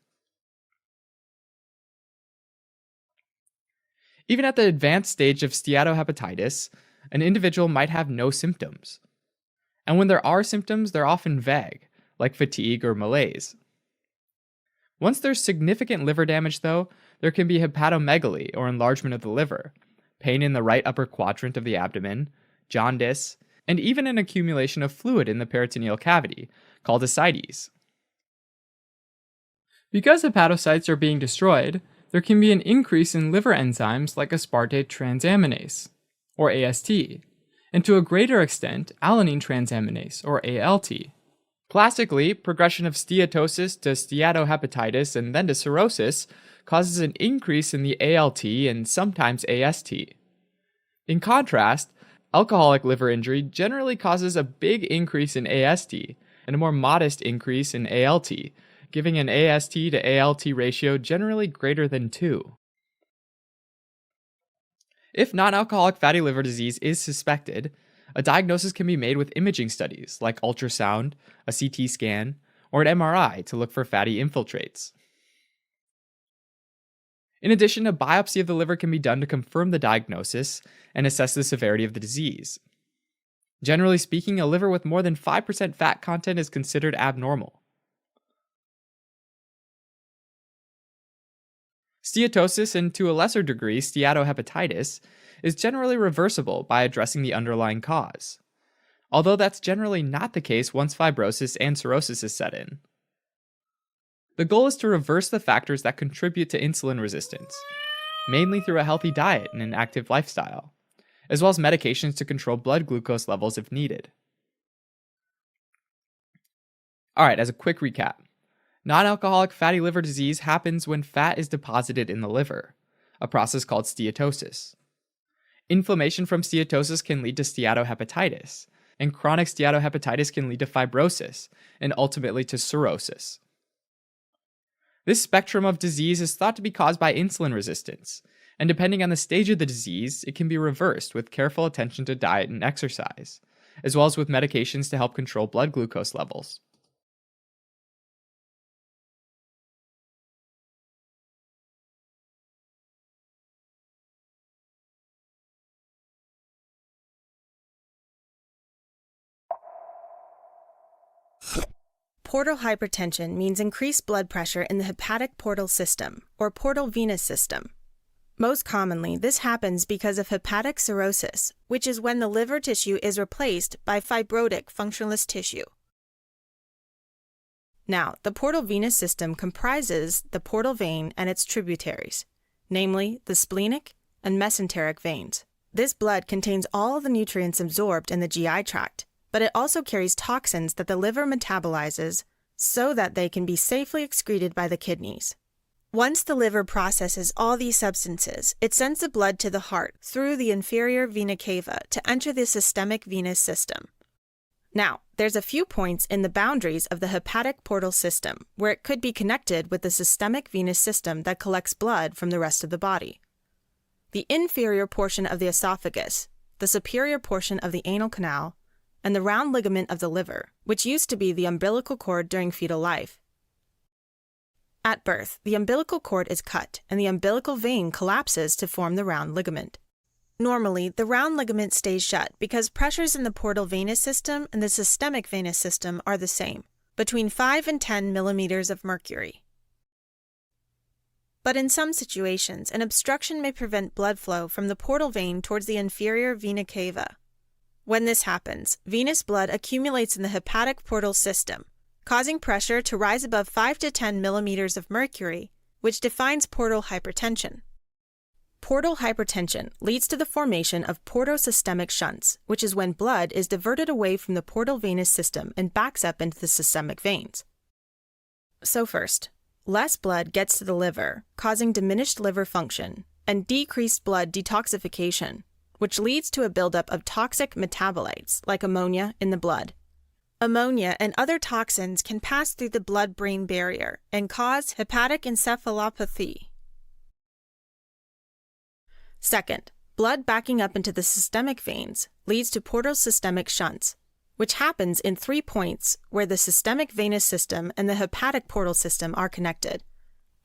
Even at the advanced stage of steatohepatitis, an individual might have no symptoms. And when there are symptoms, they're often vague, like fatigue or malaise. Once there's significant liver damage, though, there can be hepatomegaly or enlargement of the liver, pain in the right upper quadrant of the abdomen, jaundice, and even an accumulation of fluid in the peritoneal cavity, called ascites. Because hepatocytes are being destroyed, there can be an increase in liver enzymes like aspartate transaminase, or AST, and to a greater extent, alanine transaminase, or ALT. Classically, progression of steatosis to steatohepatitis and then to cirrhosis causes an increase in the ALT and sometimes AST. In contrast, alcoholic liver injury generally causes a big increase in AST and a more modest increase in ALT, giving an AST to ALT ratio generally greater than 2. If non-alcoholic fatty liver disease is suspected, a diagnosis can be made with imaging studies like ultrasound, a CT scan, or an MRI to look for fatty infiltrates. In addition, a biopsy of the liver can be done to confirm the diagnosis and assess the severity of the disease. Generally speaking, a liver with more than 5% fat content is considered abnormal. Steatosis, and to a lesser degree steatohepatitis, is generally reversible by addressing the underlying cause, although that's generally not the case once fibrosis and cirrhosis is set in. The goal is to reverse the factors that contribute to insulin resistance, mainly through a healthy diet and an active lifestyle, as well as medications to control blood glucose levels if needed. Alright, as a quick recap, non-alcoholic fatty liver disease happens when fat is deposited in the liver, a process called steatosis. Inflammation from steatosis can lead to steatohepatitis, and chronic steatohepatitis can lead to fibrosis, and ultimately to cirrhosis. This spectrum of disease is thought to be caused by insulin resistance, and depending on the stage of the disease, it can be reversed with careful attention to diet and exercise, as well as with medications to help control blood glucose levels. Portal hypertension means increased blood pressure in the hepatic portal system, or portal venous system. Most commonly, this happens because of hepatic cirrhosis, which is when the liver tissue is replaced by fibrotic functionless tissue. Now, the portal venous system comprises the portal vein and its tributaries, namely the splenic and mesenteric veins. This blood contains all the nutrients absorbed in the GI tract, but it also carries toxins that the liver metabolizes so that they can be safely excreted by the kidneys. Once the liver processes all these substances, it sends the blood to the heart through the inferior vena cava to enter the systemic venous system. Now, there's a few points in the boundaries of the hepatic portal system where it could be connected with the systemic venous system that collects blood from the rest of the body. The inferior portion of the esophagus, the superior portion of the anal canal, and the round ligament of the liver, which used to be the umbilical cord during fetal life. At birth, the umbilical cord is cut and the umbilical vein collapses to form the round ligament. Normally, the round ligament stays shut because pressures in the portal venous system and the systemic venous system are the same, between 5 and 10 millimeters of mercury. But in some situations, an obstruction may prevent blood flow from the portal vein towards the inferior vena cava. When this happens, venous blood accumulates in the hepatic portal system, causing pressure to rise above 5 to 10 millimeters of mercury, which defines portal hypertension. Portal hypertension leads to the formation of portosystemic shunts, which is when blood is diverted away from the portal venous system and backs up into the systemic veins. So first, less blood gets to the liver, causing diminished liver function, and decreased blood detoxification, which leads to a buildup of toxic metabolites like ammonia in the blood. Ammonia and other toxins can pass through the blood-brain barrier and cause hepatic encephalopathy. Second, blood backing up into the systemic veins leads to portosystemic shunts, which happens in 3 points where the systemic venous system and the hepatic portal system are connected.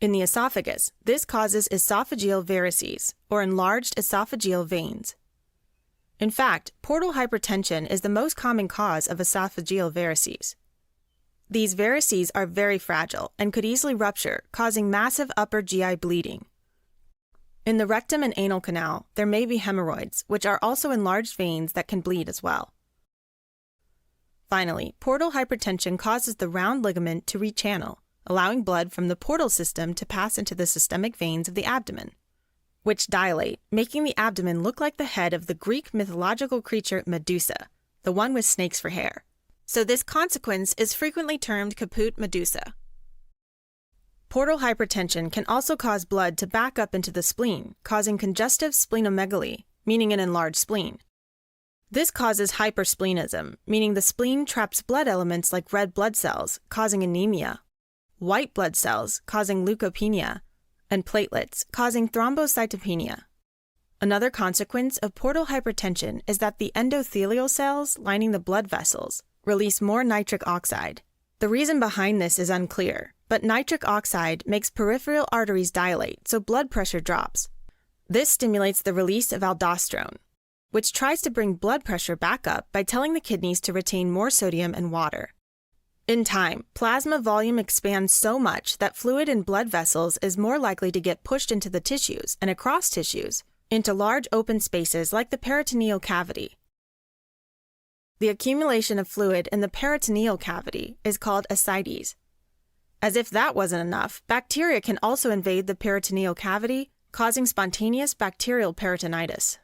In the esophagus, this causes esophageal varices, or enlarged esophageal veins. In fact, portal hypertension is the most common cause of esophageal varices. These varices are very fragile and could easily rupture, causing massive upper GI bleeding. In the rectum and anal canal, there may be hemorrhoids, which are also enlarged veins that can bleed as well. Finally, portal hypertension causes the round ligament to rechannel, allowing blood from the portal system to pass into the systemic veins of the abdomen, which dilate, making the abdomen look like the head of the Greek mythological creature Medusa, the one with snakes for hair. So this consequence is frequently termed caput Medusa. Portal hypertension can also cause blood to back up into the spleen, causing congestive splenomegaly, meaning an enlarged spleen. This causes hypersplenism, meaning the spleen traps blood elements like red blood cells, causing anemia, white blood cells, causing leukopenia, and platelets, causing thrombocytopenia. Another consequence of portal hypertension is that the endothelial cells lining the blood vessels release more nitric oxide. The reason behind this is unclear, but nitric oxide makes peripheral arteries dilate, so blood pressure drops. This stimulates the release of aldosterone, which tries to bring blood pressure back up by telling the kidneys to retain more sodium and water. In time, plasma volume expands so much that fluid in blood vessels is more likely to get pushed into the tissues and across tissues, into large open spaces like the peritoneal cavity. The accumulation of fluid in the peritoneal cavity is called ascites. As if that wasn't enough, bacteria can also invade the peritoneal cavity, causing spontaneous bacterial peritonitis.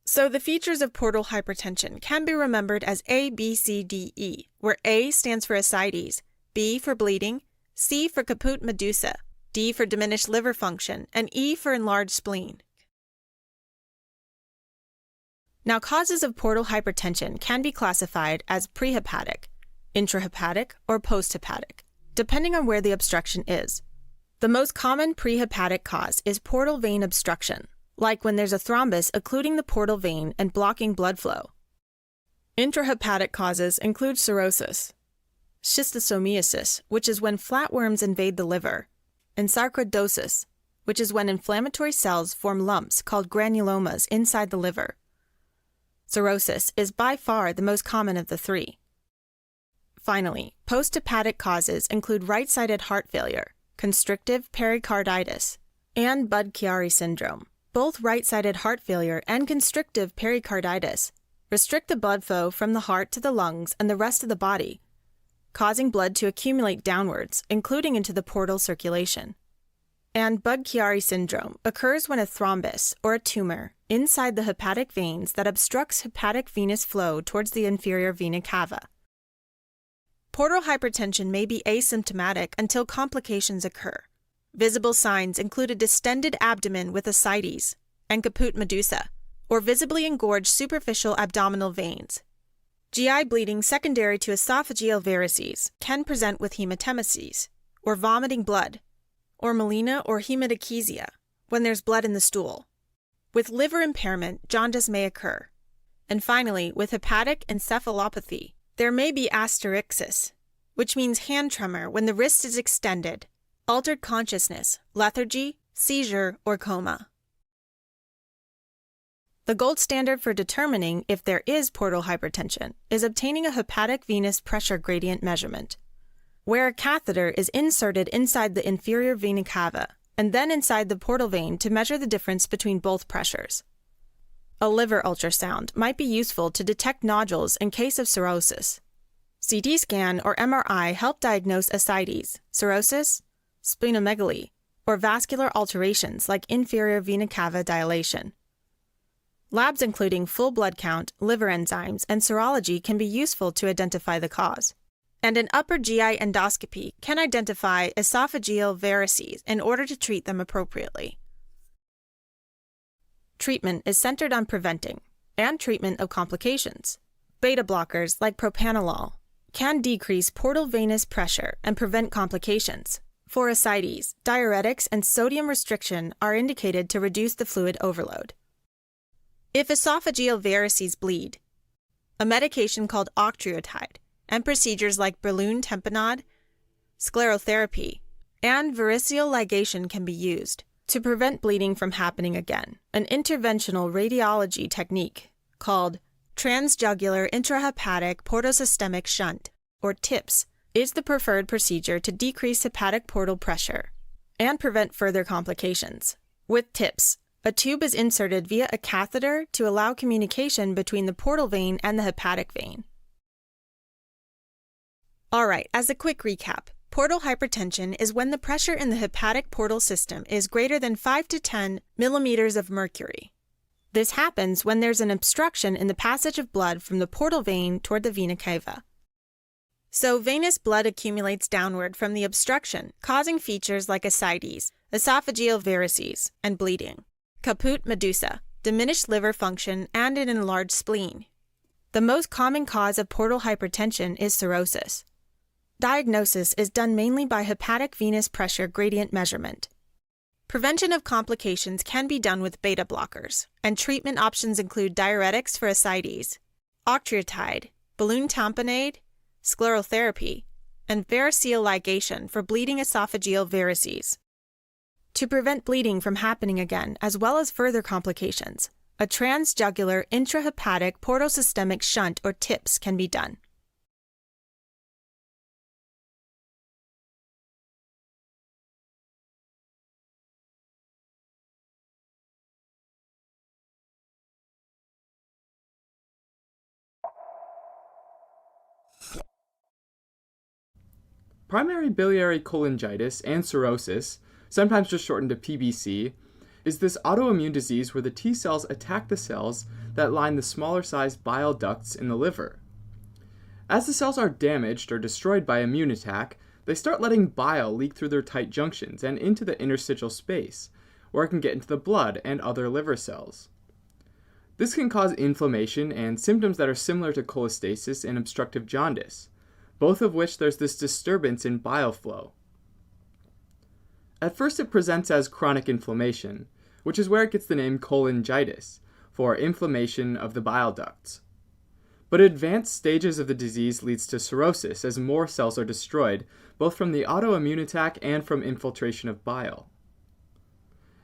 So the features of portal hypertension can be remembered as A, B, C, D, E, where A stands for ascites, B for bleeding, C for caput medusa, D for diminished liver function, and E for enlarged spleen. Now, causes of portal hypertension can be classified as prehepatic, intrahepatic, or posthepatic, depending on where the obstruction is. The most common prehepatic cause is portal vein obstruction, like when there's a thrombus occluding the portal vein and blocking blood flow. Intrahepatic causes include cirrhosis, schistosomiasis, which is when flatworms invade the liver, and sarcoidosis, which is when inflammatory cells form lumps called granulomas inside the liver. Cirrhosis is by far the most common of the three. Finally, posthepatic causes include right-sided heart failure, constrictive pericarditis, and Budd-Chiari syndrome. Both right-sided heart failure and constrictive pericarditis restrict the blood flow from the heart to the lungs and the rest of the body, causing blood to accumulate downwards, including into the portal circulation. And Budd-Chiari syndrome occurs when a thrombus, or a tumor, inside the hepatic veins that obstructs hepatic venous flow towards the inferior vena cava. Portal hypertension may be asymptomatic until complications occur. Visible signs include a distended abdomen with ascites and caput medusa, or visibly engorged superficial abdominal veins. GI bleeding secondary to esophageal varices can present with hematemesis, or vomiting blood, or melena or hematochezia, when there's blood in the stool. With liver impairment, jaundice may occur. And finally, with hepatic encephalopathy, there may be asterixis, which means hand tremor when the wrist is extended, altered consciousness, lethargy, seizure, or coma. The gold standard for determining if there is portal hypertension is obtaining a hepatic venous pressure gradient measurement, where a catheter is inserted inside the inferior vena cava and then inside the portal vein to measure the difference between both pressures. A liver ultrasound might be useful to detect nodules in case of cirrhosis. CT scan or MRI help diagnose ascites, cirrhosis, splenomegaly, or vascular alterations like inferior vena cava dilation. Labs including full blood count, liver enzymes, and serology can be useful to identify the cause. And an upper GI endoscopy can identify esophageal varices in order to treat them appropriately. Treatment is centered on preventing and treatment of complications. Beta blockers like propranolol can decrease portal venous pressure and prevent complications. For ascites, diuretics and sodium restriction are indicated to reduce the fluid overload. If esophageal varices bleed, a medication called octreotide and procedures like balloon tamponade, sclerotherapy, and variceal ligation can be used to prevent bleeding from happening again. An interventional radiology technique called transjugular intrahepatic portosystemic shunt, or TIPS, is the preferred procedure to decrease hepatic portal pressure and prevent further complications. With TIPS, a tube is inserted via a catheter to allow communication between the portal vein and the hepatic vein. Alright, as a quick recap, portal hypertension is when the pressure in the hepatic portal system is greater than 5 to 10 millimeters of mercury. This happens when there's an obstruction in the passage of blood from the portal vein toward the vena cava. So venous blood accumulates downward from the obstruction, causing features like ascites, esophageal varices, and bleeding, caput medusa, diminished liver function, and an enlarged spleen. The most common cause of portal hypertension is cirrhosis. Diagnosis is done mainly by hepatic venous pressure gradient measurement. Prevention of complications can be done with beta blockers, and treatment options include diuretics for ascites, octreotide, balloon tamponade, sclerotherapy, and variceal ligation for bleeding esophageal varices. To prevent bleeding from happening again, as well as further complications, a transjugular intrahepatic portosystemic shunt or TIPS can be done. Primary biliary cholangitis and cirrhosis, sometimes just shortened to PBC, is this autoimmune disease where the T cells attack the cells that line the smaller sized bile ducts in the liver. As the cells are damaged or destroyed by immune attack, they start letting bile leak through their tight junctions and into the interstitial space, where it can get into the blood and other liver cells. This can cause inflammation and symptoms that are similar to cholestasis and obstructive jaundice, both of which there's this disturbance in bile flow. At first it presents as chronic inflammation, which is where it gets the name cholangitis, for inflammation of the bile ducts. But advanced stages of the disease leads to cirrhosis as more cells are destroyed, both from the autoimmune attack and from infiltration of bile.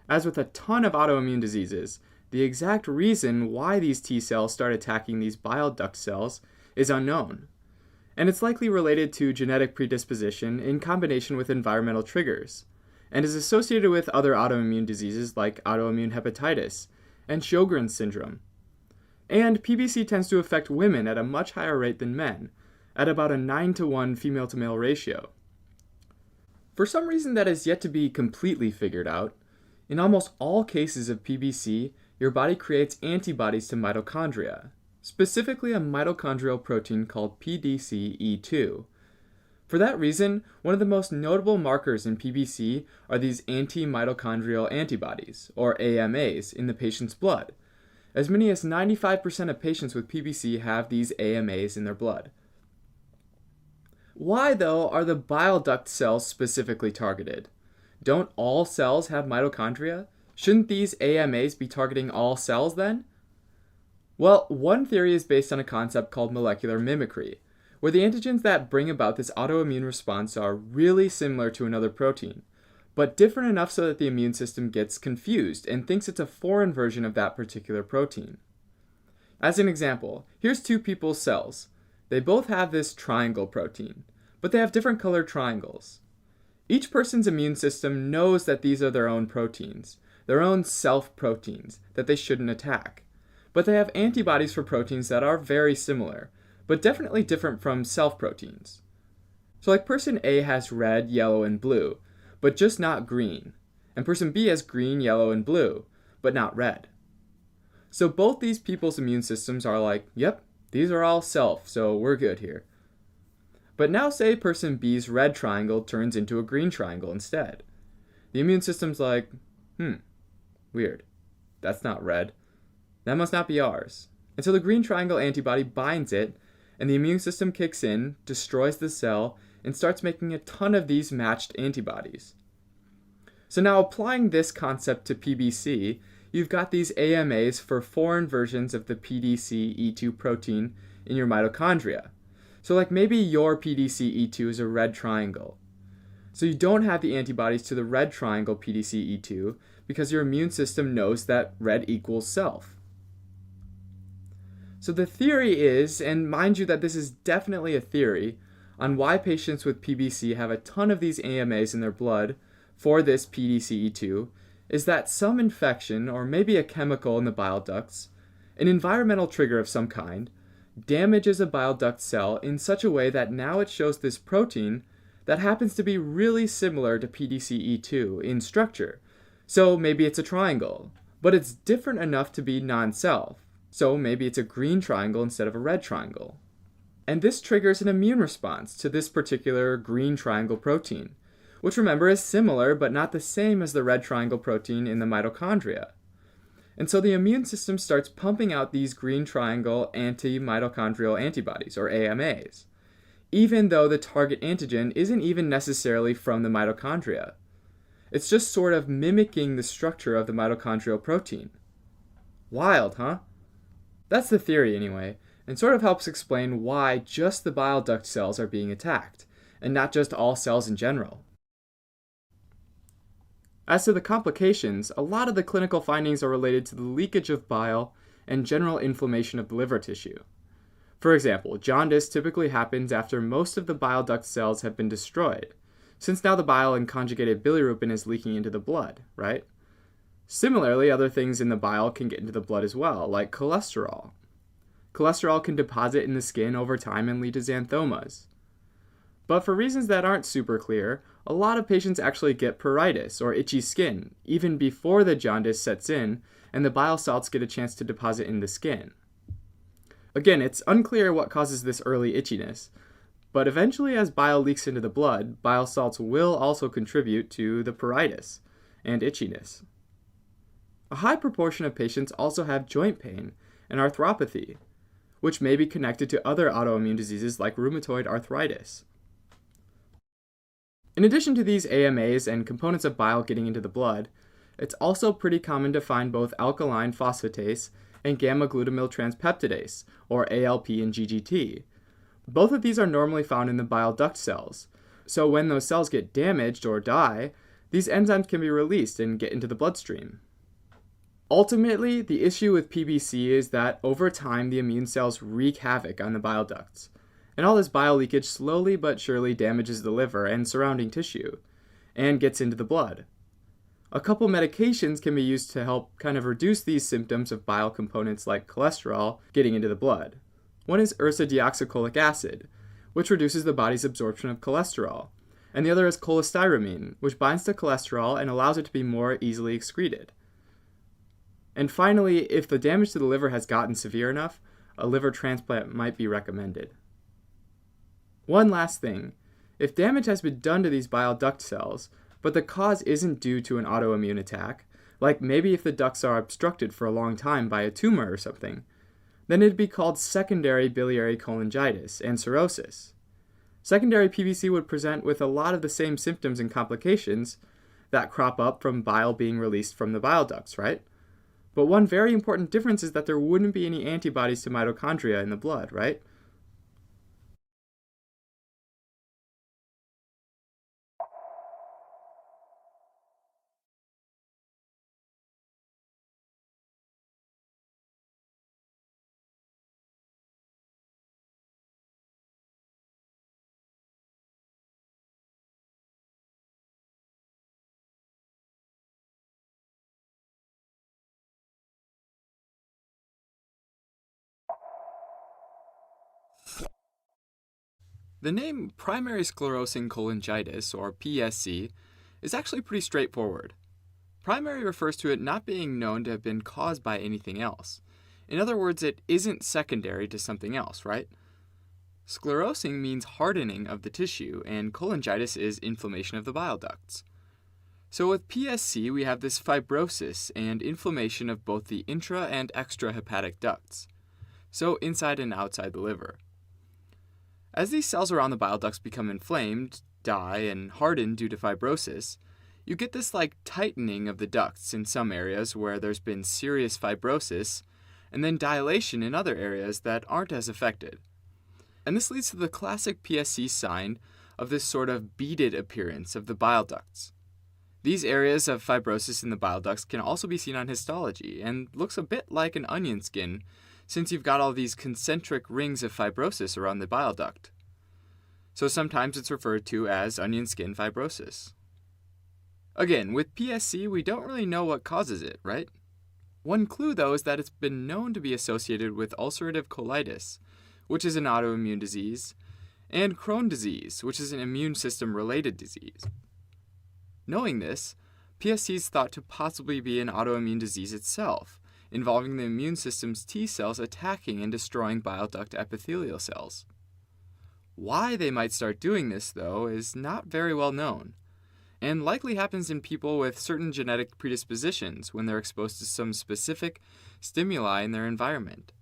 As with a ton of autoimmune diseases, the exact reason why these T cells start attacking these bile duct cells is unknown, and it's likely related to genetic predisposition in combination with environmental triggers, and is associated with other autoimmune diseases like autoimmune hepatitis and Sjogren's syndrome. And PBC tends to affect women at a much higher rate than men, at about a 9-to-1 female-to-male ratio. For some reason that is yet to be completely figured out, in almost all cases of PBC, your body creates antibodies to mitochondria, specifically a mitochondrial protein called PDC-E2. For that reason, one of the most notable markers in PBC are these anti-mitochondrial antibodies, or AMAs, in the patient's blood. As many as 95% of patients with PBC have these AMAs in their blood. Why, though, are the bile duct cells specifically targeted? Don't all cells have mitochondria? Shouldn't these AMAs be targeting all cells then? Well, one theory is based on a concept called molecular mimicry, where the antigens that bring about this autoimmune response are really similar to another protein, but different enough so that the immune system gets confused and thinks it's a foreign version of that particular protein. As an example, here's two people's cells. They both have this triangle protein, but they have different colored triangles. Each person's immune system knows that these are their own proteins, their own self-proteins that they shouldn't attack. But they have antibodies for proteins that are very similar, but definitely different from self-proteins. So like person A has red, yellow, and blue, but just not green. And person B has green, yellow, and blue, but not red. So both these people's immune systems are like, yep, these are all self, so we're good here. But now say person B's red triangle turns into a green triangle instead. The immune system's like, weird. That's not red. That must not be ours. And so the green triangle antibody binds it, and the immune system kicks in, destroys the cell, and starts making a ton of these matched antibodies. So now applying this concept to PBC, you've got these AMAs for foreign versions of the PDC-E2 protein in your mitochondria. So like maybe your PDC-E2 is a red triangle. So you don't have the antibodies to the red triangle PDC-E2 because your immune system knows that red equals self. So the theory is, and mind you that this is definitely a theory, on why patients with PBC have a ton of these AMAs in their blood for this PDC-E2, is that some infection, or maybe a chemical in the bile ducts, an environmental trigger of some kind, damages a bile duct cell in such a way that now it shows this protein that happens to be really similar to PDC-E2 in structure. So maybe it's a triangle, but it's different enough to be non-self. So maybe it's a green triangle instead of a red triangle. And this triggers an immune response to this particular green triangle protein, which remember is similar but not the same as the red triangle protein in the mitochondria. And so the immune system starts pumping out these green triangle anti-mitochondrial antibodies, or AMAs, even though the target antigen isn't even necessarily from the mitochondria. It's just sort of mimicking the structure of the mitochondrial protein. Wild, huh? That's the theory anyway, and sort of helps explain why just the bile duct cells are being attacked, and not just all cells in general. As to the complications, a lot of the clinical findings are related to the leakage of bile and general inflammation of the liver tissue. For example, jaundice typically happens after most of the bile duct cells have been destroyed, since now the bile and conjugated bilirubin is leaking into the blood, right? Similarly, other things in the bile can get into the blood as well, like cholesterol. Cholesterol can deposit in the skin over time and lead to xanthomas. But for reasons that aren't super clear, a lot of patients actually get pruritus, or itchy skin, even before the jaundice sets in and the bile salts get a chance to deposit in the skin. Again, it's unclear what causes this early itchiness, but eventually as bile leaks into the blood, bile salts will also contribute to the pruritus and itchiness. A high proportion of patients also have joint pain and arthropathy, which may be connected to other autoimmune diseases like rheumatoid arthritis. In addition to these AMAs and components of bile getting into the blood, it's also pretty common to find both alkaline phosphatase and gamma-glutamyl transpeptidase, or ALP and GGT. Both of these are normally found in the bile duct cells, so when those cells get damaged or die, these enzymes can be released and get into the bloodstream. Ultimately, the issue with PBC is that over time the immune cells wreak havoc on the bile ducts, and all this bile leakage slowly but surely damages the liver and surrounding tissue, and gets into the blood. A couple medications can be used to help kind of reduce these symptoms of bile components like cholesterol getting into the blood. One is ursodeoxycholic acid, which reduces the body's absorption of cholesterol, and the other is cholestyramine, which binds to cholesterol and allows it to be more easily excreted. And finally, if the damage to the liver has gotten severe enough, a liver transplant might be recommended. One last thing, if damage has been done to these bile duct cells, but the cause isn't due to an autoimmune attack, like maybe if the ducts are obstructed for a long time by a tumor or something, then it'd be called secondary biliary cholangitis and cirrhosis. Secondary PBC would present with a lot of the same symptoms and complications that crop up from bile being released from the bile ducts, right? But one very important difference is that there wouldn't be any antibodies to mitochondria in the blood, right? The name primary sclerosing cholangitis, or PSC, is actually pretty straightforward. Primary refers to it not being known to have been caused by anything else. In other words, it isn't secondary to something else, right? Sclerosing means hardening of the tissue, and cholangitis is inflammation of the bile ducts. So with PSC, we have this fibrosis and inflammation of both the intra and extrahepatic ducts, so inside and outside the liver. As these cells around the bile ducts become inflamed, die, and harden due to fibrosis, you get this tightening of the ducts in some areas where there's been serious fibrosis, and then dilation in other areas that aren't as affected. And this leads to the classic PSC sign of this sort of beaded appearance of the bile ducts. These areas of fibrosis in the bile ducts can also be seen on histology and looks a bit like an onion skin, since you've got all these concentric rings of fibrosis around the bile duct. So sometimes it's referred to as onion skin fibrosis. Again, with PSC, we don't really know what causes it, right? One clue, though, is that it's been known to be associated with ulcerative colitis, which is an autoimmune disease, and Crohn's disease, which is an immune system-related disease. Knowing this, PSC is thought to possibly be an autoimmune disease itself, involving the immune system's T cells attacking and destroying bile duct epithelial cells. Why they might start doing this, though, is not very well known, and likely happens in people with certain genetic predispositions when they're exposed to some specific stimuli in their environment.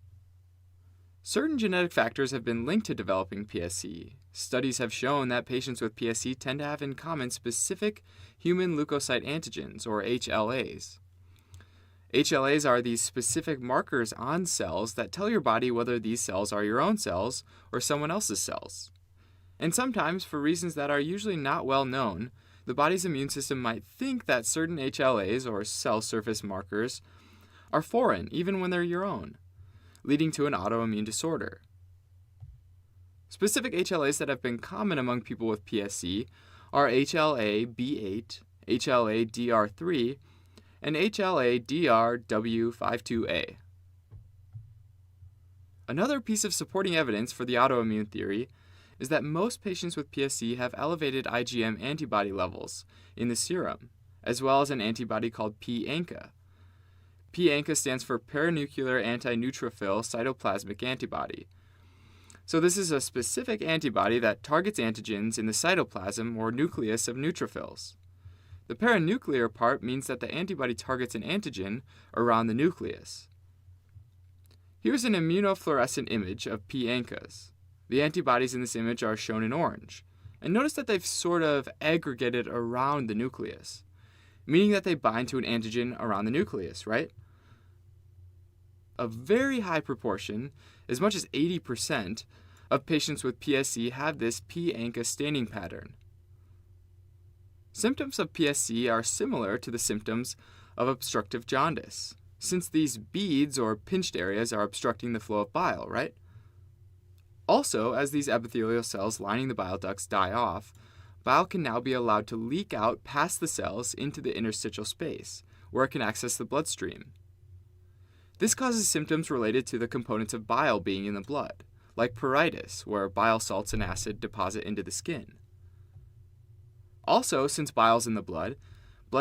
Certain genetic factors have been linked to developing PSC. Studies have shown that patients with PSC tend to have in common specific human leukocyte antigens, or HLAs. HLAs are these specific markers on cells that tell your body whether these cells are your own cells or someone else's cells. And sometimes, for reasons that are usually not well known, the body's immune system might think that certain HLAs, or cell surface markers, are foreign even when they're your own, leading to an autoimmune disorder. Specific HLAs that have been common among people with PSC are HLA-B8, HLA-DR3, and HLA-DRW52A. Another piece of supporting evidence for the autoimmune theory is that most patients with PSC have elevated IgM antibody levels in the serum, as well as an antibody called p-ANCA. p-ANCA stands for paranuclear antineutrophil cytoplasmic antibody. So this is a specific antibody that targets antigens in the cytoplasm or nucleus of neutrophils. The paranuclear part means that the antibody targets an antigen around the nucleus. Here's an immunofluorescent image of p-ANCAs. The antibodies in this image are shown in orange. And notice that they've sort of aggregated around the nucleus, meaning that they bind to an antigen around the nucleus, right? A very high proportion, as much as 80%, of patients with PSC have this p-ANCA staining pattern. Symptoms of PSC are similar to the symptoms of obstructive jaundice, since these beads or pinched areas are obstructing the flow of bile, right? Also, as these epithelial cells lining the bile ducts die off, bile can now be allowed to leak out past the cells into the interstitial space, where it can access the bloodstream. This causes symptoms related to the components of bile being in the blood, like pruritus, where bile salts and acid deposit into the skin. Also, since bile is in the blood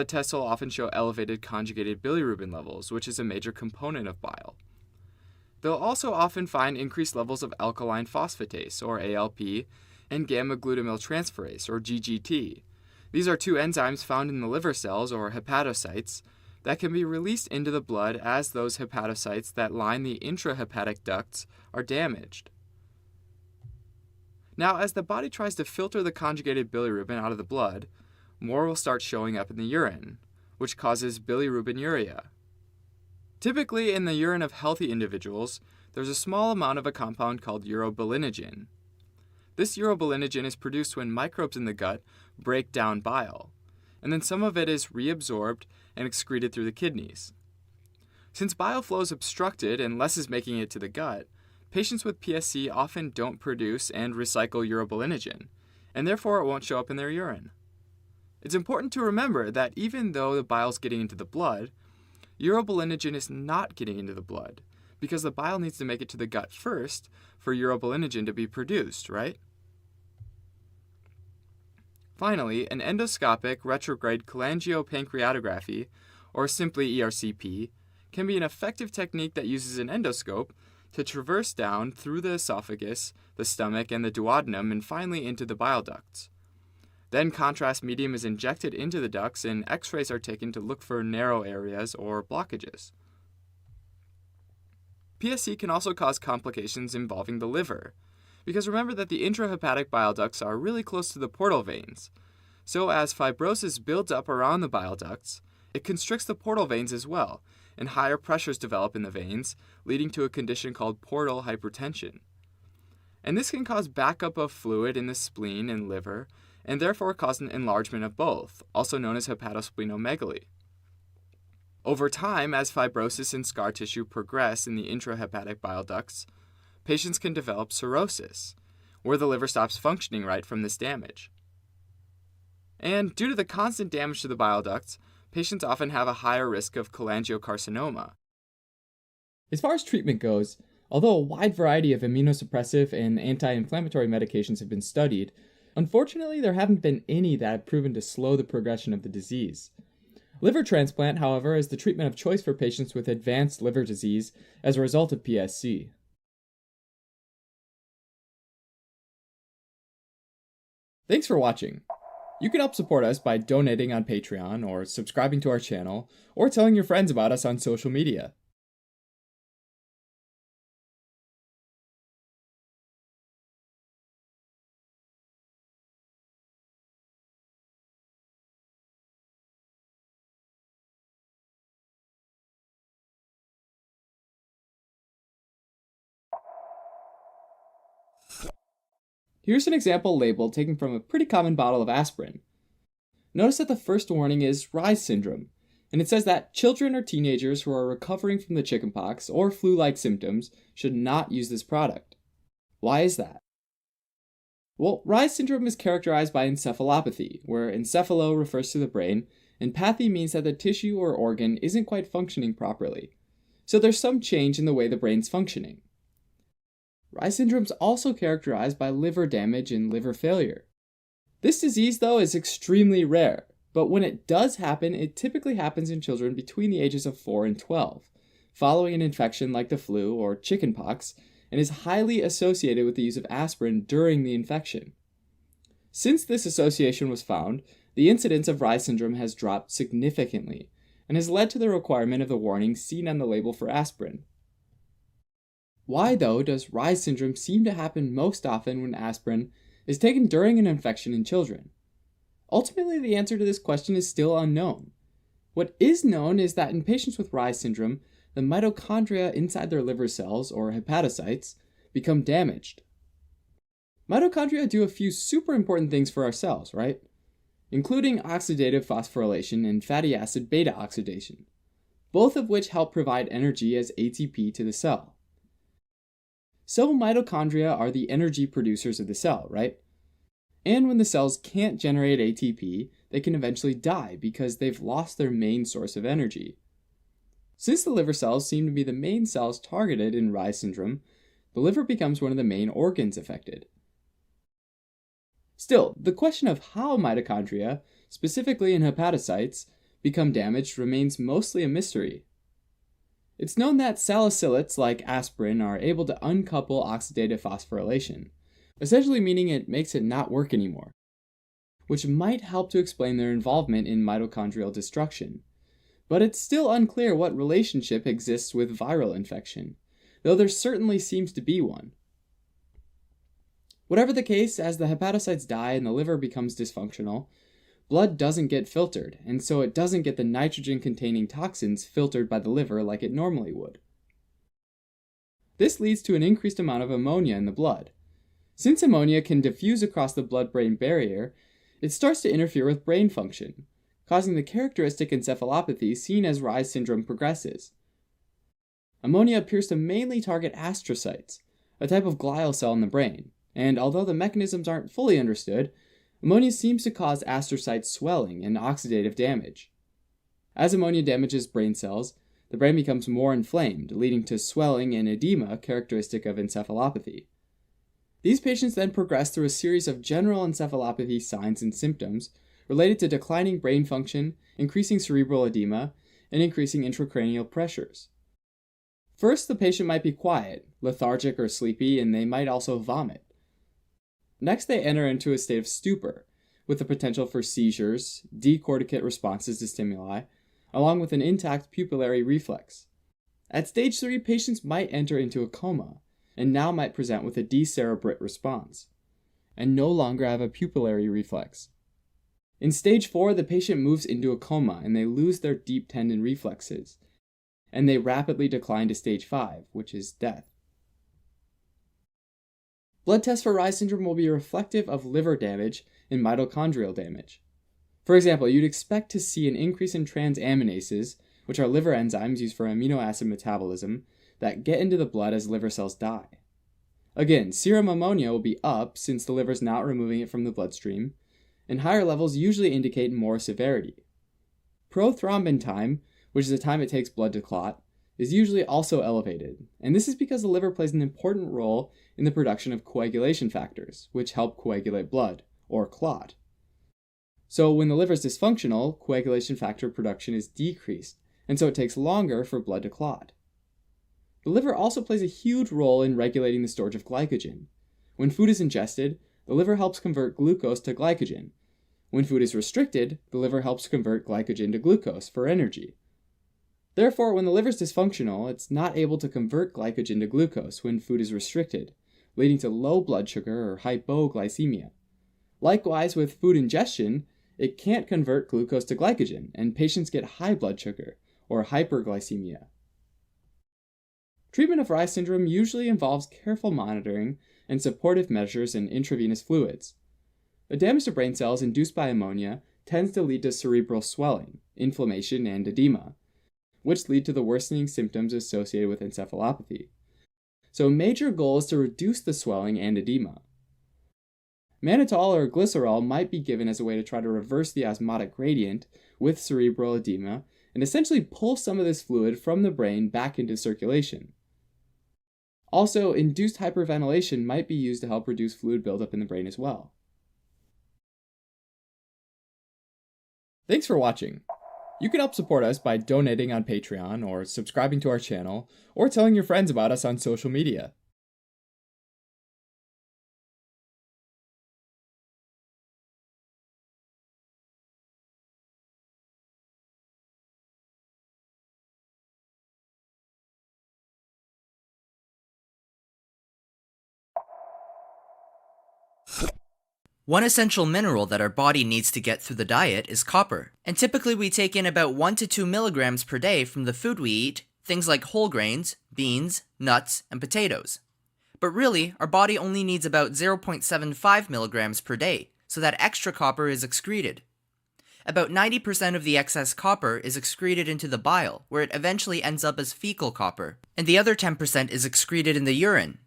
tests will often show elevated conjugated bilirubin levels, which is a major component of bile. They'll also often find increased levels of alkaline phosphatase, or ALP, and gamma-glutamyl transferase, or GGT. These are two enzymes found in the liver cells, or hepatocytes, that can be released into the blood as those hepatocytes that line the intrahepatic ducts are damaged. Now, as the body tries to filter the conjugated bilirubin out of the blood, more will start showing up in the urine, which causes bilirubinuria. Typically, in the urine of healthy individuals, there's a small amount of a compound called urobilinogen. This urobilinogen is produced when microbes in the gut break down bile, and then some of it is reabsorbed and excreted through the kidneys. Since bile flow is obstructed and less is making it to the gut, patients with PSC often don't produce and recycle urobilinogen, and therefore it won't show up in their urine. It's important to remember that even though the bile is getting into the blood, urobilinogen is not getting into the blood, because the bile needs to make it to the gut first for urobilinogen to be produced, right? Finally, an endoscopic retrograde cholangiopancreatography, or simply ERCP, can be an effective technique that uses an endoscope to traverse down through the esophagus, the stomach, and the duodenum, and finally into the bile ducts. Then contrast medium is injected into the ducts and x-rays are taken to look for narrow areas or blockages. PSC can also cause complications involving the liver, because remember that the intrahepatic bile ducts are really close to the portal veins. So as fibrosis builds up around the bile ducts, it constricts the portal veins as well, and higher pressures develop in the veins, leading to a condition called portal hypertension. And this can cause backup of fluid in the spleen and liver, and therefore cause an enlargement of both, also known as hepatosplenomegaly. Over time, as fibrosis and scar tissue progress in the intrahepatic bile ducts, patients can develop cirrhosis, where the liver stops functioning right from this damage. And due to the constant damage to the bile ducts, patients often have a higher risk of cholangiocarcinoma. As far as treatment goes, although a wide variety of immunosuppressive and anti-inflammatory medications have been studied, unfortunately there haven't been any that have proven to slow the progression of the disease. Liver transplant, however, is the treatment of choice for patients with advanced liver disease as a result of PSC. Thanks for watching. You can help support us by donating on Patreon, or subscribing to our channel, or telling your friends about us on social media. Here's an example label taken from a pretty common bottle of aspirin. Notice that the first warning is Reye's syndrome, and it says that children or teenagers who are recovering from the chickenpox or flu-like symptoms should not use this product. Why is that? Well, Reye's syndrome is characterized by encephalopathy, where encephalo refers to the brain, and pathy means that the tissue or organ isn't quite functioning properly. So there's some change in the way the brain's functioning. Reye's syndrome is also characterized by liver damage and liver failure. This disease, though, is extremely rare, but when it does happen, it typically happens in children between the ages of 4 and 12, following an infection like the flu or chickenpox, and is highly associated with the use of aspirin during the infection. Since this association was found, the incidence of Reye's syndrome has dropped significantly, and has led to the requirement of the warning seen on the label for aspirin. Why, though, does Reye's syndrome seem to happen most often when aspirin is taken during an infection in children? Ultimately, the answer to this question is still unknown. What is known is that in patients with Reye's syndrome, the mitochondria inside their liver cells, or hepatocytes, become damaged. Mitochondria do a few super important things for our cells, right? Including oxidative phosphorylation and fatty acid beta oxidation, both of which help provide energy as ATP to the cell. So mitochondria are the energy producers of the cell, right? And when the cells can't generate ATP, they can eventually die because they've lost their main source of energy. Since the liver cells seem to be the main cells targeted in Reye's syndrome, the liver becomes one of the main organs affected. Still, the question of how mitochondria, specifically in hepatocytes, become damaged remains mostly a mystery. It's known that salicylates like aspirin are able to uncouple oxidative phosphorylation, essentially meaning it makes it not work anymore, which might help to explain their involvement in mitochondrial destruction. But it's still unclear what relationship exists with viral infection, though there certainly seems to be one. Whatever the case, as the hepatocytes die and the liver becomes dysfunctional, blood doesn't get filtered, and so it doesn't get the nitrogen-containing toxins filtered by the liver like it normally would. This leads to an increased amount of ammonia in the blood. Since ammonia can diffuse across the blood-brain barrier, it starts to interfere with brain function, causing the characteristic encephalopathy seen as Reye's syndrome progresses. Ammonia appears to mainly target astrocytes, a type of glial cell in the brain, and although the mechanisms aren't fully understood, ammonia seems to cause astrocyte swelling and oxidative damage. As ammonia damages brain cells, the brain becomes more inflamed, leading to swelling and edema characteristic of encephalopathy. These patients then progress through a series of general encephalopathy signs and symptoms related to declining brain function, increasing cerebral edema, and increasing intracranial pressures. First, the patient might be quiet, lethargic, or sleepy, and they might also vomit. Next, they enter into a state of stupor, with the potential for seizures, decorticate responses to stimuli, along with an intact pupillary reflex. At stage 3, patients might enter into a coma, and now might present with a decerebrate response, and no longer have a pupillary reflex. In stage 4, the patient moves into a coma and they lose their deep tendon reflexes, and they rapidly decline to stage 5, which is death. Blood tests for Reye's syndrome will be reflective of liver damage and mitochondrial damage. For example, you'd expect to see an increase in transaminases, which are liver enzymes used for amino acid metabolism, that get into the blood as liver cells die. Again, serum ammonia will be up since the liver's not removing it from the bloodstream, and higher levels usually indicate more severity. Prothrombin time, which is the time it takes blood to clot, is usually also elevated, and this is because the liver plays an important role in the production of coagulation factors, which help coagulate blood, or clot. So when the liver is dysfunctional, coagulation factor production is decreased, and so it takes longer for blood to clot. The liver also plays a huge role in regulating the storage of glycogen. When food is ingested, the liver helps convert glucose to glycogen. When food is restricted, the liver helps convert glycogen to glucose for energy. Therefore, when the liver is dysfunctional, it's not able to convert glycogen to glucose when food is restricted, leading to low blood sugar or hypoglycemia. Likewise, with food ingestion, it can't convert glucose to glycogen, and patients get high blood sugar, or hyperglycemia. Treatment of Reye's syndrome usually involves careful monitoring and supportive measures in intravenous fluids. The damage to brain cells induced by ammonia tends to lead to cerebral swelling, inflammation, and edema, which lead to the worsening symptoms associated with encephalopathy. So a major goal is to reduce the swelling and edema. Mannitol or glycerol might be given as a way to try to reverse the osmotic gradient with cerebral edema and essentially pull some of this fluid from the brain back into circulation. Also, induced hyperventilation might be used to help reduce fluid buildup in the brain as well. Thanks for watching. You can help support us by donating on Patreon or subscribing to our channel or telling your friends about us on social media. One essential mineral that our body needs to get through the diet is copper, and typically we take in about 1 to 2 milligrams per day from the food we eat, things like whole grains, beans, nuts, and potatoes. But really, our body only needs about 0.75 milligrams per day, so that extra copper is excreted. About 90% of the excess copper is excreted into the bile, where it eventually ends up as fecal copper, and the other 10% is excreted in the urine.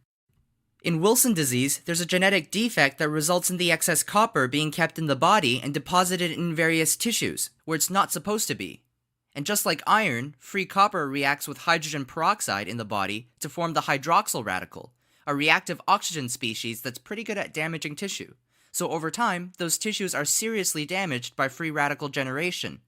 In Wilson disease, there's a genetic defect that results in the excess copper being kept in the body and deposited in various tissues, where it's not supposed to be. And just like iron, free copper reacts with hydrogen peroxide in the body to form the hydroxyl radical, a reactive oxygen species that's pretty good at damaging tissue. So over time, those tissues are seriously damaged by free radical generation.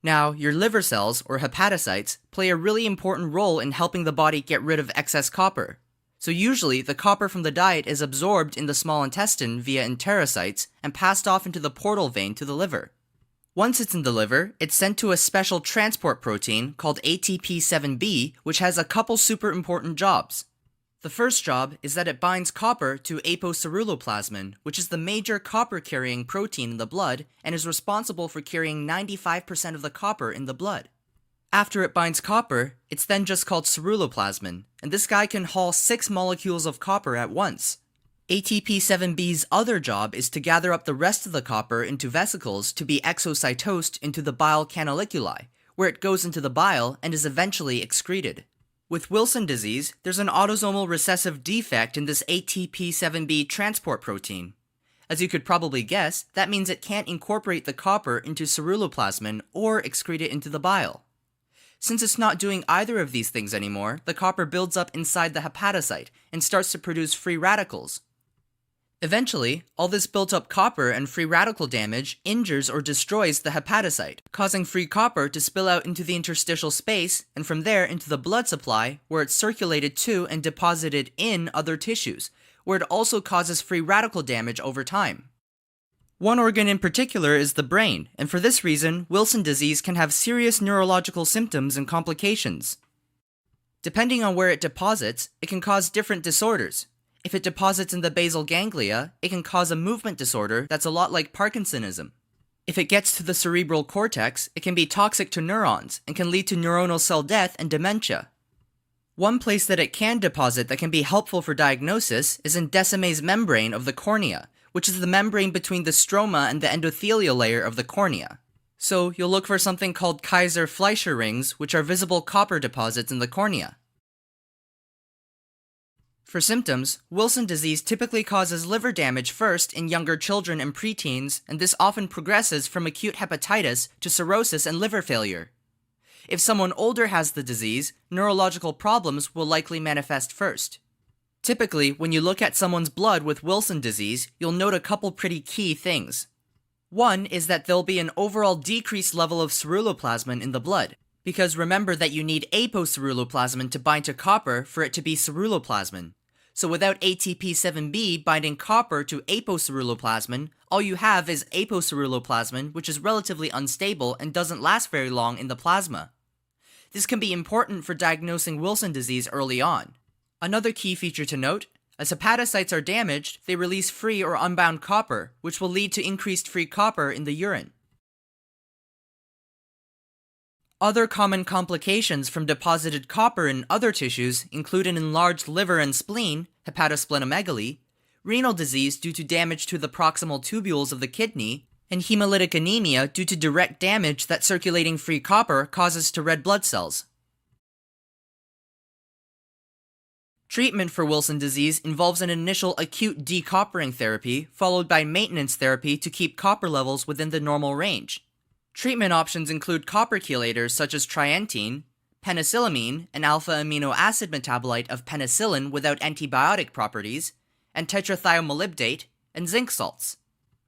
Now, your liver cells, or hepatocytes, play a really important role in helping the body get rid of excess copper. So usually, the copper from the diet is absorbed in the small intestine via enterocytes and passed off into the portal vein to the liver. Once it's in the liver, it's sent to a special transport protein called ATP7B, which has a couple super important jobs. The first job is that it binds copper to apoceruloplasmin, which is the major copper-carrying protein in the blood and is responsible for carrying 95% of the copper in the blood. After it binds copper, it's then just called ceruloplasmin, and this guy can haul 6 molecules of copper at once. ATP7B's other job is to gather up the rest of the copper into vesicles to be exocytosed into the bile canaliculi, where it goes into the bile and is eventually excreted. With Wilson disease, there's an autosomal recessive defect in this ATP7B transport protein. As you could probably guess, that means it can't incorporate the copper into ceruloplasmin or excrete it into the bile. Since it's not doing either of these things anymore, the copper builds up inside the hepatocyte and starts to produce free radicals. Eventually, all this built-up copper and free radical damage injures or destroys the hepatocyte, causing free copper to spill out into the interstitial space and from there into the blood supply, where it's circulated to and deposited in other tissues, where it also causes free radical damage over time. One organ in particular is the brain, and for this reason, Wilson disease can have serious neurological symptoms and complications. Depending on where it deposits, it can cause different disorders. If it deposits in the basal ganglia, it can cause a movement disorder that's a lot like Parkinsonism. If it gets to the cerebral cortex, it can be toxic to neurons and can lead to neuronal cell death and dementia. One place that it can deposit that can be helpful for diagnosis is in Descemet's membrane of the cornea, which is the membrane between the stroma and the endothelial layer of the cornea. So you'll look for something called Kaiser-Fleischer rings, which are visible copper deposits in the cornea. For symptoms, Wilson disease typically causes liver damage first in younger children and preteens, and this often progresses from acute hepatitis to cirrhosis and liver failure. If someone older has the disease, neurological problems will likely manifest first. Typically, when you look at someone's blood with Wilson disease, you'll note a couple pretty key things. One is that there'll be an overall decreased level of ceruloplasmin in the blood, because remember that you need apoceruloplasmin to bind to copper for it to be ceruloplasmin. So without ATP7B binding copper to apoceruloplasmin, all you have is apoceruloplasmin, which is relatively unstable and doesn't last very long in the plasma. This can be important for diagnosing Wilson disease early on. Another key feature to note, as hepatocytes are damaged, they release free or unbound copper, which will lead to increased free copper in the urine. Other common complications from deposited copper in other tissues include an enlarged liver and spleen, hepatosplenomegaly, renal disease due to damage to the proximal tubules of the kidney, and hemolytic anemia due to direct damage that circulating free copper causes to red blood cells. Treatment for Wilson disease involves an initial acute decoppering therapy followed by maintenance therapy to keep copper levels within the normal range. Treatment options include copper chelators such as trientine, penicillamine, an alpha amino acid metabolite of penicillin without antibiotic properties, and tetrathiomolybdate, and zinc salts.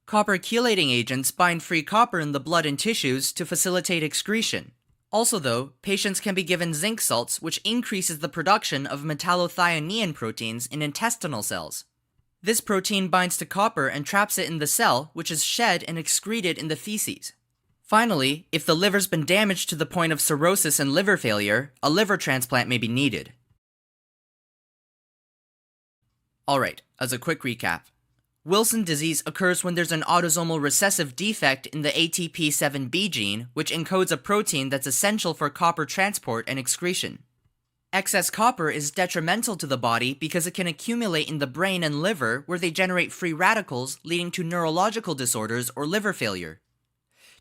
Copper chelating agents bind free copper in the blood and tissues to facilitate excretion. Also though, patients can be given zinc salts, which increases the production of metallothionein proteins in intestinal cells. This protein binds to copper and traps it in the cell, which is shed and excreted in the feces. Finally, if the liver's been damaged to the point of cirrhosis and liver failure, a liver transplant may be needed. Alright, as a quick recap. Wilson disease occurs when there's an autosomal recessive defect in the ATP7B gene, which encodes a protein that's essential for copper transport and excretion. Excess copper is detrimental to the body because it can accumulate in the brain and liver where they generate free radicals, leading to neurological disorders or liver failure.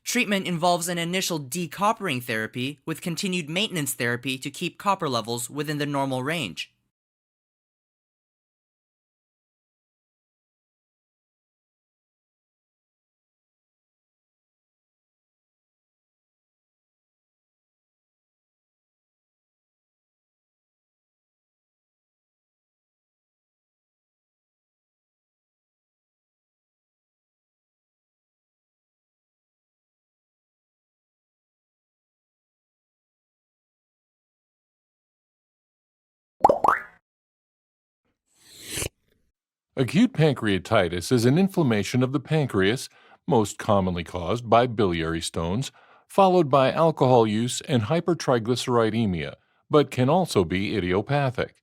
Treatment involves an initial decoppering therapy with continued maintenance therapy to keep copper levels within the normal range. Acute pancreatitis is an inflammation of the pancreas, most commonly caused by biliary stones, followed by alcohol use and hypertriglyceridemia, but can also be idiopathic.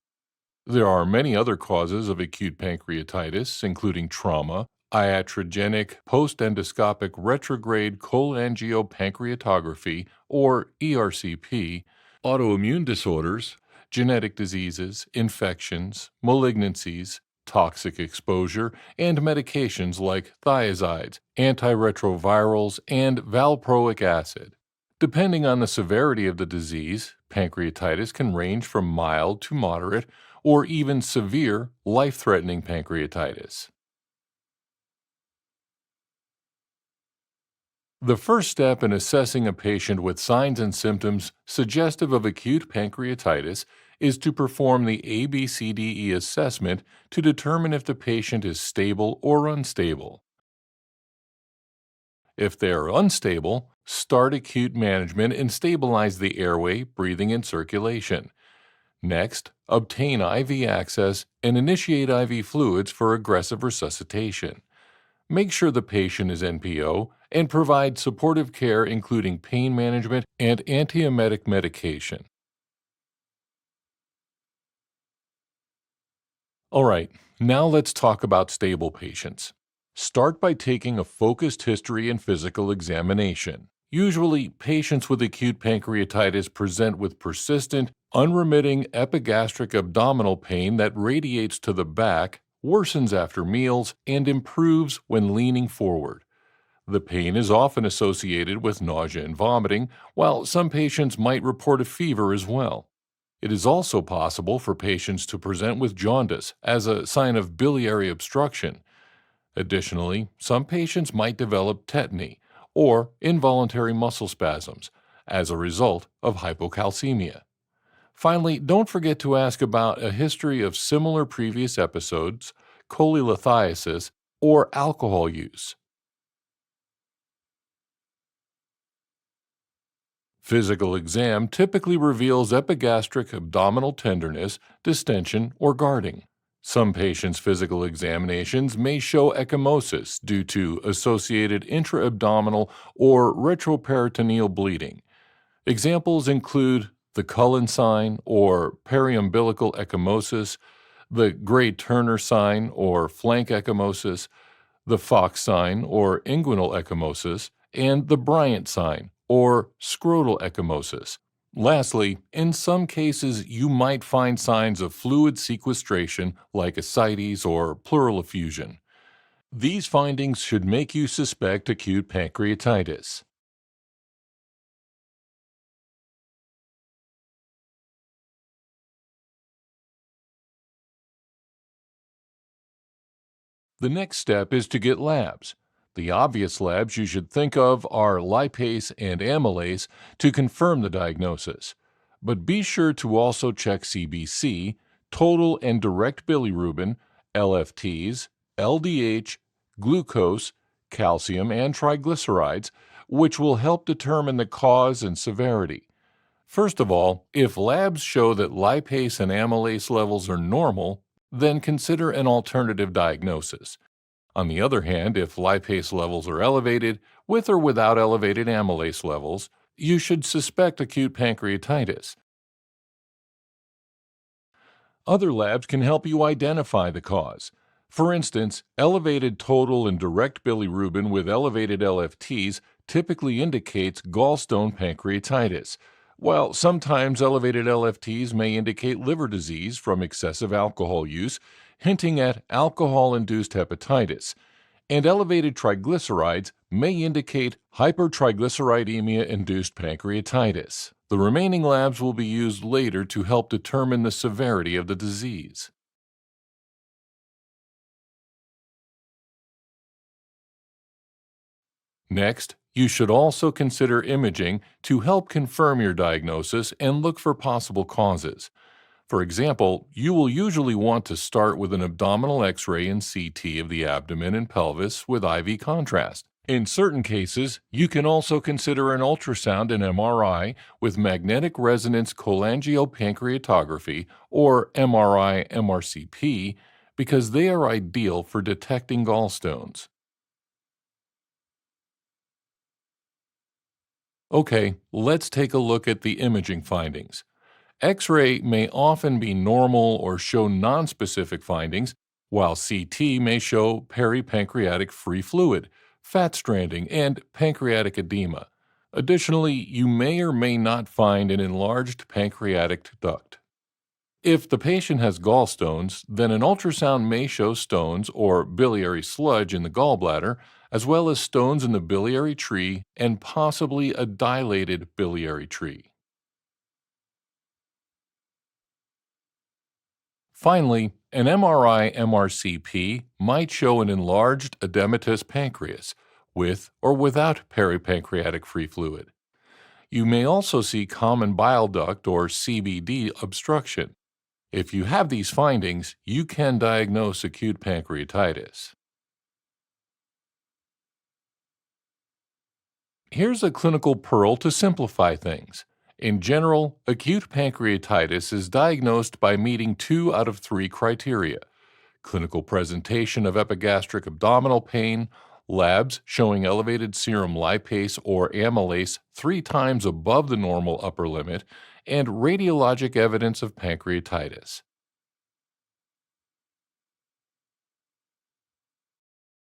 There are many other causes of acute pancreatitis, including trauma, iatrogenic post-endoscopic retrograde cholangiopancreatography, or ERCP, autoimmune disorders, genetic diseases, infections, malignancies, toxic exposure, and medications like thiazides, antiretrovirals, and valproic acid. Depending on the severity of the disease, pancreatitis can range from mild to moderate or even severe, life-threatening pancreatitis. The first step in assessing a patient with signs and symptoms suggestive of acute pancreatitis is to perform the ABCDE assessment to determine if the patient is stable or unstable. If they are unstable, start acute management and stabilize the airway, breathing, and circulation. Next, obtain IV access and initiate IV fluids for aggressive resuscitation. Make sure the patient is NPO and provide supportive care including pain management and antiemetic medication. Alright, now let's talk about stable patients. Start by taking a focused history and physical examination. Usually, patients with acute pancreatitis present with persistent, unremitting epigastric abdominal pain that radiates to the back, worsens after meals, and improves when leaning forward. The pain is often associated with nausea and vomiting, while some patients might report a fever as well. It is also possible for patients to present with jaundice as a sign of biliary obstruction. Additionally, some patients might develop tetany or involuntary muscle spasms as a result of hypocalcemia. Finally, don't forget to ask about a history of similar previous episodes, cholelithiasis, or alcohol use. Physical exam typically reveals epigastric abdominal tenderness, distension, or guarding. Some patients' physical examinations may show ecchymosis due to associated intra-abdominal or retroperitoneal bleeding. Examples include the Cullen sign or periumbilical ecchymosis, the Gray-Turner sign or flank ecchymosis, the Fox sign or inguinal ecchymosis, and the Bryant sign or scrotal ecchymosis. Lastly, in some cases, you might find signs of fluid sequestration like ascites or pleural effusion. These findings should make you suspect acute pancreatitis. The next step is to get labs. The obvious labs you should think of are lipase and amylase to confirm the diagnosis. But be sure to also check CBC, total and direct bilirubin, LFTs, LDH, glucose, calcium, and triglycerides, which will help determine the cause and severity. First of all, if labs show that lipase and amylase levels are normal, then consider an alternative diagnosis. On the other hand, if lipase levels are elevated, with or without elevated amylase levels, you should suspect acute pancreatitis. Other labs can help you identify the cause. For instance, elevated total and direct bilirubin with elevated LFTs typically indicates gallstone pancreatitis, while sometimes elevated LFTs may indicate liver disease from excessive alcohol use, hinting at alcohol-induced hepatitis, and elevated triglycerides may indicate hypertriglyceridemia-induced pancreatitis. The remaining labs will be used later to help determine the severity of the disease. Next, you should also consider imaging to help confirm your diagnosis and look for possible causes. For example, you will usually want to start with an abdominal X-ray and CT of the abdomen and pelvis with IV contrast. In certain cases, you can also consider an ultrasound and MRI with magnetic resonance cholangiopancreatography, or MRI-MRCP, because they are ideal for detecting gallstones. Okay, let's take a look at the imaging findings. X-ray may often be normal or show nonspecific findings, while CT may show peripancreatic free fluid, fat stranding, and pancreatic edema. Additionally, you may or may not find an enlarged pancreatic duct. If the patient has gallstones, then an ultrasound may show stones or biliary sludge in the gallbladder, as well as stones in the biliary tree and possibly a dilated biliary tree. Finally, an MRI-MRCP might show an enlarged edematous pancreas, with or without peripancreatic free fluid. You may also see common bile duct or CBD obstruction. If you have these findings, you can diagnose acute pancreatitis. Here's a clinical pearl to simplify things. In general, acute pancreatitis is diagnosed by meeting 2 out of 3 criteria: clinical presentation of epigastric abdominal pain, labs showing elevated serum lipase or amylase 3 times above the normal upper limit, and radiologic evidence of pancreatitis.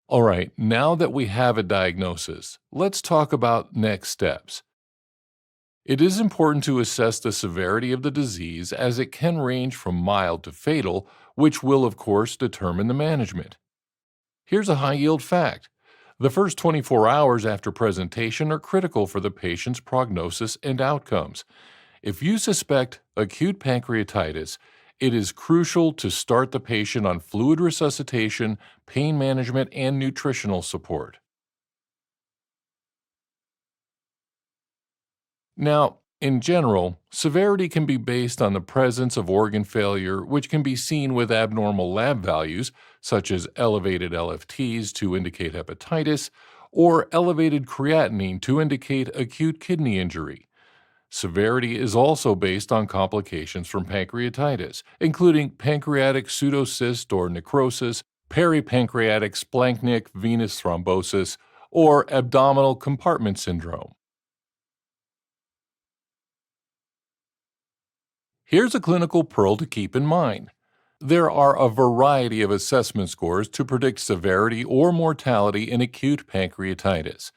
All right, now that we have a diagnosis, let's talk about next steps. It is important to assess the severity of the disease, as it can range from mild to fatal, which will, of course, determine the management. Here's a high-yield fact. The first 24 hours after presentation are critical for the patient's prognosis and outcomes. If you suspect acute pancreatitis, it is crucial to start the patient on fluid resuscitation, pain management, and nutritional support. Now, in general, severity can be based on the presence of organ failure, which can be seen with abnormal lab values, such as elevated LFTs to indicate hepatitis, or elevated creatinine to indicate acute kidney injury. Severity is also based on complications from pancreatitis, including pancreatic pseudocyst or necrosis, peripancreatic splanchnic venous thrombosis, or abdominal compartment syndrome. Here's a clinical pearl to keep in mind. There are a variety of assessment scores to predict severity or mortality in acute pancreatitis.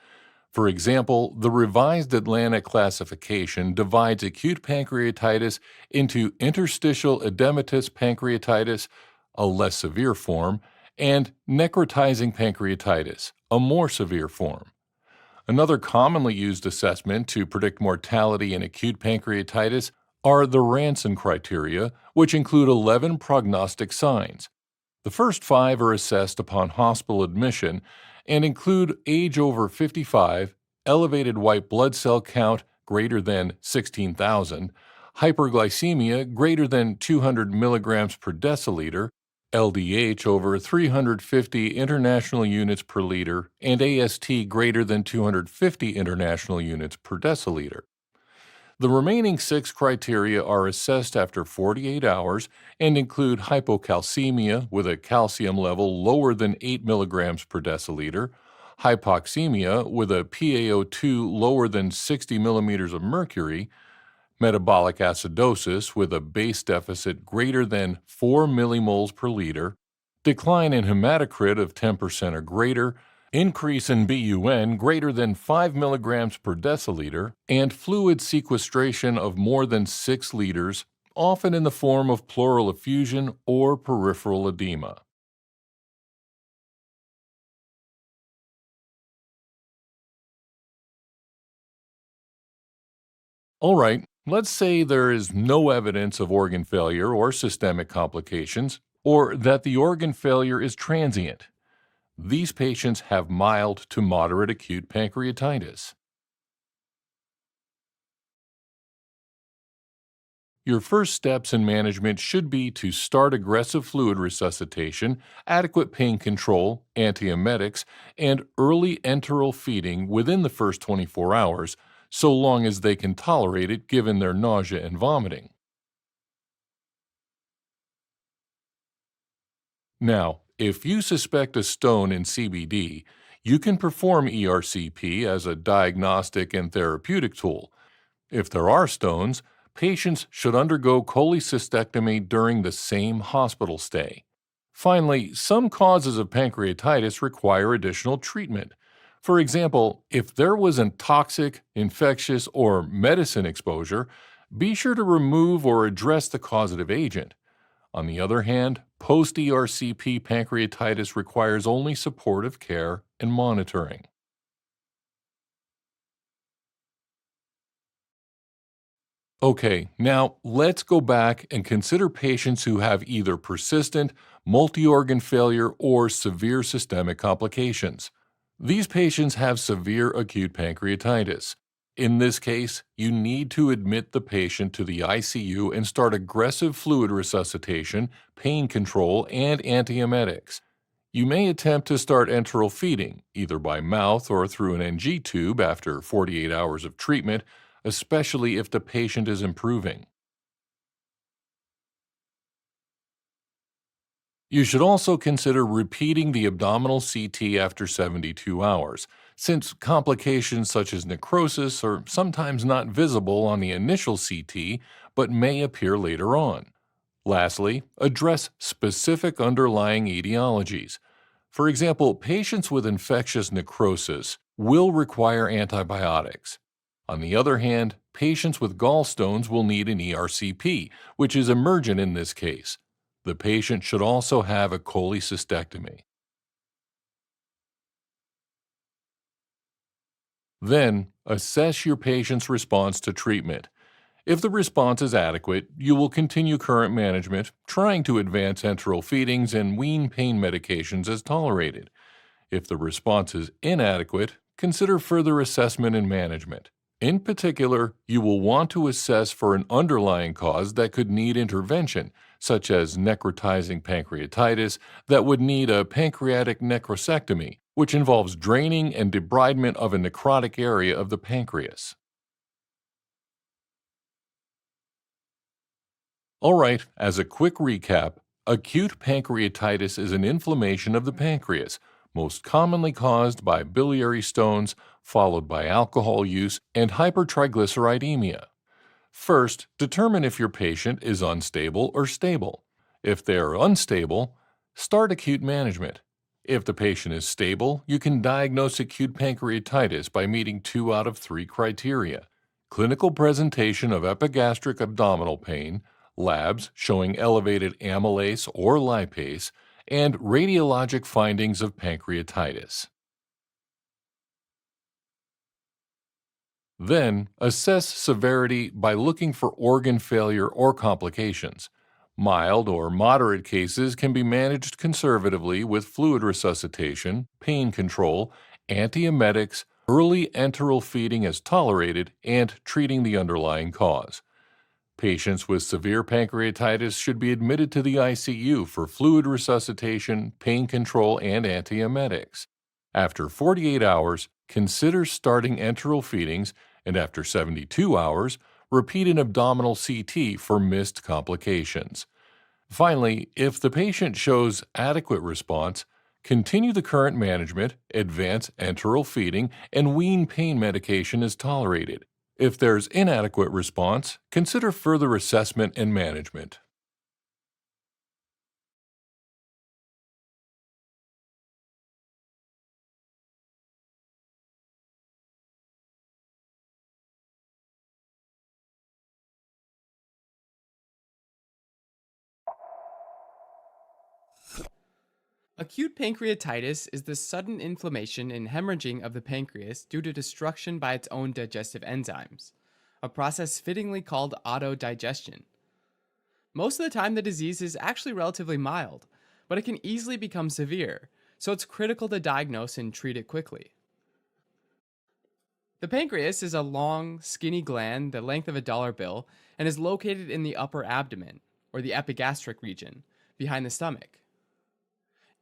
For example, the Revised Atlantic Classification divides acute pancreatitis into interstitial edematous pancreatitis, a less severe form, and necrotizing pancreatitis, a more severe form. Another commonly used assessment to predict mortality in acute pancreatitis are the Ranson criteria, which include 11 prognostic signs. The first 5 are assessed upon hospital admission and include age over 55, elevated white blood cell count greater than 16,000, hyperglycemia greater than 200 milligrams per deciliter, LDH over 350 international units per liter, and AST greater than 250 international units per deciliter. The remaining 6 criteria are assessed after 48 hours and include hypocalcemia with a calcium level lower than 8 milligrams per deciliter, hypoxemia with a PaO2 lower than 60 millimeters of mercury, metabolic acidosis with a base deficit greater than 4 millimoles per liter, decline in hematocrit of 10% or greater, increase in BUN greater than 5 milligrams per deciliter, and fluid sequestration of more than 6 liters, often in the form of pleural effusion or peripheral edema. All right, let's say there is no evidence of organ failure or systemic complications, or that the organ failure is transient. These patients have mild to moderate acute pancreatitis. Your first steps in management should be to start aggressive fluid resuscitation, adequate pain control, antiemetics, and early enteral feeding within the first 24 hours, so long as they can tolerate it given their nausea and vomiting. Now, if you suspect a stone in CBD, you can perform ERCP as a diagnostic and therapeutic tool. If there are stones, patients should undergo cholecystectomy during the same hospital stay. Finally, some causes of pancreatitis require additional treatment. For example, if there was a toxic, infectious, or medicine exposure, be sure to remove or address the causative agent. On the other hand, post-ERCP pancreatitis requires only supportive care and monitoring. Okay, now let's go back and consider patients who have either persistent, multi-organ failure, or severe systemic complications. These patients have severe acute pancreatitis. In this case, you need to admit the patient to the ICU and start aggressive fluid resuscitation, pain control, and antiemetics. You may attempt to start enteral feeding, either by mouth or through an NG tube after 48 hours of treatment, especially if the patient is improving. You should also consider repeating the abdominal CT after 72 hours, since complications such as necrosis are sometimes not visible on the initial CT but may appear later on. Lastly, address specific underlying etiologies. For example, patients with infectious necrosis will require antibiotics. On the other hand, patients with gallstones will need an ERCP, which is emergent in this case. The patient should also have a cholecystectomy. Then, assess your patient's response to treatment. If the response is adequate, you will continue current management, trying to advance enteral feedings and wean pain medications as tolerated. If the response is inadequate, consider further assessment and management. In particular, you will want to assess for an underlying cause that could need intervention, such as necrotizing pancreatitis that would need a pancreatic necrosectomy, which involves draining and debridement of a necrotic area of the pancreas. All right, as a quick recap, acute pancreatitis is an inflammation of the pancreas, most commonly caused by biliary stones, followed by alcohol use and hypertriglyceridemia. First, determine if your patient is unstable or stable. If they are unstable, start acute management. If the patient is stable, you can diagnose acute pancreatitis by meeting 2 out of 3 criteria: clinical presentation of epigastric abdominal pain, labs showing elevated amylase or lipase, and radiologic findings of pancreatitis. Then, assess severity by looking for organ failure or complications. Mild or moderate cases can be managed conservatively with fluid resuscitation, pain control, antiemetics, early enteral feeding as tolerated, and treating the underlying cause. Patients with severe pancreatitis should be admitted to the ICU for fluid resuscitation, pain control, and antiemetics. After 48 hours, consider starting enteral feedings, and after 72 hours, repeat an abdominal CT for missed complications. Finally, if the patient shows adequate response, continue the current management, advance enteral feeding, and wean pain medication as tolerated. If there's inadequate response, consider further assessment and management. Acute pancreatitis is the sudden inflammation and hemorrhaging of the pancreas due to destruction by its own digestive enzymes, a process fittingly called autodigestion. Most of the time, the disease is actually relatively mild, but it can easily become severe, so it's critical to diagnose and treat it quickly. The pancreas is a long, skinny gland the length of a dollar bill and is located in the upper abdomen, or the epigastric region, behind the stomach.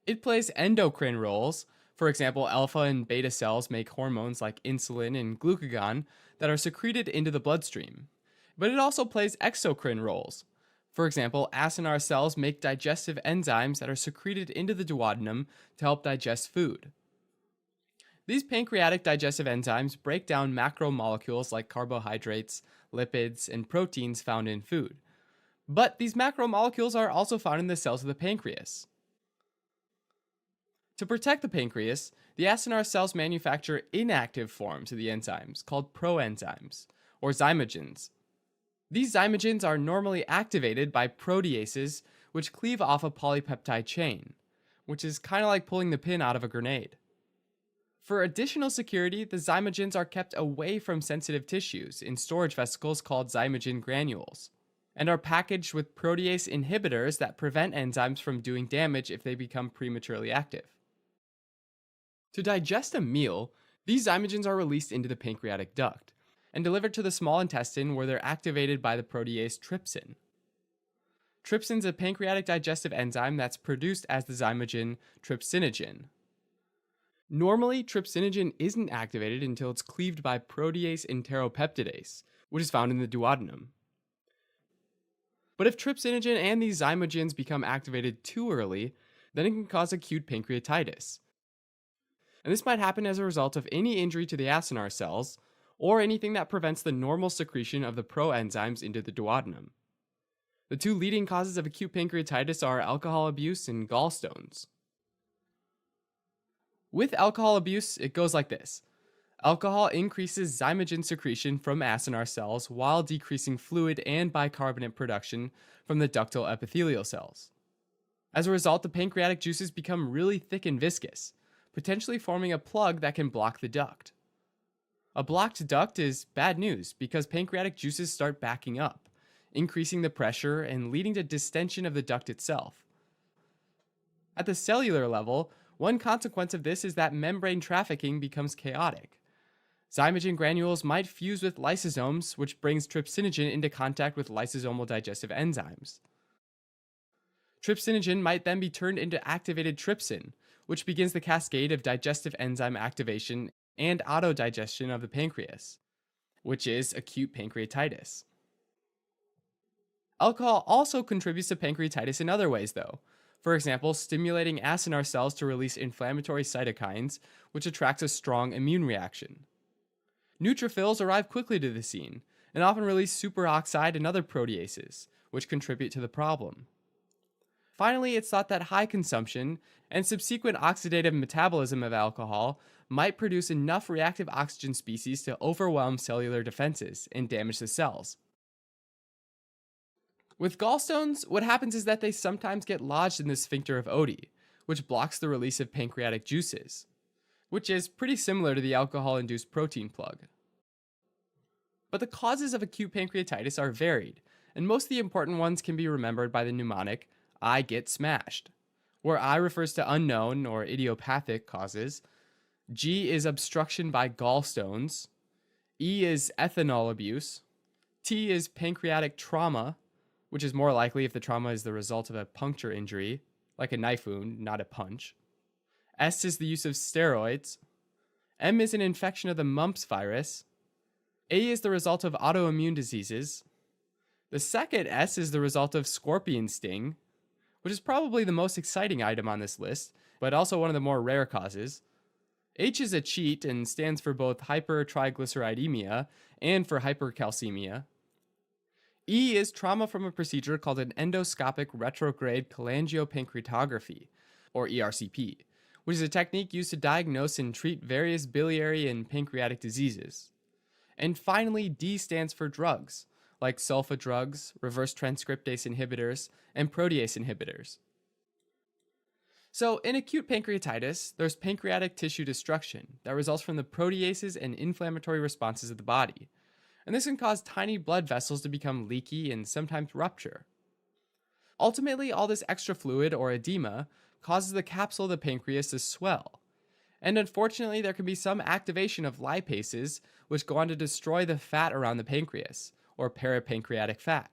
It plays endocrine roles. For example, alpha and beta cells make hormones like insulin and glucagon that are secreted into the bloodstream. But it also plays exocrine roles. For example, acinar cells make digestive enzymes that are secreted into the duodenum to help digest food. These pancreatic digestive enzymes break down macromolecules like carbohydrates, lipids, and proteins found in food. But these macromolecules are also found in the cells of the pancreas. To protect the pancreas, the acinar cells manufacture inactive forms of the enzymes called proenzymes, or zymogens. These zymogens are normally activated by proteases, which cleave off a polypeptide chain, which is kind of like pulling the pin out of a grenade. For additional security, the zymogens are kept away from sensitive tissues in storage vesicles called zymogen granules, and are packaged with protease inhibitors that prevent enzymes from doing damage if they become prematurely active. To digest a meal, these zymogens are released into the pancreatic duct and delivered to the small intestine where they're activated by the protease trypsin. Trypsin is a pancreatic digestive enzyme that's produced as the zymogen trypsinogen. Normally, trypsinogen isn't activated until it's cleaved by protease enteropeptidase, which is found in the duodenum. But if trypsinogen and these zymogens become activated too early, then it can cause acute pancreatitis. And this might happen as a result of any injury to the acinar cells, or anything that prevents the normal secretion of the proenzymes into the duodenum. The two leading causes of acute pancreatitis are alcohol abuse and gallstones. With alcohol abuse, it goes like this. Alcohol increases zymogen secretion from acinar cells while decreasing fluid and bicarbonate production from the ductal epithelial cells. As a result, the pancreatic juices become really thick and viscous, potentially forming a plug that can block the duct. A blocked duct is bad news because pancreatic juices start backing up, increasing the pressure and leading to distension of the duct itself. At the cellular level, one consequence of this is that membrane trafficking becomes chaotic. Zymogen granules might fuse with lysosomes, which brings trypsinogen into contact with lysosomal digestive enzymes. Trypsinogen might then be turned into activated trypsin, which begins the cascade of digestive enzyme activation and autodigestion of the pancreas, which is acute pancreatitis. Alcohol also contributes to pancreatitis in other ways, though. For example, stimulating acinar cells to release inflammatory cytokines, which attracts a strong immune reaction. Neutrophils arrive quickly to the scene, and often release superoxide and other proteases, which contribute to the problem. Finally, it's thought that high consumption and subsequent oxidative metabolism of alcohol might produce enough reactive oxygen species to overwhelm cellular defenses and damage the cells. With gallstones, what happens is that they sometimes get lodged in the sphincter of Oddi, which blocks the release of pancreatic juices, which is pretty similar to the alcohol-induced protein plug. But the causes of acute pancreatitis are varied, and most of the important ones can be remembered by the mnemonic I get smashed, where I refers to unknown or idiopathic causes, G is obstruction by gallstones, E is ethanol abuse, T is pancreatic trauma, which is more likely if the trauma is the result of a puncture injury, like a knife wound, not a punch. S is the use of steroids. M is an infection of the mumps virus. A is the result of autoimmune diseases. The second S is the result of scorpion sting, which is probably the most exciting item on this list, but also one of the more rare causes. H is a cheat and stands for both hypertriglyceridemia and for hypercalcemia. E is trauma from a procedure called an endoscopic retrograde cholangiopancreatography, or ERCP, which is a technique used to diagnose and treat various biliary and pancreatic diseases. And finally, D stands for drugs, like sulfa drugs, reverse transcriptase inhibitors, and protease inhibitors. So, in acute pancreatitis, there's pancreatic tissue destruction that results from the proteases and inflammatory responses of the body, and this can cause tiny blood vessels to become leaky and sometimes rupture. Ultimately, all this extra fluid or edema causes the capsule of the pancreas to swell, and unfortunately, there can be some activation of lipases which go on to destroy the fat around the pancreas, or parapancreatic fat.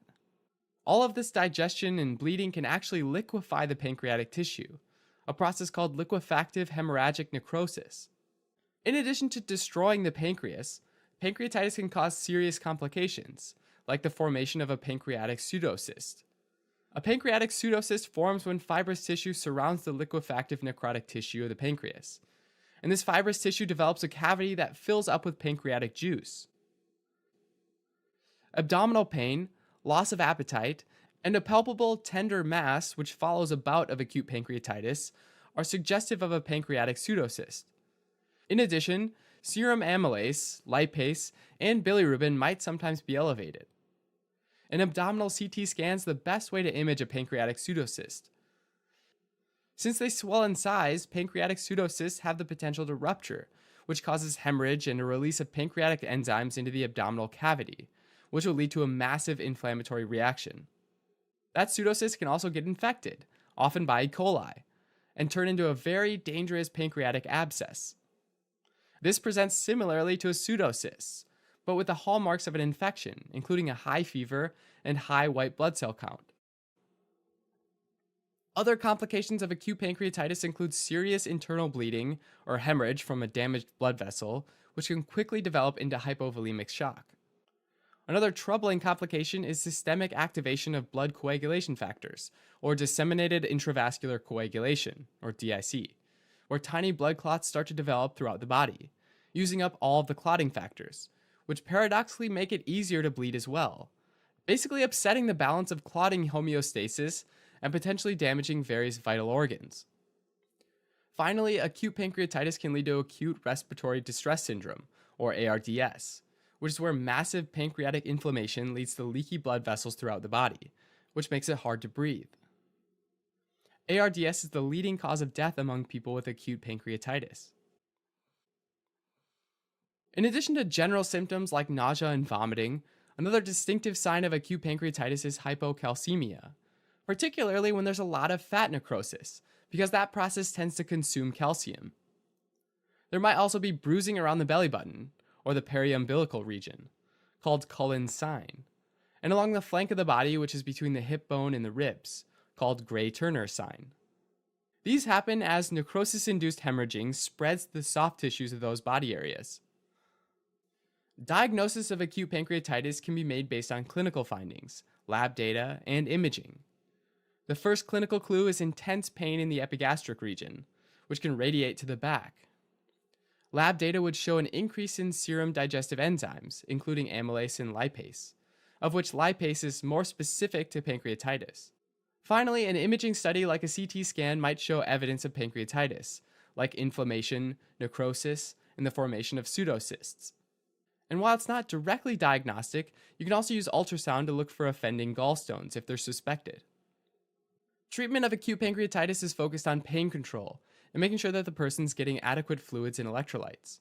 All of this digestion and bleeding can actually liquefy the pancreatic tissue, a process called liquefactive hemorrhagic necrosis. In addition to destroying the pancreas, pancreatitis can cause serious complications, like the formation of a pancreatic pseudocyst. A pancreatic pseudocyst forms when fibrous tissue surrounds the liquefactive necrotic tissue of the pancreas, and this fibrous tissue develops a cavity that fills up with pancreatic juice. Abdominal pain, loss of appetite, and a palpable tender mass which follows a bout of acute pancreatitis are suggestive of a pancreatic pseudocyst. In addition, serum amylase, lipase, and bilirubin might sometimes be elevated. An abdominal CT scan is the best way to image a pancreatic pseudocyst. Since they swell in size, pancreatic pseudocysts have the potential to rupture, which causes hemorrhage and a release of pancreatic enzymes into the abdominal cavity, which will lead to a massive inflammatory reaction. That pseudocyst can also get infected, often by E. coli, and turn into a very dangerous pancreatic abscess. This presents similarly to a pseudocyst, but with the hallmarks of an infection, including a high fever and high white blood cell count. Other complications of acute pancreatitis include serious internal bleeding or hemorrhage from a damaged blood vessel, which can quickly develop into hypovolemic shock. Another troubling complication is systemic activation of blood coagulation factors, or disseminated intravascular coagulation, or DIC, where tiny blood clots start to develop throughout the body, using up all of the clotting factors, which paradoxically make it easier to bleed as well, basically upsetting the balance of clotting homeostasis and potentially damaging various vital organs. Finally, acute pancreatitis can lead to acute respiratory distress syndrome, or ARDS, which is where massive pancreatic inflammation leads to leaky blood vessels throughout the body, which makes it hard to breathe. ARDS is the leading cause of death among people with acute pancreatitis. In addition to general symptoms like nausea and vomiting, another distinctive sign of acute pancreatitis is hypocalcemia, particularly when there's a lot of fat necrosis, because that process tends to consume calcium. There might also be bruising around the belly button, or the periumbilical region, called Cullen's sign, and along the flank of the body, which is between the hip bone and the ribs, called Gray-Turner sign. These happen as necrosis-induced hemorrhaging spreads to the soft tissues of those body areas. Diagnosis of acute pancreatitis can be made based on clinical findings, lab data, and imaging. The first clinical clue is intense pain in the epigastric region, which can radiate to the back. Lab data would show an increase in serum digestive enzymes, including amylase and lipase, of which lipase is more specific to pancreatitis. Finally, an imaging study like a CT scan might show evidence of pancreatitis, like inflammation, necrosis, and the formation of pseudocysts. And while it's not directly diagnostic, you can also use ultrasound to look for offending gallstones if they're suspected. Treatment of acute pancreatitis is focused on pain control and making sure that the person's getting adequate fluids and electrolytes.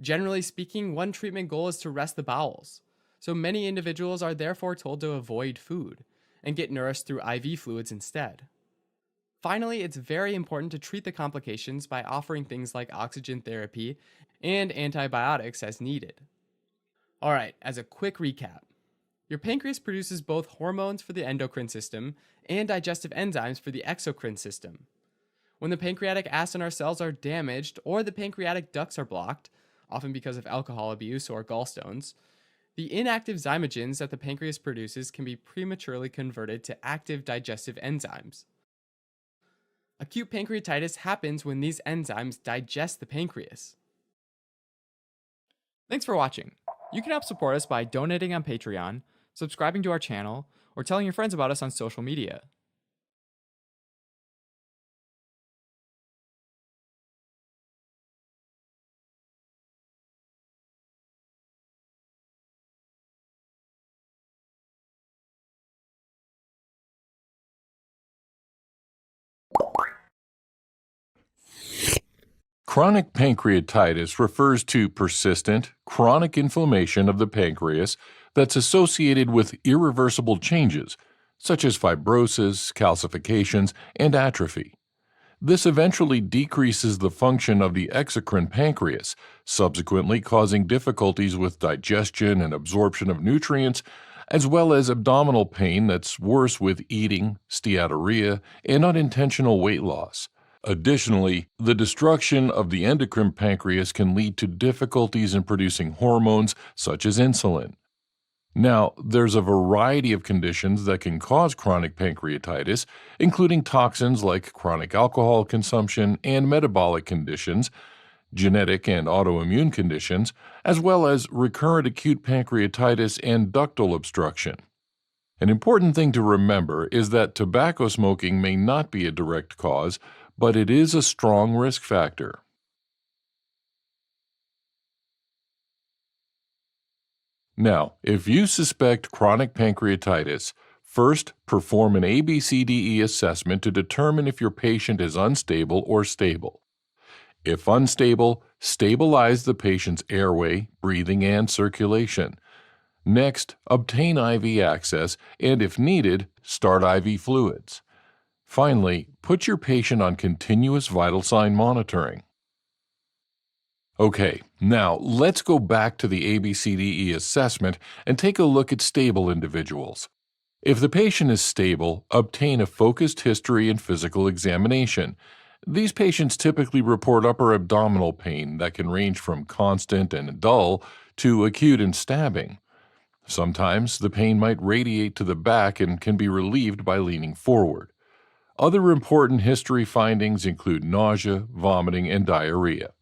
Generally speaking, one treatment goal is to rest the bowels, so many individuals are therefore told to avoid food and get nourished through IV fluids instead. Finally, it's very important to treat the complications by offering things like oxygen therapy and antibiotics as needed. Alright, as a quick recap, your pancreas produces both hormones for the endocrine system and digestive enzymes for the exocrine system. When the pancreatic acid in our cells are damaged or the pancreatic ducts are blocked, often because of alcohol abuse or gallstones, the inactive zymogens that the pancreas produces can be prematurely converted to active digestive enzymes. Acute pancreatitis happens when these enzymes digest the pancreas. Thanks for watching. You can help support us by donating on Patreon, subscribing to our channel, or telling your friends about us on social media. Chronic pancreatitis refers to persistent, chronic inflammation of the pancreas that's associated with irreversible changes, such as fibrosis, calcifications, and atrophy. This eventually decreases the function of the exocrine pancreas, subsequently causing difficulties with digestion and absorption of nutrients, as well as abdominal pain that's worse with eating, steatorrhea, and unintentional weight loss. Additionally, the destruction of the endocrine pancreas can lead to difficulties in producing hormones such as insulin. Now, there's a variety of conditions that can cause chronic pancreatitis, including toxins like chronic alcohol consumption and metabolic conditions, genetic and autoimmune conditions, as well as recurrent acute pancreatitis and ductal obstruction. An important thing to remember is that tobacco smoking may not be a direct cause, but it is a strong risk factor. Now, if you suspect chronic pancreatitis, first perform an ABCDE assessment to determine if your patient is unstable or stable. If unstable, stabilize the patient's airway, breathing, and circulation. Next, obtain IV access and, if needed, start IV fluids. Finally, put your patient on continuous vital sign monitoring. Okay, now let's go back to the ABCDE assessment and take a look at stable individuals. If the patient is stable, obtain a focused history and physical examination. These patients typically report upper abdominal pain that can range from constant and dull to acute and stabbing. Sometimes the pain might radiate to the back and can be relieved by leaning forward. Other important history findings include nausea, vomiting, and diarrhea.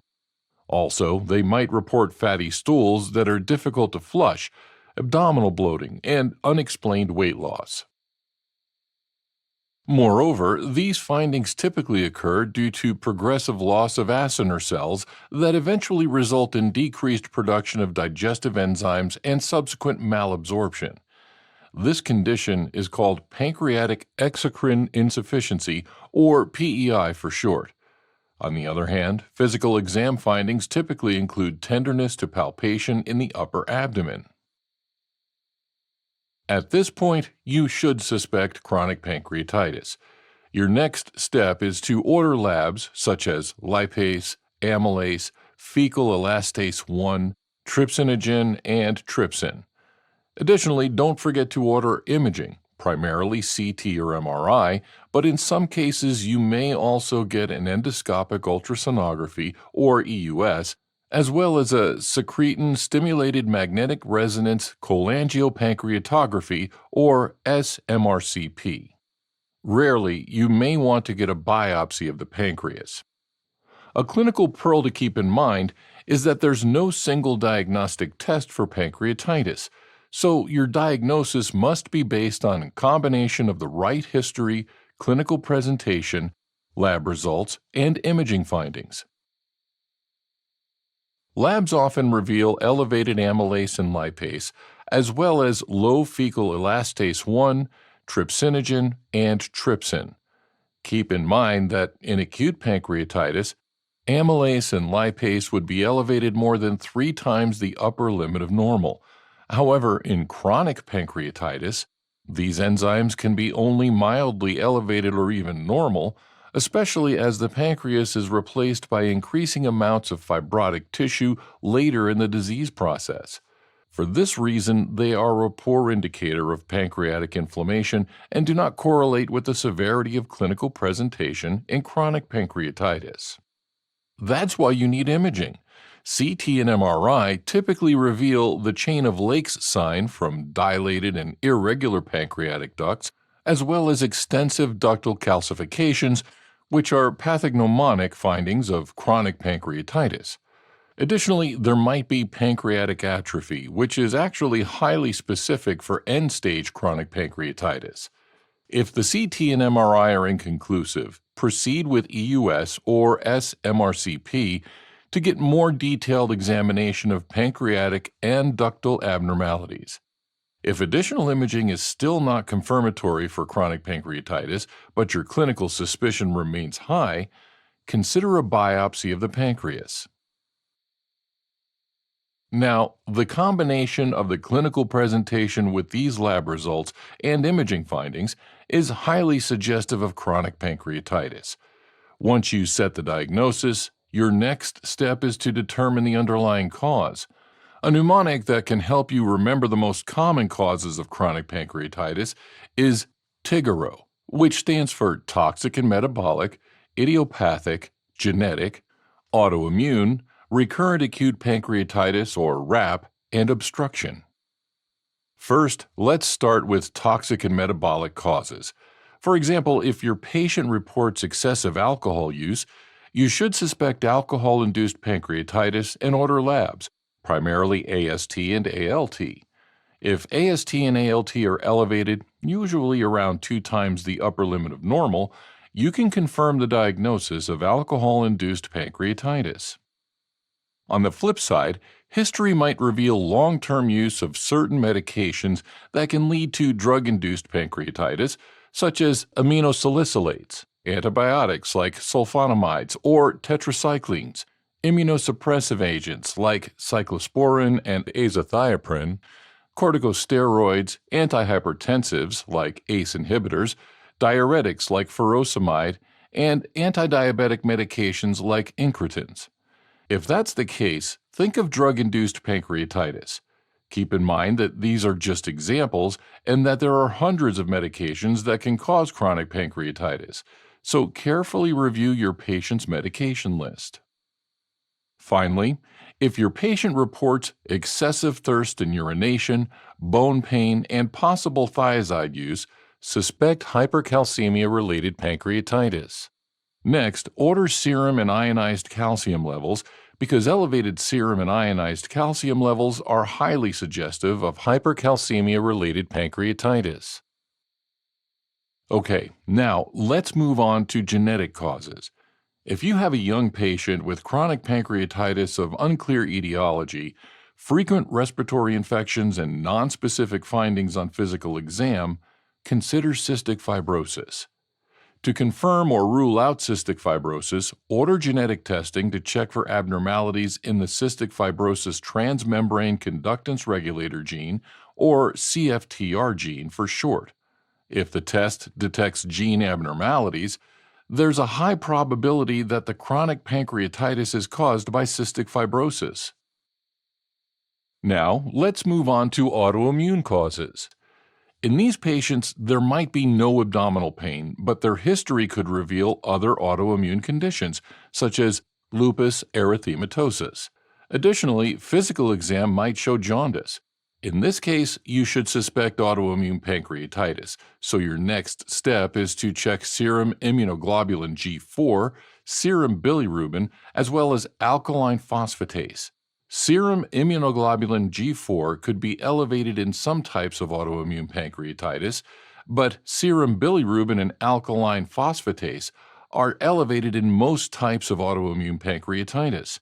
Also, they might report fatty stools that are difficult to flush, abdominal bloating, and unexplained weight loss. Moreover, these findings typically occur due to progressive loss of acinar cells that eventually result in decreased production of digestive enzymes and subsequent malabsorption. This condition is called pancreatic exocrine insufficiency, or PEI for short. On the other hand, physical exam findings typically include tenderness to palpation in the upper abdomen. At this point, you should suspect chronic pancreatitis. Your next step is to order labs such as lipase, amylase, fecal elastase 1, trypsinogen, and trypsin. Additionally, don't forget to order imaging, primarily CT or MRI, but in some cases you may also get an endoscopic ultrasonography or EUS, as well as a secretin stimulated magnetic resonance cholangiopancreatography or SMRCP. Rarely, you may want to get a biopsy of the pancreas. A clinical pearl to keep in mind is that there's no single diagnostic test for pancreatitis, So your diagnosis must be based on a combination of the right history, clinical presentation, lab results, and imaging findings. Labs often reveal elevated amylase and lipase, as well as low fecal elastase 1, trypsinogen, and trypsin. Keep in mind that in acute pancreatitis, amylase and lipase would be elevated more than 3 times the upper limit of normal. However, in chronic pancreatitis, these enzymes can be only mildly elevated or even normal, especially as the pancreas is replaced by increasing amounts of fibrotic tissue later in the disease process. For this reason, they are a poor indicator of pancreatic inflammation and do not correlate with the severity of clinical presentation in chronic pancreatitis. That's why you need imaging. CT and MRI typically reveal the chain of Lake's sign from dilated and irregular pancreatic ducts, as well as extensive ductal calcifications, which are pathognomonic findings of chronic pancreatitis. Additionally, there might be pancreatic atrophy, which is actually highly specific for end-stage chronic pancreatitis. If the CT and MRI are inconclusive, proceed with EUS or SMRCP to get more detailed examination of pancreatic and ductal abnormalities. If additional imaging is still not confirmatory for chronic pancreatitis, but your clinical suspicion remains high, consider a biopsy of the pancreas. Now, the combination of the clinical presentation with these lab results and imaging findings is highly suggestive of chronic pancreatitis. Once you set the diagnosis, your next step is to determine the underlying cause. A mnemonic that can help you remember the most common causes of chronic pancreatitis is TIGARO, which stands for toxic and metabolic, idiopathic, genetic, autoimmune, recurrent acute pancreatitis or RAP, and obstruction. First, let's start with toxic and metabolic causes. For example, if your patient reports excessive alcohol use, you should suspect alcohol-induced pancreatitis and order labs, primarily AST and ALT. If AST and ALT are elevated, usually around 2 times the upper limit of normal, you can confirm the diagnosis of alcohol-induced pancreatitis. On the flip side, history might reveal long-term use of certain medications that can lead to drug-induced pancreatitis, such as aminosalicylates, antibiotics like sulfonamides or tetracyclines, immunosuppressive agents like cyclosporin and azathioprine, corticosteroids, antihypertensives like ACE inhibitors, diuretics like furosemide, and antidiabetic medications like incretins. If that's the case, think of drug-induced pancreatitis. Keep in mind that these are just examples and that there are hundreds of medications that can cause chronic pancreatitis, so carefully review your patient's medication list. Finally, if your patient reports excessive thirst and urination, bone pain, and possible thiazide use, suspect hypercalcemia-related pancreatitis. Next, order serum and ionized calcium levels because elevated serum and ionized calcium levels are highly suggestive of hypercalcemia-related pancreatitis. Okay, now let's move on to genetic causes. If you have a young patient with chronic pancreatitis of unclear etiology, frequent respiratory infections, and nonspecific findings on physical exam, consider cystic fibrosis. To confirm or rule out cystic fibrosis, order genetic testing to check for abnormalities in the cystic fibrosis transmembrane conductance regulator gene, or CFTR gene for short. If the test detects gene abnormalities, there's a high probability that the chronic pancreatitis is caused by cystic fibrosis. Now, let's move on to autoimmune causes. In these patients, there might be no abdominal pain, but their history could reveal other autoimmune conditions, such as lupus erythematosus. Additionally, physical exam might show jaundice. In this case, you should suspect autoimmune pancreatitis, so your next step is to check serum immunoglobulin G4, serum bilirubin, as well as alkaline phosphatase. Serum immunoglobulin G4 could be elevated in some types of autoimmune pancreatitis, but serum bilirubin and alkaline phosphatase are elevated in most types of autoimmune pancreatitis.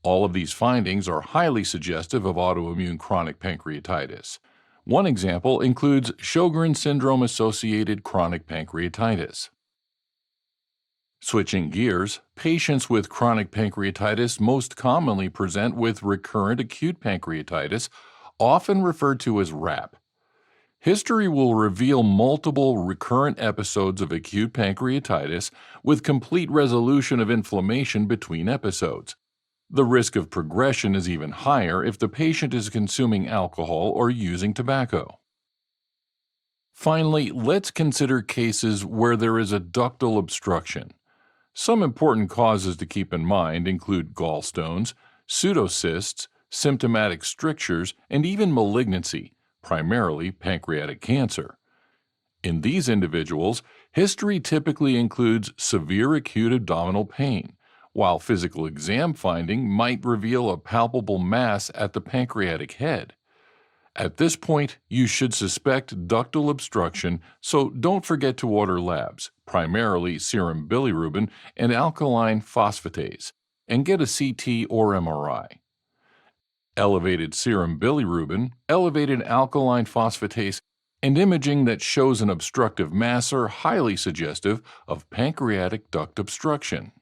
All of these findings are highly suggestive of autoimmune chronic pancreatitis. One example includes Sjogren's syndrome-associated chronic pancreatitis. Switching gears, patients with chronic pancreatitis most commonly present with recurrent acute pancreatitis, often referred to as RAP. History will reveal multiple recurrent episodes of acute pancreatitis with complete resolution of inflammation between episodes. The risk of progression is even higher if the patient is consuming alcohol or using tobacco. Finally, let's consider cases where there is a ductal obstruction. Some important causes to keep in mind include gallstones, pseudocysts, symptomatic strictures, and even malignancy, primarily pancreatic cancer. In these individuals, history typically includes severe acute abdominal pain, while physical exam finding might reveal a palpable mass at the pancreatic head. At this point, you should suspect ductal obstruction, so don't forget to order labs, primarily serum bilirubin and alkaline phosphatase, and get a CT or MRI. Elevated serum bilirubin, elevated alkaline phosphatase, and imaging that shows an obstructive mass are highly suggestive of pancreatic duct obstruction.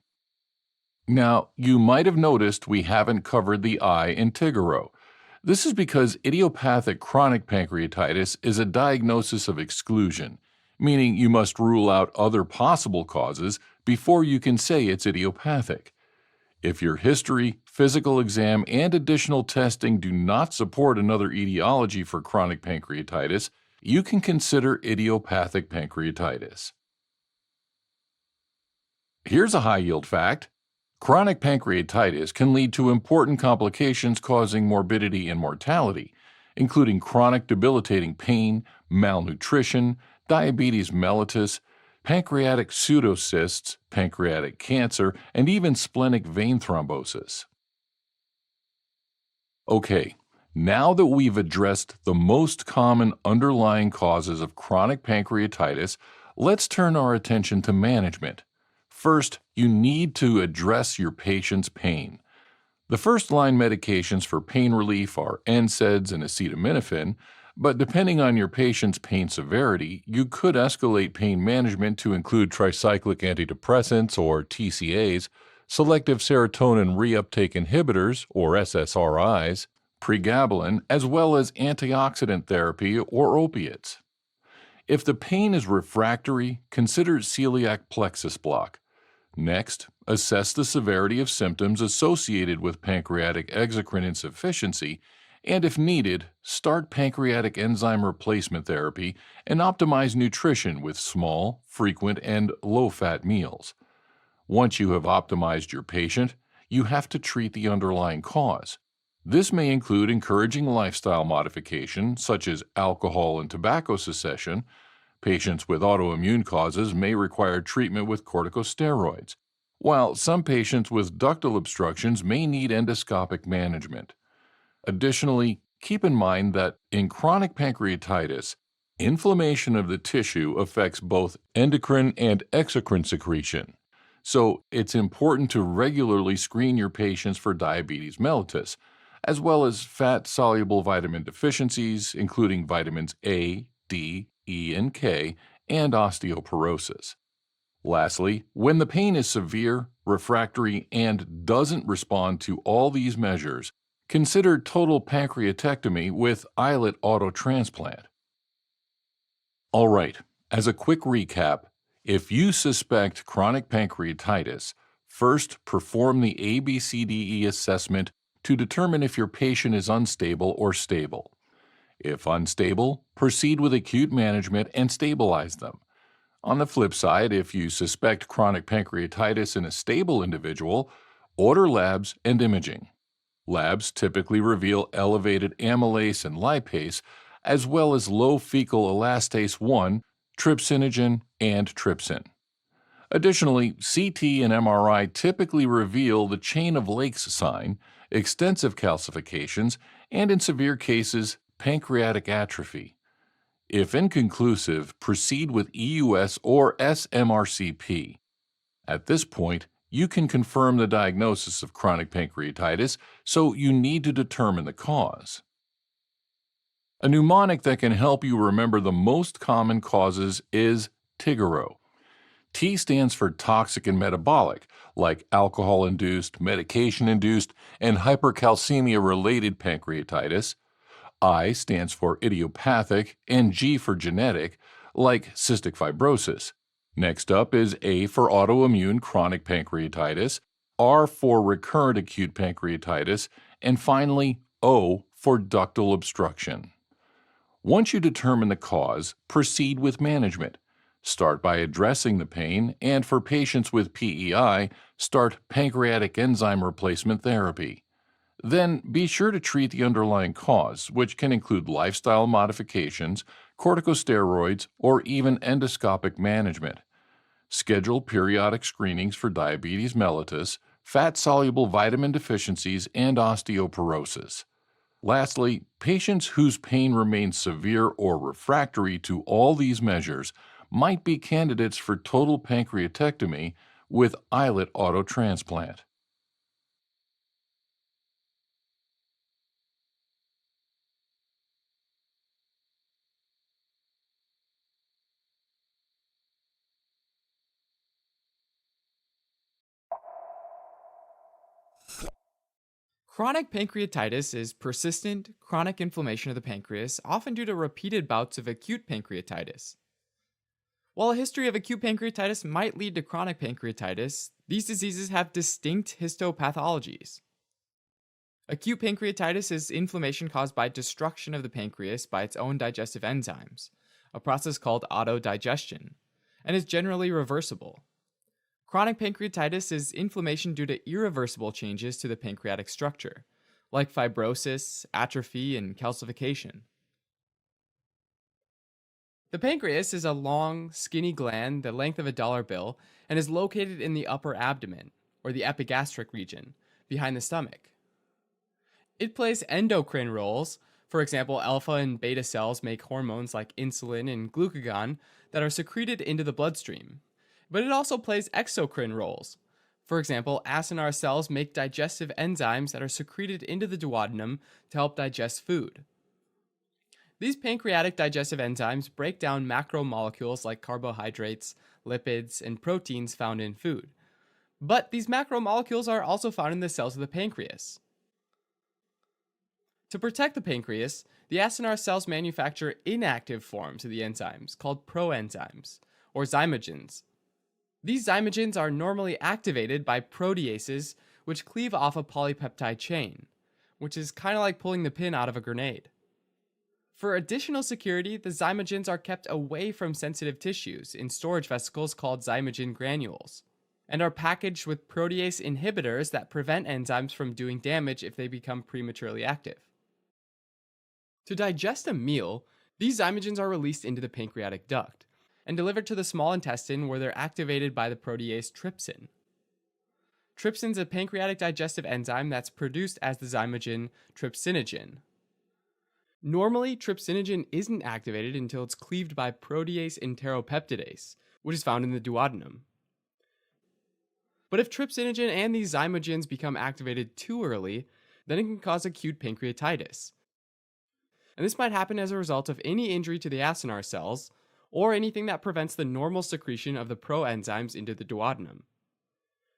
Now, you might have noticed we haven't covered the eye in Tigaro. This is because idiopathic chronic pancreatitis is a diagnosis of exclusion, meaning you must rule out other possible causes before you can say it's idiopathic. If your history, physical exam, and additional testing do not support another etiology for chronic pancreatitis, you can consider idiopathic pancreatitis. Here's a high-yield fact. Chronic pancreatitis can lead to important complications causing morbidity and mortality, including chronic debilitating pain, malnutrition, diabetes mellitus, pancreatic pseudocysts, pancreatic cancer, and even splenic vein thrombosis. Okay, now that we've addressed the most common underlying causes of chronic pancreatitis, let's turn our attention to management. First, you need to address your patient's pain. The first-line medications for pain relief are NSAIDs and acetaminophen, but depending on your patient's pain severity, you could escalate pain management to include tricyclic antidepressants or TCAs, selective serotonin reuptake inhibitors or SSRIs, pregabalin, as well as antioxidant therapy or opiates. If the pain is refractory, consider celiac plexus block. Next, assess the severity of symptoms associated with pancreatic exocrine insufficiency, and if needed, start pancreatic enzyme replacement therapy and optimize nutrition with small, frequent, and low-fat meals. Once you have optimized your patient, you have to treat the underlying cause. This may include encouraging lifestyle modification, such as alcohol and tobacco cessation. Patients with autoimmune causes may require treatment with corticosteroids, while some patients with ductal obstructions may need endoscopic management. Additionally, keep in mind that in chronic pancreatitis, inflammation of the tissue affects both endocrine and exocrine secretion, so it's important to regularly screen your patients for diabetes mellitus, as well as fat-soluble vitamin deficiencies, including vitamins A, D, E, and K, and osteoporosis. Lastly, when the pain is severe, refractory, and doesn't respond to all these measures, consider total pancreatectomy with islet autotransplant. All right, as a quick recap, if you suspect chronic pancreatitis, first perform the ABCDE assessment to determine if your patient is unstable or stable. If unstable, proceed with acute management and stabilize them. On the flip side, if you suspect chronic pancreatitis in a stable individual, order labs and imaging. Labs typically reveal elevated amylase and lipase, as well as low fecal elastase 1, trypsinogen, and trypsin. Additionally, CT and MRI typically reveal the chain of lakes sign, extensive calcifications, and in severe cases, pancreatic atrophy. If inconclusive, proceed with EUS or SMRCP. At this point, you can confirm the diagnosis of chronic pancreatitis, so you need to determine the cause. A mnemonic that can help you remember the most common causes is TIGARO. T stands for toxic and metabolic, like alcohol-induced, medication-induced, and hypercalcemia-related pancreatitis. I stands for idiopathic, and G for genetic, like cystic fibrosis. Next up is A for autoimmune chronic pancreatitis, R for recurrent acute pancreatitis, and finally O for ductal obstruction. Once you determine the cause, proceed with management. Start by addressing the pain, and for patients with PEI, start pancreatic enzyme replacement therapy. Then be sure to treat the underlying cause, which can include lifestyle modifications, corticosteroids, or even endoscopic management. Schedule periodic screenings for diabetes mellitus, fat-soluble vitamin deficiencies, and osteoporosis. Lastly, patients whose pain remains severe or refractory to all these measures might be candidates for total pancreatectomy with islet autotransplant. Chronic pancreatitis is persistent, chronic inflammation of the pancreas, often due to repeated bouts of acute pancreatitis. While a history of acute pancreatitis might lead to chronic pancreatitis, these diseases have distinct histopathologies. Acute pancreatitis is inflammation caused by destruction of the pancreas by its own digestive enzymes, a process called autodigestion, and is generally reversible. Chronic pancreatitis is inflammation due to irreversible changes to the pancreatic structure, like fibrosis, atrophy, and calcification. The pancreas is a long, skinny gland the length of a dollar bill and is located in the upper abdomen, or the epigastric region, behind the stomach. It plays endocrine roles. For example, alpha and beta cells make hormones like insulin and glucagon that are secreted into the bloodstream. But it also plays exocrine roles. For example, acinar cells make digestive enzymes that are secreted into the duodenum to help digest food. These pancreatic digestive enzymes break down macromolecules like carbohydrates, lipids, and proteins found in food. But these macromolecules are also found in the cells of the pancreas. To protect the pancreas, the acinar cells manufacture inactive forms of the enzymes called proenzymes, or zymogens. These zymogens are normally activated by proteases, which cleave off a polypeptide chain, which is kind of like pulling the pin out of a grenade. For additional security, the zymogens are kept away from sensitive tissues in storage vesicles called zymogen granules, and are packaged with protease inhibitors that prevent enzymes from doing damage if they become prematurely active. To digest a meal, these zymogens are released into the pancreatic duct and delivered to the small intestine where they're activated by the protease trypsin. Trypsin is a pancreatic digestive enzyme that's produced as the zymogen trypsinogen. Normally, trypsinogen isn't activated until it's cleaved by protease enteropeptidase, which is found in the duodenum. But if trypsinogen and these zymogens become activated too early, then it can cause acute pancreatitis. And this might happen as a result of any injury to the acinar cells, or anything that prevents the normal secretion of the proenzymes into the duodenum.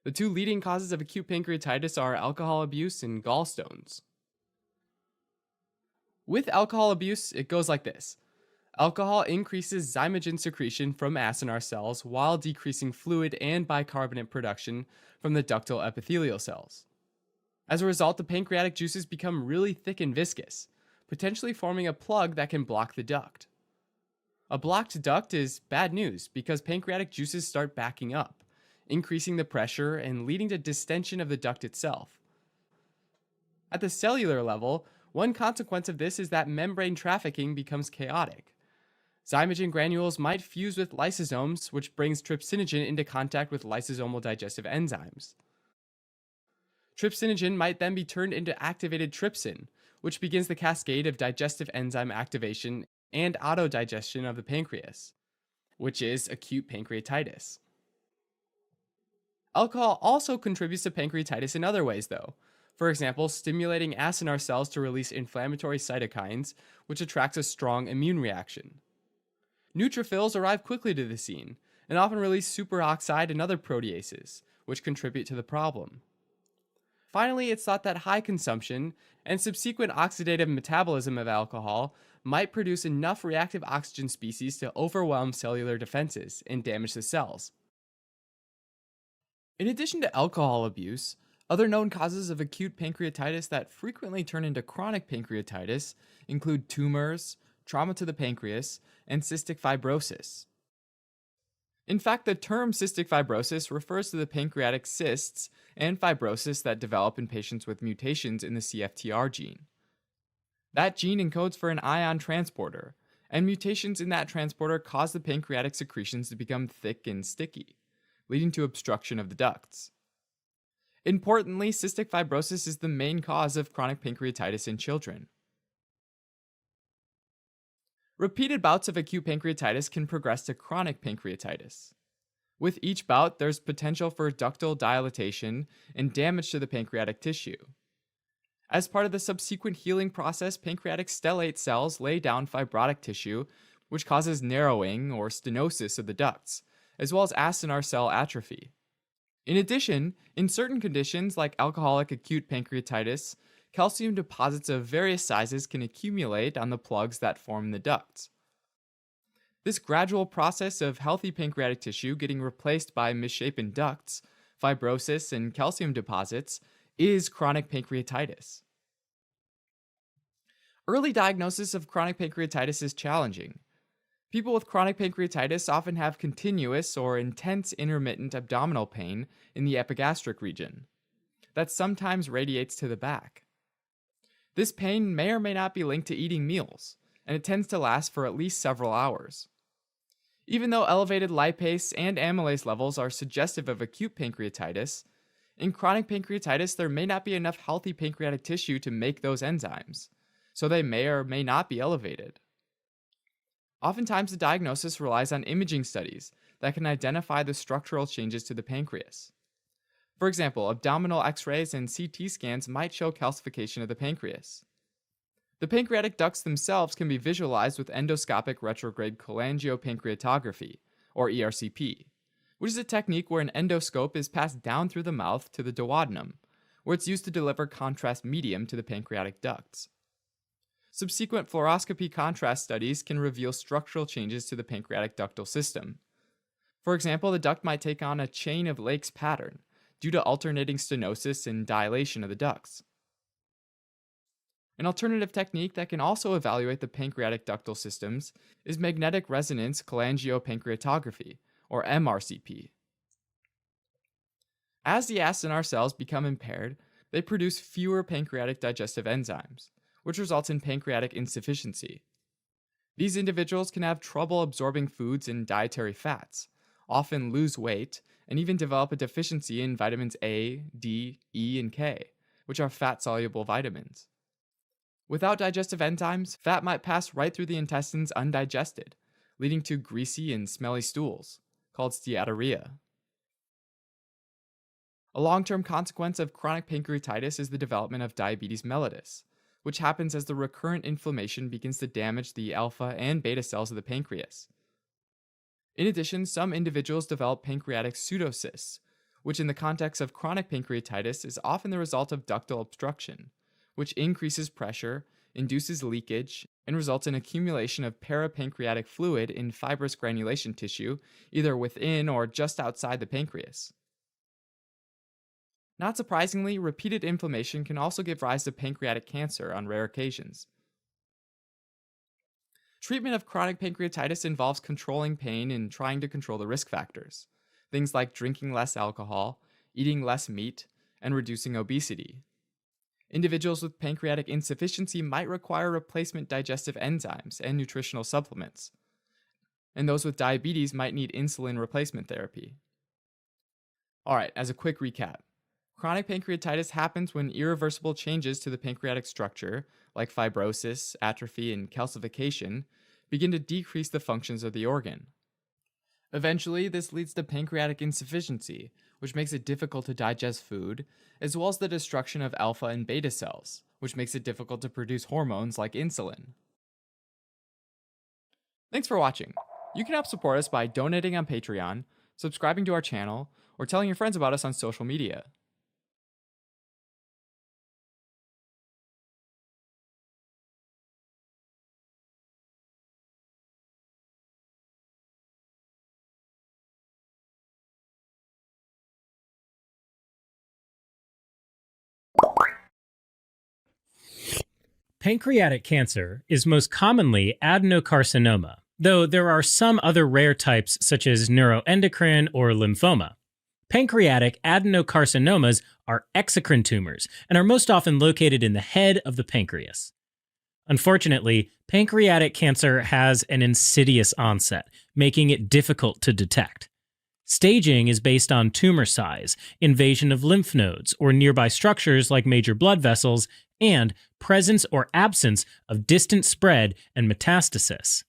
The two leading causes of acute pancreatitis are alcohol abuse and gallstones. With alcohol abuse, it goes like this. Alcohol increases zymogen secretion from acinar cells while decreasing fluid and bicarbonate production from the ductal epithelial cells. As a result, the pancreatic juices become really thick and viscous, potentially forming a plug that can block the duct. A blocked duct is bad news because pancreatic juices start backing up, increasing the pressure and leading to distension of the duct itself. At the cellular level, one consequence of this is that membrane trafficking becomes chaotic. Zymogen granules might fuse with lysosomes, which brings trypsinogen into contact with lysosomal digestive enzymes. Trypsinogen might then be turned into activated trypsin, which begins the cascade of digestive enzyme activation and autodigestion of the pancreas, which is acute pancreatitis. Alcohol also contributes to pancreatitis in other ways, though. For example, stimulating acinar cells to release inflammatory cytokines, which attracts a strong immune reaction. Neutrophils arrive quickly to the scene and often release superoxide and other proteases, which contribute to the problem. Finally, it's thought that high consumption and subsequent oxidative metabolism of alcohol might produce enough reactive oxygen species to overwhelm cellular defenses and damage the cells. In addition to alcohol abuse, other known causes of acute pancreatitis that frequently turn into chronic pancreatitis include tumors, trauma to the pancreas, and cystic fibrosis. In fact, the term cystic fibrosis refers to the pancreatic cysts and fibrosis that develop in patients with mutations in the CFTR gene. That gene encodes for an ion transporter, and mutations in that transporter cause the pancreatic secretions to become thick and sticky, leading to obstruction of the ducts. Importantly, cystic fibrosis is the main cause of chronic pancreatitis in children. Repeated bouts of acute pancreatitis can progress to chronic pancreatitis. With each bout, there's potential for ductal dilatation and damage to the pancreatic tissue. As part of the subsequent healing process, pancreatic stellate cells lay down fibrotic tissue, which causes narrowing or stenosis of the ducts, as well as acinar cell atrophy. In addition, in certain conditions like alcoholic acute pancreatitis, calcium deposits of various sizes can accumulate on the plugs that form the ducts. This gradual process of healthy pancreatic tissue getting replaced by misshapen ducts, fibrosis, and calcium deposits is chronic pancreatitis. Early diagnosis of chronic pancreatitis is challenging. People with chronic pancreatitis often have continuous or intense intermittent abdominal pain in the epigastric region that sometimes radiates to the back. This pain may or may not be linked to eating meals, and it tends to last for at least several hours. Even though elevated lipase and amylase levels are suggestive of acute pancreatitis, in chronic pancreatitis there may not be enough healthy pancreatic tissue to make those enzymes, so they may or may not be elevated. Oftentimes the diagnosis relies on imaging studies that can identify the structural changes to the pancreas. For example, abdominal X-rays and CT scans might show calcification of the pancreas. The pancreatic ducts themselves can be visualized with endoscopic retrograde cholangiopancreatography, or ERCP, which is a technique where an endoscope is passed down through the mouth to the duodenum, where it's used to deliver contrast medium to the pancreatic ducts. Subsequent fluoroscopy contrast studies can reveal structural changes to the pancreatic ductal system. For example, the duct might take on a chain of lakes pattern due to alternating stenosis and dilation of the ducts. An alternative technique that can also evaluate the pancreatic ductal systems is magnetic resonance cholangiopancreatography, or MRCP. As the acinar cells become impaired, they produce fewer pancreatic digestive enzymes, which results in pancreatic insufficiency. These individuals can have trouble absorbing foods and dietary fats, often lose weight, and even develop a deficiency in vitamins A, D, E, and K, which are fat-soluble vitamins. Without digestive enzymes, fat might pass right through the intestines undigested, leading to greasy and smelly stools, called steatorrhea. A long-term consequence of chronic pancreatitis is the development of diabetes mellitus, which happens as the recurrent inflammation begins to damage the alpha and beta cells of the pancreas. In addition, some individuals develop pancreatic pseudocysts, which in the context of chronic pancreatitis is often the result of ductal obstruction, which increases pressure, induces leakage, and results in accumulation of parapancreatic fluid in fibrous granulation tissue, either within or just outside the pancreas. Not surprisingly, repeated inflammation can also give rise to pancreatic cancer on rare occasions. Treatment of chronic pancreatitis involves controlling pain and trying to control the risk factors, things like drinking less alcohol, eating less meat, and reducing obesity. Individuals with pancreatic insufficiency might require replacement digestive enzymes and nutritional supplements, and those with diabetes might need insulin replacement therapy. Alright, as a quick recap, chronic pancreatitis happens when irreversible changes to the pancreatic structure, like fibrosis, atrophy, and calcification, begin to decrease the functions of the organ. Eventually, this leads to pancreatic insufficiency, which makes it difficult to digest food, as well as the destruction of alpha and beta cells, which makes it difficult to produce hormones like insulin. Thanks for watching. You can help support us by donating on Patreon, subscribing to our channel, or telling your friends about us on social media. Pancreatic cancer is most commonly adenocarcinoma, though there are some other rare types such as neuroendocrine or lymphoma. Pancreatic adenocarcinomas are exocrine tumors and are most often located in the head of the pancreas. Unfortunately, pancreatic cancer has an insidious onset, making it difficult to detect. Staging is based on tumor size, invasion of lymph nodes or nearby structures like major blood vessels, and presence or absence of distant spread and metastasis.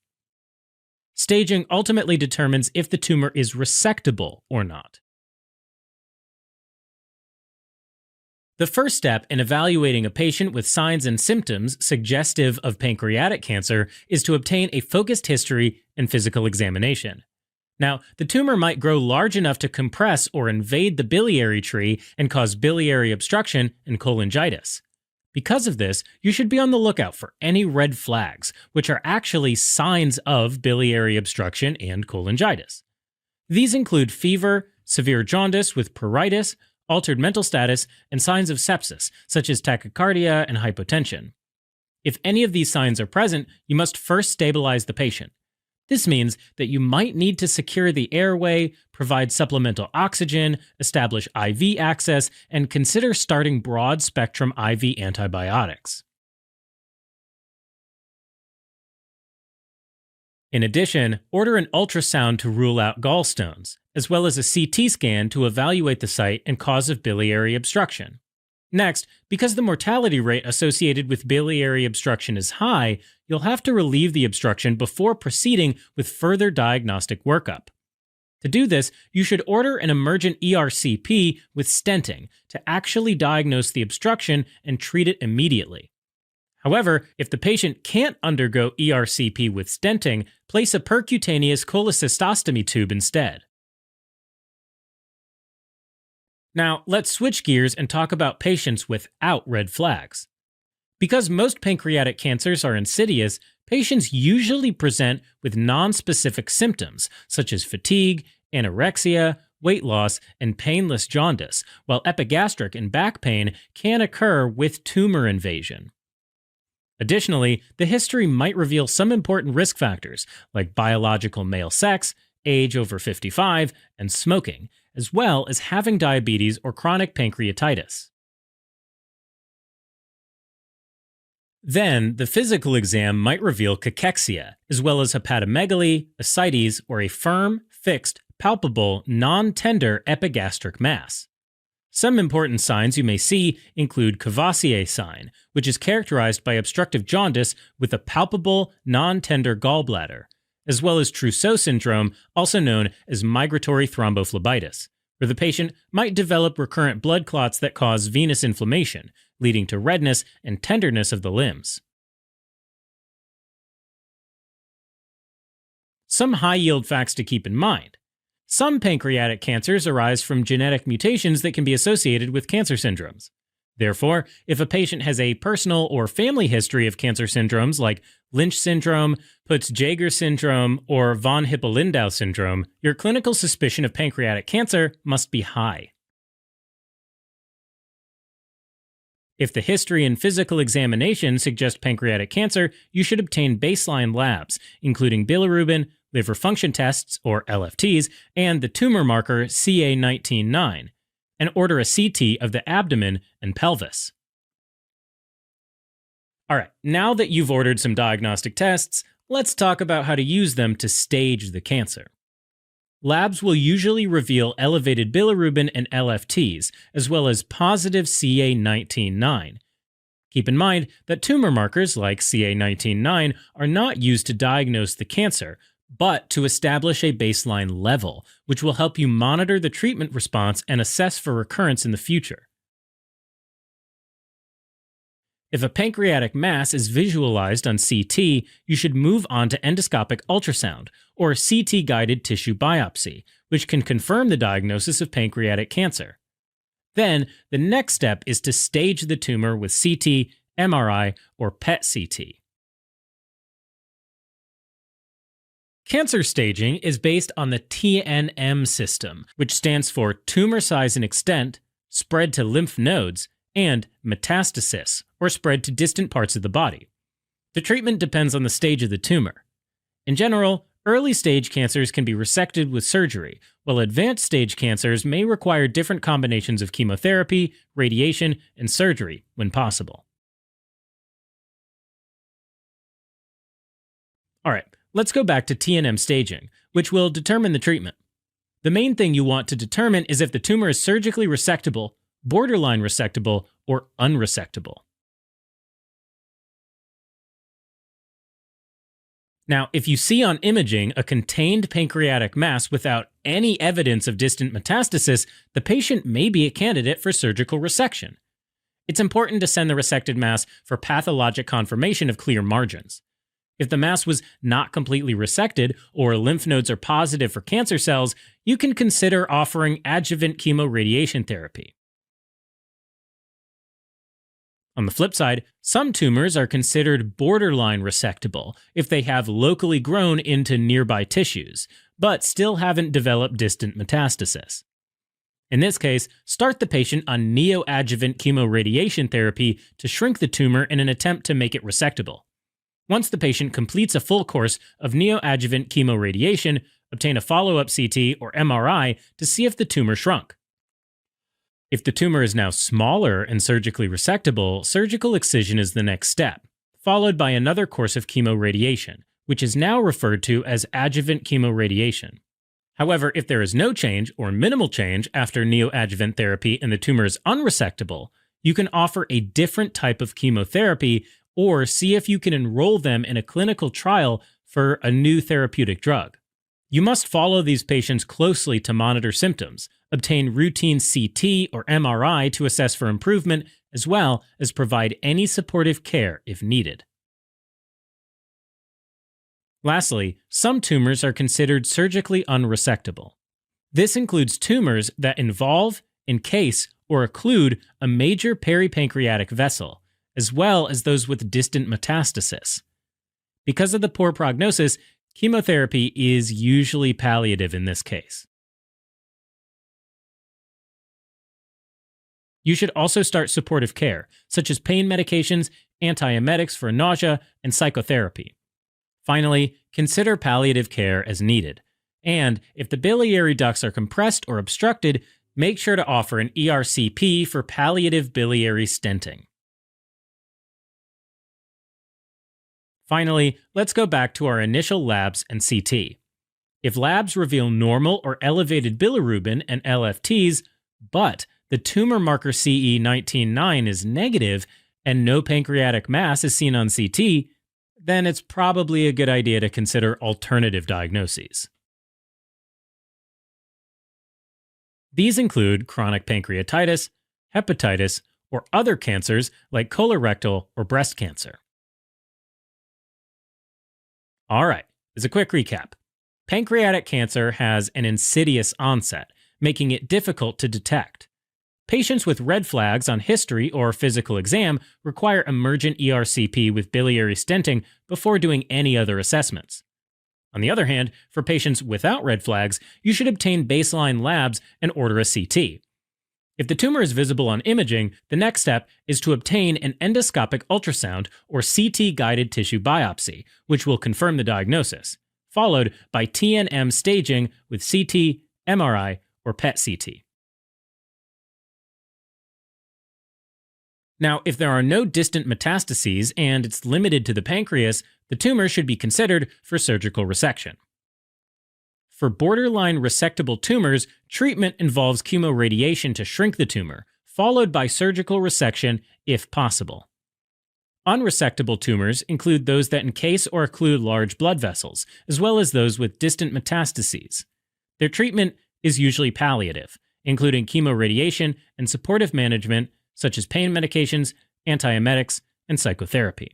Staging ultimately determines if the tumor is resectable or not. The first step in evaluating a patient with signs and symptoms suggestive of pancreatic cancer is to obtain a focused history and physical examination. Now, the tumor might grow large enough to compress or invade the biliary tree and cause biliary obstruction and cholangitis. Because of this, you should be on the lookout for any red flags, which are actually signs of biliary obstruction and cholangitis. These include fever, severe jaundice with pruritus, altered mental status, and signs of sepsis, such as tachycardia and hypotension. If any of these signs are present, you must first stabilize the patient. This means that you might need to secure the airway, provide supplemental oxygen, establish IV access, and consider starting broad-spectrum IV antibiotics. In addition, order an ultrasound to rule out gallstones, as well as a CT scan to evaluate the site and cause of biliary obstruction. Next, because the mortality rate associated with biliary obstruction is high, you'll have to relieve the obstruction before proceeding with further diagnostic workup. To do this, you should order an emergent ERCP with stenting to actually diagnose the obstruction and treat it immediately. However, if the patient can't undergo ERCP with stenting, place a percutaneous cholecystostomy tube instead. Now, let's switch gears and talk about patients without red flags. Because most pancreatic cancers are insidious, patients usually present with nonspecific symptoms such as fatigue, anorexia, weight loss, and painless jaundice, while epigastric and back pain can occur with tumor invasion. Additionally, the history might reveal some important risk factors like biological male sex, age over 55, and smoking, as well as having diabetes or chronic pancreatitis. Then, the physical exam might reveal cachexia, as well as hepatomegaly, ascites, or a firm, fixed, palpable, non-tender epigastric mass. Some important signs you may see include Cavassier sign, which is characterized by obstructive jaundice with a palpable, non-tender gallbladder, as well as Trousseau syndrome, also known as migratory thrombophlebitis, where the patient might develop recurrent blood clots that cause venous inflammation, leading to redness and tenderness of the limbs. Some high-yield facts to keep in mind. Some pancreatic cancers arise from genetic mutations that can be associated with cancer syndromes. Therefore, if a patient has a personal or family history of cancer syndromes like Lynch syndrome, Peutz-Jeghers syndrome, or von Hippel-Lindau syndrome, your clinical suspicion of pancreatic cancer must be high. If the history and physical examination suggest pancreatic cancer, you should obtain baseline labs, including bilirubin, liver function tests, or LFTs, and the tumor marker CA19-9, and order a CT of the abdomen and pelvis. Alright, now that you've ordered some diagnostic tests, let's talk about how to use them to stage the cancer. Labs will usually reveal elevated bilirubin and LFTs, as well as positive CA19-9. Keep in mind that tumor markers like CA19-9 are not used to diagnose the cancer, but to establish a baseline level, which will help you monitor the treatment response and assess for recurrence in the future. If a pancreatic mass is visualized on CT, you should move on to endoscopic ultrasound, or CT-guided tissue biopsy, which can confirm the diagnosis of pancreatic cancer. Then, the next step is to stage the tumor with CT, MRI, or PET-CT. Cancer staging is based on the TNM system, which stands for tumor size and extent, spread to lymph nodes, and metastasis, or spread to distant parts of the body. The treatment depends on the stage of the tumor. In general, early stage cancers can be resected with surgery, while advanced stage cancers may require different combinations of chemotherapy, radiation, and surgery when possible. Alright, let's go back to TNM staging, which will determine the treatment. The main thing you want to determine is if the tumor is surgically resectable, borderline resectable, or unresectable. Now, if you see on imaging a contained pancreatic mass without any evidence of distant metastasis, the patient may be a candidate for surgical resection. It's important to send the resected mass for pathologic confirmation of clear margins. If the mass was not completely resected or lymph nodes are positive for cancer cells, you can consider offering adjuvant chemoradiation therapy. On the flip side, some tumors are considered borderline resectable if they have locally grown into nearby tissues, but still haven't developed distant metastasis. In this case, start the patient on neoadjuvant chemoradiation therapy to shrink the tumor in an attempt to make it resectable. Once the patient completes a full course of neoadjuvant chemoradiation, obtain a follow-up CT or MRI to see if the tumor shrunk. If the tumor is now smaller and surgically resectable, surgical excision is the next step, followed by another course of chemoradiation, which is now referred to as adjuvant chemoradiation. However, if there is no change or minimal change after neoadjuvant therapy and the tumor is unresectable, you can offer a different type of chemotherapy or see if you can enroll them in a clinical trial for a new therapeutic drug. You must follow these patients closely to monitor symptoms, obtain routine CT or MRI to assess for improvement, as well as provide any supportive care if needed. Lastly, some tumors are considered surgically unresectable. This includes tumors that involve, encase, or occlude a major peripancreatic vessel, as well as those with distant metastasis. Because of the poor prognosis, chemotherapy is usually palliative in this case. You should also start supportive care, such as pain medications, antiemetics for nausea, and psychotherapy. Finally, consider palliative care as needed. And if the biliary ducts are compressed or obstructed, make sure to offer an ERCP for palliative biliary stenting. Finally, let's go back to our initial labs and CT. If labs reveal normal or elevated bilirubin and LFTs, but the tumor marker CE19-9 is negative and no pancreatic mass is seen on CT, then it's probably a good idea to consider alternative diagnoses. These include chronic pancreatitis, hepatitis, or other cancers like colorectal or breast cancer. Alright, as a quick recap, pancreatic cancer has an insidious onset, making it difficult to detect. Patients with red flags on history or physical exam require emergent ERCP with biliary stenting before doing any other assessments. On the other hand, for patients without red flags, you should obtain baseline labs and order a CT. If the tumor is visible on imaging, the next step is to obtain an endoscopic ultrasound or CT-guided tissue biopsy, which will confirm the diagnosis, followed by TNM staging with CT, MRI, or PET-CT. Now, if there are no distant metastases and it's limited to the pancreas, the tumor should be considered for surgical resection. For borderline resectable tumors, treatment involves chemoradiation to shrink the tumor, followed by surgical resection if possible. Unresectable tumors include those that encase or occlude large blood vessels, as well as those with distant metastases. Their treatment is usually palliative, including chemoradiation and supportive management such as pain medications, antiemetics, and psychotherapy.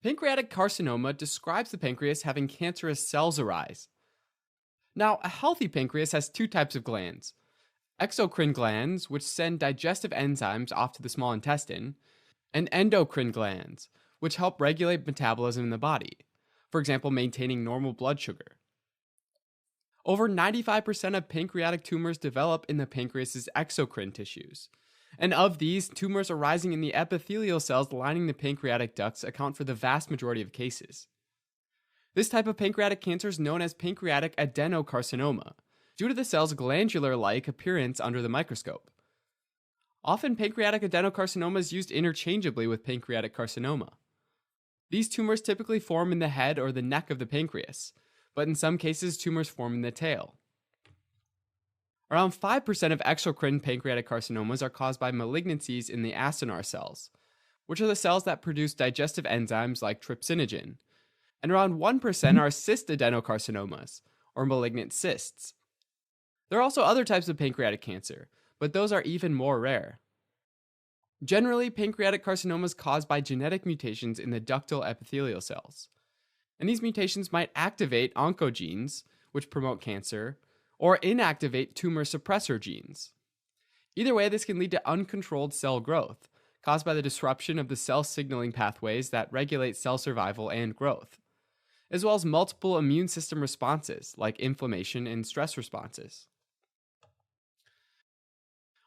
Pancreatic carcinoma describes the pancreas having cancerous cells arise. Now, a healthy pancreas has two types of glands: exocrine glands, which send digestive enzymes off to the small intestine, and endocrine glands, which help regulate metabolism in the body, for example, maintaining normal blood sugar. Over 95% of pancreatic tumors develop in the pancreas's exocrine tissues. And of these, tumors arising in the epithelial cells lining the pancreatic ducts account for the vast majority of cases. This type of pancreatic cancer is known as pancreatic adenocarcinoma, due to the cell's glandular-like appearance under the microscope. Often, pancreatic adenocarcinoma is used interchangeably with pancreatic carcinoma. These tumors typically form in the head or the neck of the pancreas, but in some cases, tumors form in the tail. Around 5% of exocrine pancreatic carcinomas are caused by malignancies in the acinar cells, which are the cells that produce digestive enzymes like trypsinogen, and around 1% are cystadenocarcinomas, or malignant cysts. There are also other types of pancreatic cancer, but those are even more rare. Generally, pancreatic carcinoma is caused by genetic mutations in the ductal epithelial cells, and these mutations might activate oncogenes, which promote cancer, or inactivate tumor suppressor genes. Either way, this can lead to uncontrolled cell growth, caused by the disruption of the cell signaling pathways that regulate cell survival and growth, as well as multiple immune system responses like inflammation and stress responses.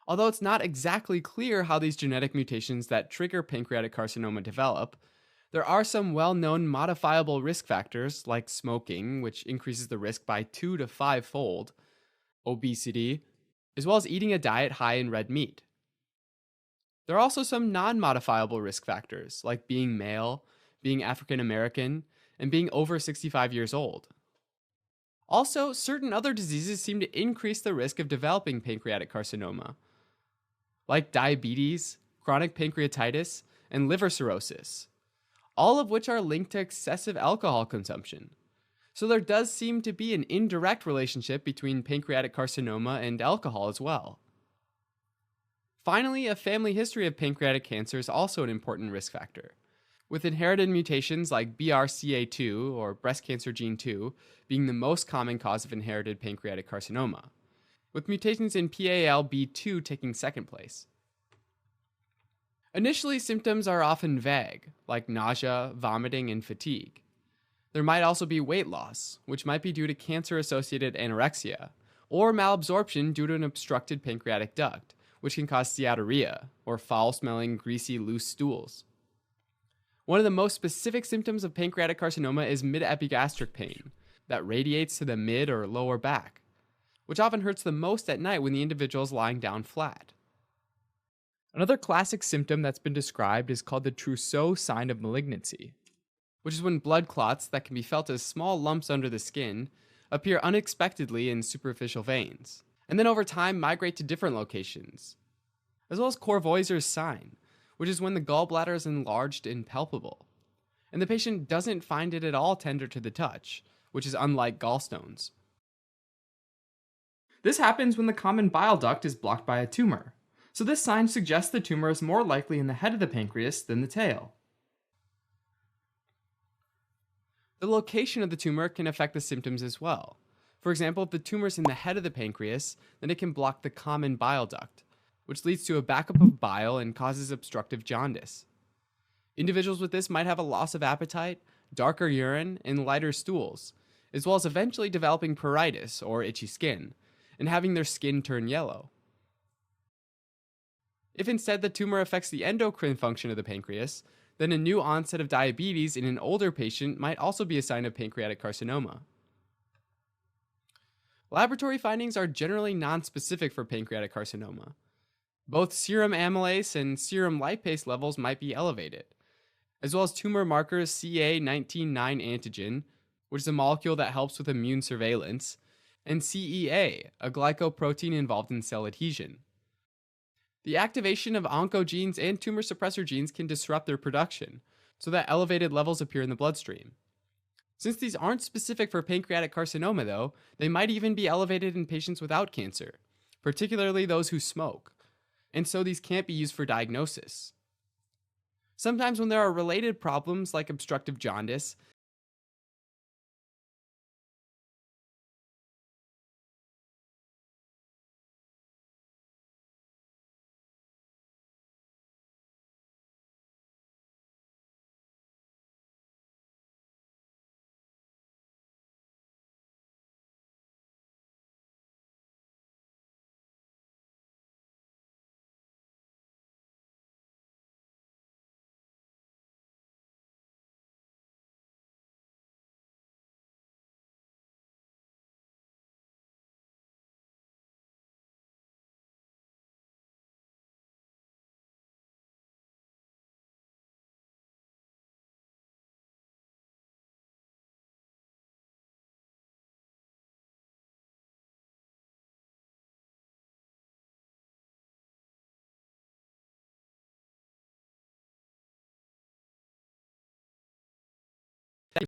Although it's not exactly clear how these genetic mutations that trigger pancreatic carcinoma develop, there are some well-known modifiable risk factors like smoking, which increases the risk by 2 to 5-fold, obesity, as well as eating a diet high in red meat. There are also some non-modifiable risk factors like being male, being African American, and being over 65 years old. Also, certain other diseases seem to increase the risk of developing pancreatic carcinoma, like diabetes, chronic pancreatitis, and liver cirrhosis, all of which are linked to excessive alcohol consumption. So there does seem to be an indirect relationship between pancreatic carcinoma and alcohol as well. Finally, a family history of pancreatic cancer is also an important risk factor, with inherited mutations like BRCA2 or breast cancer gene 2 being the most common cause of inherited pancreatic carcinoma, with mutations in PALB2 taking second place. Initially, symptoms are often vague, like nausea, vomiting, and fatigue. There might also be weight loss, which might be due to cancer-associated anorexia, or malabsorption due to an obstructed pancreatic duct, which can cause steatorrhea, or foul-smelling, greasy, loose stools. One of the most specific symptoms of pancreatic carcinoma is mid-epigastric pain that radiates to the mid or lower back, which often hurts the most at night when the individual is lying down flat. Another classic symptom that's been described is called the Trousseau sign of malignancy, which is when blood clots that can be felt as small lumps under the skin appear unexpectedly in superficial veins, and then over time migrate to different locations, as well as Courvoisier's sign, which is when the gallbladder is enlarged and palpable, and the patient doesn't find it at all tender to the touch, which is unlike gallstones. This happens when the common bile duct is blocked by a tumor, so this sign suggests the tumor is more likely in the head of the pancreas than the tail. The location of the tumor can affect the symptoms as well. For example, if the tumor is in the head of the pancreas, then it can block the common bile duct, which leads to a backup of bile and causes obstructive jaundice. Individuals with this might have a loss of appetite, darker urine, and lighter stools, as well as eventually developing pruritus or itchy skin, and having their skin turn yellow. If instead the tumor affects the endocrine function of the pancreas, then a new onset of diabetes in an older patient might also be a sign of pancreatic carcinoma. Laboratory findings are generally nonspecific for pancreatic carcinoma. Both serum amylase and serum lipase levels might be elevated, as well as tumor markers CA19-9 antigen, which is a molecule that helps with immune surveillance, and CEA, a glycoprotein involved in cell adhesion. The activation of oncogenes and tumor suppressor genes can disrupt their production, so that elevated levels appear in the bloodstream. Since these aren't specific for pancreatic carcinoma, though, they might even be elevated in patients without cancer, particularly those who smoke, and so these can't be used for diagnosis. Sometimes when there are related problems like obstructive jaundice,